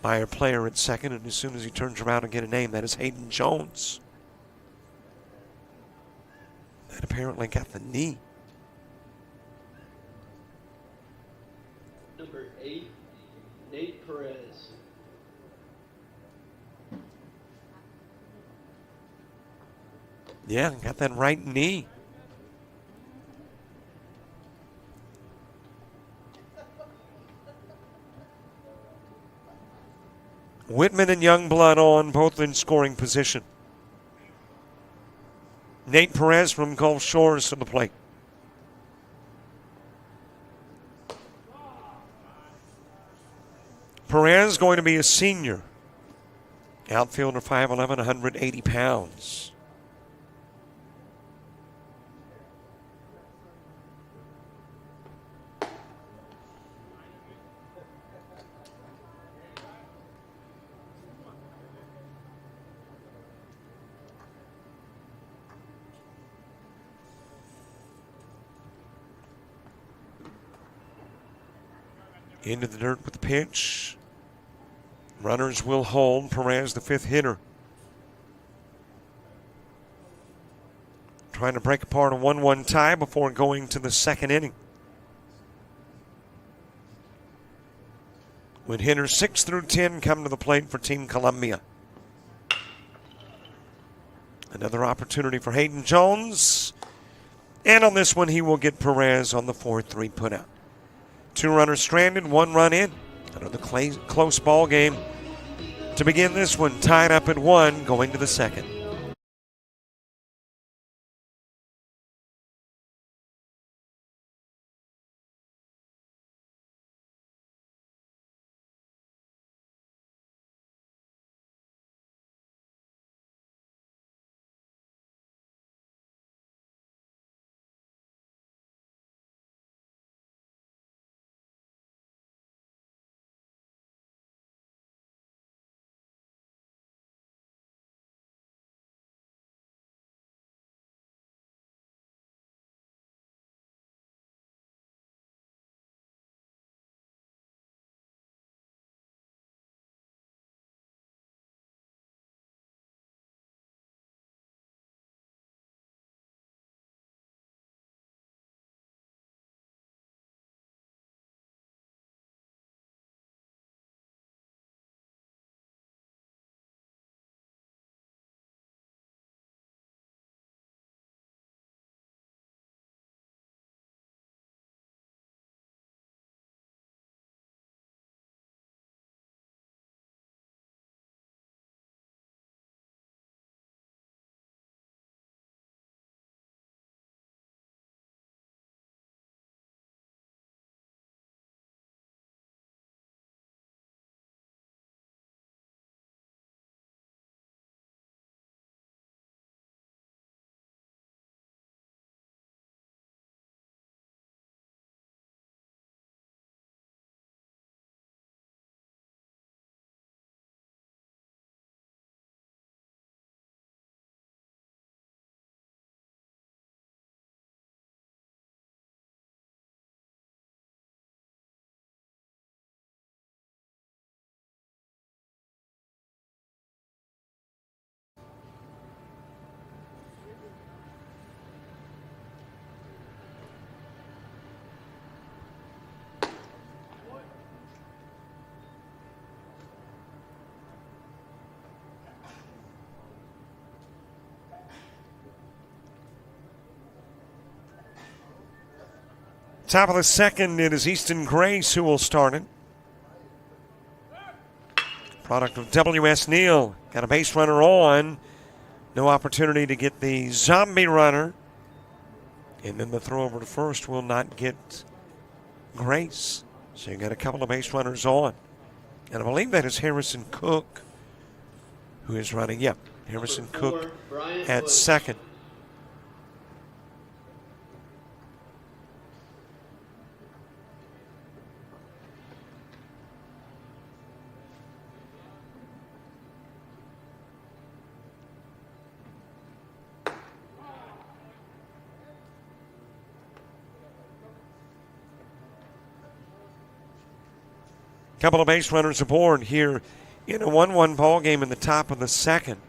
by a player at second, and as soon as he turns around and get a name, that is Hayden Jones. That apparently got the knee. Number 8, Nate Perez. Yeah, got that right knee. Whitman and Youngblood on, both in scoring position. Nate Perez from Gulf Shores to the plate. Perez going to be a senior. Outfielder 5'11", 180 pounds. Into the dirt with the pitch. Runners will hold. Perez, the fifth hitter. Trying to break apart a 1-1 tie before going to the second inning. When hitters 6 through 10 come to the plate for Team Columbia. Another opportunity for Hayden Jones. And on this one, he will get Perez on the 4-3 putout. 2 runners stranded, 1 run in. Another close ball game to begin this one. Tied up at 1 going to the second. Top of the second, it is Easton Grace who will start it. Product of W.S. Neal. Got a base runner on. No opportunity to get the zombie runner. And then the throw over to first will not get Grace. So you got a couple of base runners on. And I believe that is Harrison Cook who is running. Yep, Harrison Cook at second. Couple of base runners aboard here in a 1-1 ball game in the top of the second.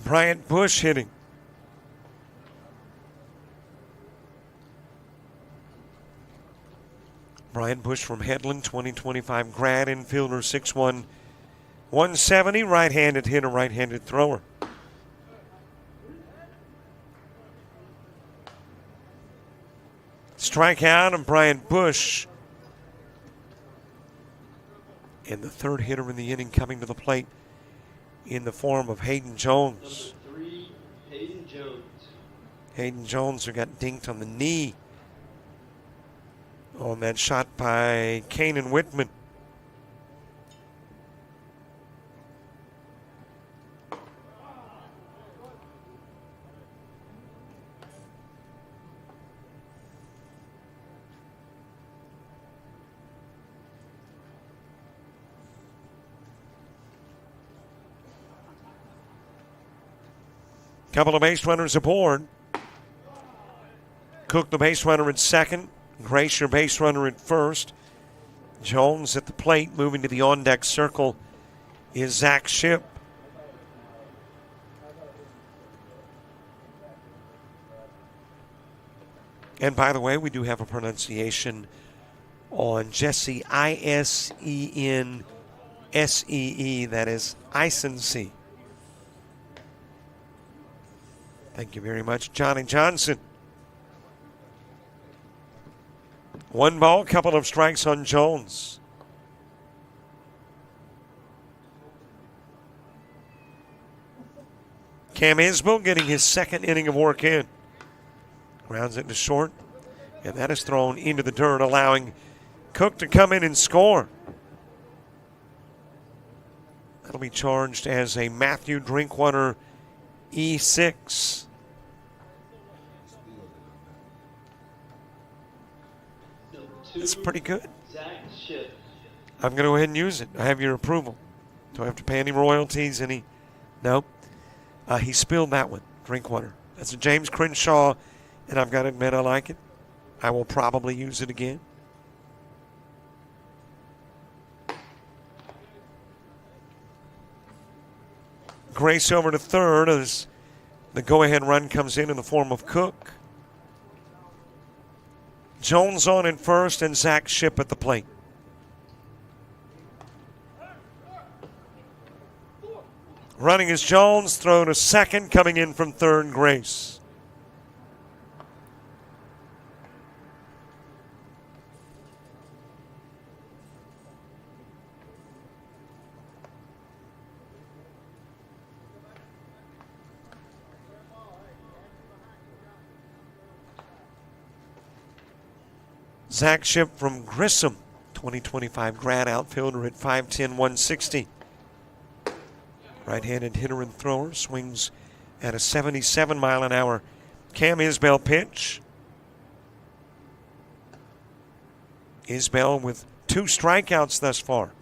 Bryant Bush hitting. Bryant Bush from Headland, 2025 grad infielder, 6'1", 170, right-handed hitter, right-handed thrower. Strikeout of Bryant Bush. And the third hitter in the inning coming to the plate in the form of Hayden Jones. Number 3, Hayden Jones. Hayden Jones, who got dinked on the knee on that shot by Kanan Whitman. Couple of base runners aboard. Cook, the base runner, at second. Grace, your base runner, at first. Jones at the plate. Moving to the on-deck circle is Zach Shipp. And by the way, we do have a pronunciation on Jesse, Isensee. That is Isensee. Thank you very much, Johnny Johnson. 1 ball, couple of strikes on Jones. Cam Isbell getting his second inning of work in. Grounds it to short, and that is thrown into the dirt, allowing Cook to come in and score. That'll be charged as a Matthew Drinkwater E6. That's pretty good. Zach Shipp. I'm going to go ahead and use it. I have your approval. Do I have to pay any royalties? Any? No. He spilled that one. Drinkwater. That's a James Crenshaw, and I've got to admit I like it. I will probably use it again. Grace over to third as the go-ahead run comes in the form of Cook. Jones on in first and Zach Shipp at the plate. Running is Jones, throw to second, coming in from third, Grace. Zach Shipp from Grissom, 2025 grad outfielder at 5'10", 160. Right-handed hitter and thrower, swings at a 77-mile-an-hour Cam Isbell pitch. Isbell with 2 strikeouts thus far.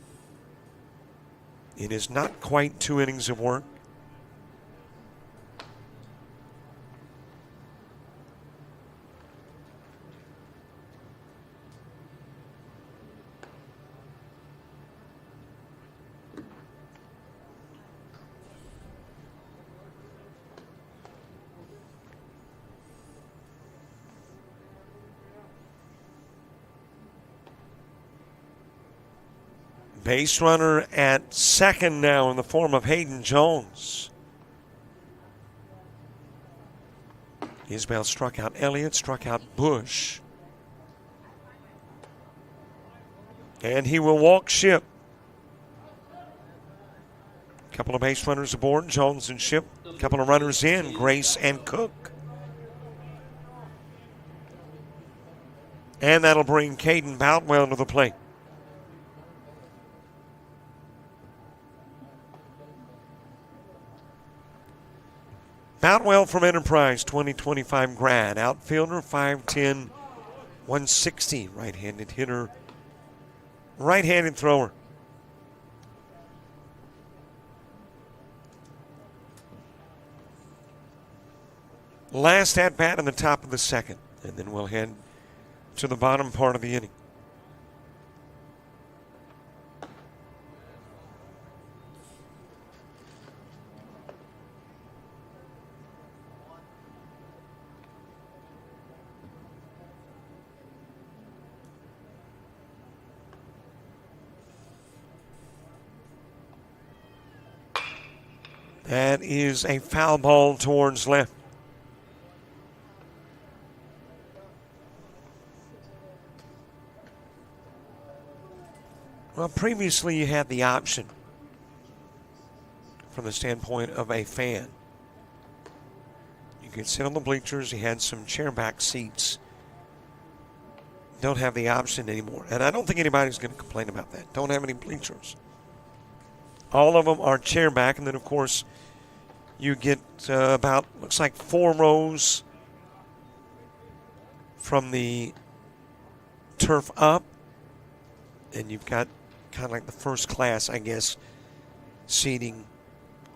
It is not quite 2 innings of work. Base runner at second now in the form of Hayden Jones. Isbell struck out Elliott, struck out Bush. And he will walk Shipp. Couple of base runners aboard, Jones and Shipp. Couple of runners in, Grace and Cook. And that'll bring Caden Boutwell to the plate. Boutwell from Enterprise, 2025 grad. Outfielder, 5'10", 160. Right-handed hitter, right-handed thrower. Last at bat in the top of the second, and then we'll head to the bottom part of the inning. That is a foul ball towards left. Well, previously you had the option from the standpoint of a fan. You could sit on the bleachers. You had some chairback seats. Don't have the option anymore. And I don't think anybody's going to complain about that. Don't have any bleachers. All of them are chairback. And then, of course, you get about, looks like 4 rows from the turf up. And you've got kind of like the first class, I guess, seating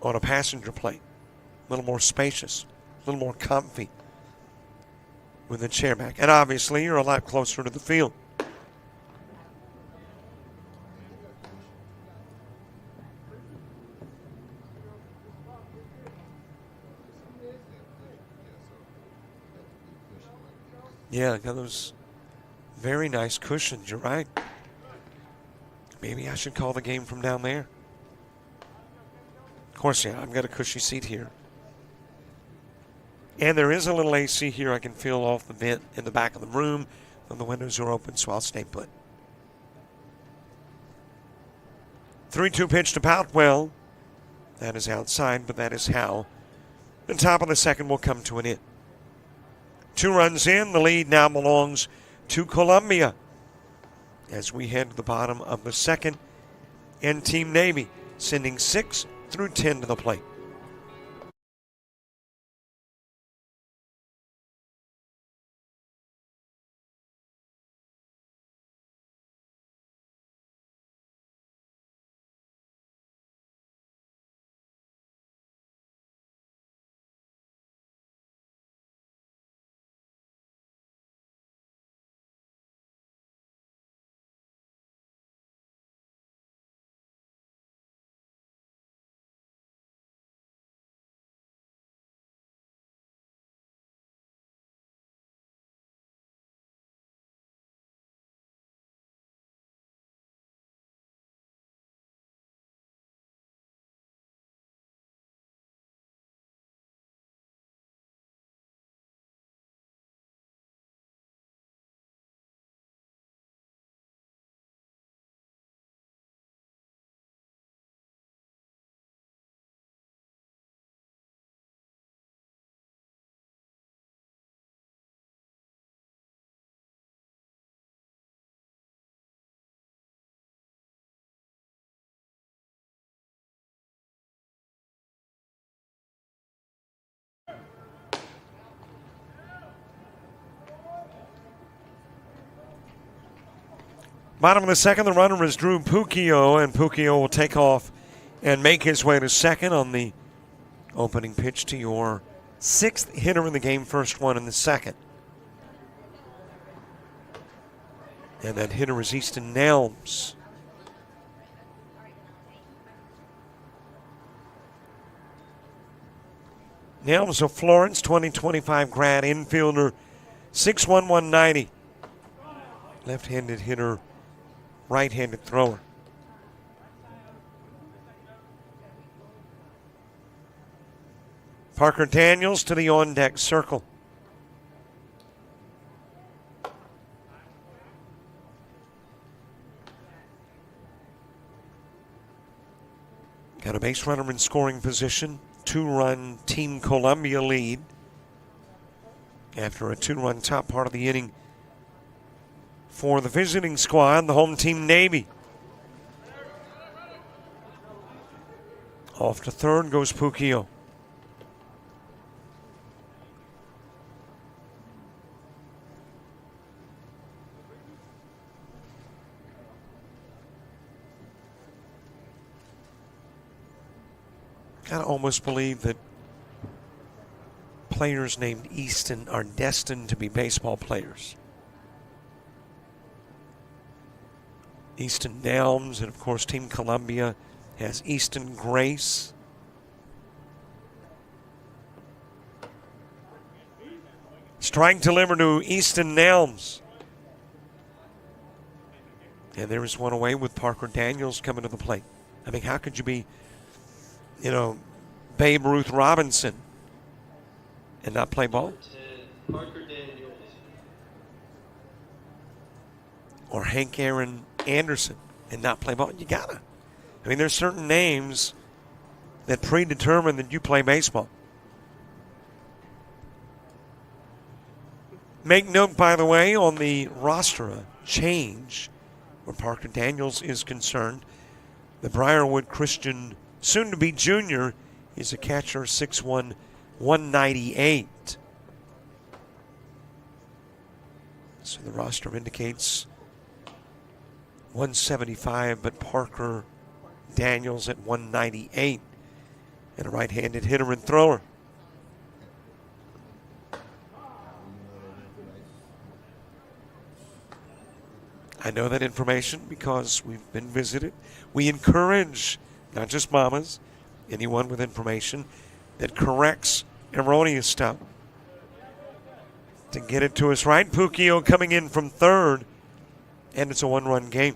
on a passenger plane. A little more spacious, a little more comfy with the chairback. And obviously, you're a lot closer to the field. Yeah, got those very nice cushions. You're right. Maybe I should call the game from down there. Of course, yeah, I've got a cushy seat here. And there is a little AC here I can feel off the vent in the back of the room when the windows are open, so I'll stay put. 3-2 pitch to Boutwell. That is outside, but that is how the top of the second will come to an end. 2 runs in. The lead now belongs to Columbia as we head to the bottom of the second, and Team Navy sending 6 through 10 to the plate. Bottom of the second, the runner is Drew Puccio, and Puccio will take off and make his way to second on the opening pitch to your 6th hitter in the game, first one in the second. And that hitter is Easton Nelms. Nelms of Florence, 2025 grad infielder, 6'1", 190. Left-handed hitter, right-handed thrower. Parker Daniels to the on-deck circle. Got a base runner in scoring position. 2-run Team Columbia lead after a 2-run top part of the inning for the visiting squad, the home team Navy. Off to third goes Puccio. Gotta almost believe that players named Easton are destined to be baseball players. Easton Nelms, and of course Team Columbia has Easton Grace. Strike delivered to Easton Nelms. And there is one away with Parker Daniels coming to the plate. I mean, how could you be, Babe Ruth Robinson and not play ball? Number 10, Parker Daniels. Or Hank Aaron Anderson and not play ball? You gotta. I mean, there's certain names that predetermine that you play baseball. Make note, by the way, on the roster change where Parker Daniels is concerned. The Briarwood Christian, soon-to-be junior, is a catcher, 6'1", 198. So the roster indicates 175, but Parker Daniels at 198. And a right-handed hitter and thrower. I know that information because we've been visited. We encourage, not just mamas, anyone with information that corrects erroneous stuff to get it to us right. Pukio coming in from third, and it's a one-run game.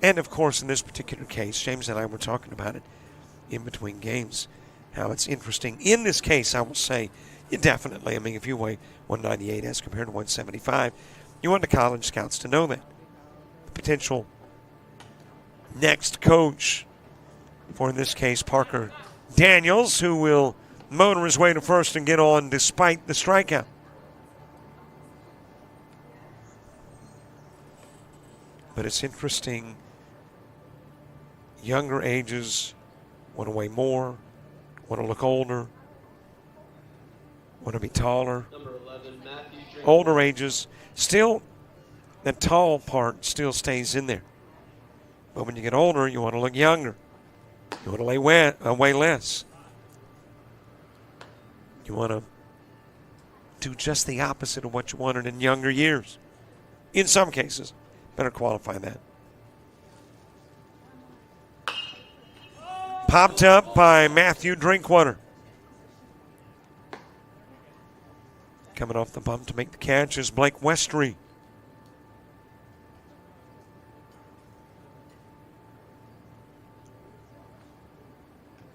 And, of course, in this particular case, James and I were talking about it in between games, how it's interesting. In this case, I will say, you definitely, I mean, if you weigh 198 as compared to 175, you want the college scouts to know that. The potential next coach for, in this case, Parker Daniels, who will motor his way to first and get on despite the strikeout. But it's interesting. Younger ages want to weigh more, want to look older, want to be taller. Number 11, Matthew Drinkwater. Older ages, still, that tall part still stays in there. But when you get older, you want to look younger. You want to weigh less. You want to do just the opposite of what you wanted in younger years. In some cases, better qualify that. Popped up by Matthew Drinkwater. Coming off the bump to make the catch is Blake Westry.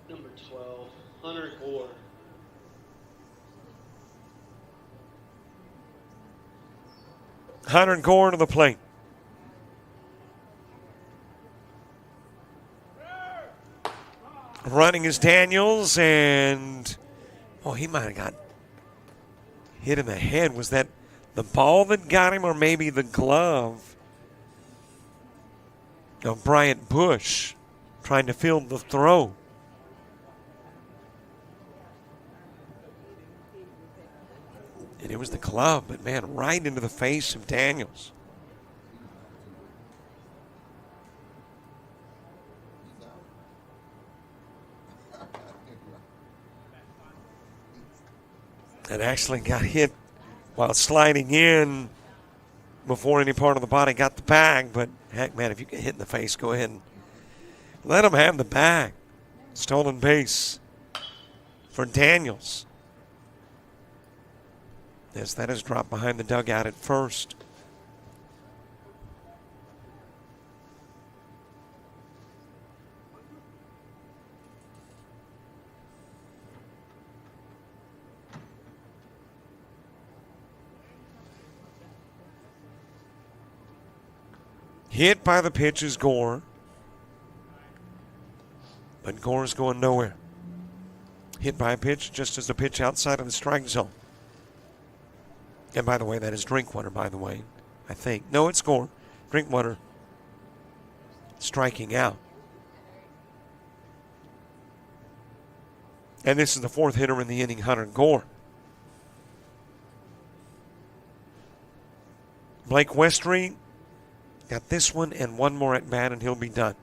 Number 12, Hunter Gore. Hunter Gore to the plate. Running is Daniels, and he might have got hit in the head. Was that the ball that got him, or maybe the glove of Bryant Bush trying to field the throw? And it was the glove, but man, right into the face of Daniels. It actually got hit while sliding in before any part of the body got the bag. But heck, man, if you get hit in the face, go ahead and let him have the bag. Stolen base for Daniels. Yes, that is dropped behind the dugout at first. Hit by the pitch is Gore. But Gore's going nowhere. Hit by a pitch just as the pitch outside of the strike zone. And by the way, that is Drinkwater, by the way, I think. No, it's Gore. Drinkwater striking out. And this is the fourth hitter in the inning, Hunter Gore. Blake Westry Got this one and one more at bat, and he'll be done.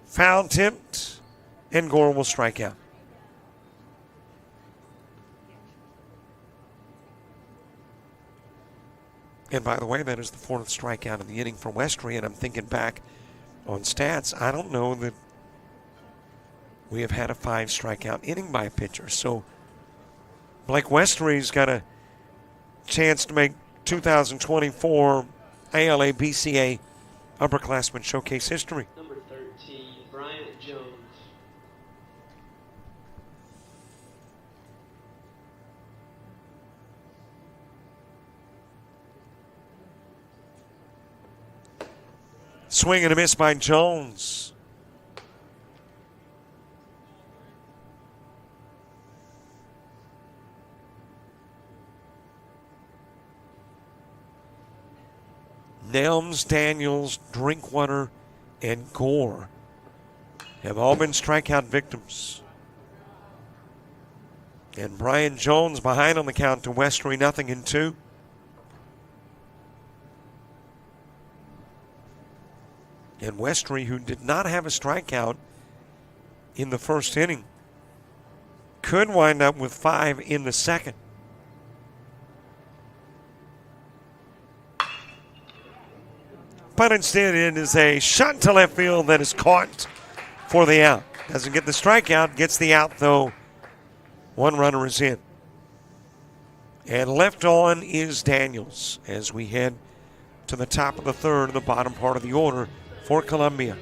Foul tipped, and Gore will strike out. And by the way, that is the fourth strikeout of the inning for Westry, and I'm thinking back on stats. I don't know that we have had a 5-strikeout inning by a pitcher. So Blake Westry's got a chance to make 2024 ALABCA Upperclassmen Showcase history. Number 13, Bryant Jones. Swing and a miss by Jones. Nelms, Daniels, Drinkwater, and Gore have all been strikeout victims. And Brian Jones behind on the count to Westry, 0-2. And Westry, who did not have a strikeout in the first inning, could wind up with 5 in the second. But instead, it is a shot to left field that is caught for the out. Doesn't get the strikeout, gets the out, though. One runner is in. And left on is Daniels as we head to the top of the third, the bottom part of the order for Columbia.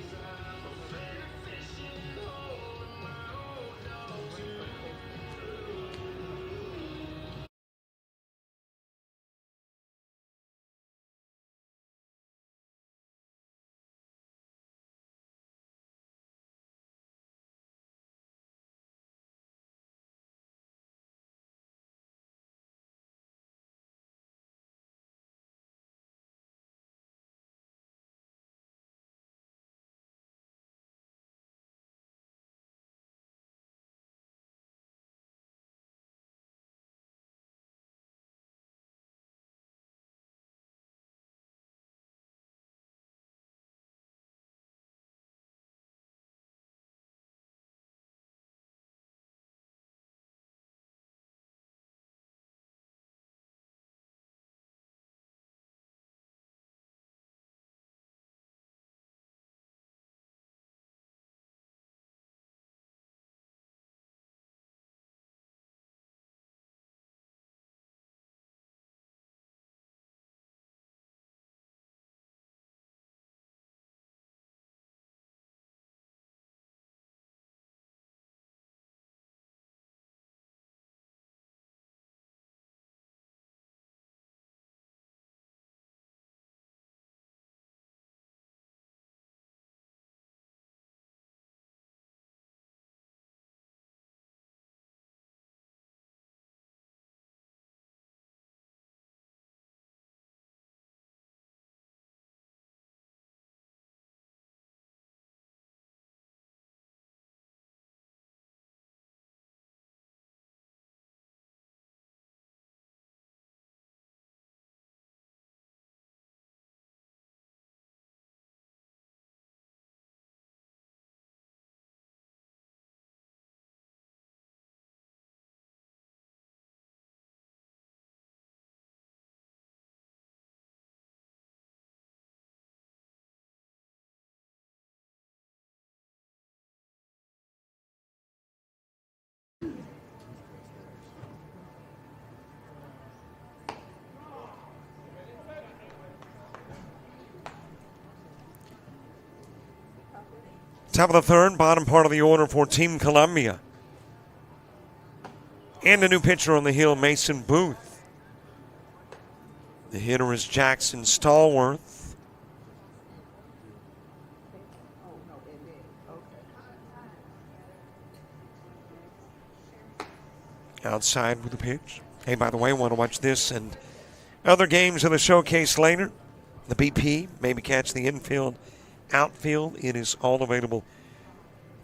Top of the third, bottom part of the order for Team Columbia. And a new pitcher on the hill, Mason Booth. The hitter is Jackson Stallworth. Outside with the pitch. Hey, by the way, want to watch this and other games of the showcase later? The BP, maybe catch the infield, outfield. It is all available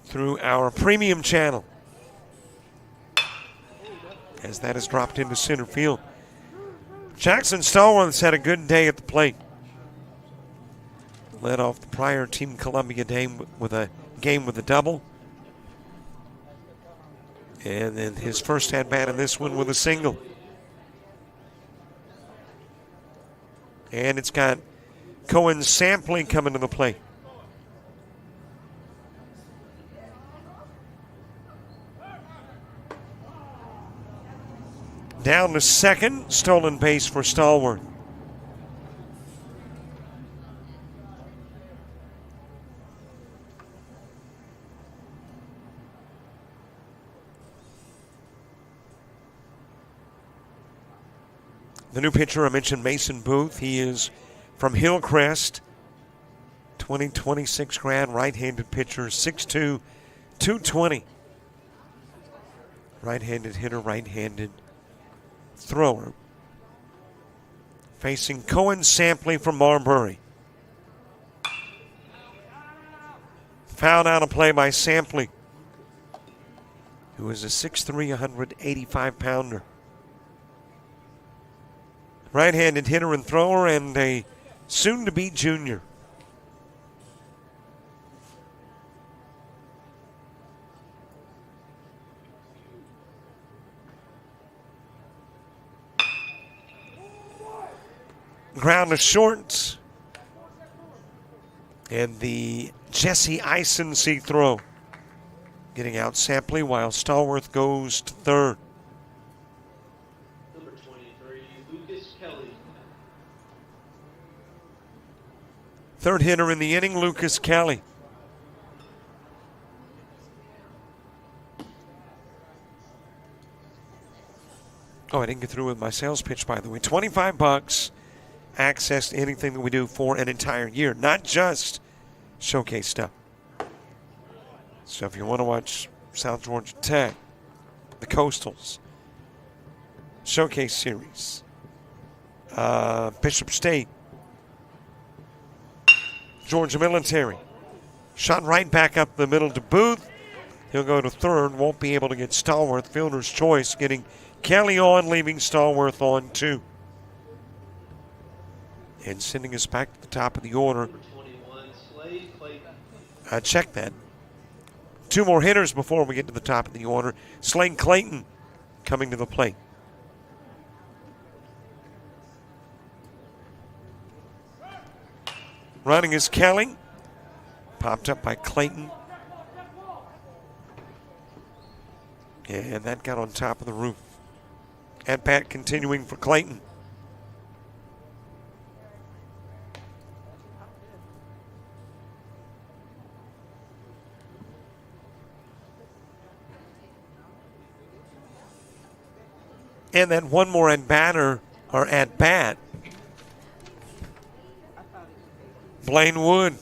through our premium channel. As that is dropped into center field. Jackson Stallworth's had a good day at the plate. Led off the prior Team Columbia game with a double. And then his first at-bat in this one with a single. And it's got Cohen Sampley coming to the plate. Down to second, stolen base for Stallworth. The new pitcher, I mentioned Mason Booth. He is from Hillcrest, 2026 grad, right-handed pitcher, 6'2", 220. Right-handed hitter, right-handed thrower. Facing Cohen Sampley from Marbury. Fouled out of play by Sampley, who is a 6'3", 185-pounder. Right-handed hitter and thrower, and a soon-to-be junior. Ground to short. And the Jesse Eisen-C throw. Getting out Sampley while Stallworth goes to third. Number 23, Lucas Kelly. Third hitter in the inning, Lucas Kelly. Oh, I didn't get through with my sales pitch, by the way. $25. Access to anything that we do for an entire year, not just showcase stuff. So if you want to watch South Georgia Tech, the Coastals, Showcase Series, Bishop State, Georgia Military, shot right back up the middle to Booth. He'll go to third, won't be able to get Stallworth. Fielder's choice, getting Kelly on, leaving Stallworth on two. And sending us back to the top of the order. Number 21, Slade Clayton. Check that. Two more hitters before we get to the top of the order. Slade Clayton coming to the plate. Running is Kelly. Popped up by Clayton. And that got on top of the roof. At bat continuing for Clayton. And then one more at bat. Blaine Wood.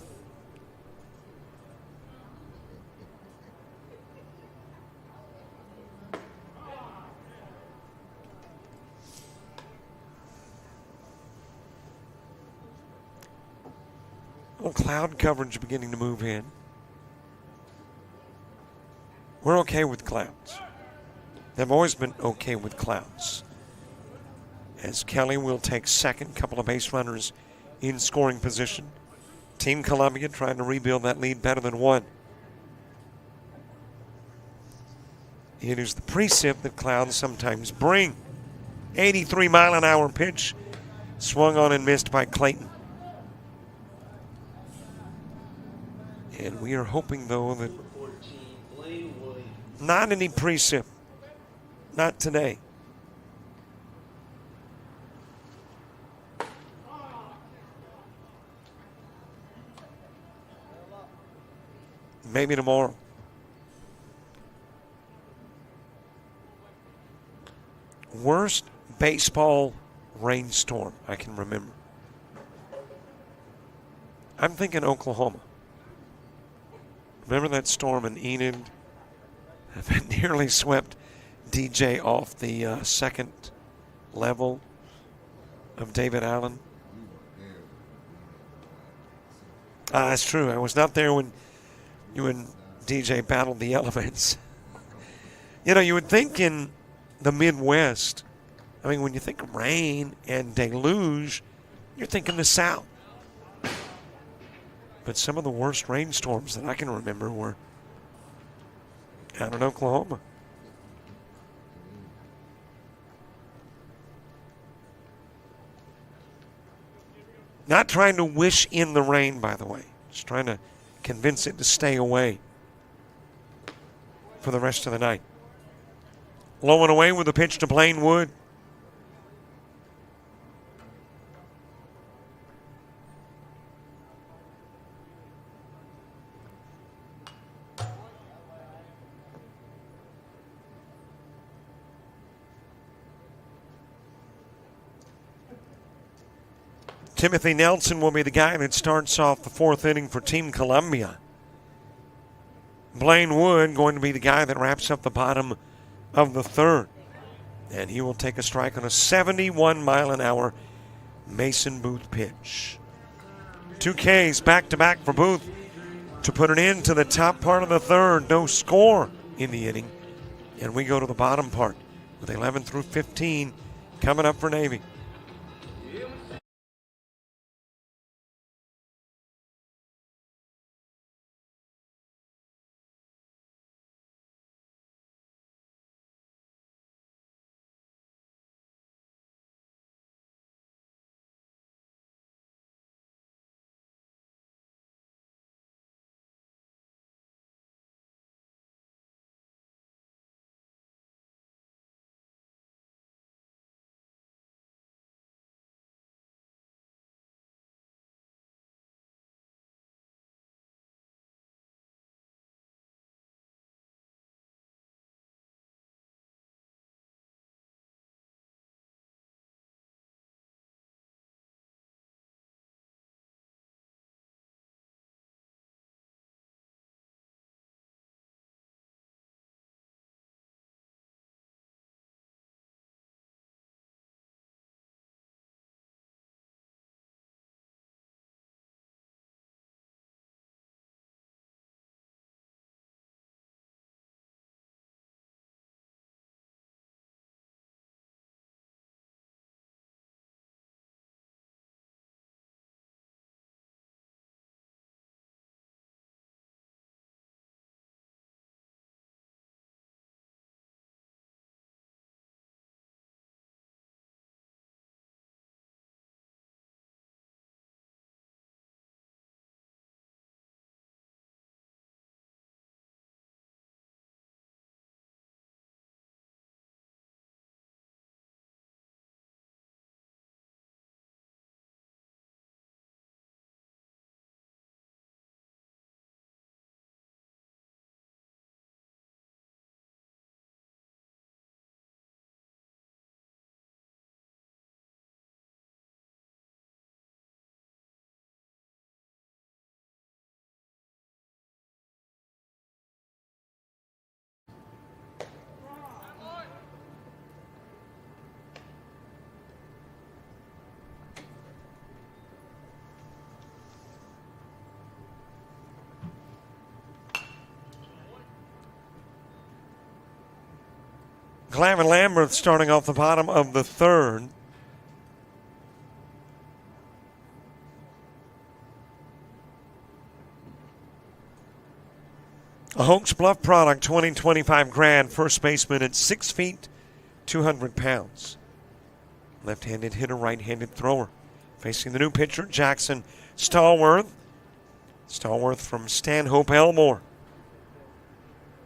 Well, cloud coverage beginning to move in. We're okay with clouds. They've always been okay with clouds. As Kelly will take second, couple of base runners in scoring position. Team Columbia trying to rebuild that lead better than one. It is the precip that clouds sometimes bring. 83-mile-an-hour pitch swung on and missed by Clayton. And we are hoping, though, that Number 14, Blaine Wood. not any precip. Not today. Maybe tomorrow. Worst baseball rainstorm I can remember. I'm thinking Oklahoma. Remember that storm in Enid that nearly swept DJ off the second level of David Allen? That's true. I was not there when you and DJ battled the elements. You know, you would think in the Midwest, I mean, when you think of rain and deluge, you're thinking the South. But some of the worst rainstorms that I can remember were out in Oklahoma. Not trying to wish in the rain, by the way. Just trying to convince it to stay away for the rest of the night. Low and away with a pitch to Blaine Wood. Timothy Nelson will be the guy that starts off the fourth inning for Team Columbia. Blaine Wood going to be the guy that wraps up the bottom of the third. And he will take a strike on a 71-mile-an-hour Mason Booth pitch. 2 Ks back-to-back for Booth to put an end to the top part of the third. No score in the inning. And we go to the bottom part with 11 through 15 coming up for Navy. Glavin Lambert starting off the bottom of the third. A Hoax Bluff product, 2025 grad, first baseman at 6 feet, 200 pounds. Left-handed hitter, right-handed thrower. Facing the new pitcher, Jackson Stallworth. Stallworth from Stanhope Elmore.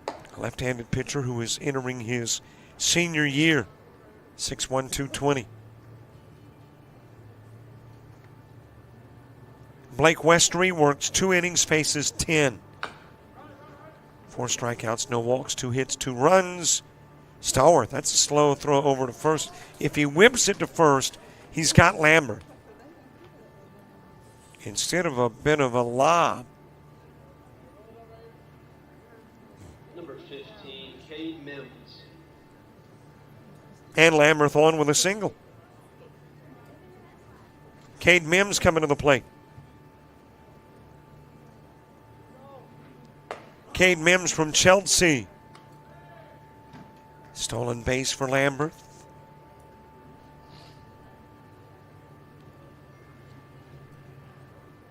A left-handed pitcher who is entering his senior year, 6'1", 220. Blake Westry works 2 innings, faces 10. 4 strikeouts, no walks, 2 hits, 2 runs. Stallworth, that's a slow throw over to first. If he whips it to first, he's got Lambert. Instead of a bit of a lob. Number 15, Cade Mims. And Lambert on with a single. Cade Mims coming to the plate. Cade Mims from Chelsea. Stolen base for Lambert.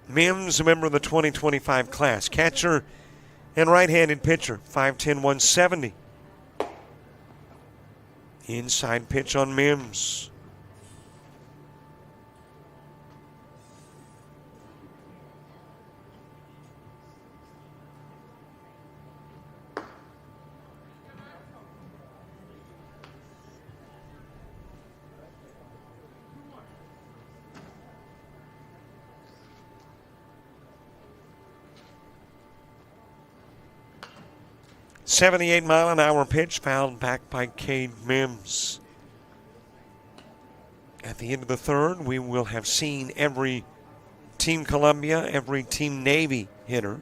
Mims, a member of the 2025 class. Catcher and right-handed pitcher, 5'10", 170. Inside pitch on Mims. .78-mile-an-hour pitch fouled back by Cade Mims. At the end of the third, we will have seen every Team Columbia, every Team Navy hitter.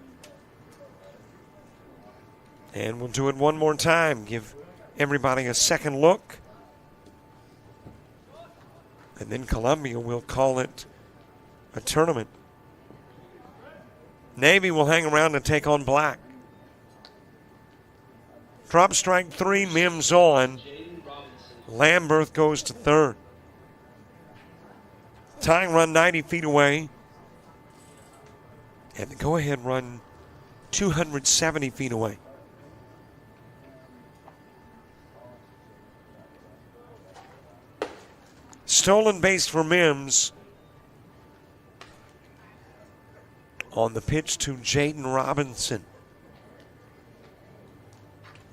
And we'll do it one more time. Give everybody a second look. And then Columbia will call it a tournament. Navy will hang around to take on Black. Drop strike 3, Mims on. Lamberth goes to third. Tying run 90 feet away. And the go-ahead run 270 feet away. Stolen base for Mims. On the pitch to Jaden Robinson.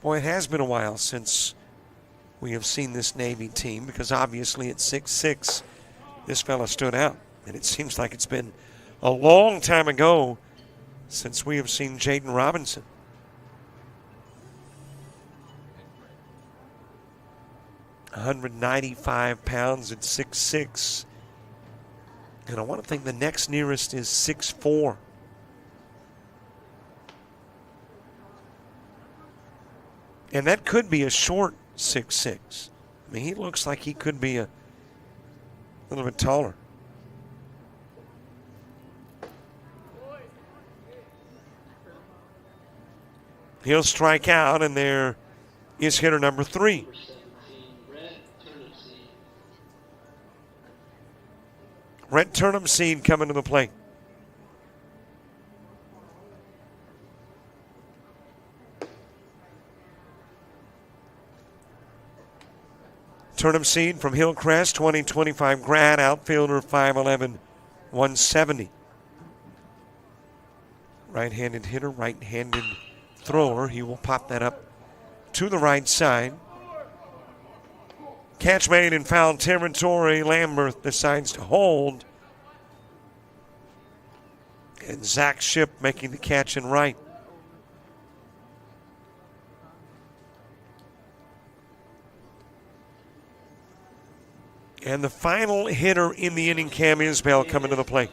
Boy, it has been a while since we have seen this Navy team, because obviously at 6'6", this fella stood out. And it seems like it's been a long time ago since we have seen Jaden Robinson. .195 pounds at 6'6". And I want to think the next nearest is 6'4". And that could be a short 6'6". I mean, he looks like he could be a little bit taller. He'll strike out, and there is hitter number 3. Rhett Turnipseed coming to the plate. Turnipseed from Hillcrest, 2025 grad, outfielder, 5'11", 170. Right-handed hitter, right-handed thrower. He will pop that up to the right side. Catch made in foul territory. Lamberth decides to hold. And Zach Shipp making the catch in right. And the final hitter in the inning, Cam Isbell, coming to the plate.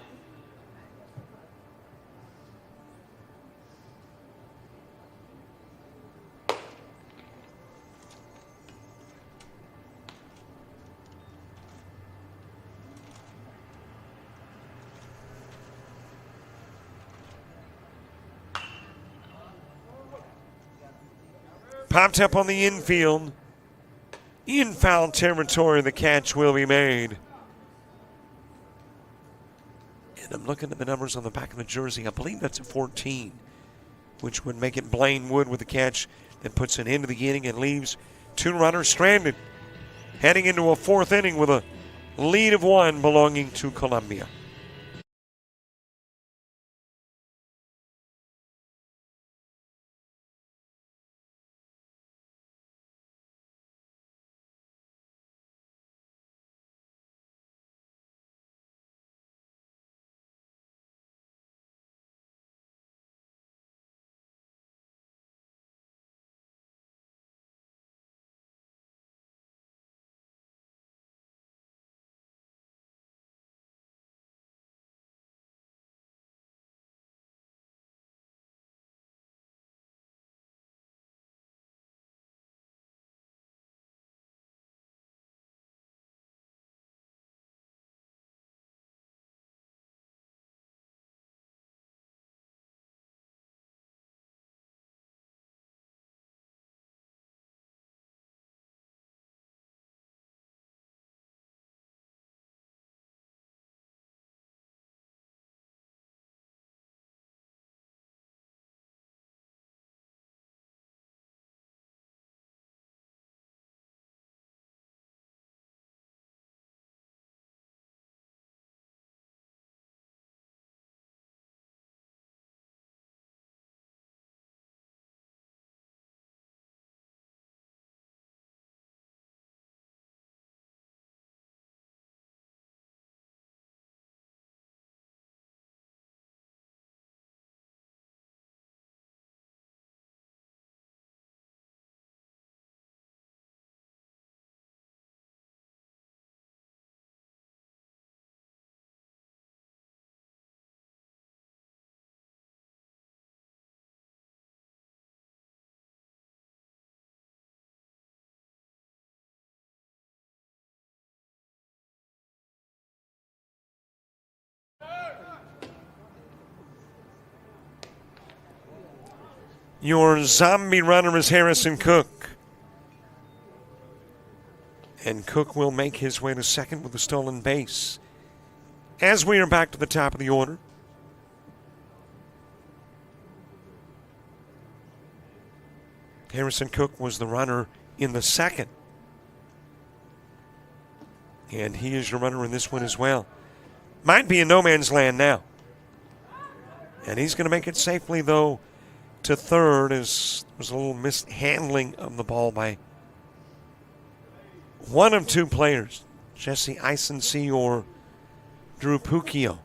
Popped up on the infield. In foul territory, the catch will be made. And I'm looking at the numbers on the back of the jersey. I believe that's a 14, which would make it Blaine Wood with the catch that puts an end to the inning and leaves 2 runners stranded. Heading into a 4th inning with a lead of 1 belonging to Columbia. Your zombie runner is Harrison Cook. And Cook will make his way to second with a stolen base. As we are back to the top of the order, Harrison Cook was the runner in the second. And he is your runner in this one as well. Might be in no man's land now. And he's going to make it safely, though, to third, as there was a little mishandling of the ball by one of two players, Jesse Isensee or Drew Puccio.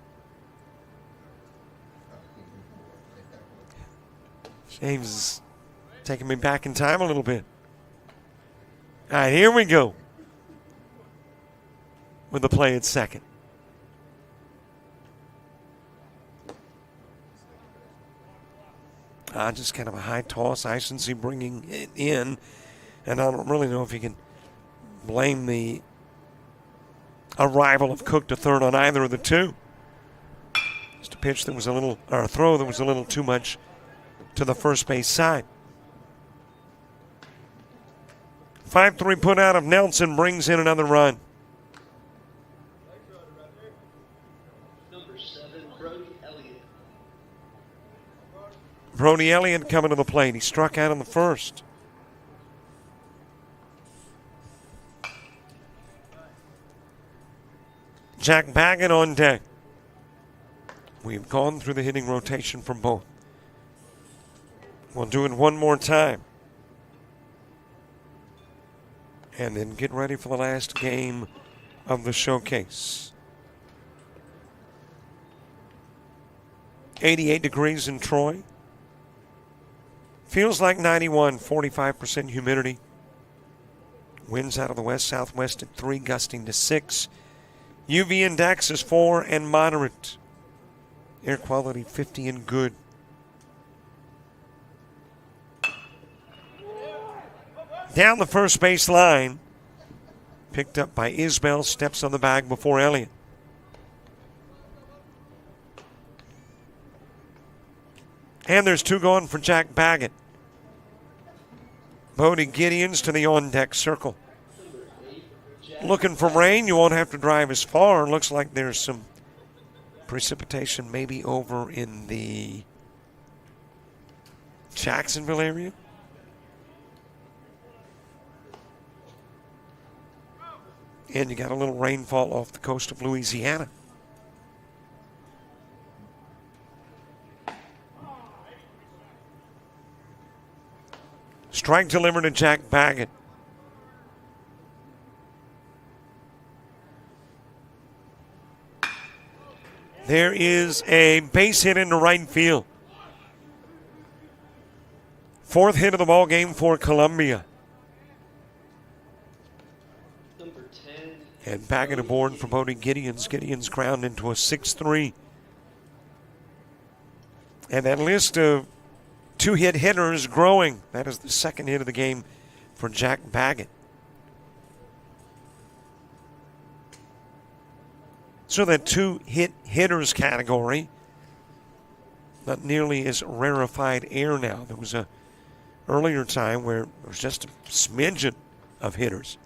James is taking me back in time a little bit. All right, here we go with the play at second. Just kind of a high toss. Isensee bringing it in. And I don't really know if you can blame the arrival of Cook to third on either of the two. Just a pitch that was a little, or a throw that was a little too much to the first base side. 5-3 put out of Nelson brings in another run. Number 7, Brody Elliott. Brody Elliott coming to the plate. He struck out in the first. Jack Baggett on deck. We've gone through the hitting rotation from both. We'll do it one more time. And then get ready for the last game of the showcase. 88 degrees in Troy. Feels like 91, 45% humidity. Winds out of the west-southwest at 3, gusting to 6. UV index is 4 and moderate. Air quality 50 and good. Down the first base line. Picked up by Isbell. Steps on the bag before Elliott. And there's 2 gone for Jack Baggett. Bodie Gideons to the on-deck circle. Looking for rain. You won't have to drive as far. Looks like there's some precipitation maybe over in the Jacksonville area. And you got a little rainfall off the coast of Louisiana. Strike delivered to Jack Baggett. There is a base hit into right field. 4th hit of the ball game for Columbia. Number 10. And Baggett aboard for Bodie Gideons. Gideons ground into a 6-3. And that list of 2-hit hitters growing. That is the 2nd hit of the game for Jack Baggett. So that 2-hit hitters category, not nearly as rarefied air now. There was a earlier time where there was just a smidgen of hitters.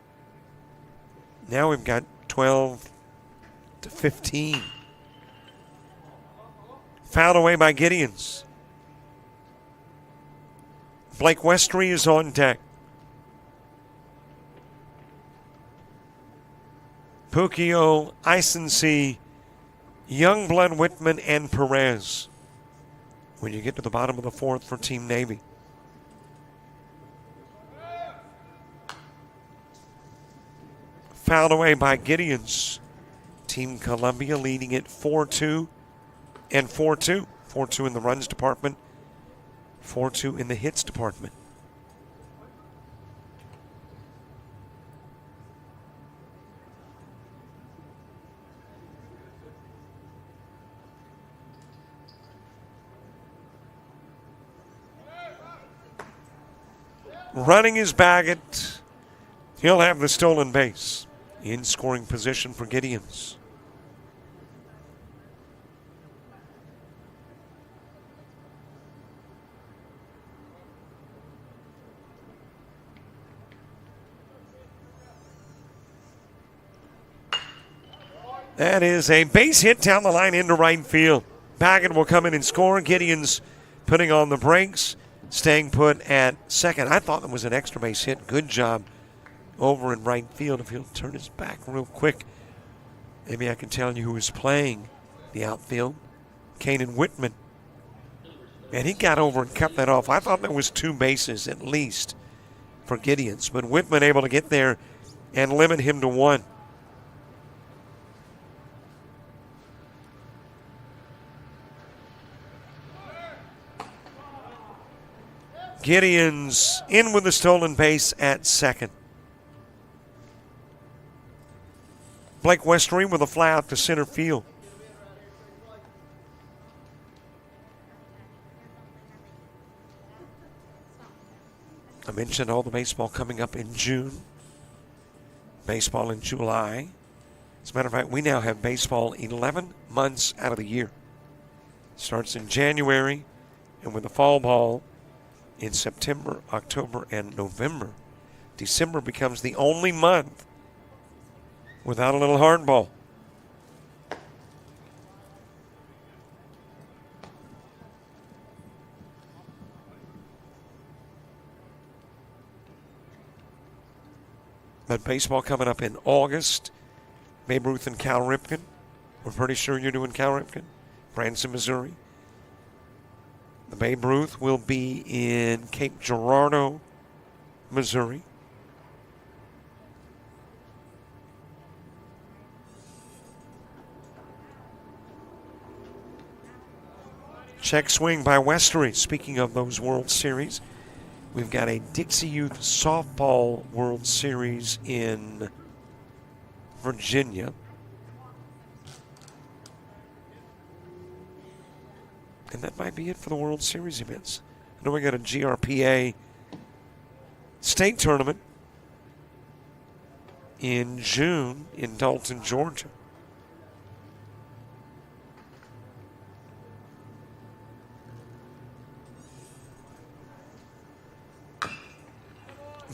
Now we've got 12 to 15. Fouled away by Gideons. Blake Westry is on deck. Puccio, Isensee, Youngblood, Whitman, and Perez. When you get to the bottom of the 4th for Team Navy. Fouled away by Gideons. Team Columbia leading it 4-2 and 4-2. 4-2 in the runs department. 4-2 in the hits department. Running is Baggett. He'll have the stolen base. In scoring position for Gideons. That is a base hit down the line into right field. Baggett will come in and score. Gideon's putting on the brakes, staying put at second. I thought it was an extra base hit. Good job over in right field. If he'll turn his back real quick, maybe I can tell you who is playing the outfield. Kanan Whitman. And he got over and cut that off. I thought there was 2 bases at least for Gideons, but Whitman able to get there and limit him to 1. Gideons in with the stolen base at second. Blake Westry with a fly out to center field. I mentioned all the baseball coming up in June. Baseball in July. As a matter of fact, we now have baseball 11 months out of the year. Starts in January, and with the fall ball in September, October, and November. December becomes the only month without a little hardball. But baseball coming up in August. Babe Ruth and Cal Ripken. We're pretty sure you're doing Cal Ripken. Branson, Missouri. The Babe Ruth will be in Cape Girardeau, Missouri. Check swing by Westry. Speaking of those World Series, we've got a Dixie Youth Softball World Series in Virginia. And that might be it for the World Series events. I know we got a GRPA state tournament in June in Dalton, Georgia.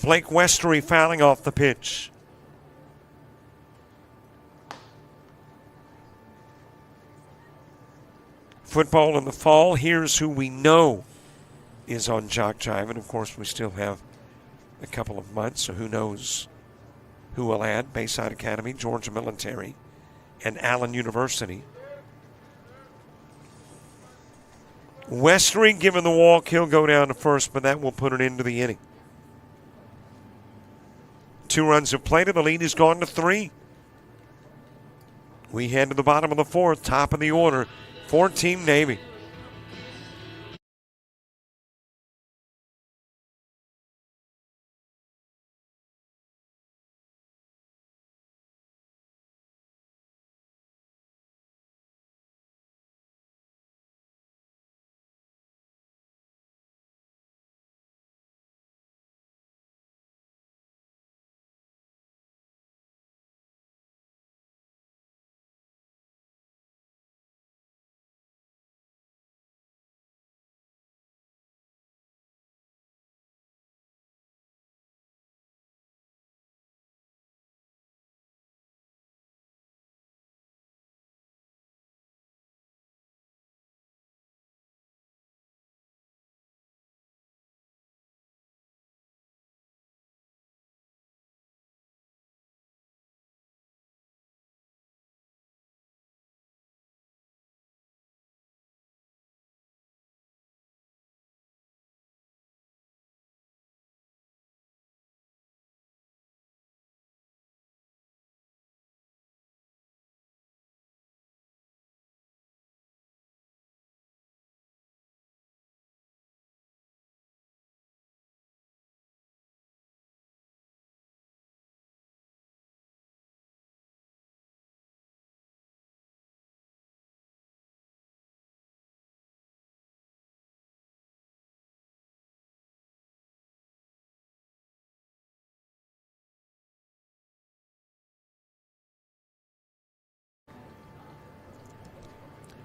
Blake Westry fouling off the pitch. Football in the fall. Here's who we know is on JockJive. And, of course, we still have a couple of months, so who knows who will add. Bayside Academy, Georgia Military, and Allen University. Westry given the walk. He'll go down to first, but that will put it into the inning. 2 runs have played, and the lead has gone to 3. We head to the bottom of the 4th, top of the order for Team Navy.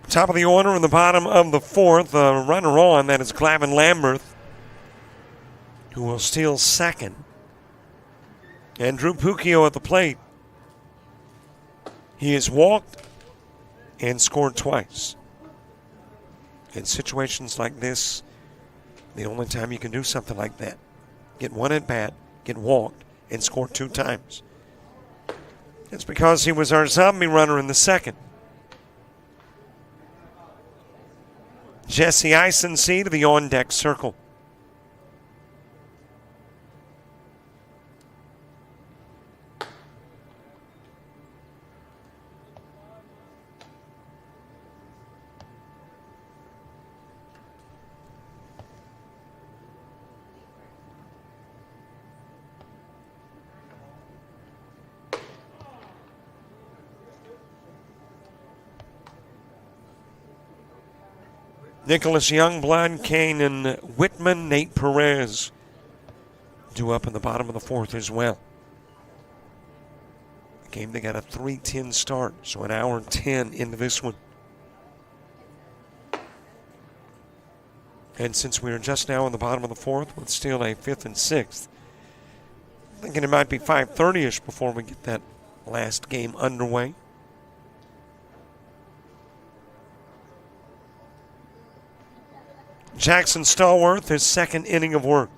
Top of the order in the bottom of the 4th. A runner on, that is Glavin Lamberth, who will steal second. And Drew Pucchio at the plate. He has walked and scored twice. In situations like this, the only time you can do something like that, get one at bat, get walked, and score 2 times. It's because he was our zombie runner in the second. Jesse Eisensee to the on-deck circle. Nicholas Youngblood, Kanan Whitman, Nate Perez due up in the bottom of the 4th as well. The game, they got a 3:10 start, so an hour and 10 into this one. And since we are just now in the bottom of the 4th with still a 5th and 6th, thinking it might be 5:30-ish before we get that last game underway. Jackson Stallworth, his second inning of work.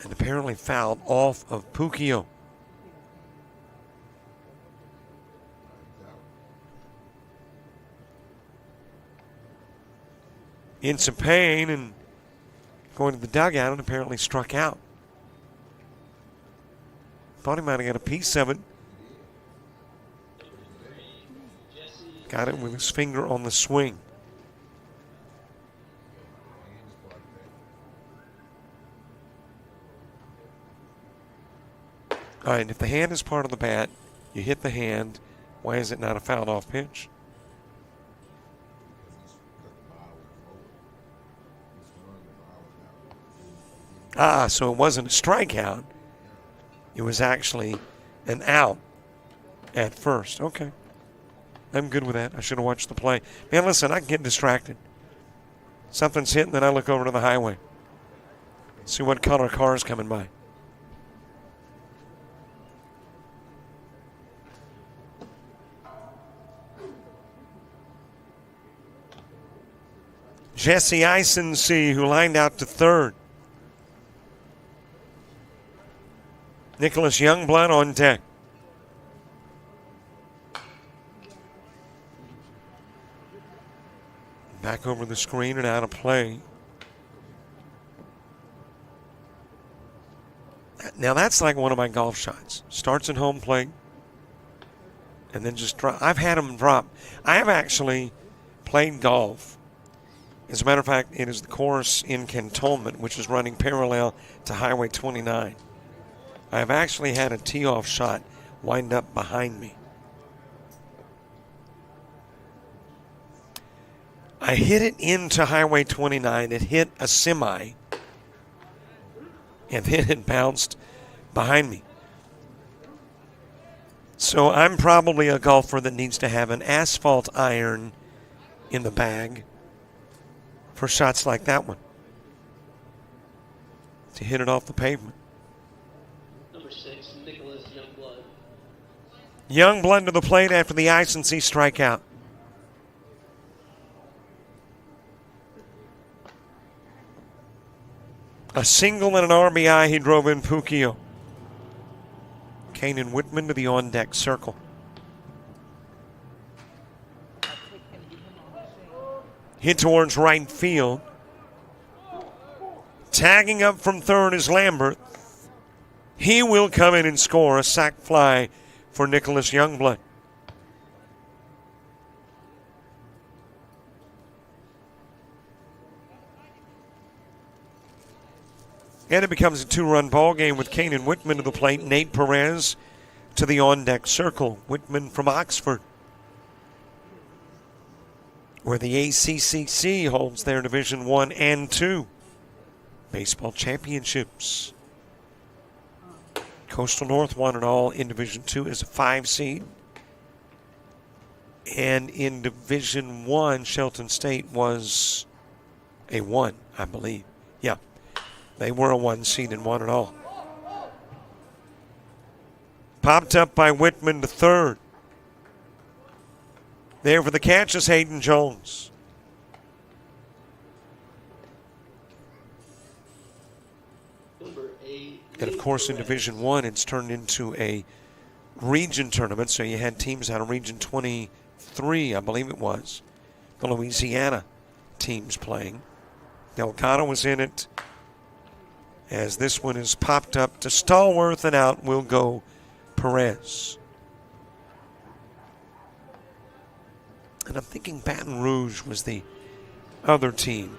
And apparently fouled off of Puccio. In some pain and going to the dugout and apparently struck out. Thought he might have got a piece of it. Got it with his finger on the swing. All right, if the hand is part of the bat, you hit the hand, why is it not a fouled off pitch? So it wasn't a strikeout. It was actually an out at first. Okay. I'm good with that. I should have watched the play. Man, listen, I can get distracted. Something's hitting, then I look over to the highway. See what color car is coming by. Jesse Eisensee, who lined out to third. Nicholas Youngblood on deck. Back over the screen and out of play. Now that's like one of my golf shots. Starts at home plate and then just drop. I've had them drop. I have actually played golf. As a matter of fact, it is the course in Cantonment, which is running parallel to Highway 29. I have actually had a tee-off shot wind up behind me. I hit it into Highway 29. It hit a semi, and then it bounced behind me. So I'm probably a golfer that needs to have an asphalt iron in the bag for shots like that one, to hit it off the pavement. Number 6, Nicholas Youngblood. Youngblood to the plate after the Eisensee strikeout. A single and an RBI, he drove in Puccio. Kanan Whitman to the on-deck circle. Hit towards right field. Tagging up from third is Lambert. He will come in and score a sac fly for Nicholas Youngblood. And it becomes a 2-run ball game with Kanan Whitman to the plate, Nate Perez to the on-deck circle. Whitman from Oxford, where the ACCC holds their Division I and II baseball championships. Coastal North won it all in Division II as a 5 seed. And in Division I, Shelton State was a 1, I believe. Yeah. They were a 1 seed and won it all. Popped up by Whitman to third. There for the catch is Hayden Jones. Number 8. And of course, in Division I, it's turned into a region tournament. So you had teams out of Region 23, I believe it was. The Louisiana teams playing. Delgado was in it. As this one is popped up to Stallworth, and out will go Perez. And I'm thinking Baton Rouge was the other team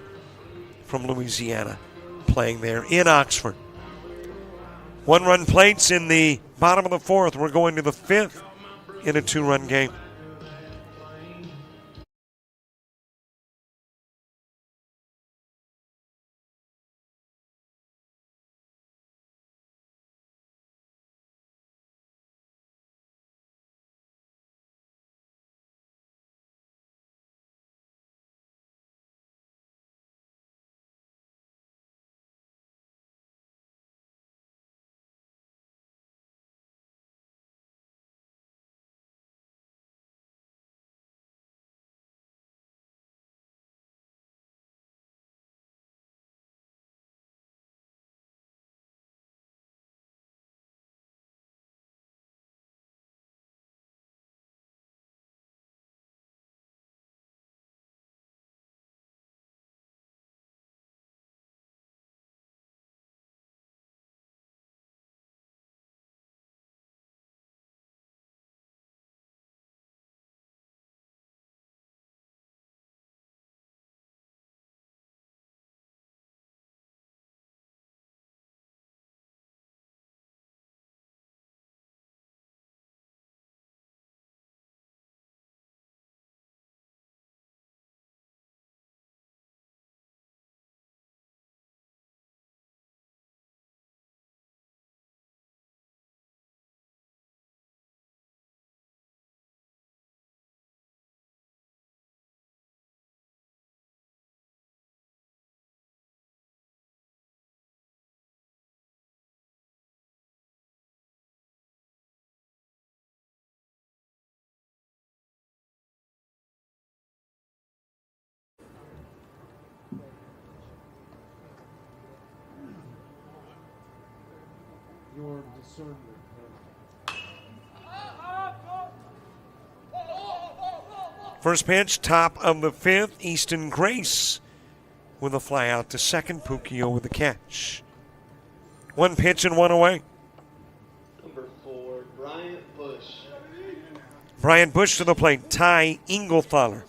from Louisiana playing there in Oxford. 1-run plates in the bottom of the fourth. We're going to the fifth in a 2-run game. Your discernment. First pitch, top of the fifth. Easton Grace with a fly out to second. Puccio with the catch. 1 pitch and 1 away. Number 4, Bryant Bush. Brian Bush to the plate. Ty Engelthaler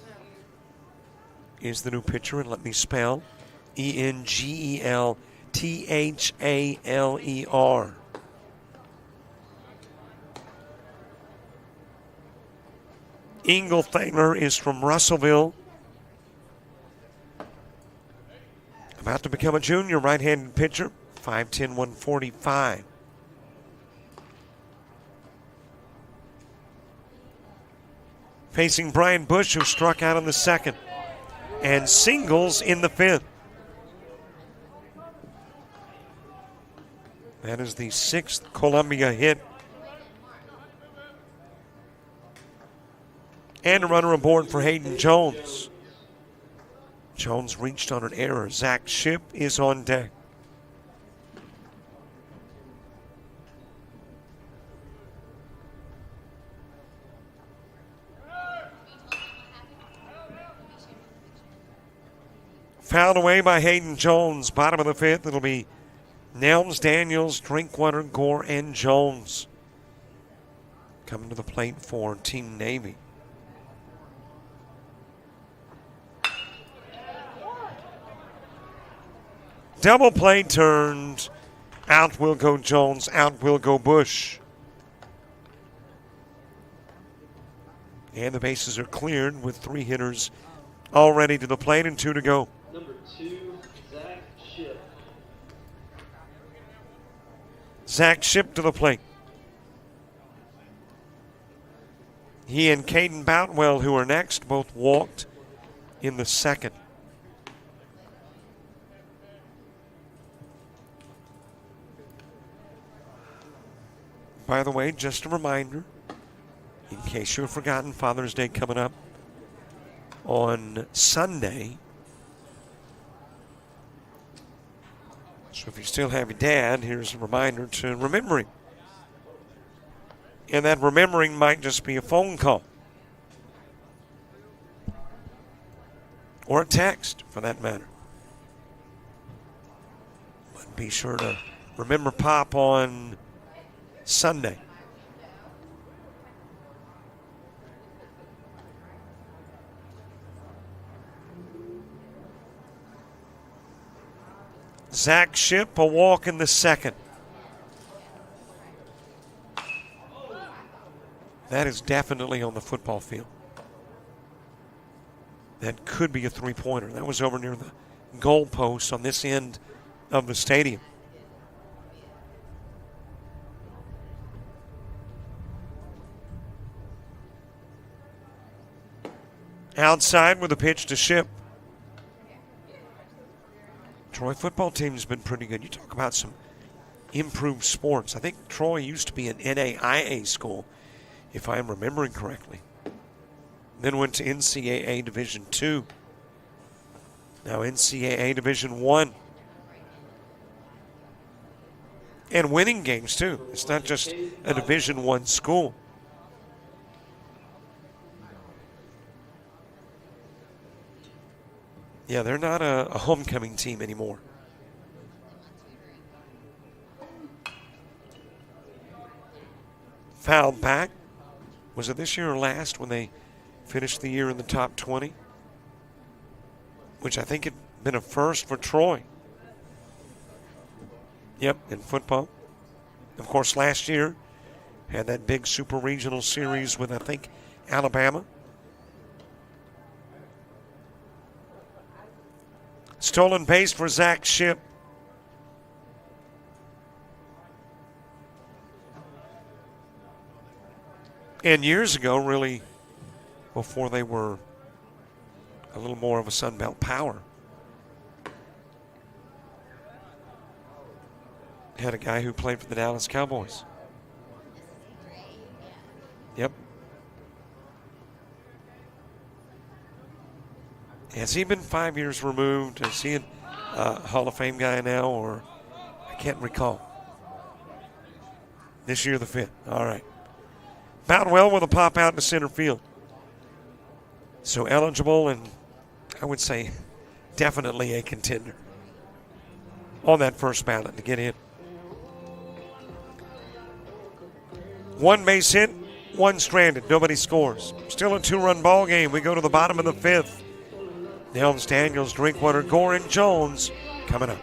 is the new pitcher. And let me spell Engelthaler. Engelthaler is from Russellville. About to become a junior, right-handed pitcher. 5'10", 145. Facing Brian Bush, who struck out in the second, and singles in the fifth. That is the 6th Columbia hit. And a runner aboard for Hayden Jones. Jones reached on an error. Zach Shipp is on deck. Fouled away by Hayden Jones. Bottom of the fifth. It'll be Nelms, Daniels, Drinkwater, Gore, and Jones coming to the plate for Team Navy. Double play turned. Out will go Jones. Out will go Bush. And the bases are cleared with 3 hitters already to the plate and 2 to go. Number 2, Zach Shipp. Zach Shipp to the plate. He and Caden Boutwell, who are next, both walked in the second. by the way, just a reminder, in case you've forgotten, Father's Day coming up on Sunday. So if you still have your dad, here's a reminder to remember him. And that remembering might just be a phone call. Or a text, for that matter. But be sure to remember Pop on Sunday. Zach Shipp, a walk in the second. That is definitely on the football field. That could be a three-pointer. That was over near the goal post on this end of the stadium. Outside with a pitch to Shipp. Troy football team's been pretty good. You talk about some improved sports. I think Troy used to be an NAIA school, if I am remembering correctly. Then went to NCAA Division II. Now NCAA Division I. And winning games, too. It's not just a Division I school. Yeah, they're not a homecoming team anymore. Foul back. Was it this year or last when they finished the year in the top 20? Which I think had been a first for Troy. Yep, in football. Of course, last year had that big super regional series with, I think, Alabama. Stolen base for Zach Shipp. And years ago, really, before they were a little more of a Sun Belt power, had a guy who played for the Dallas Cowboys. Yep. Has he been 5 years removed? Is he a Hall of Fame guy now, or I can't recall. This year, the 5th. All right. Boutwell with a pop out to center field. So eligible, and I would say definitely a contender on that first ballot to get in. One base hit, one stranded. Nobody scores. Still a 2-run ball game. We go to the bottom of the 5th. Nelms, Daniels, Drinkwater, Gore, and Jones coming up.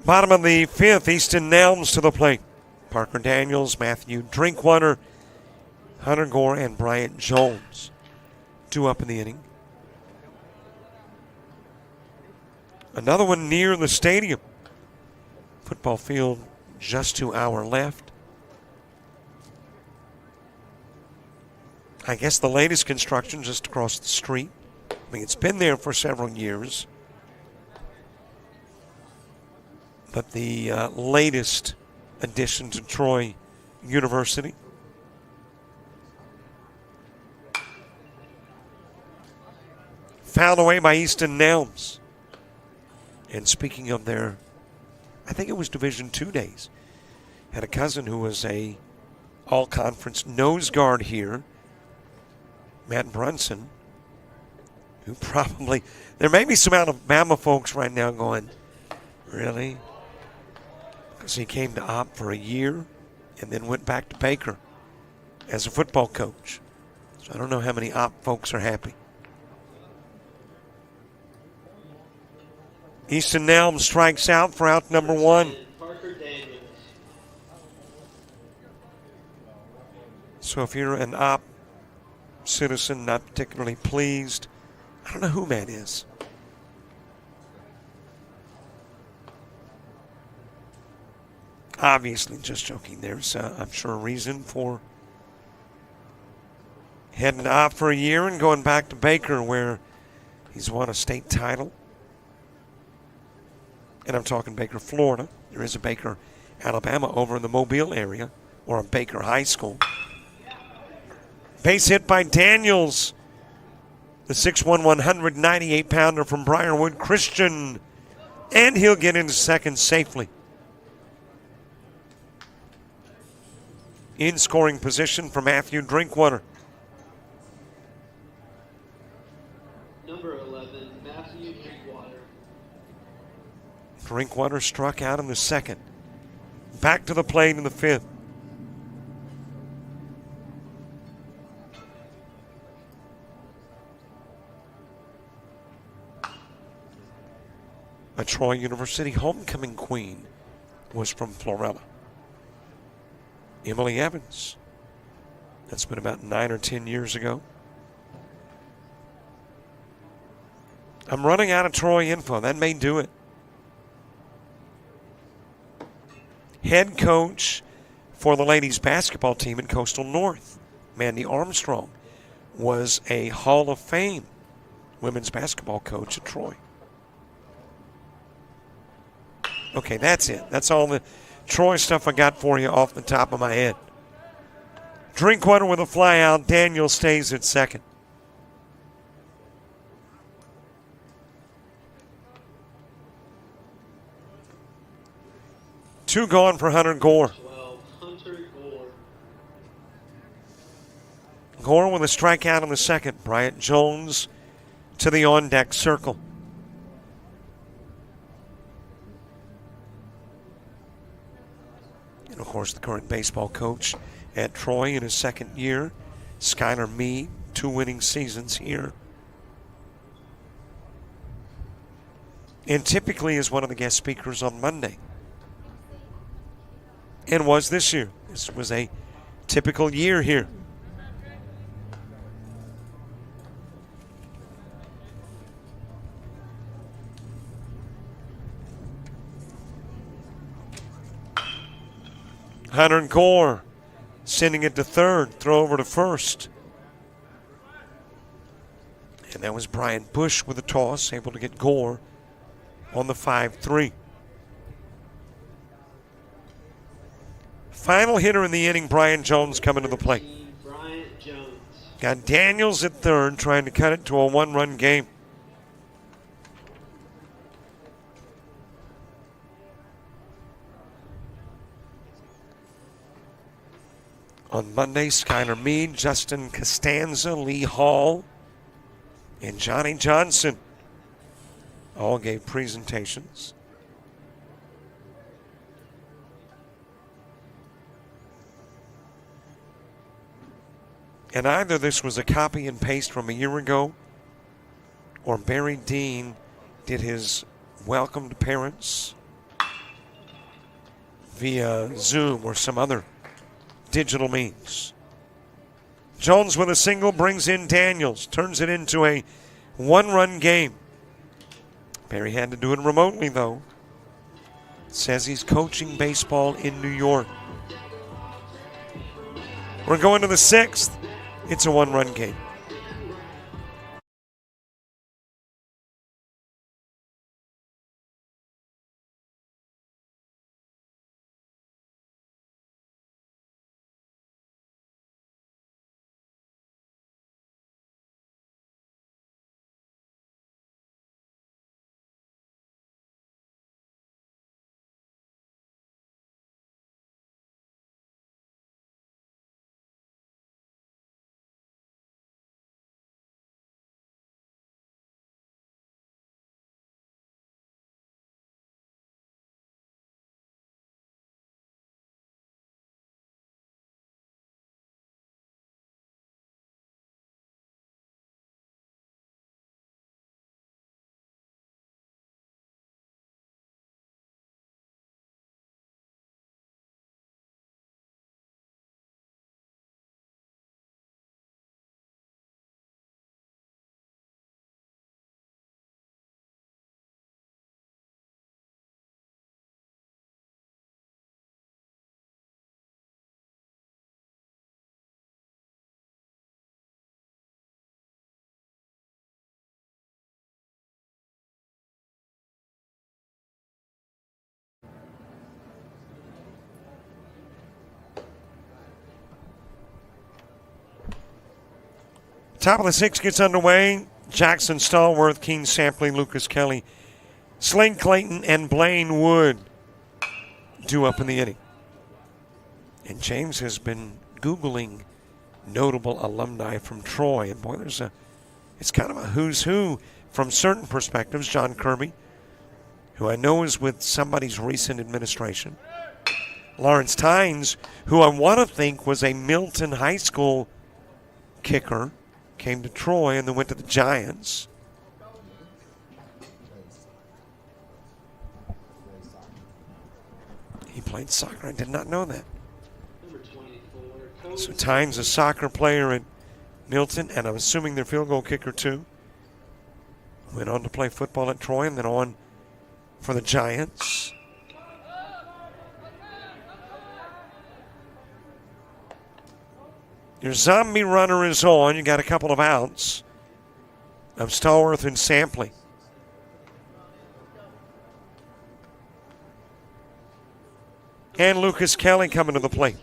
Bottom of the fifth, Easton Nelms to the plate. Parker Daniels, Matthew Drinkwater, Hunter Gore, and Bryant Jones. 2 up in the inning. Another one near the stadium. Football field just to our left. I guess the latest construction just across the street. I mean, it's been there for several years. But the latest addition to Troy University. Fouled away by Easton Nelms. And speaking of their, I think it was Division II days, had a cousin who was a all-conference nose guard here, Matt Brunson, who probably, there may be some Alabama folks right now going, really? Because he came to Opp for a year and then went back to Baker as a football coach. So I don't know how many Opp folks are happy. Easton Nelms strikes out for out number 1. Parker Daniels. So if you're an Opp citizen not particularly pleased, I don't know who that is. Obviously, just joking. There's, I'm sure, a reason for heading to Opp for a year and going back to Baker where he's won a state title. And I'm talking Baker, Florida. There is a Baker, Alabama over in the Mobile area, or a Baker High School. Base hit by Daniels. The 6'1", 198-pounder from Briarwood Christian. And he'll get into second safely. In scoring position for Matthew Drinkwater. Number 11, Matthew Drinkwater. Drinkwater struck out in the second. Back to the plate in the fifth. A Troy University homecoming queen was from Florella. Emily Evans. That's been about 9 or 10 years ago. I'm running out of Troy info. That may do it. Head coach for the ladies basketball team in Coastal North, Mandy Armstrong, was a Hall of Fame women's basketball coach at Troy. Okay, that's it. That's all the Troy stuff I got for you off the top of my head. Drinkwater with a fly out. Daniel stays at second. Two gone for Hunter Gore. 12, Hunter Gore. Gore with a strikeout in the second. Bryant Jones to the on-deck circle. And, of course, the current baseball coach at Troy in his second year, Skylar Meade, 2 winning seasons here. And typically is one of the guest speakers on Monday. And was this year. This was a typical year here. Hunter Gore sending it to third, throw over to first. And that was Brian Bush with a toss, able to get Gore on the 5-3. Final hitter in the inning, Brian Jones coming to the plate. Bryant Jones. Got Daniels at third, trying to cut it to a 1-run game. On Monday, Skylar Meade, Justin Costanza, Lee Hall, and Johnny Johnson all gave presentations. And either this was a copy and paste from a year ago, or Barry Dean did his welcome to parents via Zoom or some other digital means. Jones with a single brings in Daniels, turns it into a one-run game. Barry had to do it remotely, though. Says he's coaching baseball in New York. We're going to the 6th. It's a one-run game. Top of the 6th gets underway. Jackson Stallworth, Keen Sampley, Lucas Kelly, Slade Clayton, and Blaine Wood due up in the inning. And James has been Googling notable alumni from Troy. And boy, it's kind of a who's who from certain perspectives. John Kirby, who I know is with somebody's recent administration. Lawrence Tynes, who I want to think was a Milton High School kicker, came to Troy and then went to the Giants. He played soccer. I did not know that. So Tynes, a soccer player at Milton, and I'm assuming their field goal kicker too. Went on to play football at Troy and then on for the Giants. Your zombie runner is on. You got a couple of outs of Stallworth and Sampley. And Lucas Kelly coming to the plate.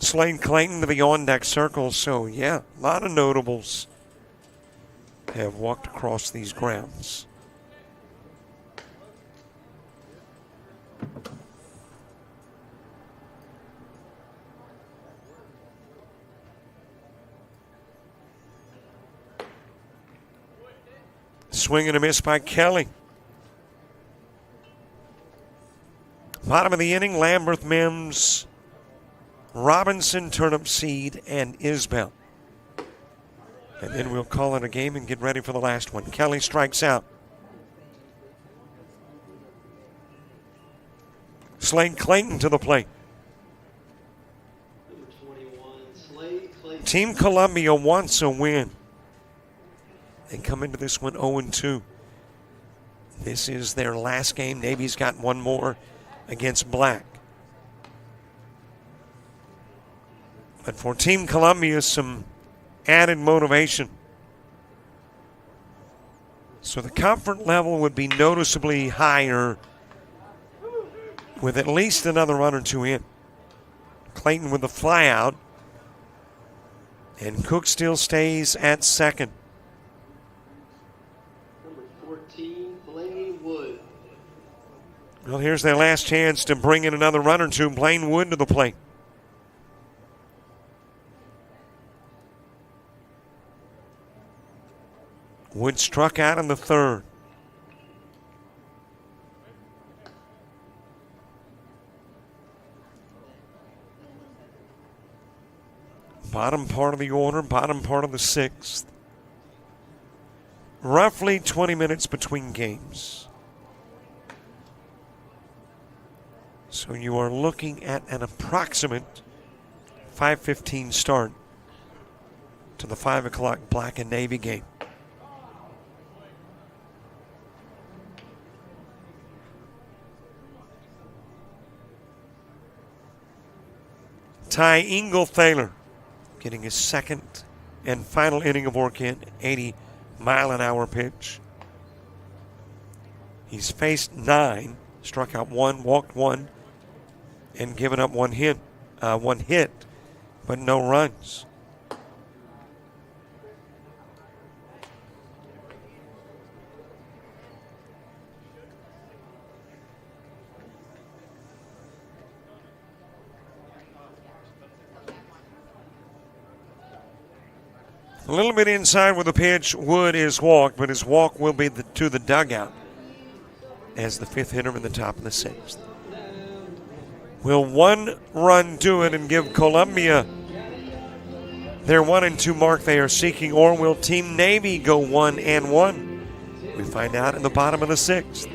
Slade Clayton to the on-deck circle. So, yeah, a lot of notables have walked across these grounds. Swing and a miss by Kelly. Bottom of the inning, Lamberth, Mims, Robinson, Turnip Seed, and Isbell. And then we'll call it a game and get ready for the last one. Kelly strikes out. Slade Clayton to the plate. Team Columbia wants a win. They come into this one 0-2. This is their last game. Navy's got one more against Black. But for Team Columbia, some added motivation. So the comfort level would be noticeably higher with at least another run or two in. Clayton with the fly out. And Cook still stays at second. Well, here's their last chance to bring in another run or two. Blaine Wood to the plate. Wood struck out in the third. Bottom part of the order, bottom part of the 6th. roughly 20 minutes between games. So you are looking at an approximate 5:15 start to the 5 o'clock Black and Navy game. Ty Engel-Thaler getting his second and final inning of work in, 80-mile-an-hour pitch. He's faced 9, struck out 1, walked 1, and given up one hit, but no runs. A little bit inside with the pitch. Wood is walked, but his walk will be to the dugout as the 5th hitter in the top of the 6th. Will one run do it and give Columbia their 1-2 mark they are seeking, or will Team Navy go 1-1? We find out in the bottom of the 6th.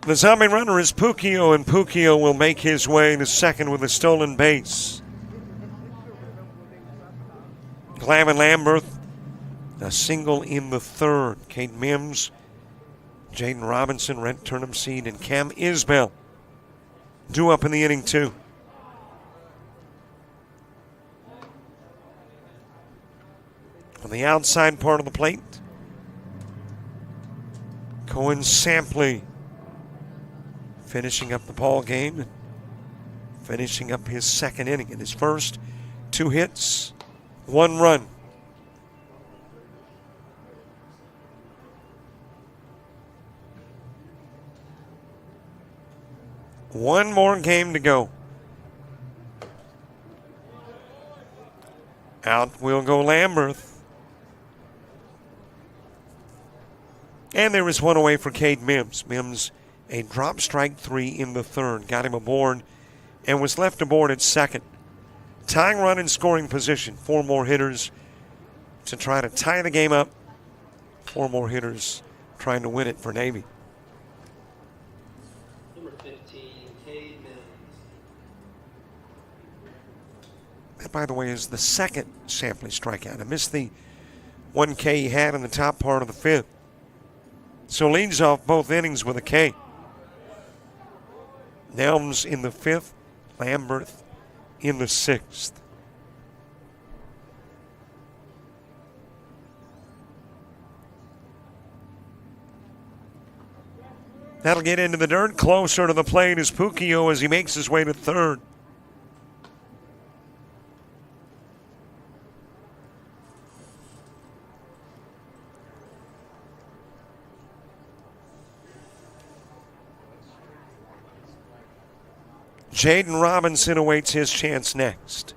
The zombie runner is Puccio, and Puccio will make his way to second with a stolen base. Glavin Lamberth, a single in the 3rd. Kate Mims, Jaden Robinson, Rhett Turnhamseed, and Cam Isbell due up in the inning, too. On the outside part of the plate, Cohen Sampley finishing up the ball game and finishing up his 2nd inning. In his first 2 hits, 1 run. One more game to go. Out will go Lamberth. And there is one away for Cade Mims. Mims, a drop strike 3 in the 3rd. Got him aboard and was left aboard at 2nd. Tying run in scoring position. 4 more hitters to try to tie the game up. 4 more hitters trying to win it for Navy. Number 15, Cade Mims. That, by the way, is the 2nd Sampley strikeout. I missed the 1K he had in the top part of the 5th. So leads off both innings with a K. Nelms in the 5th, Lamberth in the 6th. That'll get into the dirt. Closer to the plate is Puccio as he makes his way to 3rd. Jaden Robinson awaits his chance next.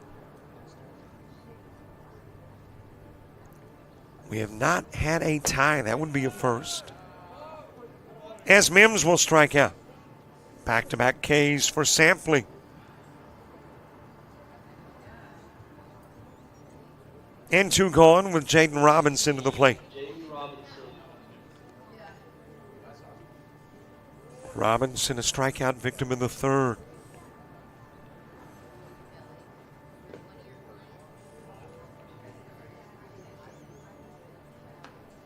We have not had a tie. That would be a first. As Mims will strike out. Back-to-back Ks for Sampley. And 2 gone with Jaden Robinson to the plate. Jaden Robinson. Robinson, a strikeout victim in the third.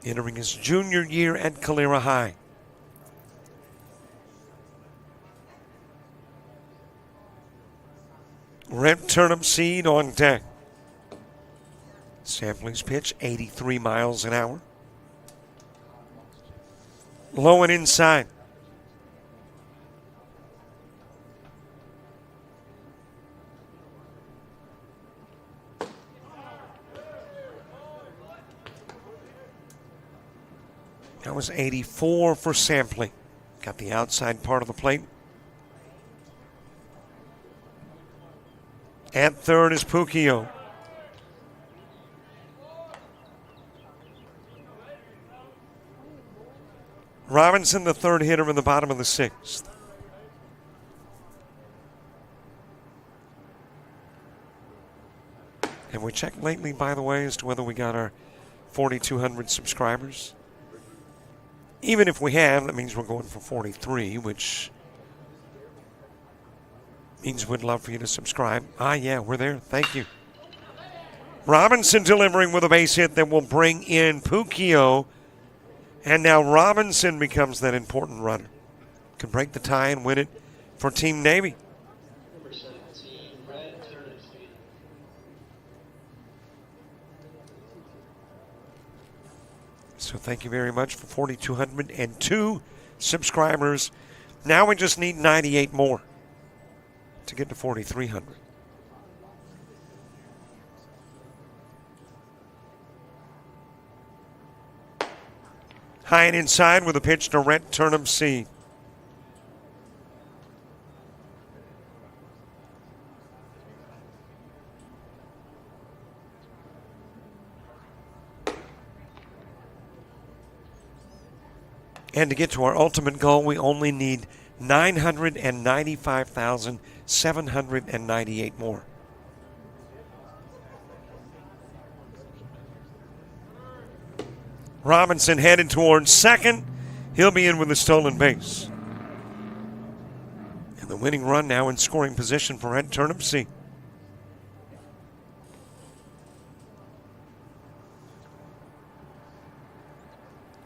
Entering his junior year at Calera High. Red turnip seed on deck. Sampling's pitch, 83 miles an hour. Low and inside. That was 84 for Sampley. Got the outside part of the plate. At third is Puccio. Robinson, the third hitter in the bottom of the sixth. Have we checked lately, by the way, as to whether we got our 4,200 subscribers? Even if we have, that means we're going for 43, which means we'd love for you to subscribe. Yeah, we're there. Thank you. Robinson delivering with a base hit that will bring in Puccio. And now Robinson becomes that important runner. Can break the tie and win it for Team Navy. Number 17, Red Turnip Seed. So thank you very much for 4,202 subscribers. Now we just need 98 more to get to 4,300. High and inside with a pitch to Red Turnip Seed. And to get to our ultimate goal, we only need 995,798 more. Robinson headed towards second. He'll be in with a stolen base. And the winning run now in scoring position for Red Turnip Seed.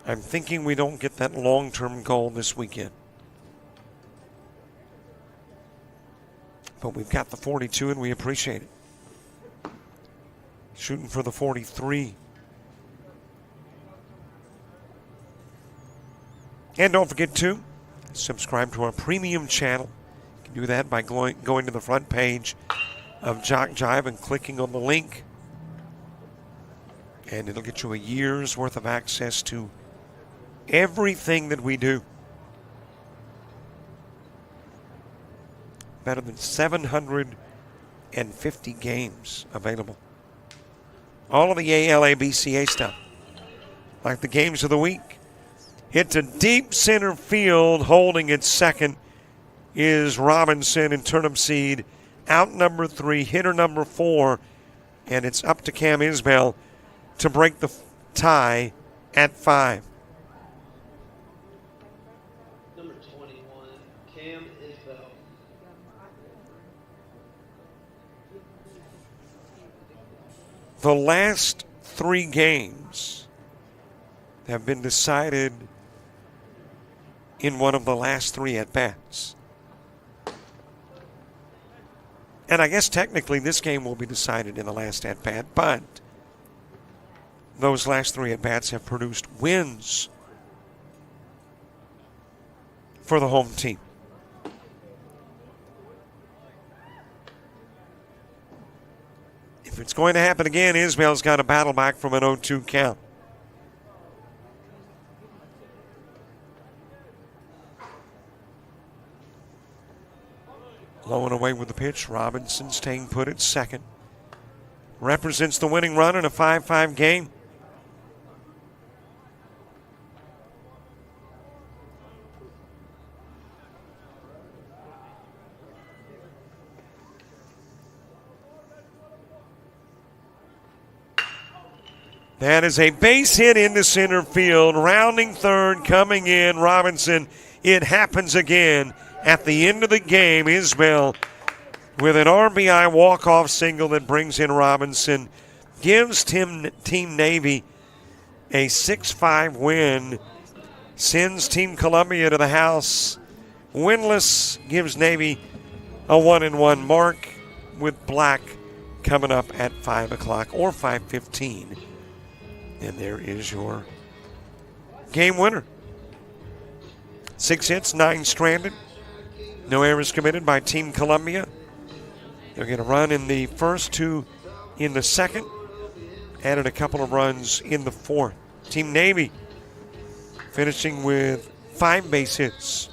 I'm thinking we don't get that long-term goal this weekend. But we've got the 42 and we appreciate it. Shooting for the 43. And don't forget to subscribe to our premium channel. You can do that by going to the front page of JockJive and clicking on the link. And it'll get you a year's worth of access to everything that we do. Better than 750 games available. All of the ALABCA stuff, like the games of the week. Hit to deep center field, holding it second is Robinson and Turnip Seed. Out number 3, hitter number 4, and it's up to Cam Isbell to break the tie at 5. Number 21, Cam Isbell. The last 3 games have been decided in one of the last 3 at-bats. And I guess technically this game will be decided in the last at-bat, but those last 3 at-bats have produced wins for the home team. If it's going to happen again, Isbell's got to battle back from an 0-2 count. Low and away with the pitch. Robinson staying put at second. Represents the winning run in a 5-5 game. That is a base hit into center field. Rounding third, coming in, Robinson. It happens again at the end of the game. Isbell with an RBI walk-off single that brings in Robinson. Gives Team Navy a 6-5 win. Sends Team Columbia to the house winless. Gives Navy a 1-1 mark with Black coming up at 5 o'clock or 5:15. And there is your game winner. 6 hits, 9 stranded. No errors committed by Team Columbia. They're going to run in the first, 2 in the second. Added a couple of runs in the fourth. Team Navy finishing with 5 base hits.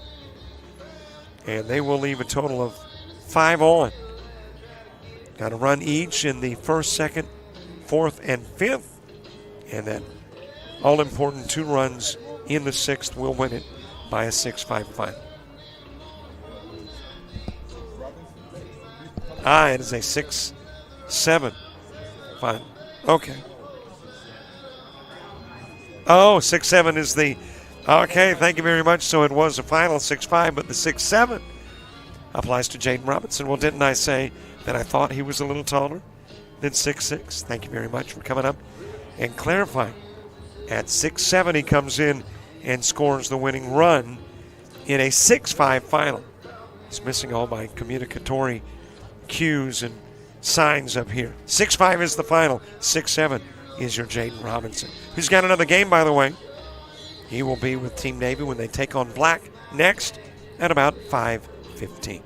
And they will leave a total of 5 on. Got a run each in the first, second, fourth, and fifth. And that all-important 2 runs in the sixth will win it by a 6-5 final. It is a 6-7 final. Okay. 6-7 is the... Okay, thank you very much. So it was a final 6-5, but the 6-7 applies to Jaden Robinson. Well, didn't I say that I thought he was a little taller than 6'6"? Thank you very much for coming up and clarifying. At 6'7", he comes in and scores the winning run in a 6-5 final. He's missing all my communicatory cues and signs up here. 6-5 is the final. 6-7 is your Jaden Robinson, who's got another game, by the way. He will be with Team Navy when they take on Black next at about 5:15.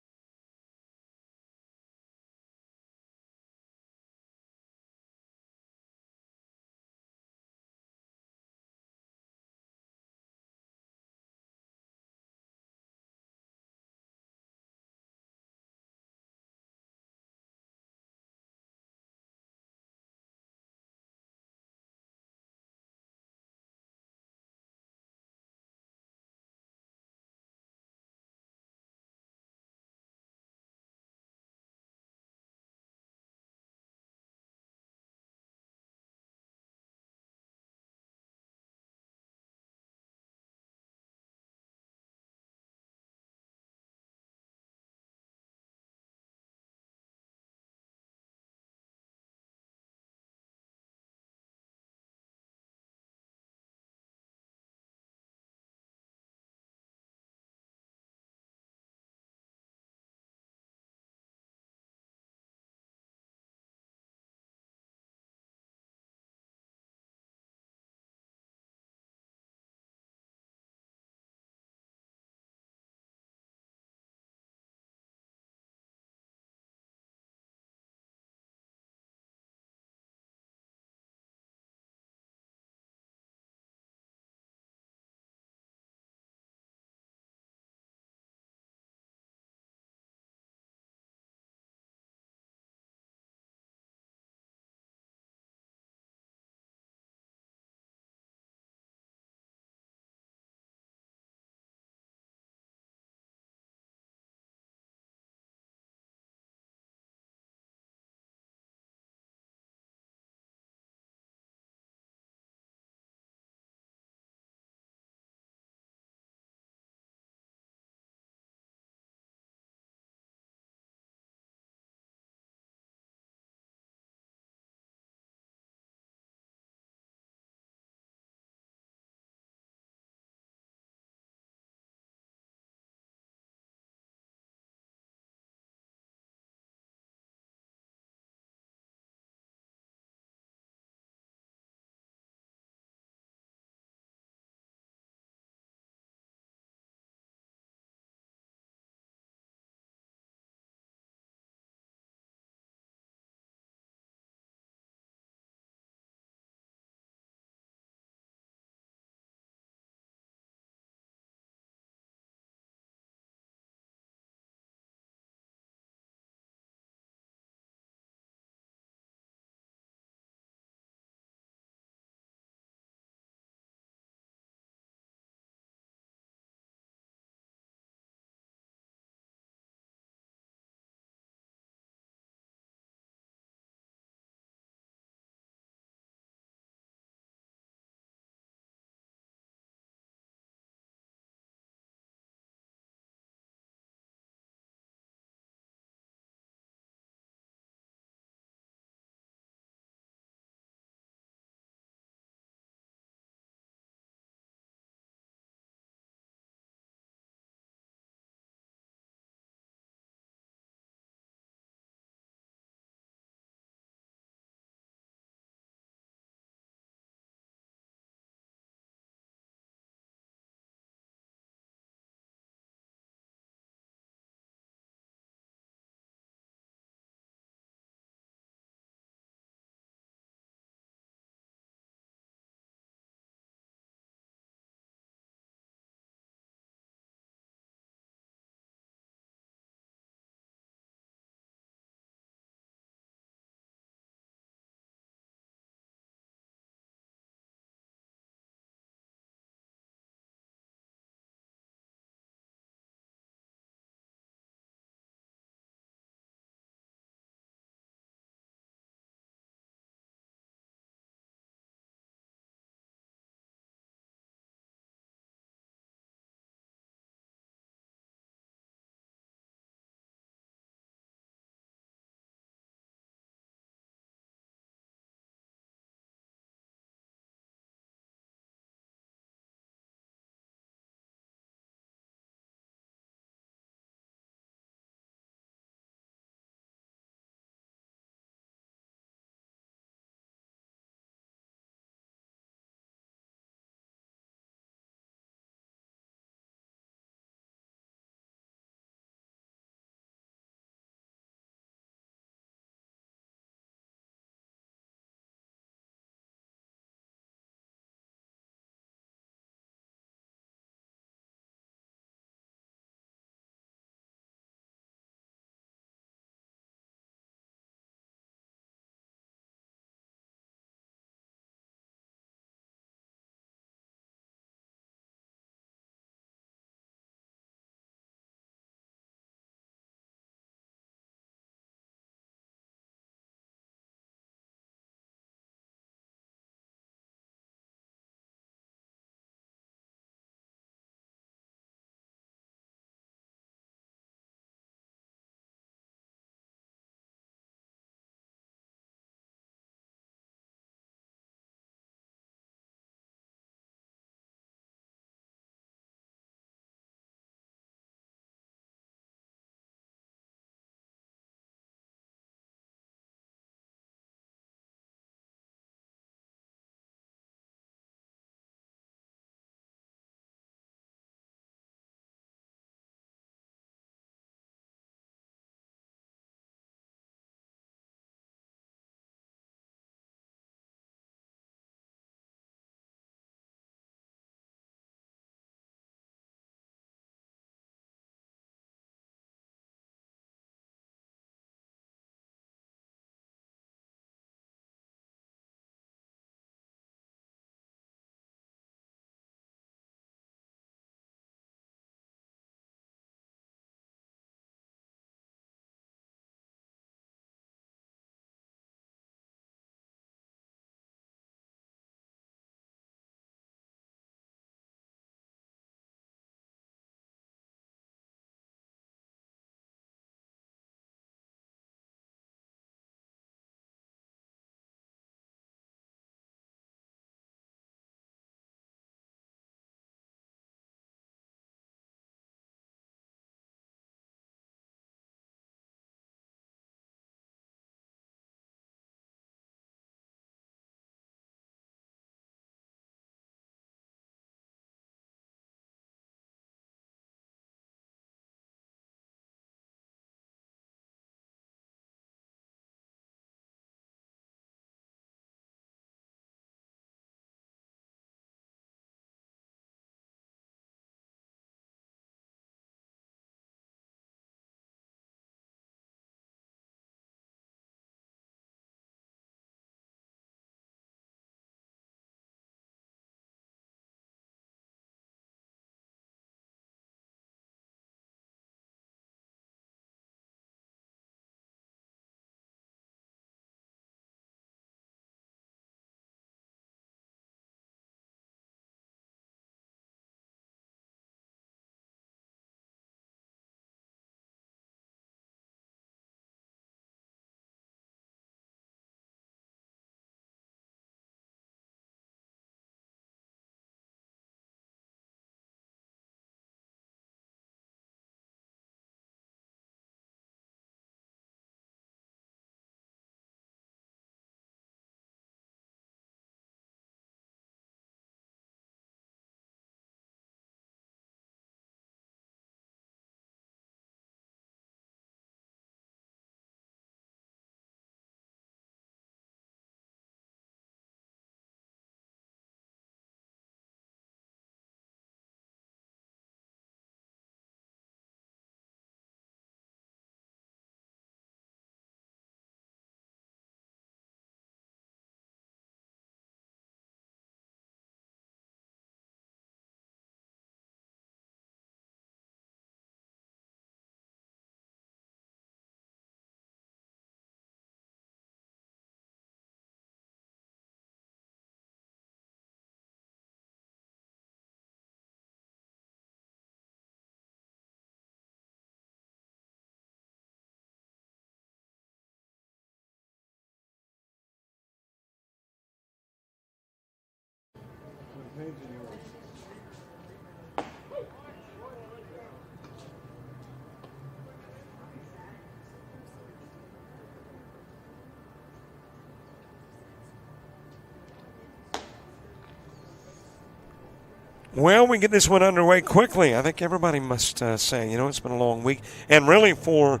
Well, we get this one underway quickly. I think everybody must say, it's been a long week. And really for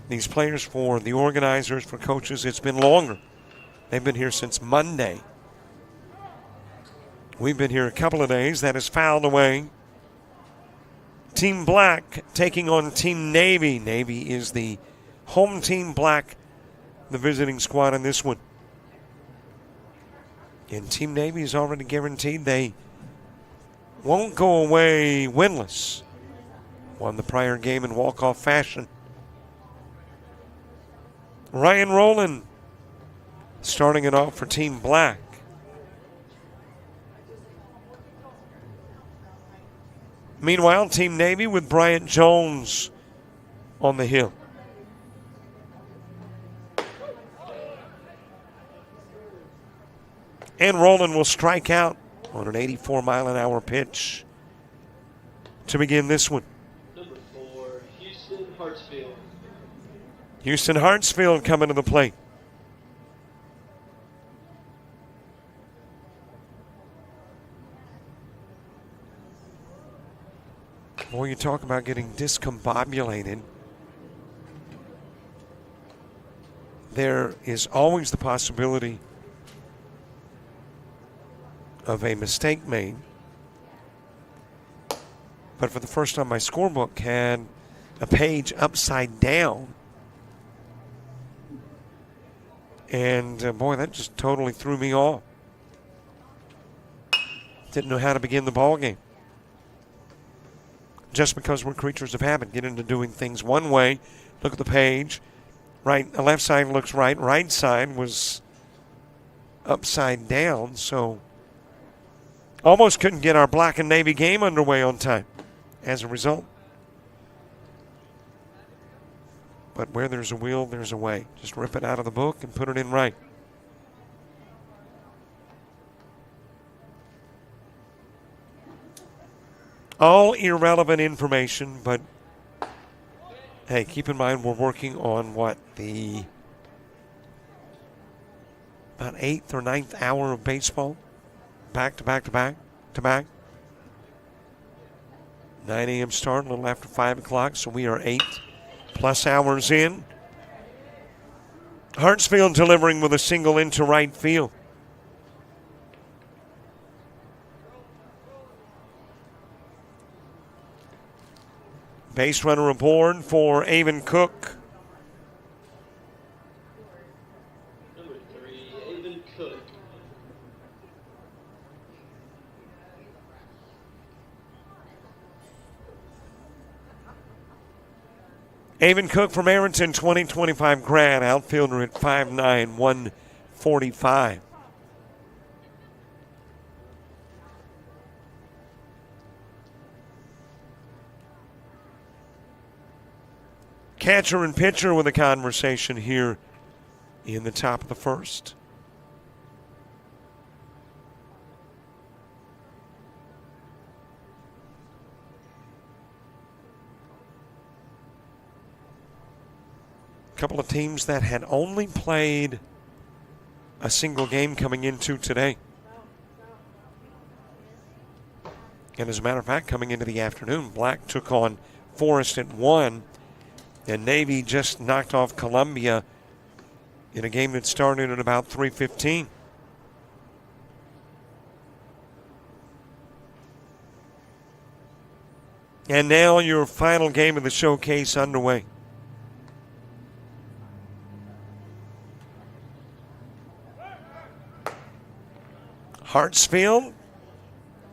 these players, for the organizers, for coaches, it's been longer. They've been here since Monday. We've been here a couple of days. That is fouled away. Team Black taking on Team Navy. Navy is the home team. Black, the visiting squad in this one. And Team Navy is already guaranteed they won't go away winless. Won the prior game in walk-off fashion. Ryan Rowland starting it off for Team Black. Meanwhile, Team Navy with Bryant Jones on the hill. And Rowland will strike out on an 84-mile-an-hour pitch to begin this one. Number 4, Houston Hartsfield. Houston Hartsfield coming to the plate. Boy, you talk about getting discombobulated. There is always the possibility of a mistake made. But for the first time, my scorebook had a page upside down. And boy, that just totally threw me off. Didn't know how to begin the ball game. Just because we're creatures of habit, get into doing things one way, look at the page. Right, the left side looks right. Right side was upside down, so almost couldn't get our Black and Navy game underway on time as a result. But where there's a will, there's a way. Just rip it out of the book and put it in right. All irrelevant information, but hey, keep in mind we're working on about 8th or 9th hour of baseball? Back to back to back to back. 9 a.m. start, a little after 5 o'clock, so we are 8+ hours in. Hartsfield delivering with a single into right field. Base runner aboard for Avon Cook. Number 3, Avon Cook. Avon Cook from Arrington, 2025 grad, outfielder at 5'9", 145. Catcher and pitcher with a conversation here in the top of the first. A couple of teams that had only played a single game coming into today. And as a matter of fact, coming into the afternoon, Black took on Forest at 1. And Navy just knocked off Columbia in a game that started at about 3:15. And now your final game of the showcase underway. Hartsfield,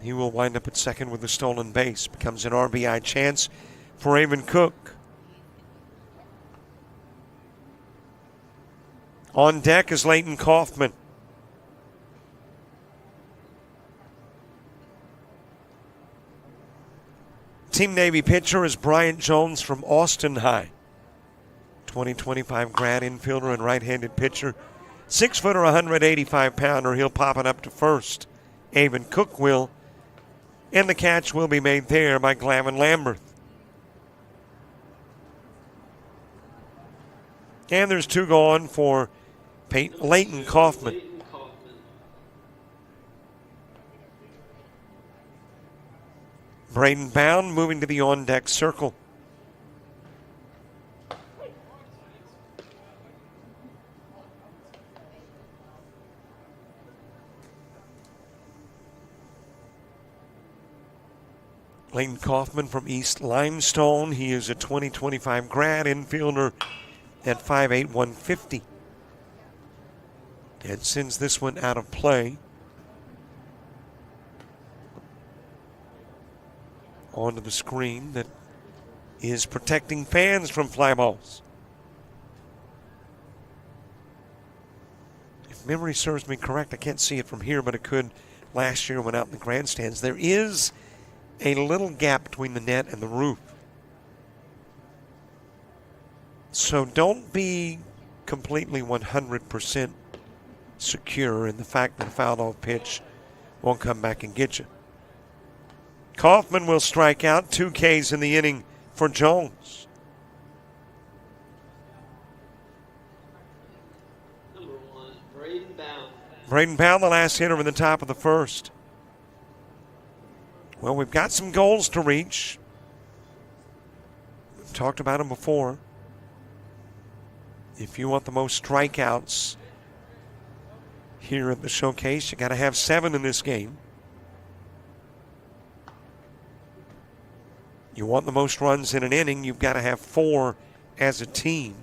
he will wind up at second with a stolen base. Becomes an RBI chance for Avon Cook. On deck is Leighton Kaufman. Team Navy pitcher is Bryant Jones from Austin High. 2025 grad infielder and right-handed pitcher. 6-footer, 185-pounder. He'll pop it up to first. Avon Cook will And the catch will be made there by Glavin Lambert. And there's 2 gone for Leighton Kaufman. Leighton Kaufman. Braden Bound moving to the on-deck circle. Leighton Kaufman from East Limestone. He is a 2025 grad infielder at 5'8", 150. And sends this one out of play. Onto the screen that is protecting fans from fly balls. If memory serves me correct, I can't see it from here, but it could last year when out in the grandstands. There is a little gap between the net and the roof. So don't be completely 100% secure in the fact that a fouled off pitch won't come back and get you. Kaufman will strike out. 2 Ks in the inning for Jones. Number 1, Braden Bound. Braden Bound, the last hitter in the top of the first. Well, we've got some goals to reach. We've talked about them before. If you want the most strikeouts here at the showcase, you got to have 7 in this game. You want the most runs in an inning, you've got to have 4 as a team.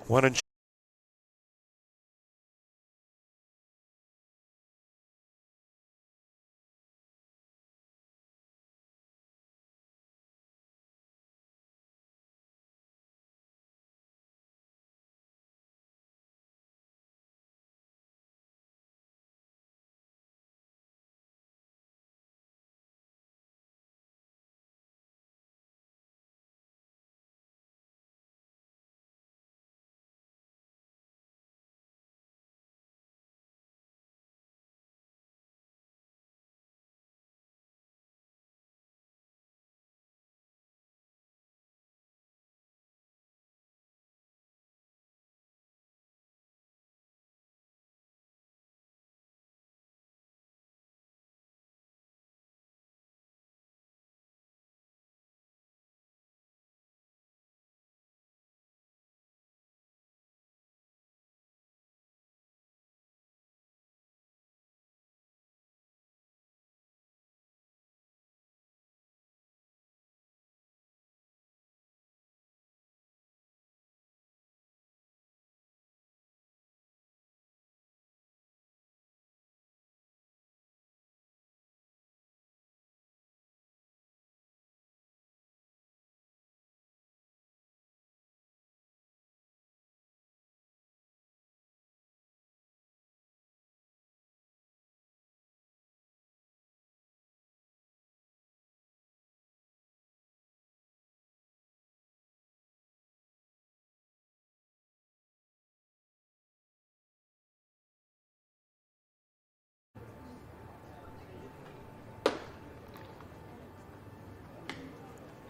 What a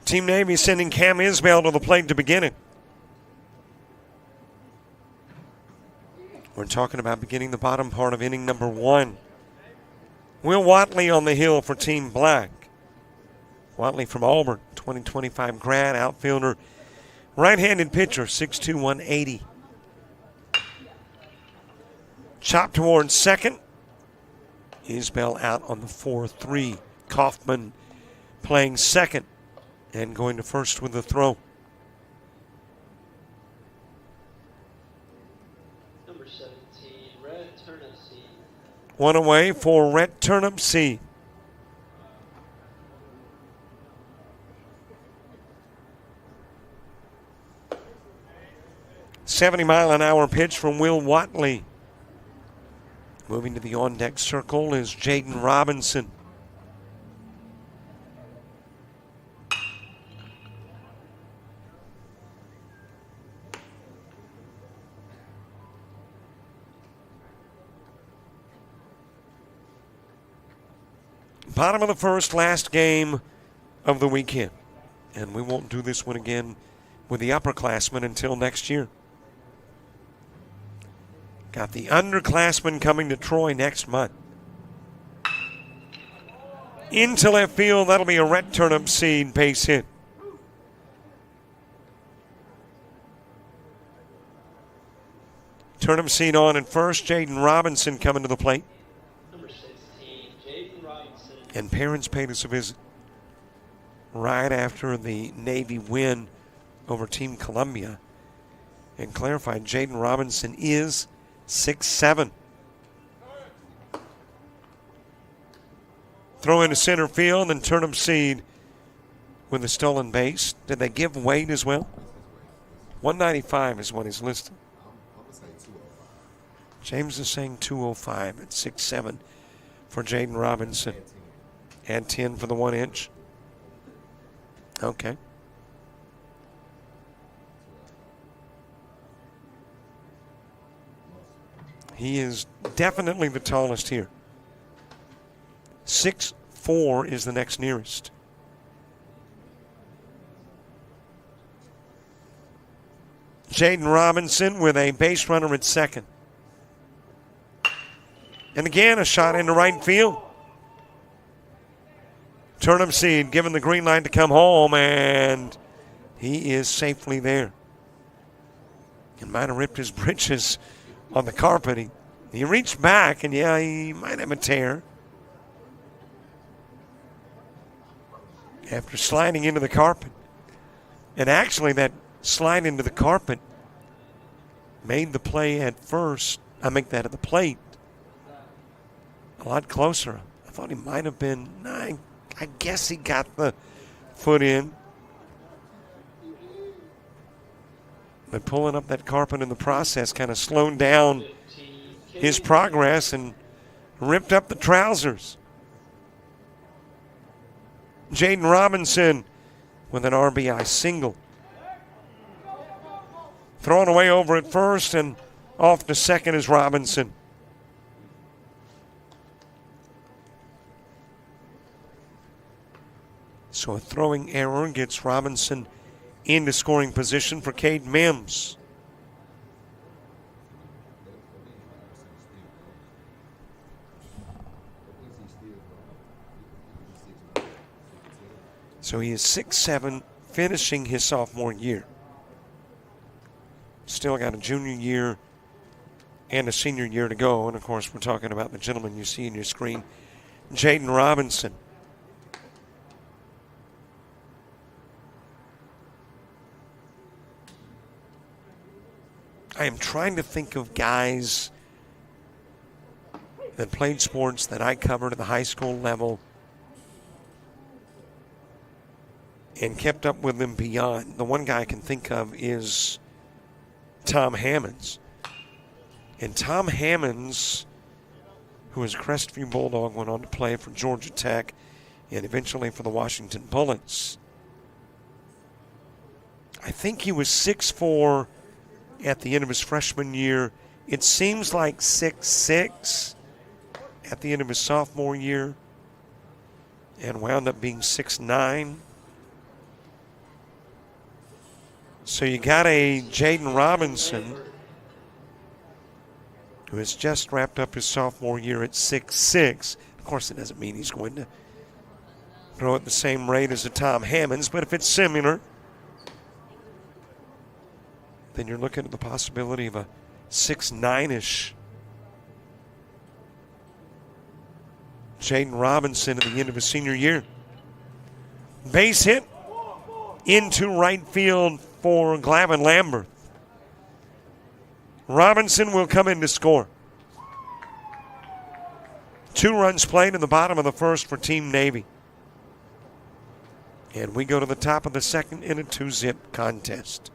Team Navy sending Cam Isbell to the plate to begin it. We're talking about beginning the bottom part of inning number 1. Will Watley on the hill for Team Black. Watley from Auburn, 2025 grad outfielder, right-handed pitcher, 6'2", 180. Chop towards second. Isbell out on the 4-3. Kaufman playing second and going to first with the throw. Number 17, Red Turnipseed. 1 away for Rhett Turnipseed. $70-mile-an-hour pitch from Will Watley. Moving to the on-deck circle is Jaden Robinson. Bottom of the first, last game of the weekend. And we won't do this one again with the upperclassmen until next year. Got the underclassmen coming to Troy next month. Into left field, that'll be a Rhett Turnip Seed base hit. Turnip Seed on at first, Jaden Robinson coming to the plate. Number 16, Jaden Robinson. And parents paid us a visit right after the Navy win over Team Columbia and clarified Jaden Robinson is 6'7". Throw into center field and Turnip Seed with a stolen base. Did they give Wade as well? 195 is what he's listed. James is saying 205 at 6'7" for Jaden Robinson. Add 10 for the 1 inch. Okay. He is definitely the tallest here. 6'4" is the next nearest. Jaden Robinson with a base runner at second. And again, a shot into right field. Turnip Seed given the green light to come home, and he is safely there. He might have ripped his britches on the carpet. He reached back, and yeah, he might have a tear. After sliding into the carpet. And actually, that slide into the carpet made the play at first. I make that at the plate a lot closer. I thought he might have been, I guess he got the foot in. But pulling up that carpet in the process kind of slowed down his progress and ripped up the trousers. Jaden Robinson with an RBI single. Thrown away over at first and off to second is Robinson. So a throwing error gets Robinson into scoring position for Cade Mims. So he is 6'7", finishing his sophomore year. Still got a junior year and a senior year to go. And, of course, we're talking about the gentleman you see in your screen, Jaden Robinson. I am trying to think of guys that played sports that I covered at the high school level and kept up with them beyond. The one guy I can think of is Tom Hammonds. And Tom Hammonds, who was a Crestview Bulldog, went on to play for Georgia Tech and eventually for the Washington Bullets. I think he was 6'4" at the end of his freshman year. It seems like 6'6" at the end of his sophomore year and wound up being 6'9". So you got a Jaden Robinson who has just wrapped up his sophomore year at 6'6". Of course, it doesn't mean he's going to throw at the same rate as a Tom Hammonds, but if it's similar, then you're looking at the possibility of a 6'9"-ish Jaden Robinson at the end of his senior year. Base hit into right field for Glavin Lambert. Robinson will come in to score. 2 runs played in the bottom of the first for Team Navy. And we go to the top of the second in a 2-zip contest.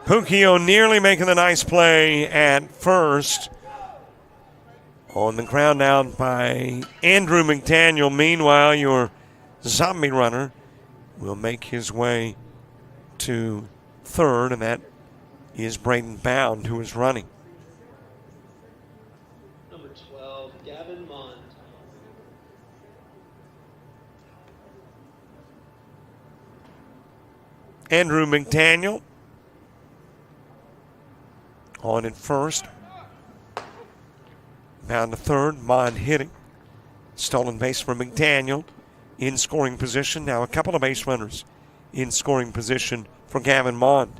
Pukio nearly making the nice play at first. On the ground out by Andrew McDaniel. Meanwhile, your zombie runner will make his way to third, and that is Braden Bound, who is running. Number 12, Gavin Mond. Andrew McDaniel on at first. Bound to third. Mond hitting. Stolen base for McDaniel. In scoring position. Now a couple of base runners in scoring position for Gavin Mond.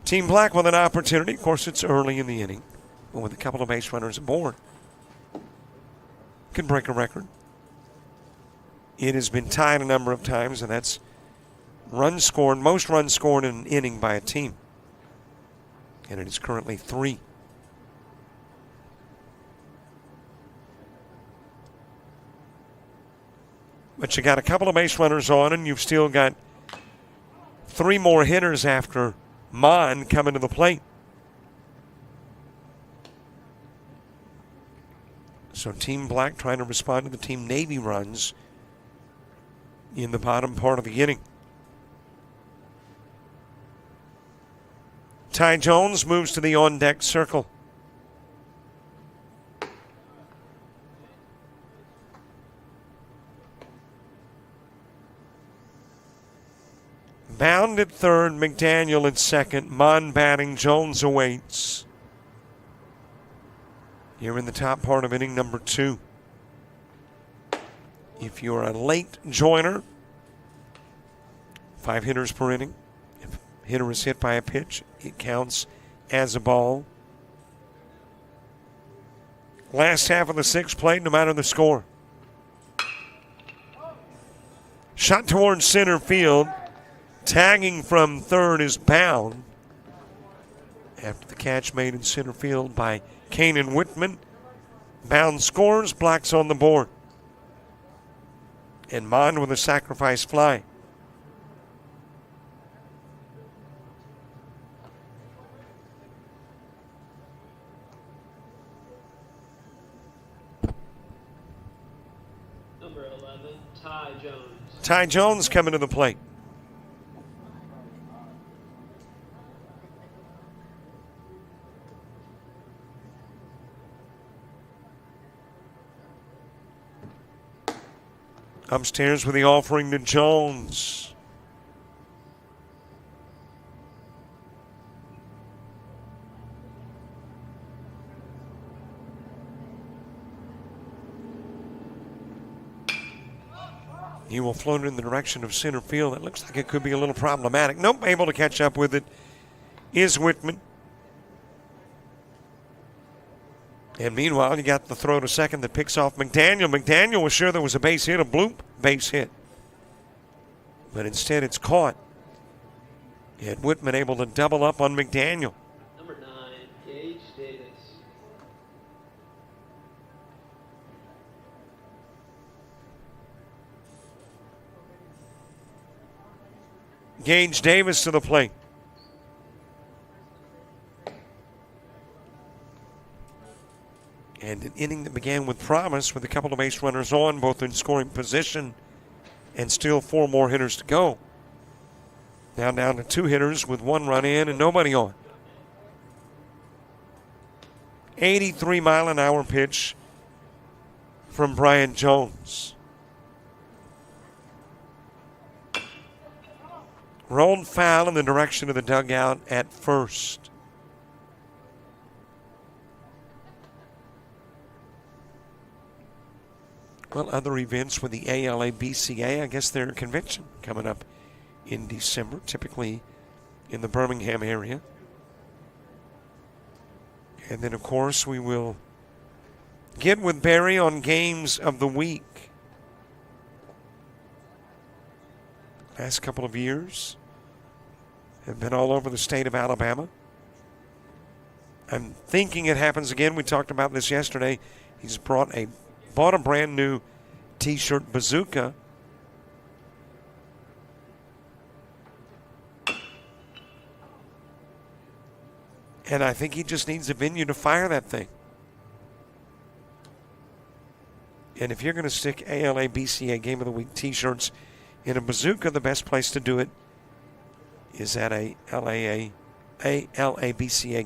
Team Black with an opportunity. Of course, it's early in the inning, but with a couple of base runners aboard, could break a record. It has been tied a number of times, and that's runs scored, most runs scored in an inning by a team. And it is currently 3. But you got a couple of base runners on, and you've still got 3 more hitters after Mond coming to the plate. So Team Black trying to respond to the Team Navy runs in the bottom part of the inning. Ty Jones moves to the on-deck circle. Bound at third, McDaniel at second, Mond batting, Jones awaits. Here in the top part of inning number 2. If you're a late joiner, 5 hitters per inning. If a hitter is hit by a pitch, it counts as a ball. Last half of the 6th played, no matter the score. Shot towards center field. Tagging from third is Bound. After the catch made in center field by Kanan Whitman. Bound scores, Black's on the board. And Mond with a sacrifice fly. Number 11, Ty Jones. Ty Jones coming to the plate. Upstairs with the offering to Jones. He will float in the direction of center field. It looks like it could be a little problematic. Nope, able to catch up with it is Whitman. And meanwhile, you got the throw to second that picks off McDaniel. McDaniel was sure there was a base hit, a bloop base hit. But instead it's caught. And Whitman able to double up on McDaniel. Number 9, Gage Davis. Gage Davis to the plate. And an inning that began with promise with a couple of base runners on, both in scoring position, and still 4 more hitters to go. Now down to 2 hitters with 1 run in and nobody on. 83-mile-an-hour pitch from Brian Jones. Rolled foul in the direction of the dugout at first. Well, other events with the ALABCA, I guess their convention coming up in December, typically in the Birmingham area. And then, of course, we will get with Barry on games of the week. Last couple of years have been all over the state of Alabama. I'm thinking it happens again. We talked about this yesterday. He's bought a brand new T-shirt bazooka. And I think he just needs a venue to fire that thing. And if you're going to stick ALABCA Game of the Week T-shirts in a bazooka, the best place to do it is at a ALABCA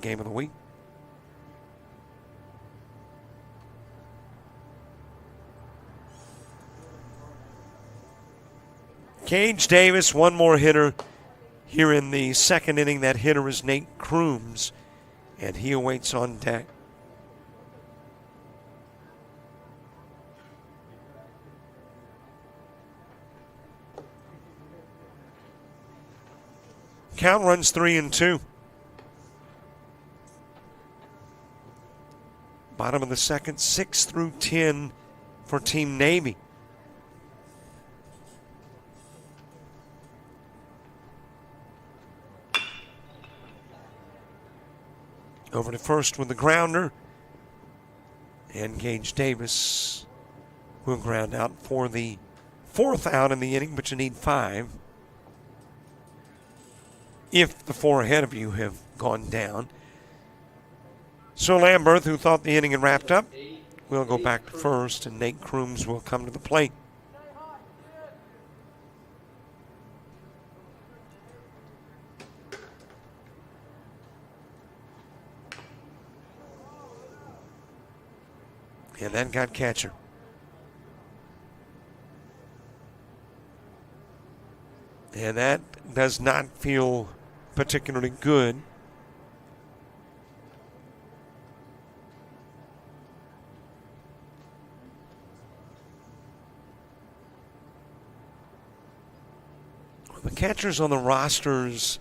Game of the Week. Gage Davis, one more hitter here in the second inning. That hitter is Nate Crooms, and he awaits on deck. Count runs 3-2. Bottom of the second, 6 through 10 for Team Navy. Over to first with the grounder. And Gage Davis will ground out for the fourth out in the inning, but you need 5. If the 4 ahead of you have gone down. So Lamberth, who thought the inning had wrapped up, will go back to first, and Nate Crooms will come to the plate. And that got catcher. And that does not feel particularly good. The catchers on the rosters,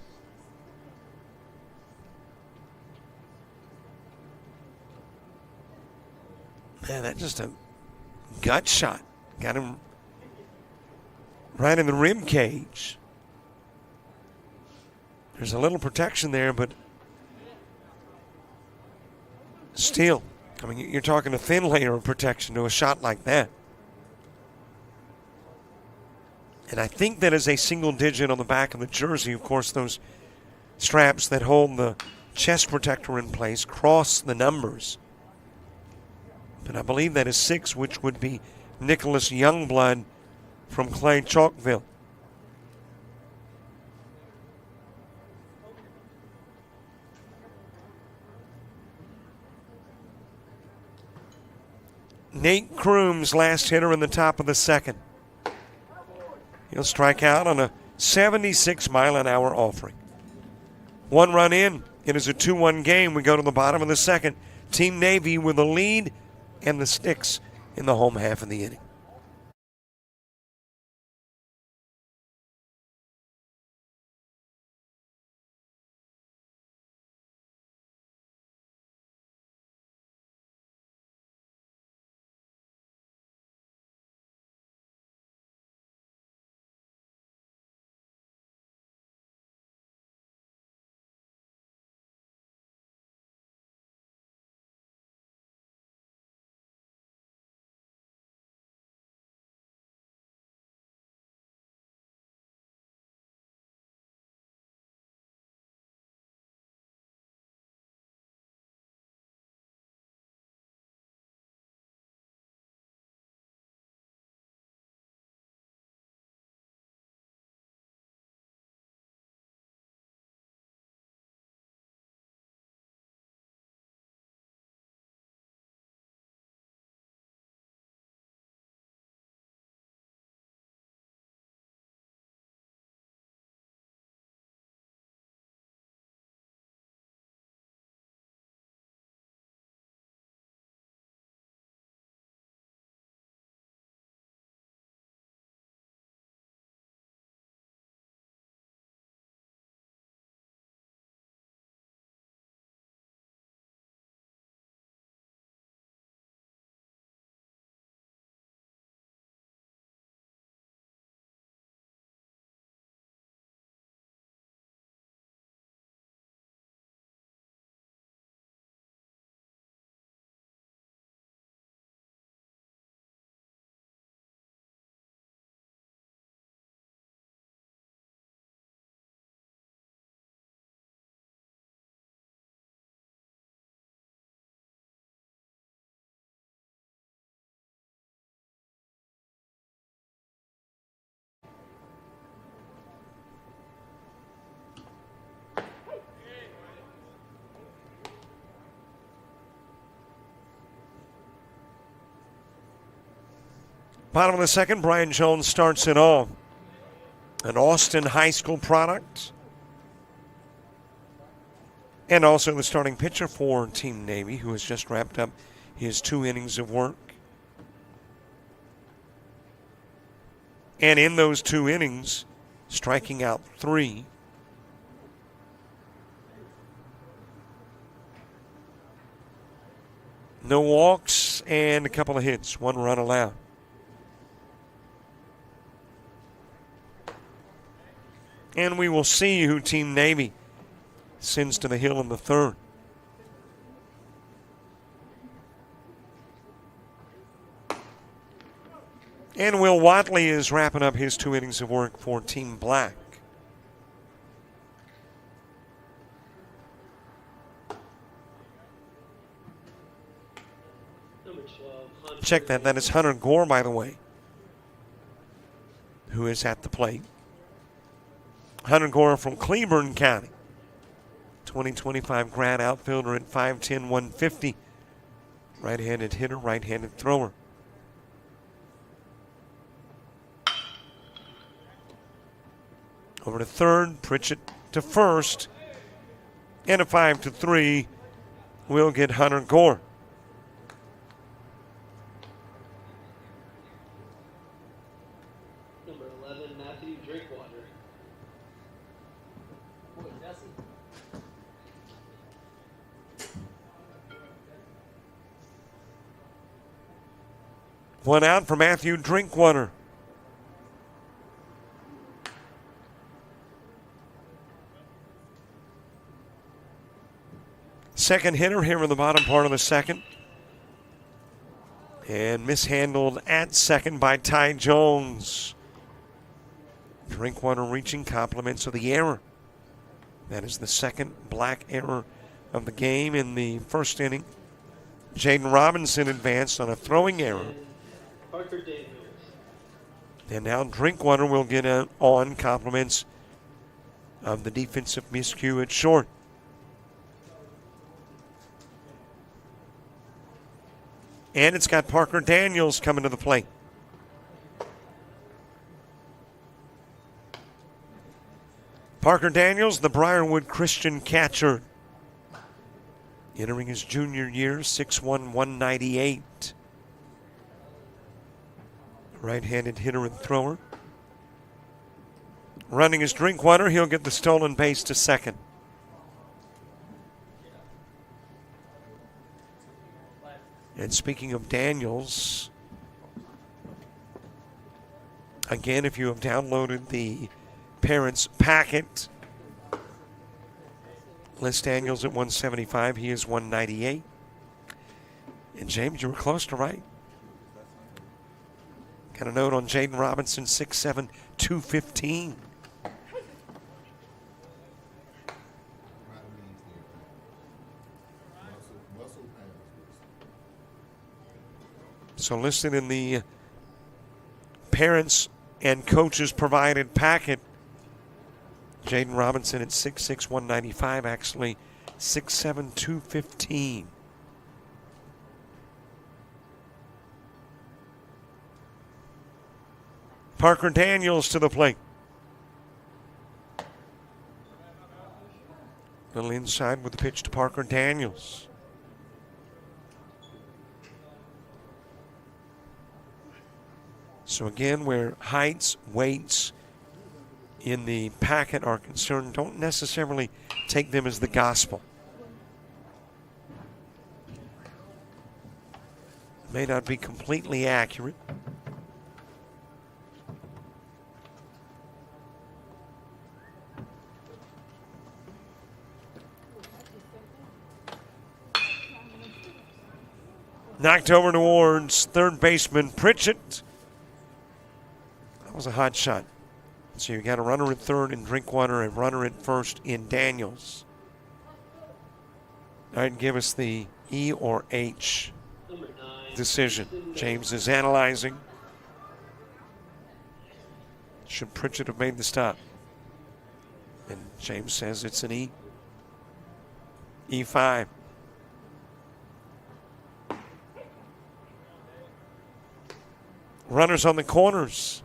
man, that's just a gut shot. Got him right in the rib cage. There's a little protection there, but still, I mean, you're talking a thin layer of protection to a shot like that. And I think that is a single digit on the back of the jersey. Of course, those straps that hold the chest protector in place cross the numbers. But I believe that is 6, which would be Nicholas Youngblood from Clay Chalkville. Nate Crooms, last hitter in the top of the second. He'll strike out on a 76-mile-an-hour offering. 1 run in. It is a 2-1 game. We go to the bottom of the second. Team Navy with the lead and the sticks in the home half of the inning. Bottom of the second, Brian Jones starts it all. An Austin High School product. And also the starting pitcher for Team Navy, who has just wrapped up his 2 innings of work. And in those 2 innings, striking out 3. No walks and a couple of hits, 1 run allowed. And we will see who Team Navy sends to the hill in the 3rd. And Will Watley is wrapping up his 2 innings of work for Team Black. Number 12, Hunter. Check that. That is Hunter Gore, by the way, who is at the plate. Hunter Gore from Cleburne County. 2025 grad outfielder at 5'10", 150. Right-handed hitter, right-handed thrower. Over to third, Pritchett to first. And a 5-3 will get Hunter Gore. Number 11, Matthew Drinkwater. One out for Matthew Drinkwater. Second hitter here in the bottom part of the second. And mishandled at second by Ty Jones. Drinkwater reaching, compliments of the error. That is the second Black error of the game in the first inning. Jaden Robinson advanced on a throwing error. And Parker Daniels. And now Drinkwater will get on compliments of the defensive miscue at short. And it's got Parker Daniels coming to the plate. Parker Daniels, the Briarwood Christian catcher. Entering his junior year, 6'1", 198. Right-handed hitter and thrower. Running his Drinkwater, he'll get the stolen base to second. And speaking of Daniels, again, if you have downloaded the Parents Packet, list Daniels at 175. He is 198. And James, you were close to right. Got a note on Jaden Robinson, 6'7", 215. So listed in the parents and coaches provided packet, Jaden Robinson at 6'6", 195, actually 6'7", 215. Parker Daniels to the plate. Little inside with the pitch to Parker Daniels. So again, where heights, weights in the packet are concerned, don't necessarily take them as the gospel. May not be completely accurate. Knocked over towards third baseman Pritchett. That was a hot shot. So you got a runner at third in Drinkwater, a runner at first in Daniels. All right, give us the E or H Number 9, decision. James is analyzing. Should Pritchett have made the stop? And James says it's an E. E5. Runners on the corners.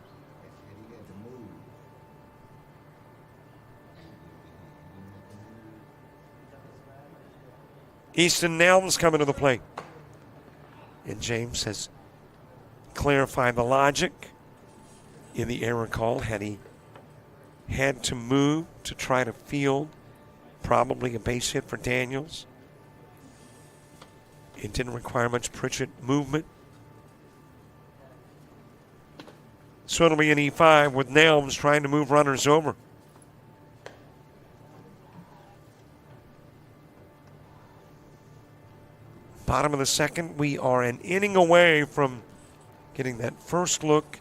Easton Nelms coming to the plate. And James has clarified the logic in the error call. Had he had to move to try to field probably a base hit for Daniels, it didn't require much Pritchett movement. So it'll be an E5 with Nelms trying to move runners over. Bottom of the second, we are an inning away from getting that first look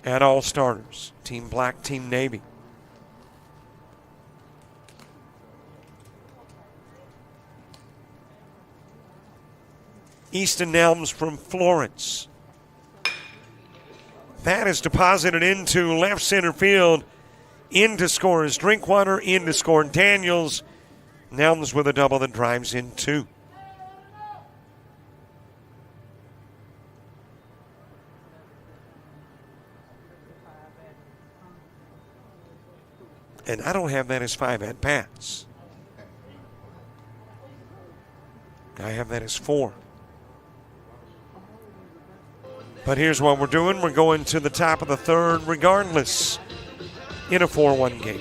at all starters. Team Black, Team Navy. Easton Nelms from Florence. That is deposited into left center field. In to score is Drinkwater. In to score Daniels. Nelms with a double that drives in 2. And I don't have that as 5 at-bats. I have that as 4. But here's what we're doing. We're going to the top of the third regardless in a 4-1 game.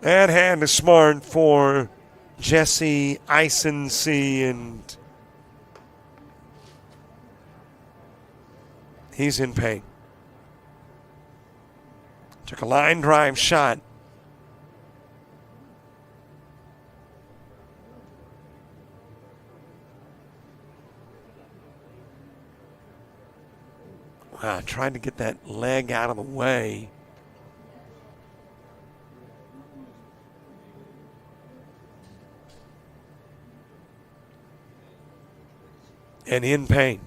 That hand is smart for Jesse Eisensee, and he's in pain. Took a line drive shot. Wow, trying to get that leg out of the way. And in pain.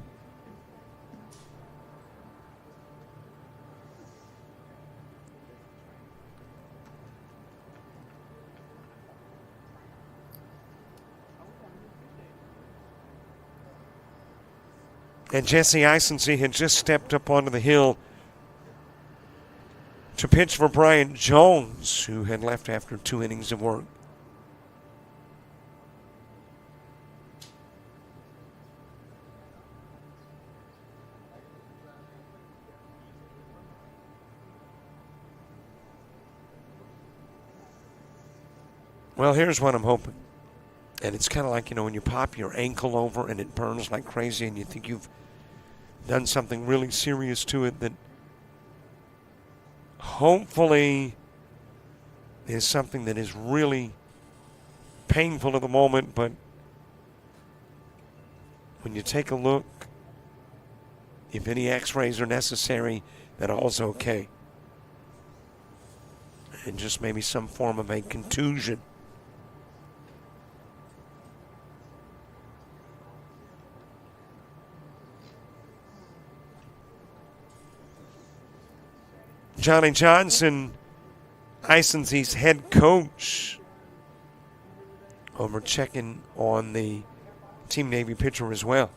And Jesse Eisense had just stepped up onto the hill to pitch for Brian Jones, who had left after 2 innings of work. Well, here's what I'm hoping. And it's kind of like, when you pop your ankle over and it burns like crazy and you think you've done something really serious to it, that hopefully is something that is really painful at the moment, but when you take a look, if any x-rays are necessary, that all's okay. And just maybe some form of a contusion. Johnny Johnson, Eisense's head coach, over checking on the Team Navy pitcher as well.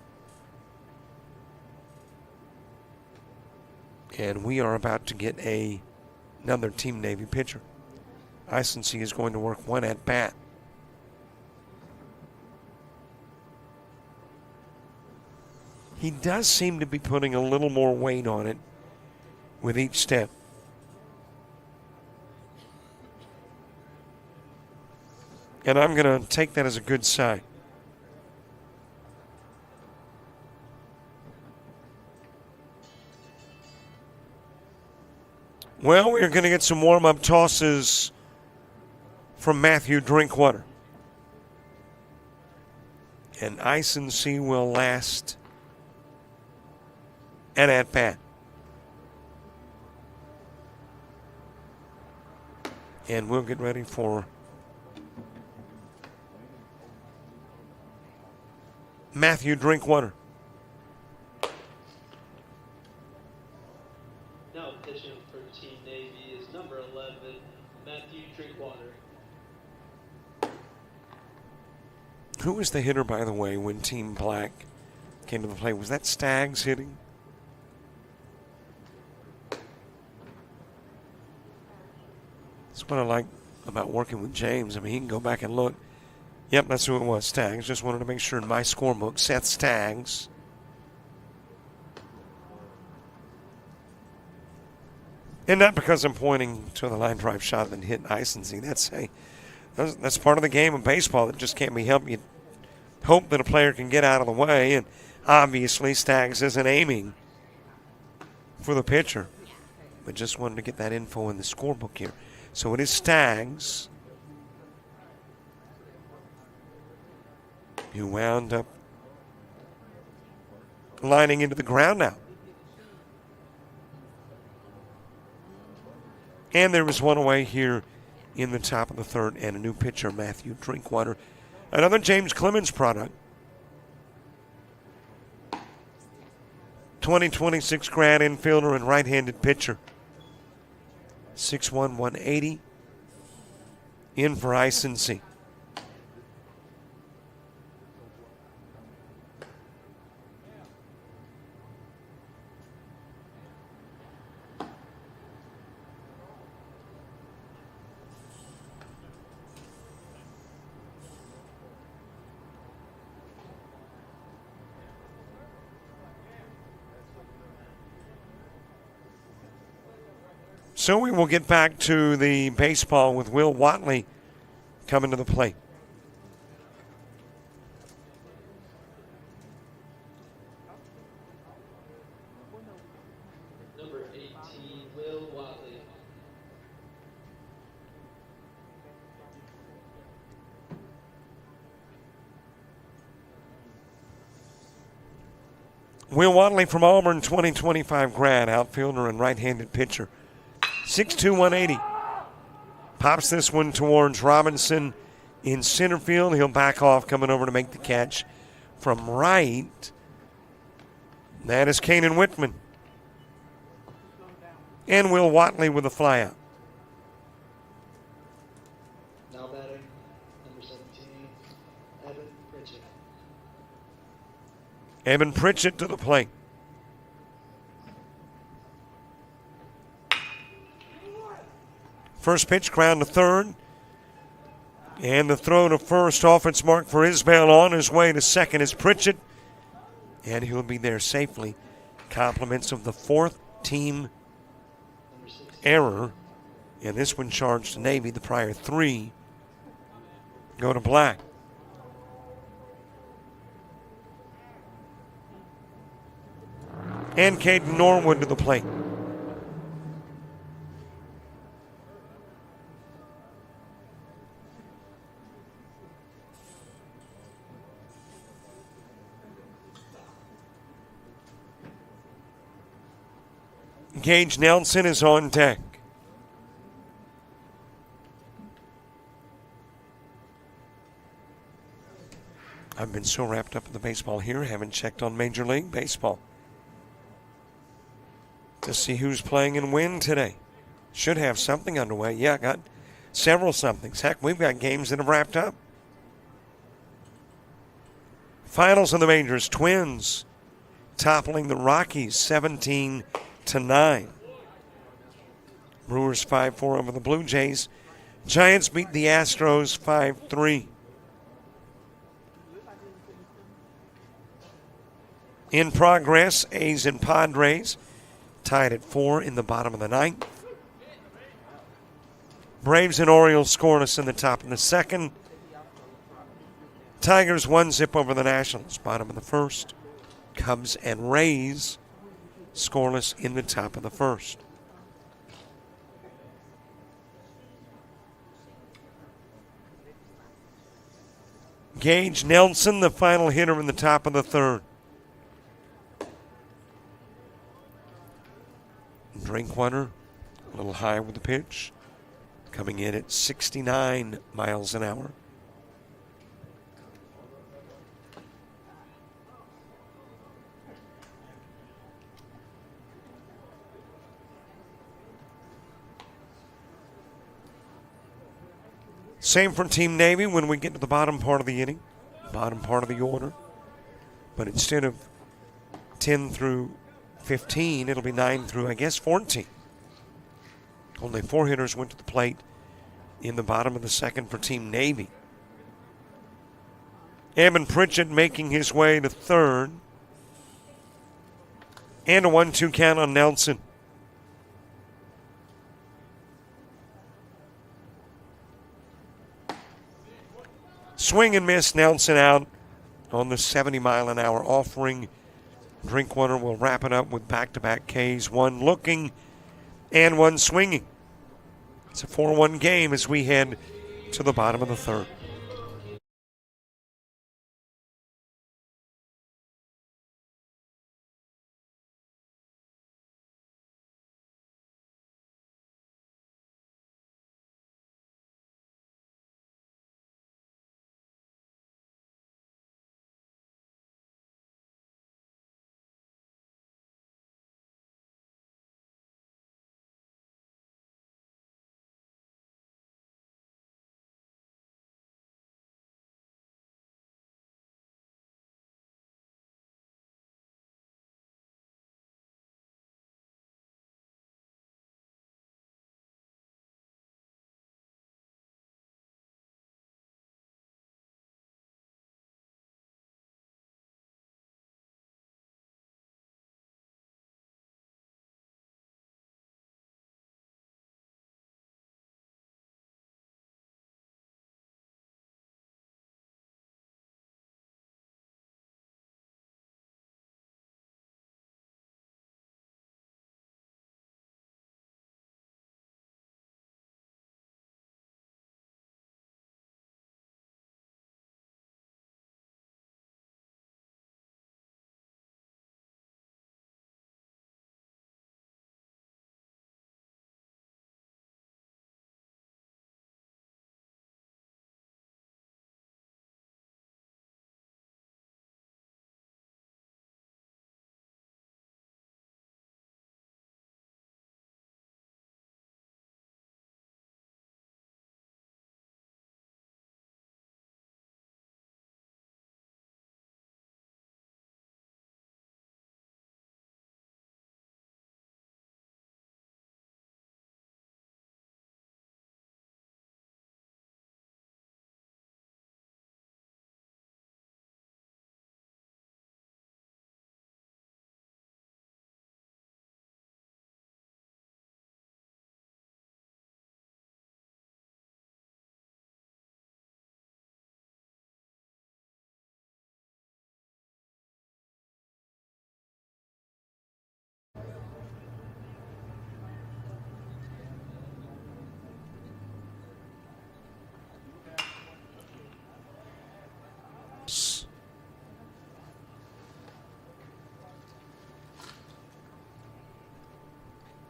And we are about to get another Team Navy pitcher. Eisense is going to work 1 at bat. He does seem to be putting a little more weight on it with each step. And I'm going to take that as a good sign. Well, we're going to get some warm-up tosses from Matthew Drinkwater. And Eisense will last an at-bat. And we'll get ready for Matthew Drinkwater. Now pitching for Team Navy is number 11, Matthew Drinkwater. Who was the hitter, by the way, when Team Black came to the plate? Was that Staggs hitting? That's what I like about working with James. I mean, he can go back and look. Yep, that's who it was, Staggs. Just wanted to make sure in my scorebook, Seth Staggs. And not because I'm pointing to the line drive shot that hit Eisense. That's part of the game of baseball that just can't be helped. You hope that a player can get out of the way, and obviously Staggs isn't aiming for the pitcher. But just wanted to get that info in the scorebook here. So it is Staggs who wound up lining into the ground now. And there was one away here in the top of the third, and a new pitcher, Matthew Drinkwater. Another James Clemens product. 2026 grad infielder and right-handed pitcher. 6'1", 180. In for Eisense. So we will get back to the baseball with Will Watley coming to the plate. Number 18, Will Watley. Will Watley from Auburn, 2025 grad, outfielder and right-handed pitcher. 6'2", 180. Pops this one towards Robinson in center field. He'll back off, coming over to make the catch from right. That is Kanan Whitman. And Will Watley with a flyout. Now batting, number 17, Evan Pritchett. Evan Pritchett to the plate. First pitch, ground to third. And the throw to first off its mark for Isbell. On his way to second is Pritchett. And he'll be there safely. Compliments of the fourth team error. And this one charged to Navy. The prior three go to Black. And Caden Norwood to the plate. Gage Nelson is on deck. I've been so wrapped up in the baseball here, haven't checked on Major League Baseball to see who's playing and when today. Should have something underway. Yeah, got several somethings. Heck, we've got games that have wrapped up. Finals of the majors, Twins toppling the Rockies 17-9. Brewers 5-4 over the Blue Jays. Giants beat the Astros 5-3. In progress, A's and Padres tied at 4 in the bottom of the ninth. Braves and Orioles scoreless in the top of the second. Tigers 1-0 over the Nationals, bottom of the first. Cubs and Rays scoreless in the top of the first. Gage Nelson, the final hitter in the top of the third. Drinkwater, a little high with the pitch, coming in at 69 miles an hour. Same for Team Navy when we get to the bottom part of the inning, bottom part of the order. But instead of 10 through 15, it'll be 9 through, 14. Only 4 hitters went to the plate in the bottom of the second for Team Navy. Evan Pritchett making his way to third. And a 1-2 count on Nelson. Swing and miss, Nelson out on the 70-mile-an-hour offering. Drinkwater will wrap it up with back-to-back Ks, one looking and one swinging. It's a 4-1 game as we head to the bottom of the third.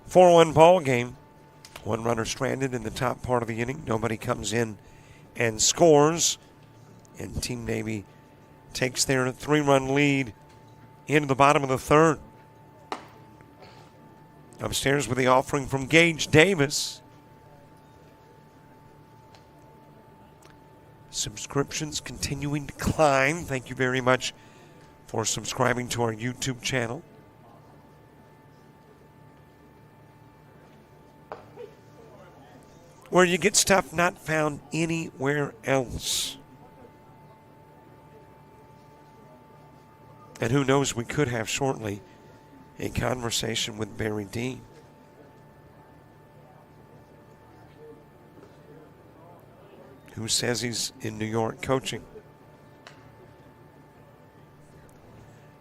4-1 ball game. One runner stranded in the top part of the inning. Nobody comes in and scores. And Team Navy takes their 3-run lead into the bottom of the third. Upstairs with the offering from Gage Davis. Subscriptions continuing to climb. Thank you very much for subscribing to our YouTube channel. Where you get stuff not found anywhere else. And who knows, we could have shortly a conversation with Barry Dean. Who says he's in New York coaching.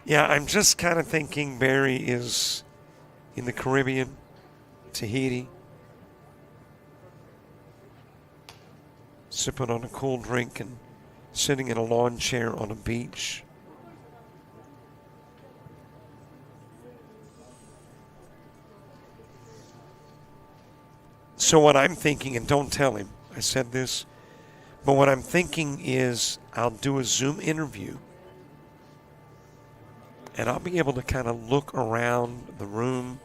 Yeah, I'm just kind of thinking Barry is in the Caribbean, Tahiti, sipping on a cool drink and sitting in a lawn chair on a beach. So what I'm thinking, and don't tell him I said this, but what I'm thinking is I'll do a Zoom interview and I'll be able to kind of look around the room,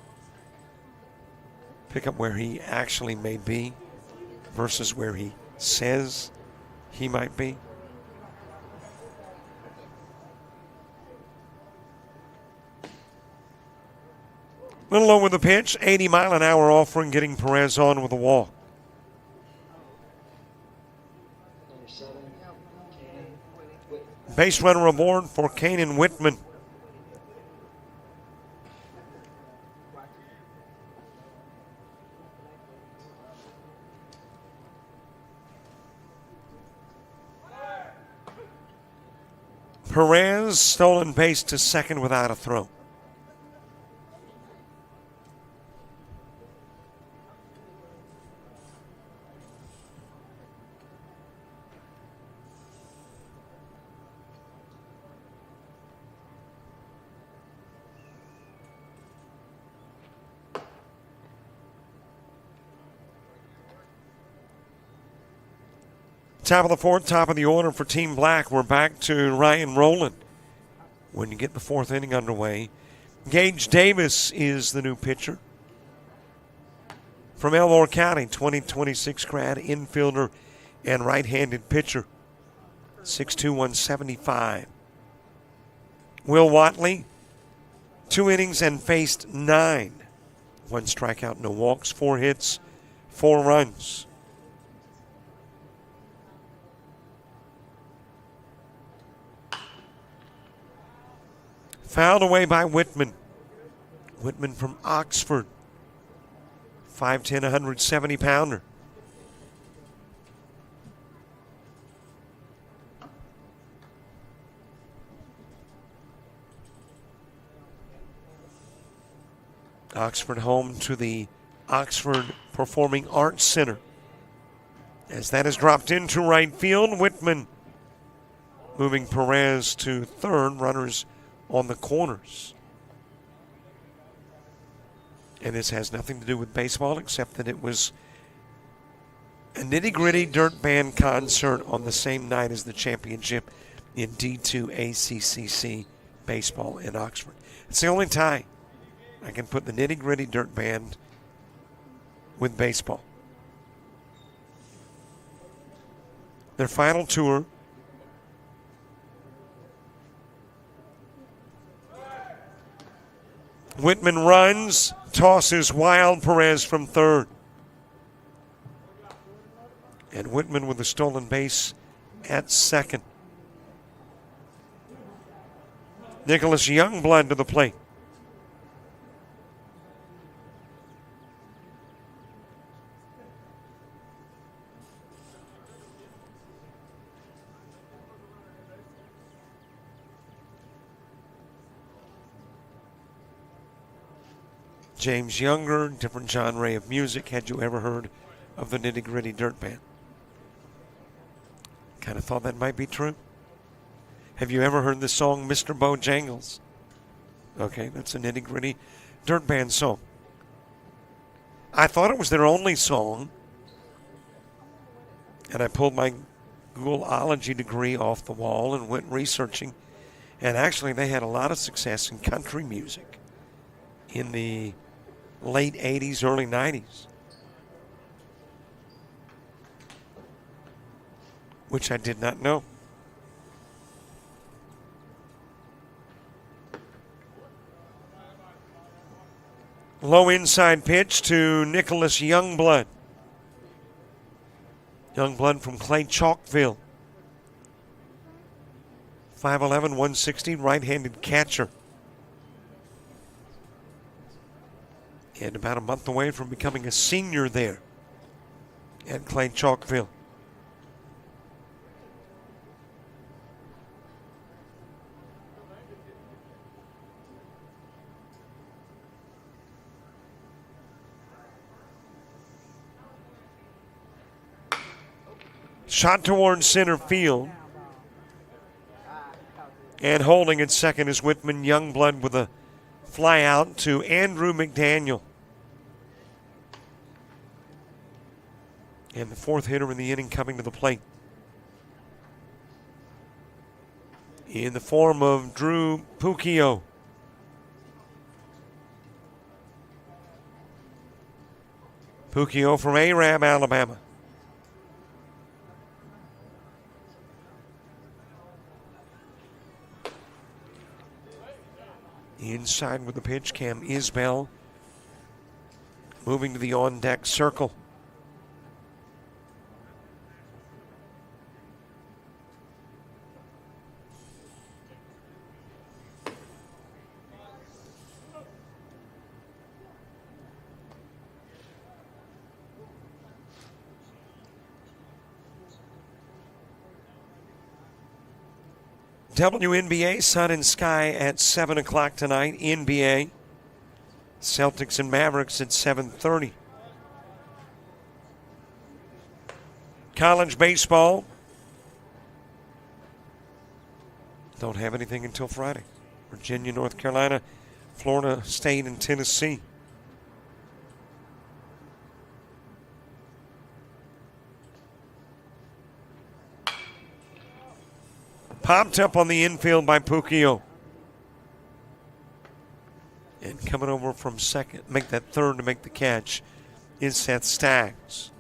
pick up where he actually may be versus where he says he might be. Little low with the pitch, 80-mile-an-hour offering, getting Perez on with a walk. Number 7, Cannon Whitman. Base runner aboard for Kanan Whitman. Perez stolen base to second without a throw. Top of the fourth, top of the order for Team Black. We're back to Ryan Rowland. When you get the fourth inning underway, Gage Davis is the new pitcher. From Elmore County, 2026 grad, infielder and right-handed pitcher. 6'2", 175. Will Watley, 2 innings and faced 9. 1 strikeout, no walks, 4 hits, 4 runs. Fouled away by Whitman. Whitman from Oxford. 5'10", 170-pounder. Oxford home to the Oxford Performing Arts Center. As that is dropped into right field, Whitman moving Perez to third, runners on the corners. And this has nothing to do with baseball except that it was a nitty-gritty dirt band concert on the same night as the championship in D2 ACCC baseball in Oxford. It's the only time I can put the nitty-gritty dirt band with baseball. Their final tour. Whitman runs, tosses wild, Perez from third. And Whitman with a stolen base at second. Nicholas Youngblood to the plate. James Younger, different genre of music. Had you ever heard of the Nitty Gritty Dirt Band? Kind of thought that might be true. Have you ever heard the song Mr. Bojangles? Okay, that's a Nitty Gritty Dirt Band song. I thought it was their only song. And I pulled my Googleology degree off the wall and went researching. And actually, they had a lot of success in country music in the late 80s, early 90s. Which I did not know. Low inside pitch to Nicholas Youngblood. Youngblood from Clay Chalkville. 5'11", 160, right-handed catcher. And about a month away from becoming a senior there at Clay Chalkville. Shot towards center field. And holding at second is Whitman Youngblood with a fly out to Andrew McDaniel. And the fourth hitter in the inning coming to the plate. In the form of Drew Puccio. Puccio from Arab, Alabama. Inside with the pitch, Cam Isbell moving to the on-deck circle. WNBA, Sun and Sky at 7 o'clock tonight. NBA, Celtics and Mavericks at 7:30. College baseball, don't have anything until Friday. Virginia, North Carolina, Florida State, and Tennessee. Popped up on the infield by Puccio. And coming over from second, make that third to make the catch, is Seth Staggs.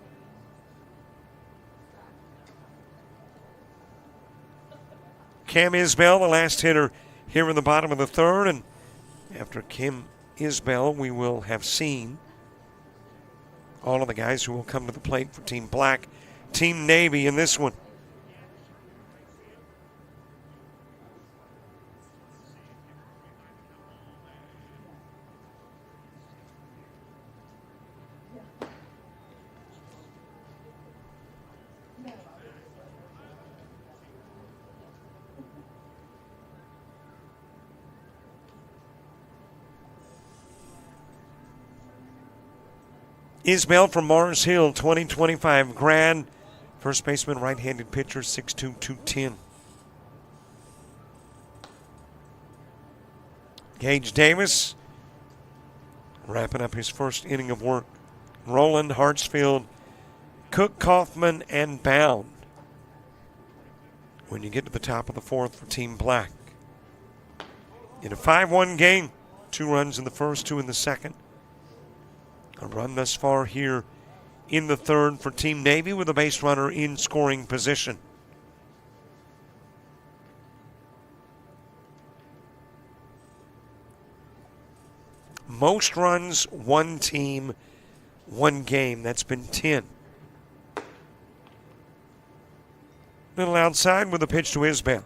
Cam Isbell, the last hitter here in the bottom of the third. And after Cam Isbell, we will have seen all of the guys who will come to the plate for Team Black, Team Navy in this one. Isbell from Mars Hill, 2025 grad. First baseman, right-handed pitcher, 6'2", 210. Gage Davis wrapping up his first inning of work. Roland, Hartsfield, Cook, Kaufman, and Bound. When you get to the top of the fourth for Team Black. In a 5-1 game, 2 runs in the first, 2 in the second. A run thus far here in the third for Team Navy with a base runner in scoring position. Most runs, one team, one game. That's been 10. Little outside with a pitch to Isbell.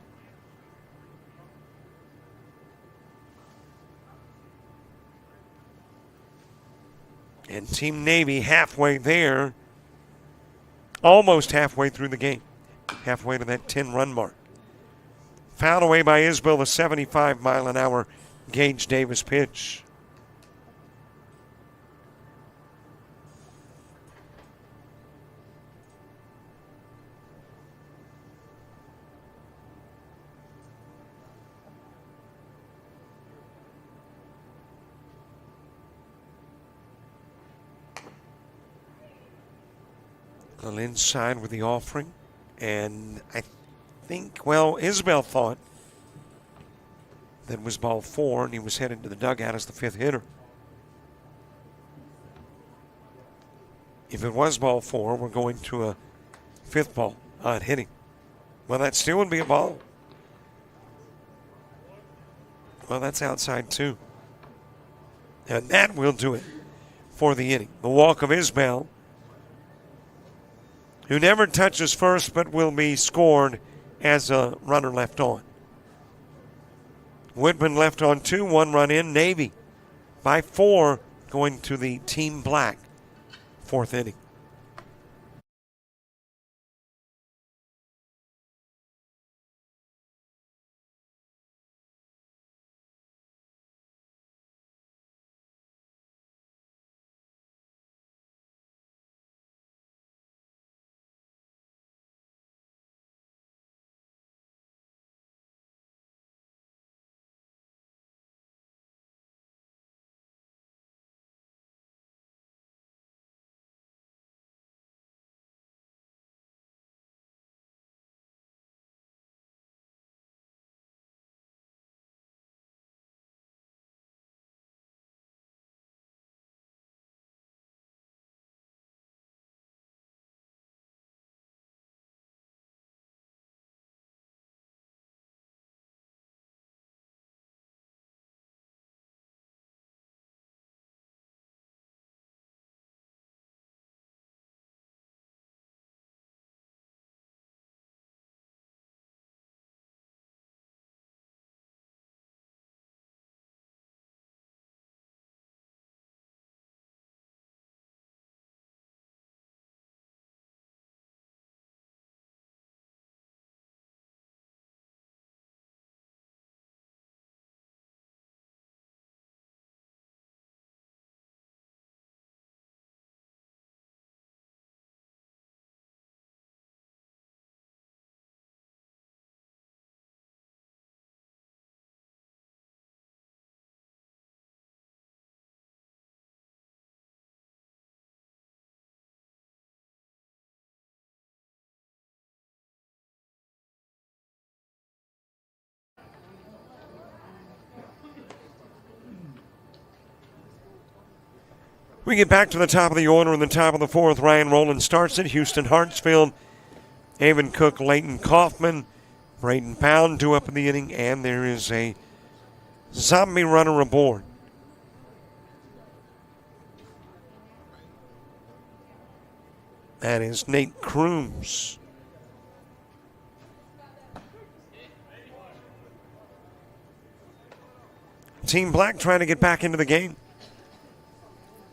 And Team Navy halfway there, almost halfway through the game, halfway to that 10-run mark. Fouled away by Isbell, the 75-mile-an-hour Gage Davis pitch. A little inside with the offering. And I think, well, Isbell thought that was ball 4, and he was headed to the dugout as the 5th hitter. If it was ball 4, we're going to a 5th ball on hitting. Well, that still would be a ball. Well, that's outside too. And that will do it for the inning. The walk of Isbell, who never touches first but will be scored as a runner left on. Whitman left on 2, 1 run in. Navy by 4 going to the team black 4th inning. We get back to the top of the order in the top of the 4th. Ryan Rowland starts it. Houston Hartsfield, Avon Cook, Leighton Kaufman, Braden Pound due up in the inning, and there is a zombie runner aboard. That is Nate Crooms. Team Black trying to get back into the game.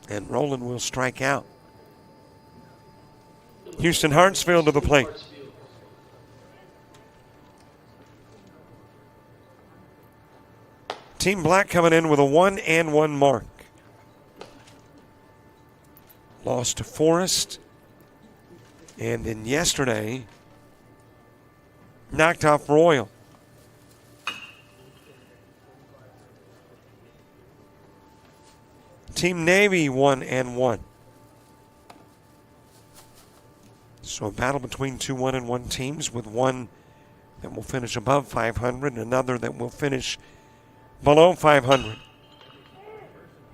And Rowland will strike out. Houston Hartsfield to the plate. Team Black coming in with a 1-1 mark. Lost to Forrest. And in yesterday, knocked off Royal. Team Navy 1-1. So a battle between 2 1-1 teams, with one that will finish above 500 and another that will finish below 500.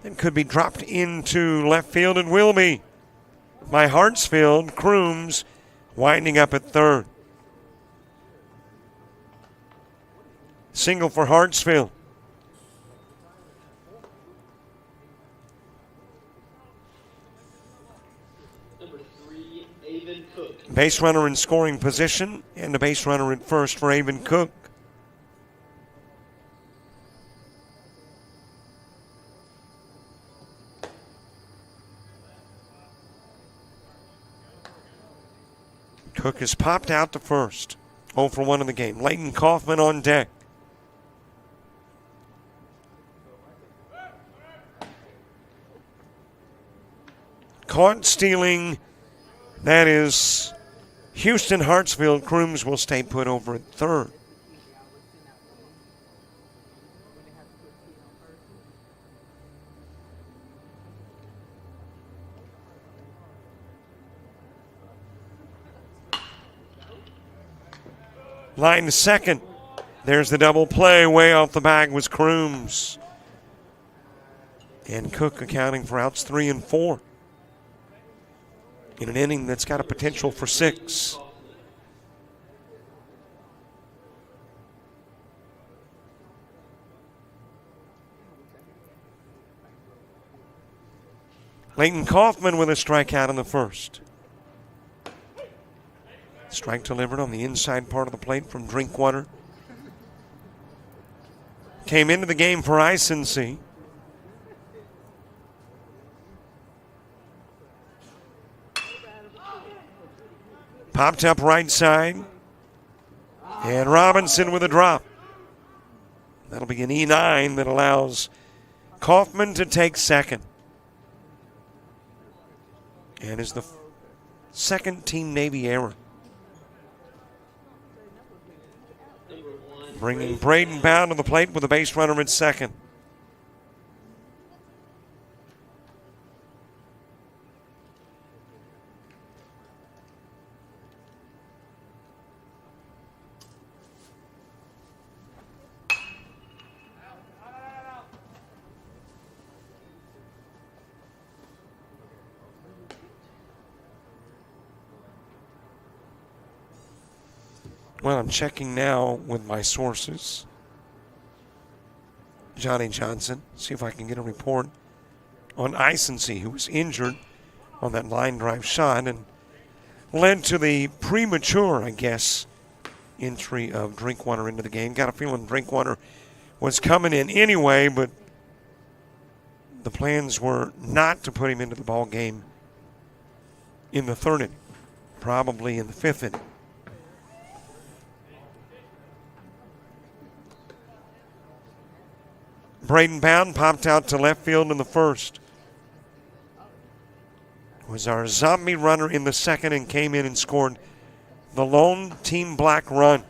And could be dropped into left field and will be by Hartsfield. Crooms winding up at 3rd. Single for Hartsfield. Base runner in scoring position, and a base runner at first for Avon Cook. Cook has popped out to first. 0 for 1 in the game. Leighton Kaufman on deck. Caught stealing. That is Houston Hartsfield. Crooms will stay put over at 3rd. Line to second. There's the double play. Way off the bag was Crooms. And Cook accounting for outs 3 and 4 in an inning that's got a potential for 6. Leighton Kaufman with a strikeout in the first. Strike delivered on the inside part of the plate from Drinkwater. Came into the game for Icency. Popped up right side. And Robinson with a drop. That'll be an E9 that allows Kaufman to take second. And is the second Team Navy error. Bringing Braden Bound to the plate with a base runner at second. Well, I'm checking now with my sources. Johnny Johnson, see if I can get a report on Icency, who was injured on that line drive shot and led to the premature, I guess, entry of Drinkwater into the game. Got a feeling Drinkwater was coming in anyway, but the plans were not to put him into the ball game in the third inning, probably in the fifth inning. Braden Bound popped out to left field in the first. Was our zombie runner in the second and came in and scored the lone Team Black run.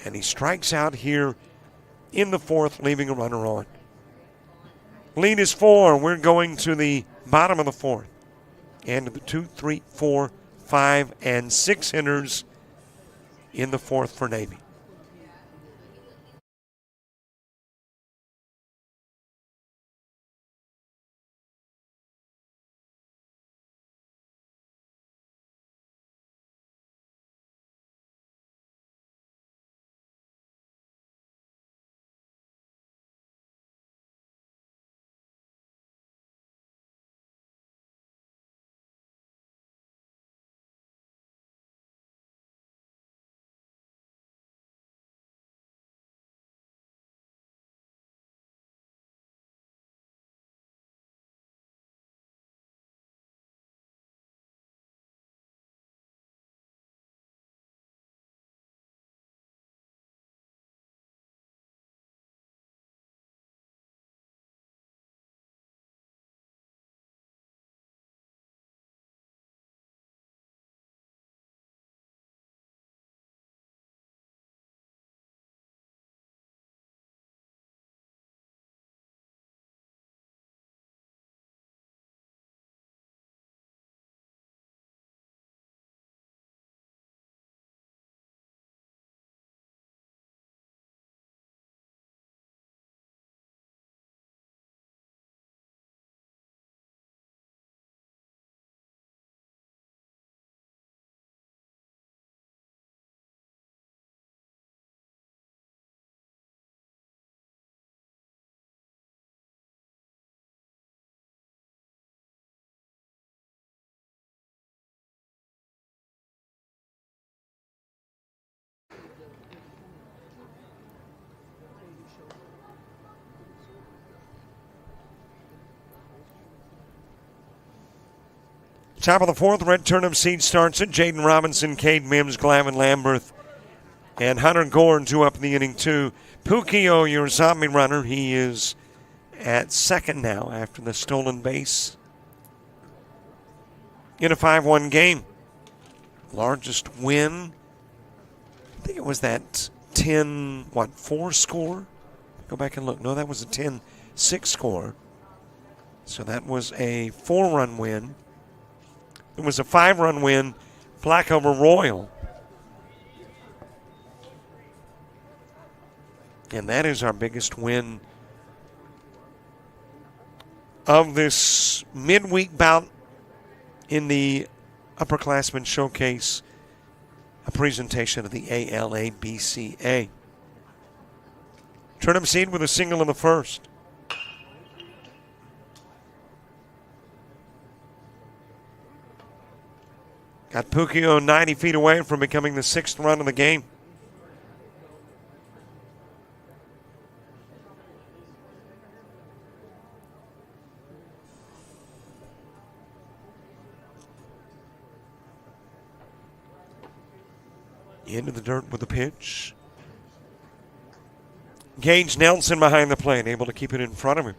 And he strikes out here in the fourth, leaving a runner on. Lead is 4. We're going to the bottom of the fourth. And to the 2, 3, 4, 5, and 6 hitters in the fourth for Navy. Top of the fourth, Red Turnip Seed starts it. Jaden Robinson, Cade Mims, Glavin Lamberth, and Hunter Gordon two up in the inning too. Pukio, your zombie runner, he is at second now after the stolen base in a 5-1 game. Largest win, I think it was that 10-4 score? Go back and look. No, that was a 10-6 score. So that was a 4-run win. It was a 5-run win, Black over Royal. And that is our biggest win of this midweek bout in the Upperclassmen Showcase, a presentation of the ALABCA. Turnham Seed with a single in the first. Got Pukio 90 feet away from becoming the 6th run of the game. Into the dirt with the pitch. Gage Nelson behind the plate, able to keep it in front of him.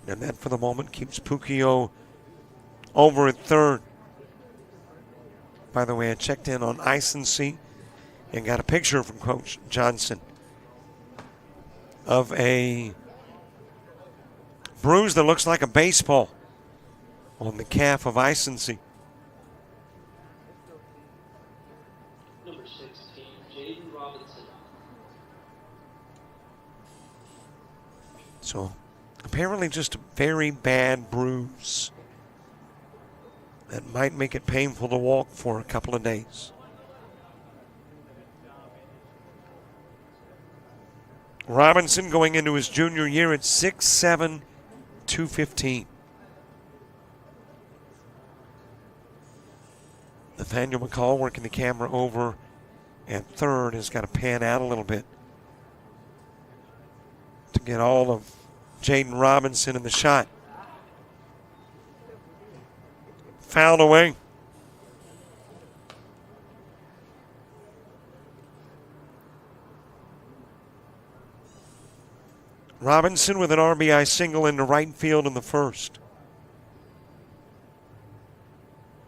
And that, for the moment, keeps Pukio over at third. By the way, I checked in on Ice and Sea and got a picture from Coach Johnson of a bruise that looks like a baseball on the calf of Ice and Sea. Number 16, Jaden Robinson. So apparently just a very bad bruise that might make it painful to walk for a couple of days. Robinson going into his junior year at 6'7", 215. Nathaniel McCall working the camera over at third has got to pan out a little bit to get all of Jaden Robinson in the shot. Fouled away. Robinson with an RBI single into right field in the first.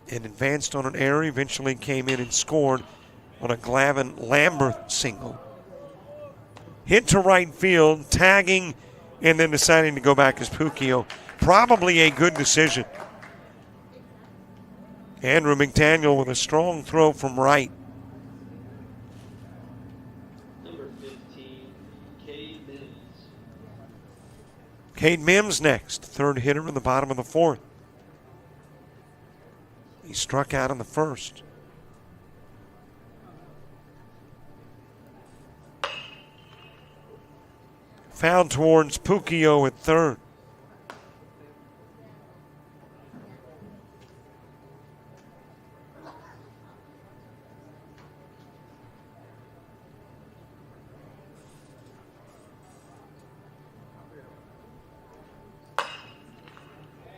And advanced on an error, eventually came in and scored on a Glavin Lambert single. Hit to right field, tagging, and then deciding to go back as Pukio. Probably a good decision. Andrew McDaniel with a strong throw from right. Number 15, Cade Mims. Cade Mims next, third hitter in the bottom of the fourth. He struck out in the first. Foul towards Pukio at third.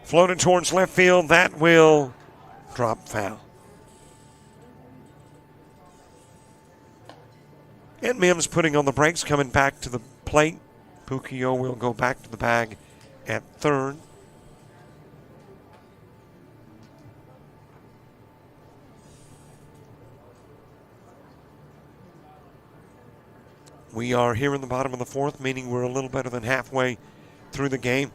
Floated towards left field. That will drop foul. And Mims putting on the brakes, coming back to the plate. Pukio will go back to the bag at third. We are here in the bottom of the fourth, meaning we're a little better than halfway through the game.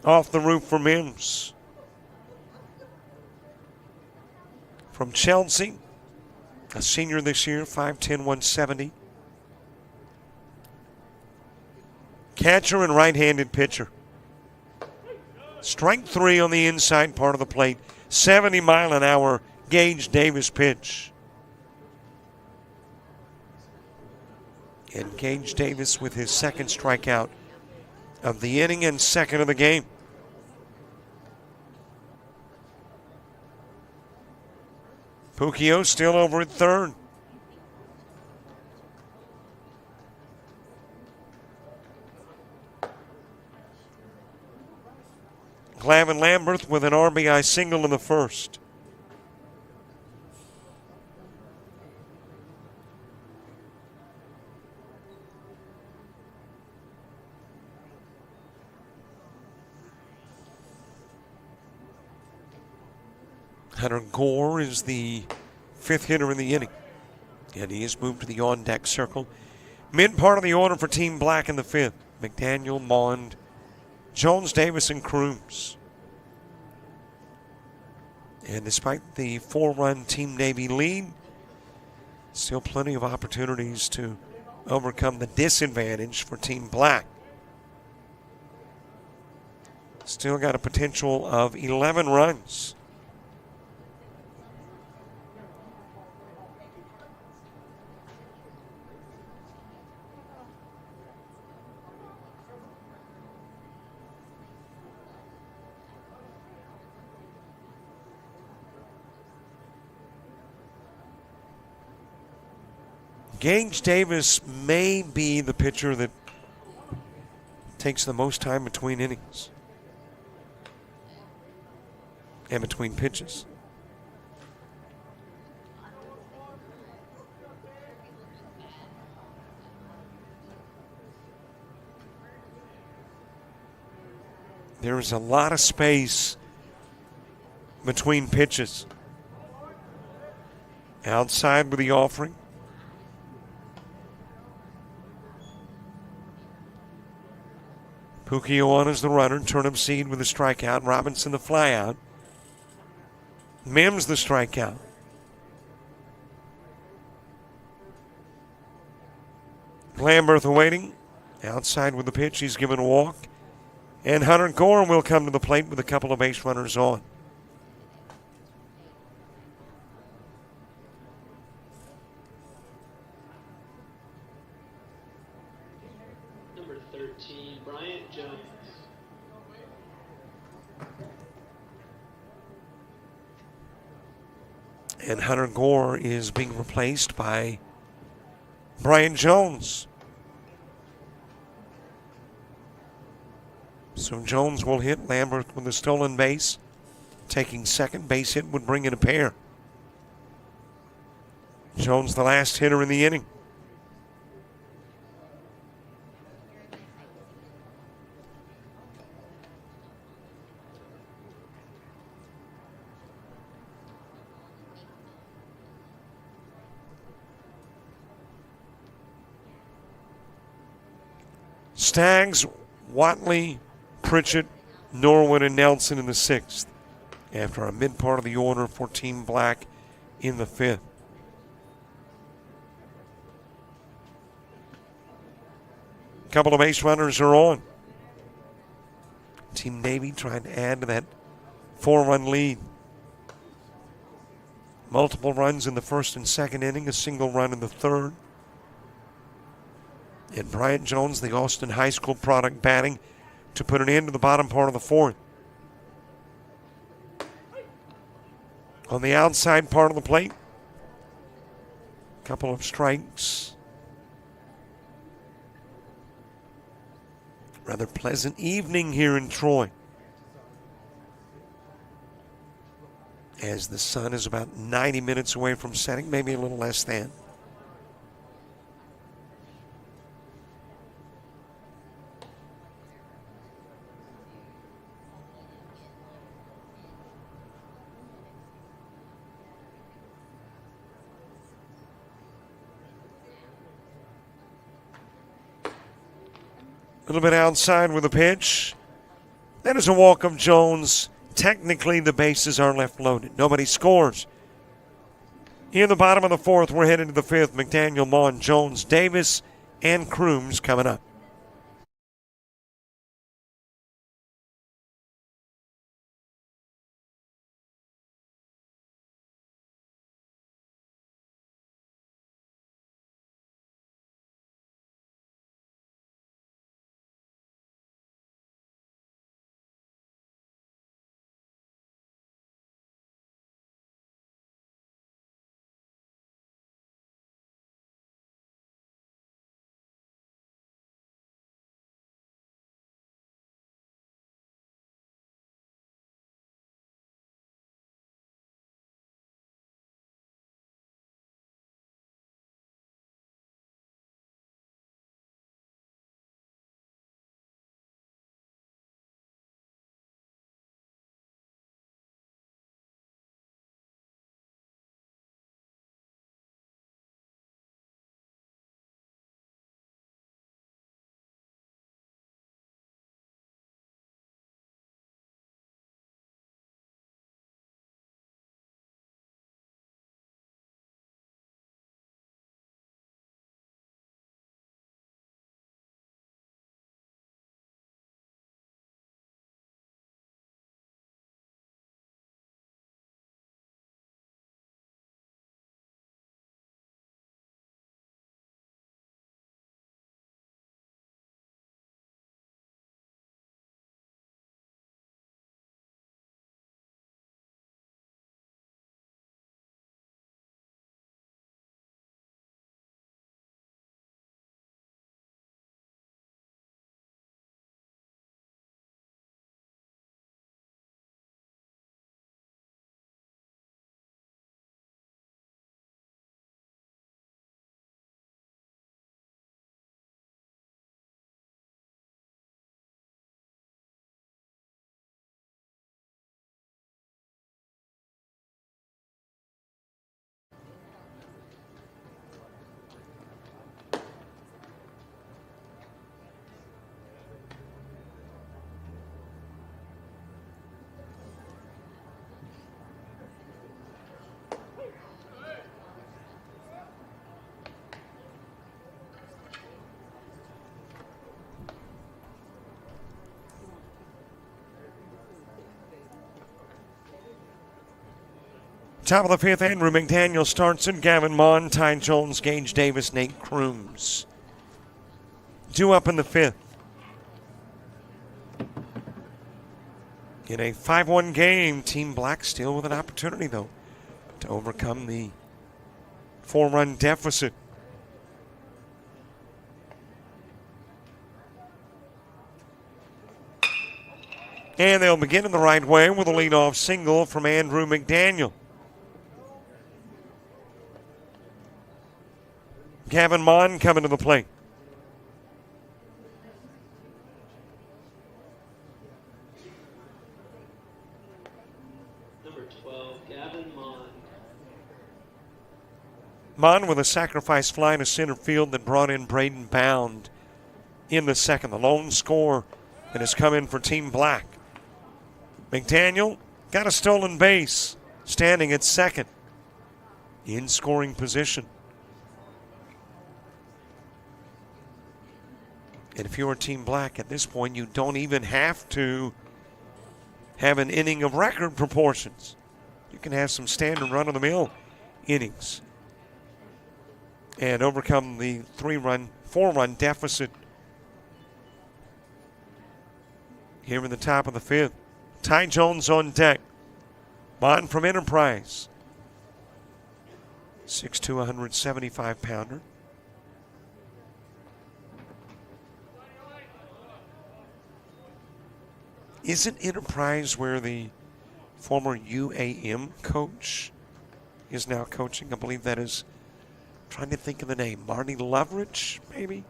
Off the roof for Mims. From Chelsea, a senior this year, 5'10", 170. Catcher and right-handed pitcher. Strike three on the inside part of the plate. 70-mile-an-hour Gage Davis pitch. And Gage Davis with his second strikeout of the inning and second of the game. Pukio still over at third. Glavin Lambert with an RBI single in the first. Hunter Gore is the fifth hitter in the inning. And he has moved to the on-deck circle. Mid part of the order for Team Black in the fifth. McDaniel, Mond, Jones, Davis, and Crooms. And despite the 4-run Team Navy lead, still plenty of opportunities to overcome the disadvantage for Team Black. Still got a potential of 11 runs. Gage Davis may be the pitcher that takes the most time between innings and between pitches. There is a lot of space between pitches. Outside with the offering. Pukio is the runner. Turnip Seed with the strikeout. Robinson the flyout. Mims the strikeout. Lamberth awaiting. Outside with the pitch. He's given a walk. And Hunter Gorham will come to the plate with a couple of base runners on. Number 13, Bryant Jones. And Hunter Gore is being replaced by Brian Jones. So Jones will hit Lambert with a stolen base. Taking second base hit would bring in a pair. Jones the last hitter in the inning. Staggs, Watley, Pritchett, Norwood, and Nelson in the sixth. After a mid part of the order for Team Black in the fifth. Couple of base runners are on. Team Navy trying to add to that 4-run lead. Multiple runs in the first and second inning, a single run in the third. And Bryant Jones, the Austin High School product, batting to put an end to the bottom part of the fourth. On the outside part of the plate, a couple of strikes. Rather pleasant evening here in Troy, as the sun is about 90 minutes away from setting, maybe a little less than. A little bit outside with a pitch. That is a walk of Jones. Technically, the bases are left loaded. Nobody scores. In the bottom of the fourth, we're headed to the fifth. McDaniel, Mon, Jones, Davis, and Crooms coming up. Top of the fifth, Andrew McDaniel starts it. Gavin Mon, Ty Jones, Gage Davis, Nate Crooms. Due up in the fifth. In a 5-1 game, Team Black still with an opportunity, though, to overcome the 4-run deficit. And they'll begin in the right way with a leadoff single from Andrew McDaniel. Gavin Mon coming to the plate. Number 12, Gavin Mon. Mon with a sacrifice fly to center field that brought in Braden Bound in the second. The lone score that has come in for Team Black. McDaniel got a stolen base, standing at second in scoring position. And if you're Team Black at this point, you don't even have to have an inning of record proportions. You can have some standard run-of-the-mill innings and overcome the 4-run deficit here in the top of the fifth. Ty Jones on deck. Mon from Enterprise. 6'2", 175-pounder. Isn't Enterprise where the former UAM coach is now coaching? I believe that is, trying to think of the name, Marty Loveridge, maybe?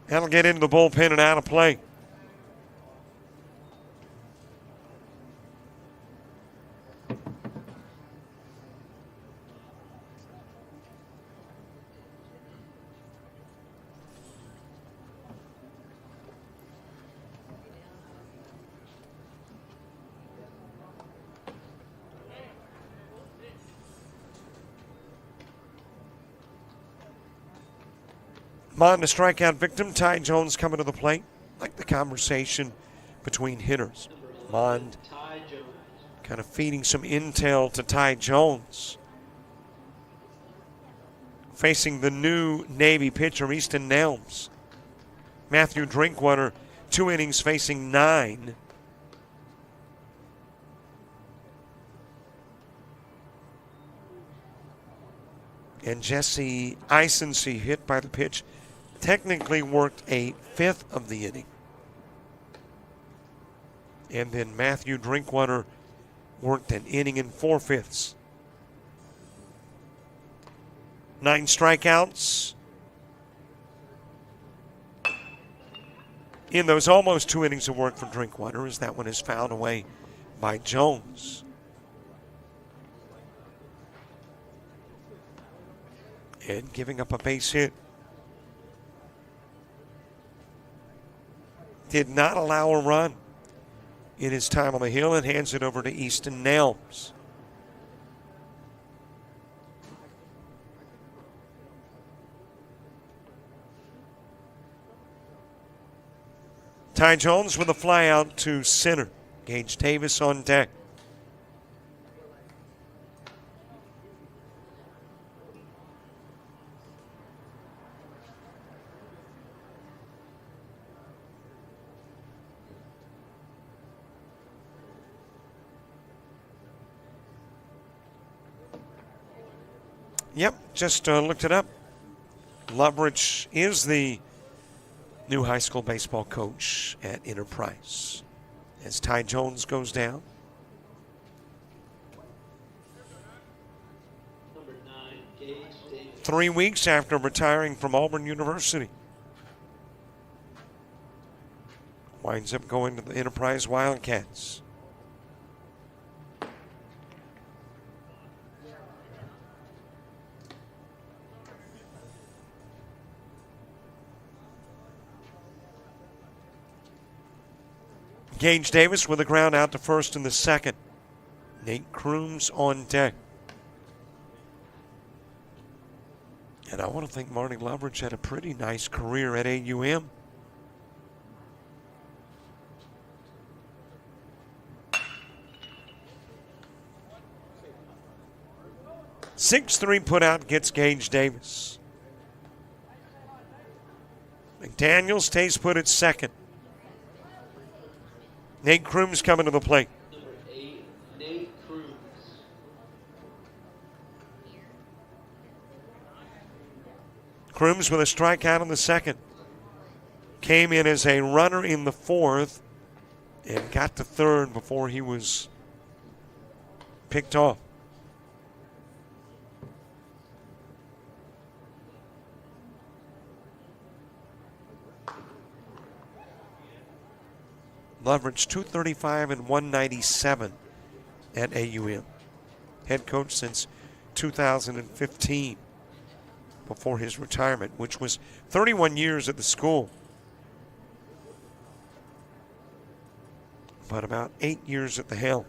That'll get into the bullpen and out of play. Mon, the strikeout victim. Ty Jones coming to the plate. Like the conversation between hitters. Mon Ty Jones. kind of feeding some intel to Ty Jones. Facing the new Navy pitcher, Easton Nelms. Matthew Drinkwater, 2 innings facing 9. And Jesse Isensee, hit by the pitch, technically worked a 5th of the inning. And then Matthew Drinkwater worked an inning and 4/5. 9 strikeouts in those almost 2 innings of work for Drinkwater, as that one is fouled away by Jones. And giving up a base hit. Did not allow a run in his time on the hill, and hands it over to Easton Nelms. Ty Jones with a fly out to center. Gage Davis on deck. Yep, just looked it up. Loveridge is the new high school baseball coach at Enterprise. As Ty Jones goes down. Number 9, Gage Davis. 3 weeks after retiring from Auburn University. Winds up going to the Enterprise Wildcats. Gage Davis with a ground out to first in the second. Nate Crooms on deck. And I want to think Marty Loveridge had a pretty nice career at AUM. 6-3 put out gets Gage Davis. McDaniel stays put at second. Nate Crooms coming to the plate. Number 8, Nate Cruz. Crooms with a strikeout in the second. Came in as a runner in the fourth and got to third before he was picked off. Leverage 235 and 197 at AUM. Head coach since 2015 before his retirement, which was 31 years at the school. But about 8 years at the helm.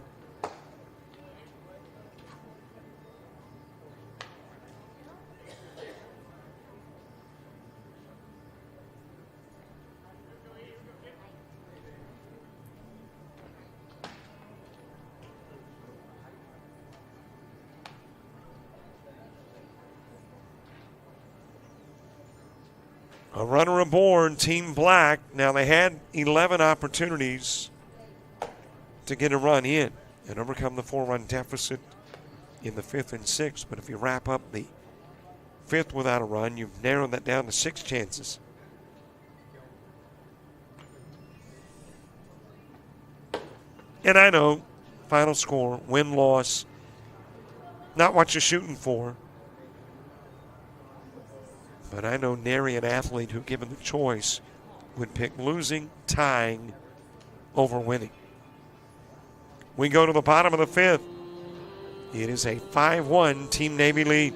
A runner aboard, Team Black. Now they had 11 opportunities to get a run in and overcome the 4-run deficit in the 5th and 6th. But if you wrap up the 5th without a run, you've narrowed that down to 6 chances. And I know, final score, win-loss, not what you're shooting for. But I know nary an athlete who, given the choice, would pick losing, tying, over winning. We go to the bottom of the 5th. It is a 5-1 Team Navy lead.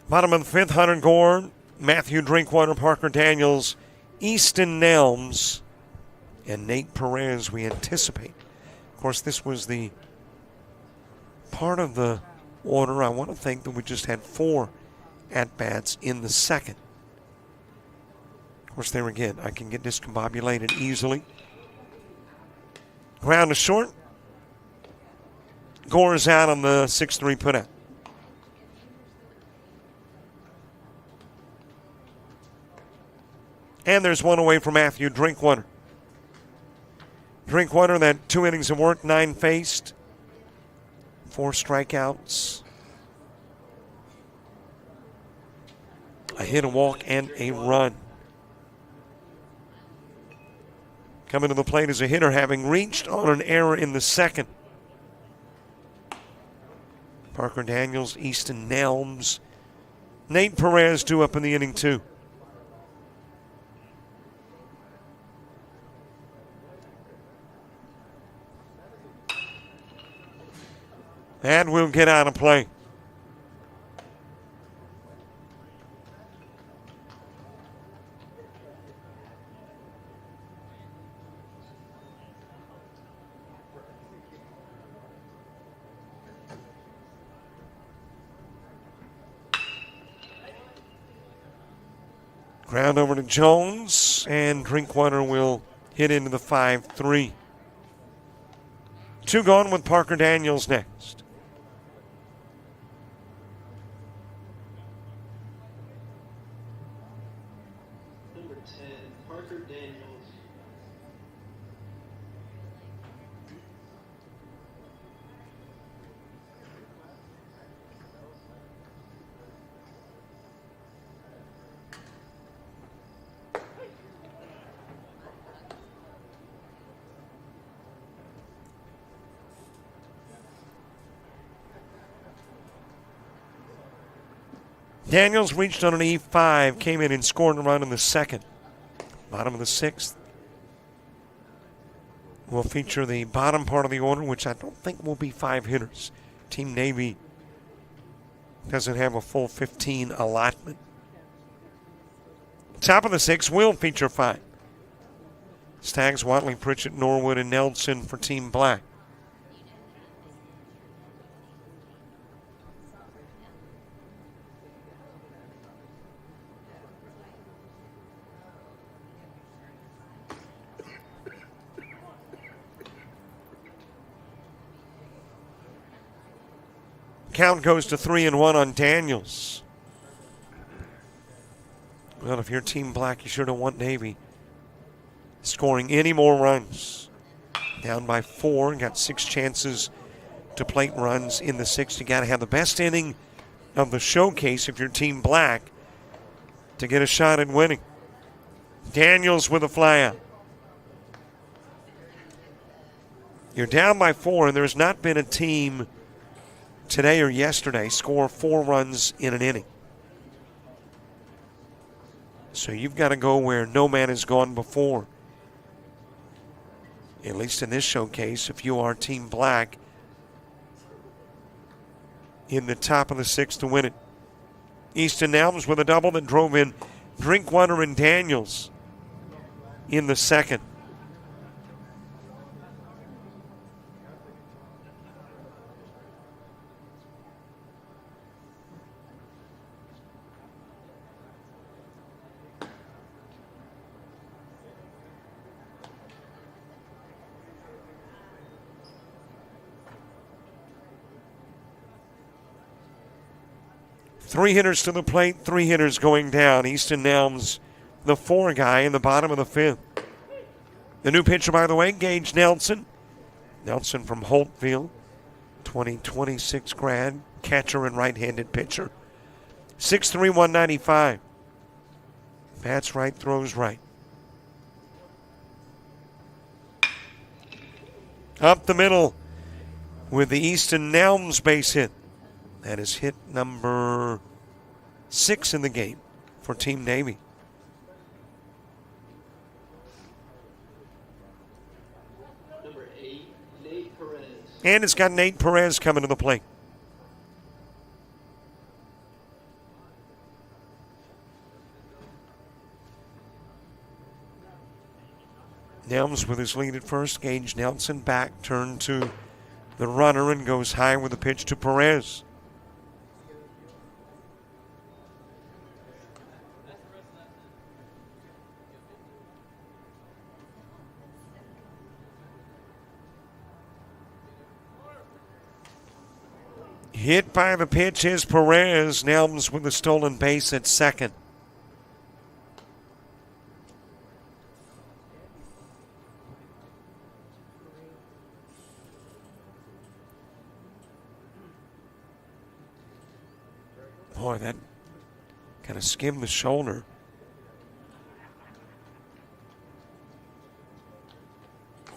Bottom of the 5th, Hunter Gore, Matthew Drinkwater, Parker Daniels, Easton Nelms, and Nate Perez, we anticipate. Of course, this was the part of the order. I want to think that we just had 4 at-bats in the second. Of course, there again, I can get discombobulated easily. Ground to short. Gore is out on the 6-3 putout. And there's one away from Matthew Drinkwater. Drinkwater, that 2 innings of work, 9 faced, 4 strikeouts, A hit, a walk, and a run. Coming to the plate as a hitter, having reached on an error in the second. Parker Daniels, Easton Nelms, Nate Perez due up in the inning too. That will get out of play. Ground over to Jones, and Drinkwater will hit into the 5-3. 2 gone with Parker Daniels next. Number 10, Parker Daniels. Daniels reached on an E5, came in and scored a run in the second. Bottom of the 6th. We'll feature the bottom part of the order, which I don't think will be 5 hitters. Team Navy doesn't have a full 15 allotment. Top of the 6th will feature 5. Staggs, Watley, Pritchett, Norwood, and Nelson for Team Black. Count goes to 3-1 on Daniels. Well, if you're Team Black, you sure don't want Navy scoring any more runs. Down by 4, got 6 chances to plate runs in the 6th. You got to have the best inning of the showcase if you're Team Black to get a shot at winning. Daniels with a fly out. You're down by 4, and there's not been a team today or yesterday score 4 runs in an inning. So you've got to go where no man has gone before. At least in this showcase, if you are Team Black, in the top of the 6th to win it. Easton Nelms with a double that drove in Drinkwater and Daniels in the 2nd. Three hitters to the plate, 3 hitters going down. Easton Nelms, the 4 guy in the bottom of the 5th. The new pitcher, by the way, Gage Nelson. Nelson from Holtfield, 2026 grad, catcher and right-handed pitcher. 6'3", 195. Bats right, throws right. Up the middle with the Easton Nelms base hit. That is hit number 6 in the game for Team Navy. Number 8, Nate Perez. And it's got Nate Perez coming to the plate. Nelms with his lead at first. Gage Nelson back, turned to the runner and goes high with a pitch to Perez. Hit by the pitch is Perez. Nelms with a stolen base at 2nd. Boy, that Kind of skimmed the shoulder.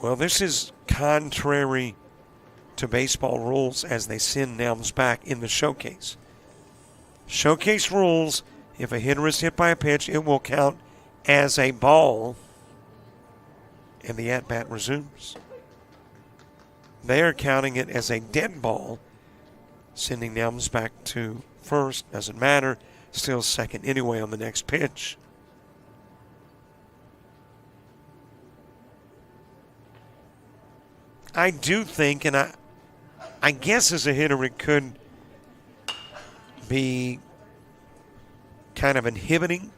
Well, this is contrary to baseball rules as they send Nelms back in the showcase. Showcase rules, if a hitter is hit by a pitch, it will count as a ball, and the at-bat resumes. They are counting it as a dead ball, sending Nelms back to first. Doesn't matter. Still second anyway on the next pitch. I do think, and I guess as a hitter it could be kind of inhibiting.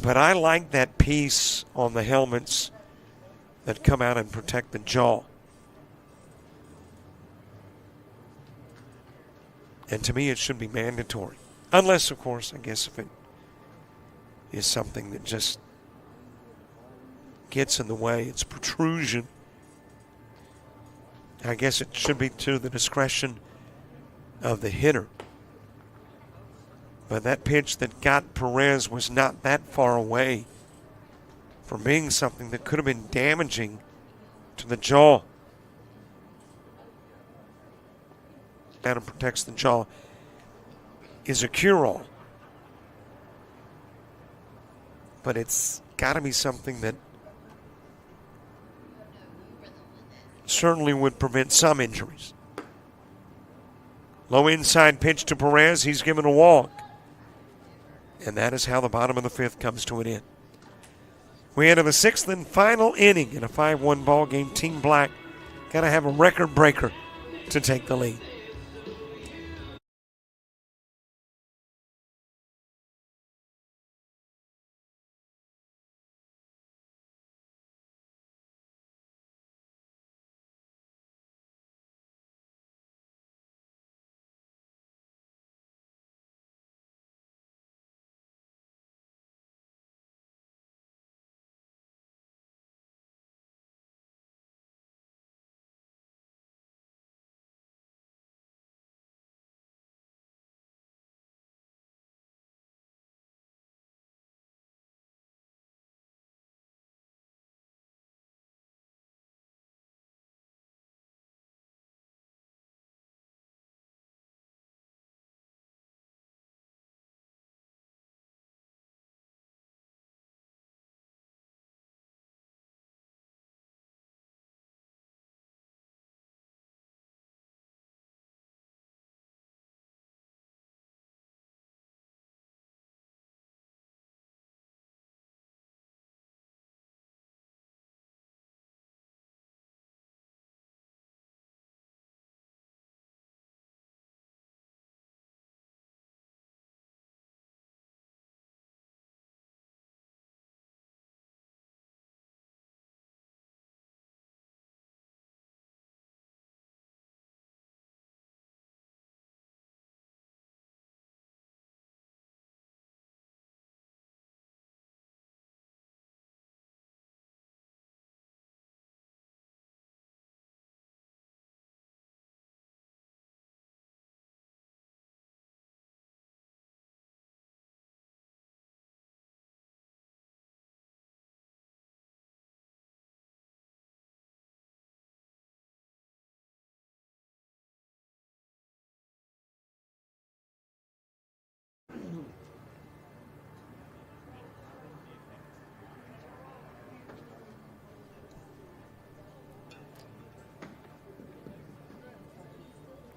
But I like that piece on the helmets that come out and protect the jaw. And to me, it should be mandatory. Unless, of course, I guess if it is something that just gets in the way, it's protrusion. I guess it should be to the discretion of the hitter. But that pitch that got Perez was not that far away from being something that could have been damaging to the jaw. And protects the jaw is a cure-all. But it's got to be something that certainly would prevent some injuries. Low inside pitch to Perez. He's given a walk. And that is how the bottom of the fifth comes to an end. We enter the sixth and final inning in a 5-1 ball game. Team Black got to have a record breaker to take the lead.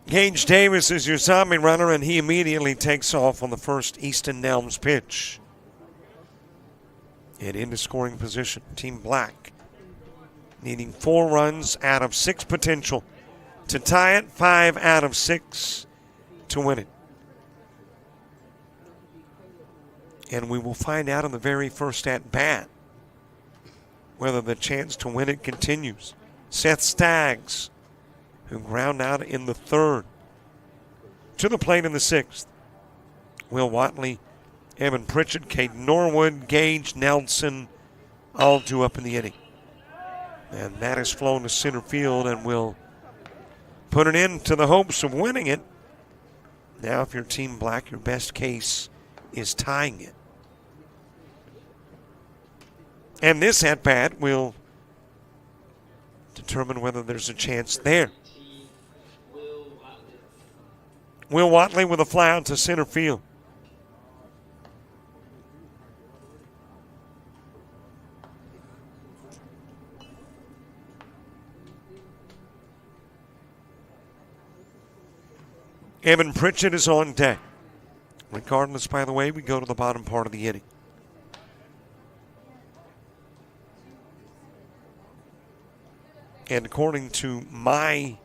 Gage Davis is your zombie runner, and he immediately takes off on the first Easton Nelms pitch. And into scoring position. Team Black needing 4 runs out of 6 potential to tie it, 5 out of 6 to win it. And we will find out in the very first at-bat whether the chance to win it continues. Seth Staggs, who ground out in the 3rd. To the plate in the 6th. Will Watley, Evan Pritchett, Caden Norwood, Gage Nelson, all 2 up in the inning. And that has flown to center field and will put an end to the hopes of winning it Now, if you're Team Black, your best case is tying it. And this at-bat will determine whether there's a chance there. Will Watley with a fly out to center field. Evan Pritchett is on deck. Regardless, by the way, we go to the bottom part of the inning. And according to my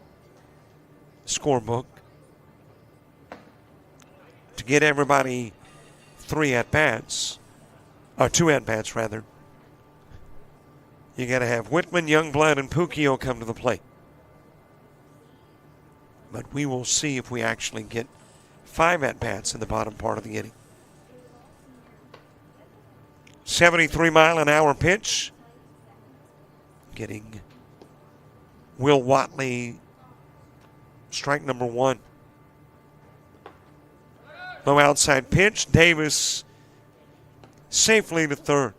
scorebook, to get everybody 2 at-bats, rather, you got to have Whitman, Youngblood, and Puccio come to the plate. But we will see if we actually get 5 at-bats in the bottom part of the inning. 73-mile-an-hour pitch. Getting Will Watley strike number 1. Low outside pitch. Davis safely to third.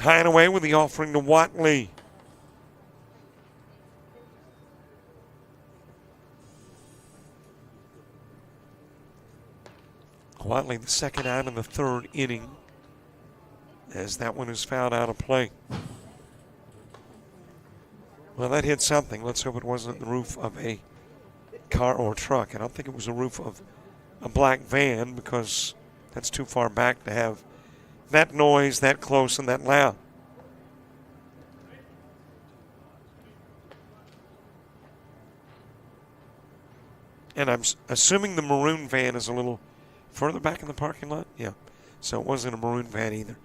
High and away with the offering to Watley. Watley, the second out in the 3rd inning, as that one is fouled out of play. Well, that hit something. Let's hope it wasn't the roof of a car or truck. I don't think it was the roof of a black van, because that's too far back to have that noise that close and that loud. And I'm assuming the maroon van is a little further back in the parking lot. Yeah, so it wasn't a maroon van either.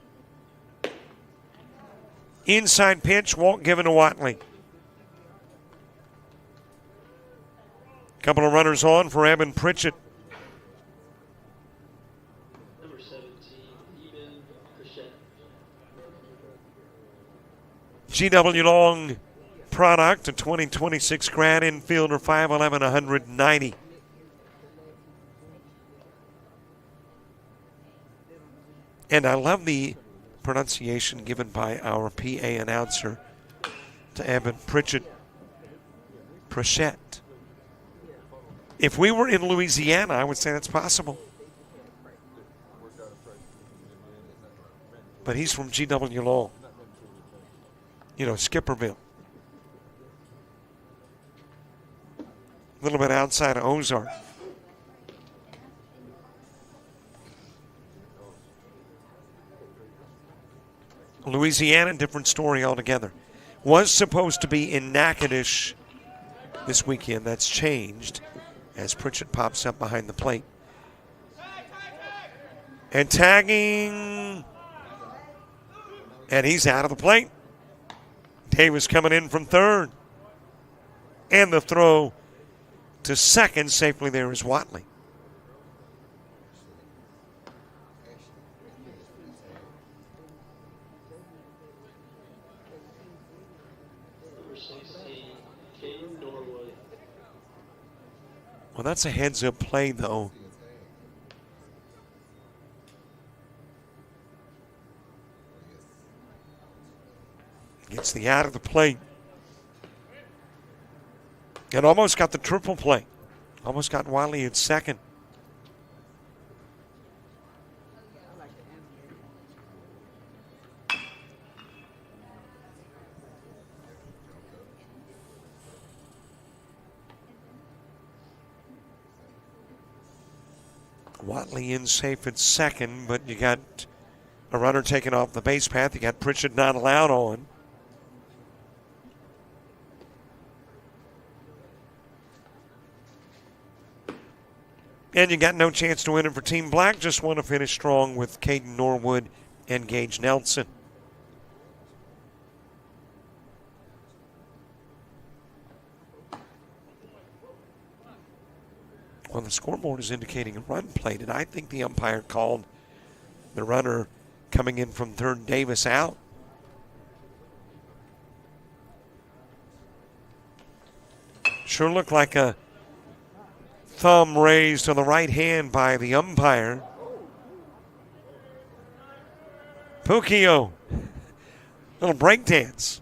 Inside pitch, walk given to Watley. Couple of runners on for Evan Pritchett. Number 17, Eben Krischet. GW Long product, a 2026 grad infielder, 5'11", 190. And I love the pronunciation given by our PA announcer to Evan Pritchett. Pritchett. If we were in Louisiana, I would say that's possible. But he's from GW Long. You know, Skipperville. A little bit outside of Ozark. Louisiana, different story altogether. Was supposed to be in Natchitoches this weekend. That's changed as Pritchett pops up behind the plate. And tagging. And he's out of the plate. Davis coming in from third. And the throw to second safely there is Watley. Well, that's a heads-up play, though. Gets the out of the plate. And almost got the triple play. Almost got Watley at second. Watley in safe at second, but you got a runner taken off the base path. You got Pritchett not allowed on. And you got no chance to win it for Team Black. Just want to finish strong with Caden Norwood and Gage Nelson. Well, the scoreboard is indicating a run played, and I think the umpire called the runner coming in from third, Davis, out. Sure looked like a thumb raised to the right hand by the umpire. Pukio, little break dance.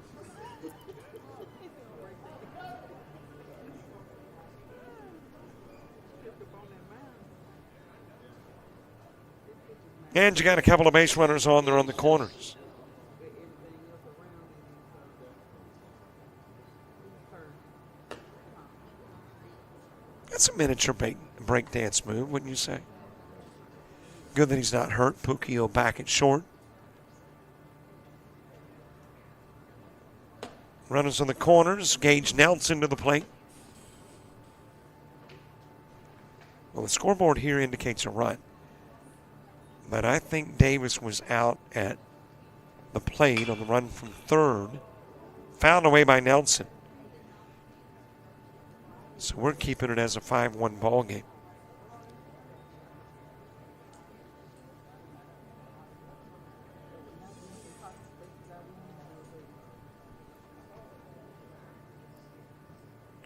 And you got a couple of base runners on there on the corners. That's a miniature break dance move, wouldn't you say? Good that he's not hurt. Pukio back at short. Runners on the corners. Gage Nelson to the plate. Well, the scoreboard here indicates a run. But I think Davis was out at the plate on the run from third. Fouled away by Nelson. So we're keeping it as a 5-1 ball game.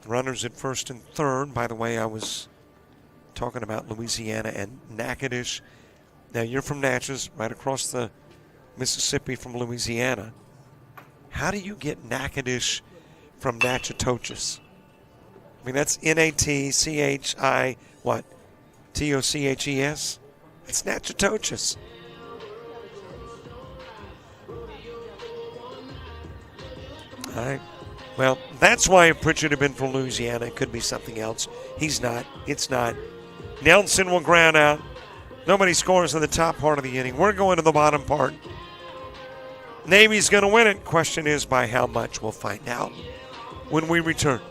Runners at first and third. By the way, I was talking about Louisiana and Natchitoches. Now, you're from Natchez, right across the Mississippi from Louisiana. How do you get Natchitoches from Natchitoches? I mean, that's N-A-T-C-H-I, what? T-O-C-H-E-S? It's Natchitoches. All right. Well, that's why if Pritchard had been from Louisiana, it could be something else. He's not. It's not. Nelson will ground out. Nobody scores in the top part of the inning. We're going to the bottom part. Navy's going to win it. Question is by how much? We'll find out when we return.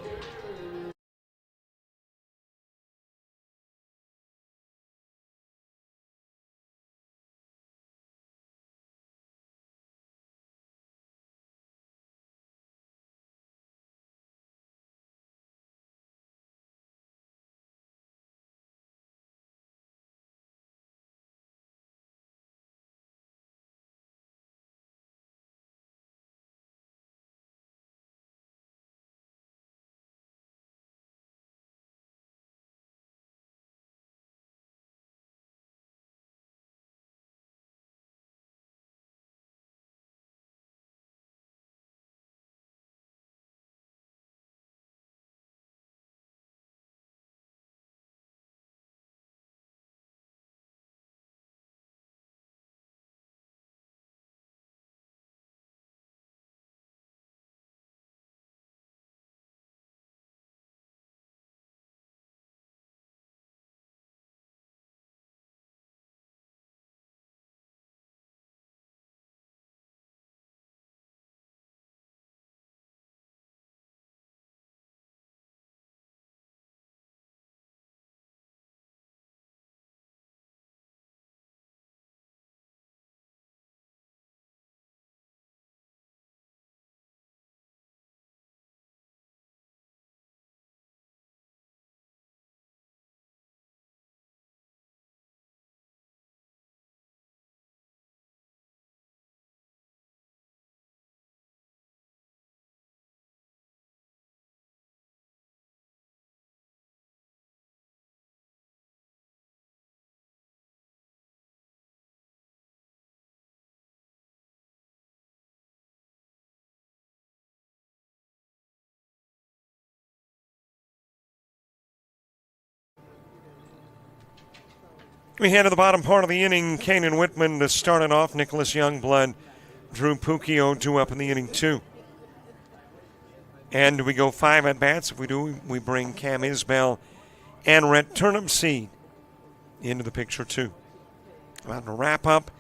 We head to the bottom part of the inning. Kanan Whitman to start it off. Nicholas Youngblood, Drew Pukio, 2 up in the inning, 2. And we go 5 at-bats. If we do, we bring Cam Isbell and Rhett Turnipseed into the picture, too. About to wrap up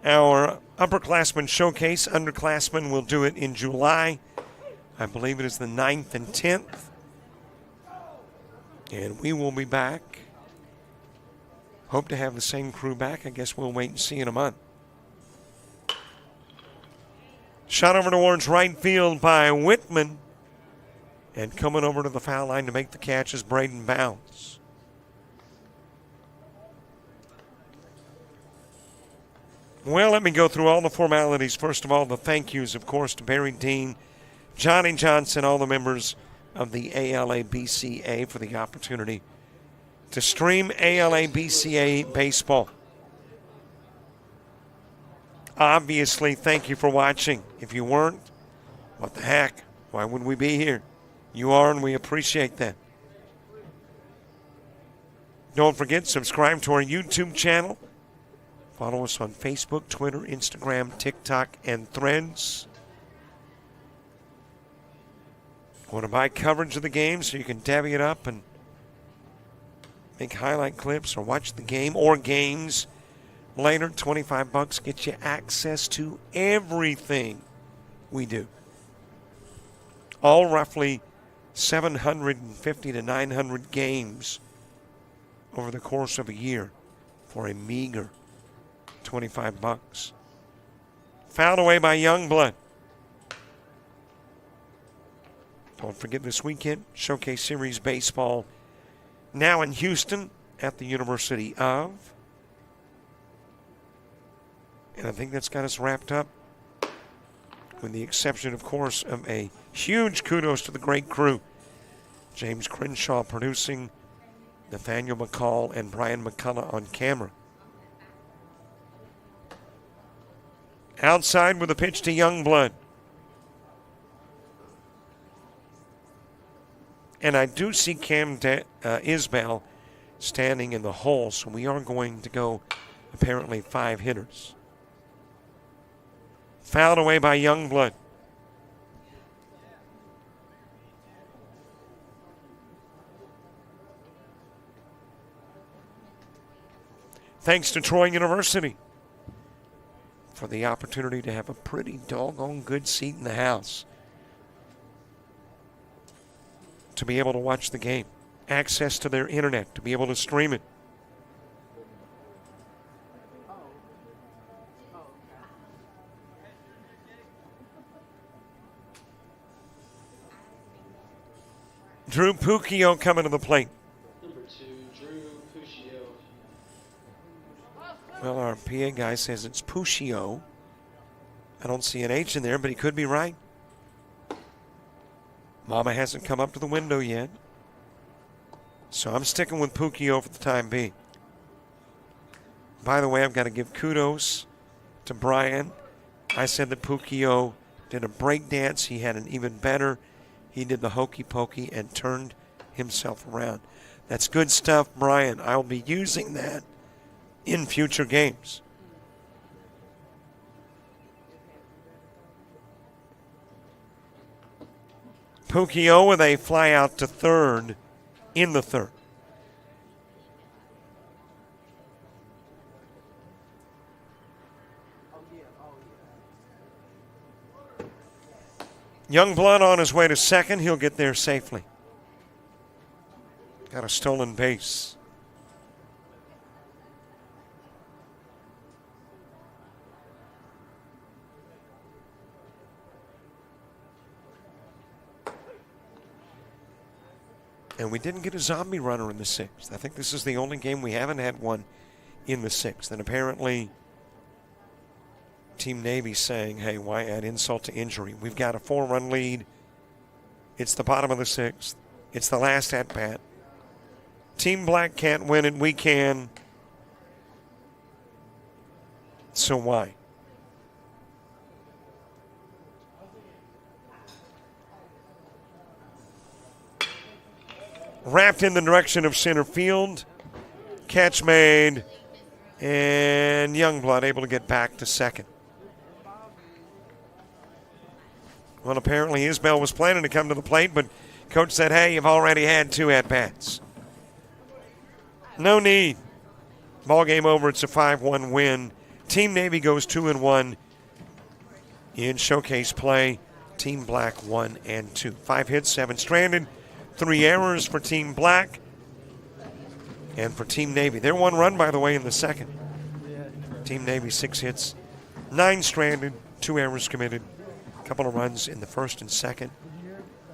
our Upperclassmen Showcase. Underclassmen will do it in July. I believe it is the 9th and 10th. And we will be back. Hope to have the same crew back. I guess we'll wait and see in a month. Shot over towards right field by Whitman. And coming over to the foul line to make the catch is Braden Bounds. Well, let me go through all the formalities. First of all, the thank yous, of course, to Barry Dean, Johnny Johnson, all the members of the ALABCA for the opportunity to stream ALABCA baseball. Obviously, thank you for watching. If you weren't, what the heck? Why would we be here? You are, and we appreciate that. Don't forget, subscribe to our YouTube channel. Follow us on Facebook, Twitter, Instagram, TikTok, and Threads. Want to buy coverage of the game so you can dabby it up and make highlight clips or watch the game or games later? $25 gets you access to everything we do. All roughly 750 to 900 games over the course of a year for a meager $25. Fouled away by Youngblood. Don't forget this weekend, Showcase Series Baseball now in Houston at the University of. And I think that's got us wrapped up, with the exception, of course, of a huge kudos to the great crew. James Crenshaw producing, Nathaniel McCall and Brian McCullough on camera. Outside with a pitch to Youngblood. And I do see Cam Isbell standing in the hole, so we are going to go apparently 5 hitters. Fouled away by Youngblood. Thanks to Troy University for the opportunity to have a pretty doggone good seat in the house to be able to watch the game, access to their internet, to be able to stream it. Drew Puccio coming to the plate. Number 2, Drew Puccio. Well, our PA guy says it's Puccio. I don't see an H in there, but he could be right. Mama hasn't come up to the window yet. So I'm sticking with Puccio for the time being. By the way, I've got to give kudos to Brian. I said that Puccio did a break dance. He had an even better. He did the hokey pokey and turned himself around. That's good stuff, Brian. I'll be using that in future games. Puccio with a fly out to third in the third. Youngblood on his way to second. He'll get there safely. Got a stolen base. And we didn't get a zombie runner in the 6th. I think this is the only game we haven't had one in the 6th. And apparently, Team Navy saying, hey, why add insult to injury? We've got a 4-run lead. It's the bottom of the 6th. It's the last at-bat. Team Black can't win it. We can. So why? Wrapped in the direction of center field. Catch made. And Youngblood able to get back to second. Well, apparently Isbell was planning to come to the plate, but coach said, hey, you've already had 2 at-bats. No need. Ball game over. It's a 5-1 win. Team Navy goes 2-1 in showcase play. Team Black 1-2. 5 hits, 7 stranded. 3 errors for Team Black. And for Team Navy, they're 1 run, by the way, in the second. Team Navy 6 hits, 9 stranded, 2 errors committed, a couple of runs in the first and second,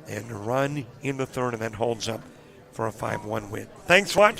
and a run in the third, and that holds up for a 5-1 win. Thanks for watching.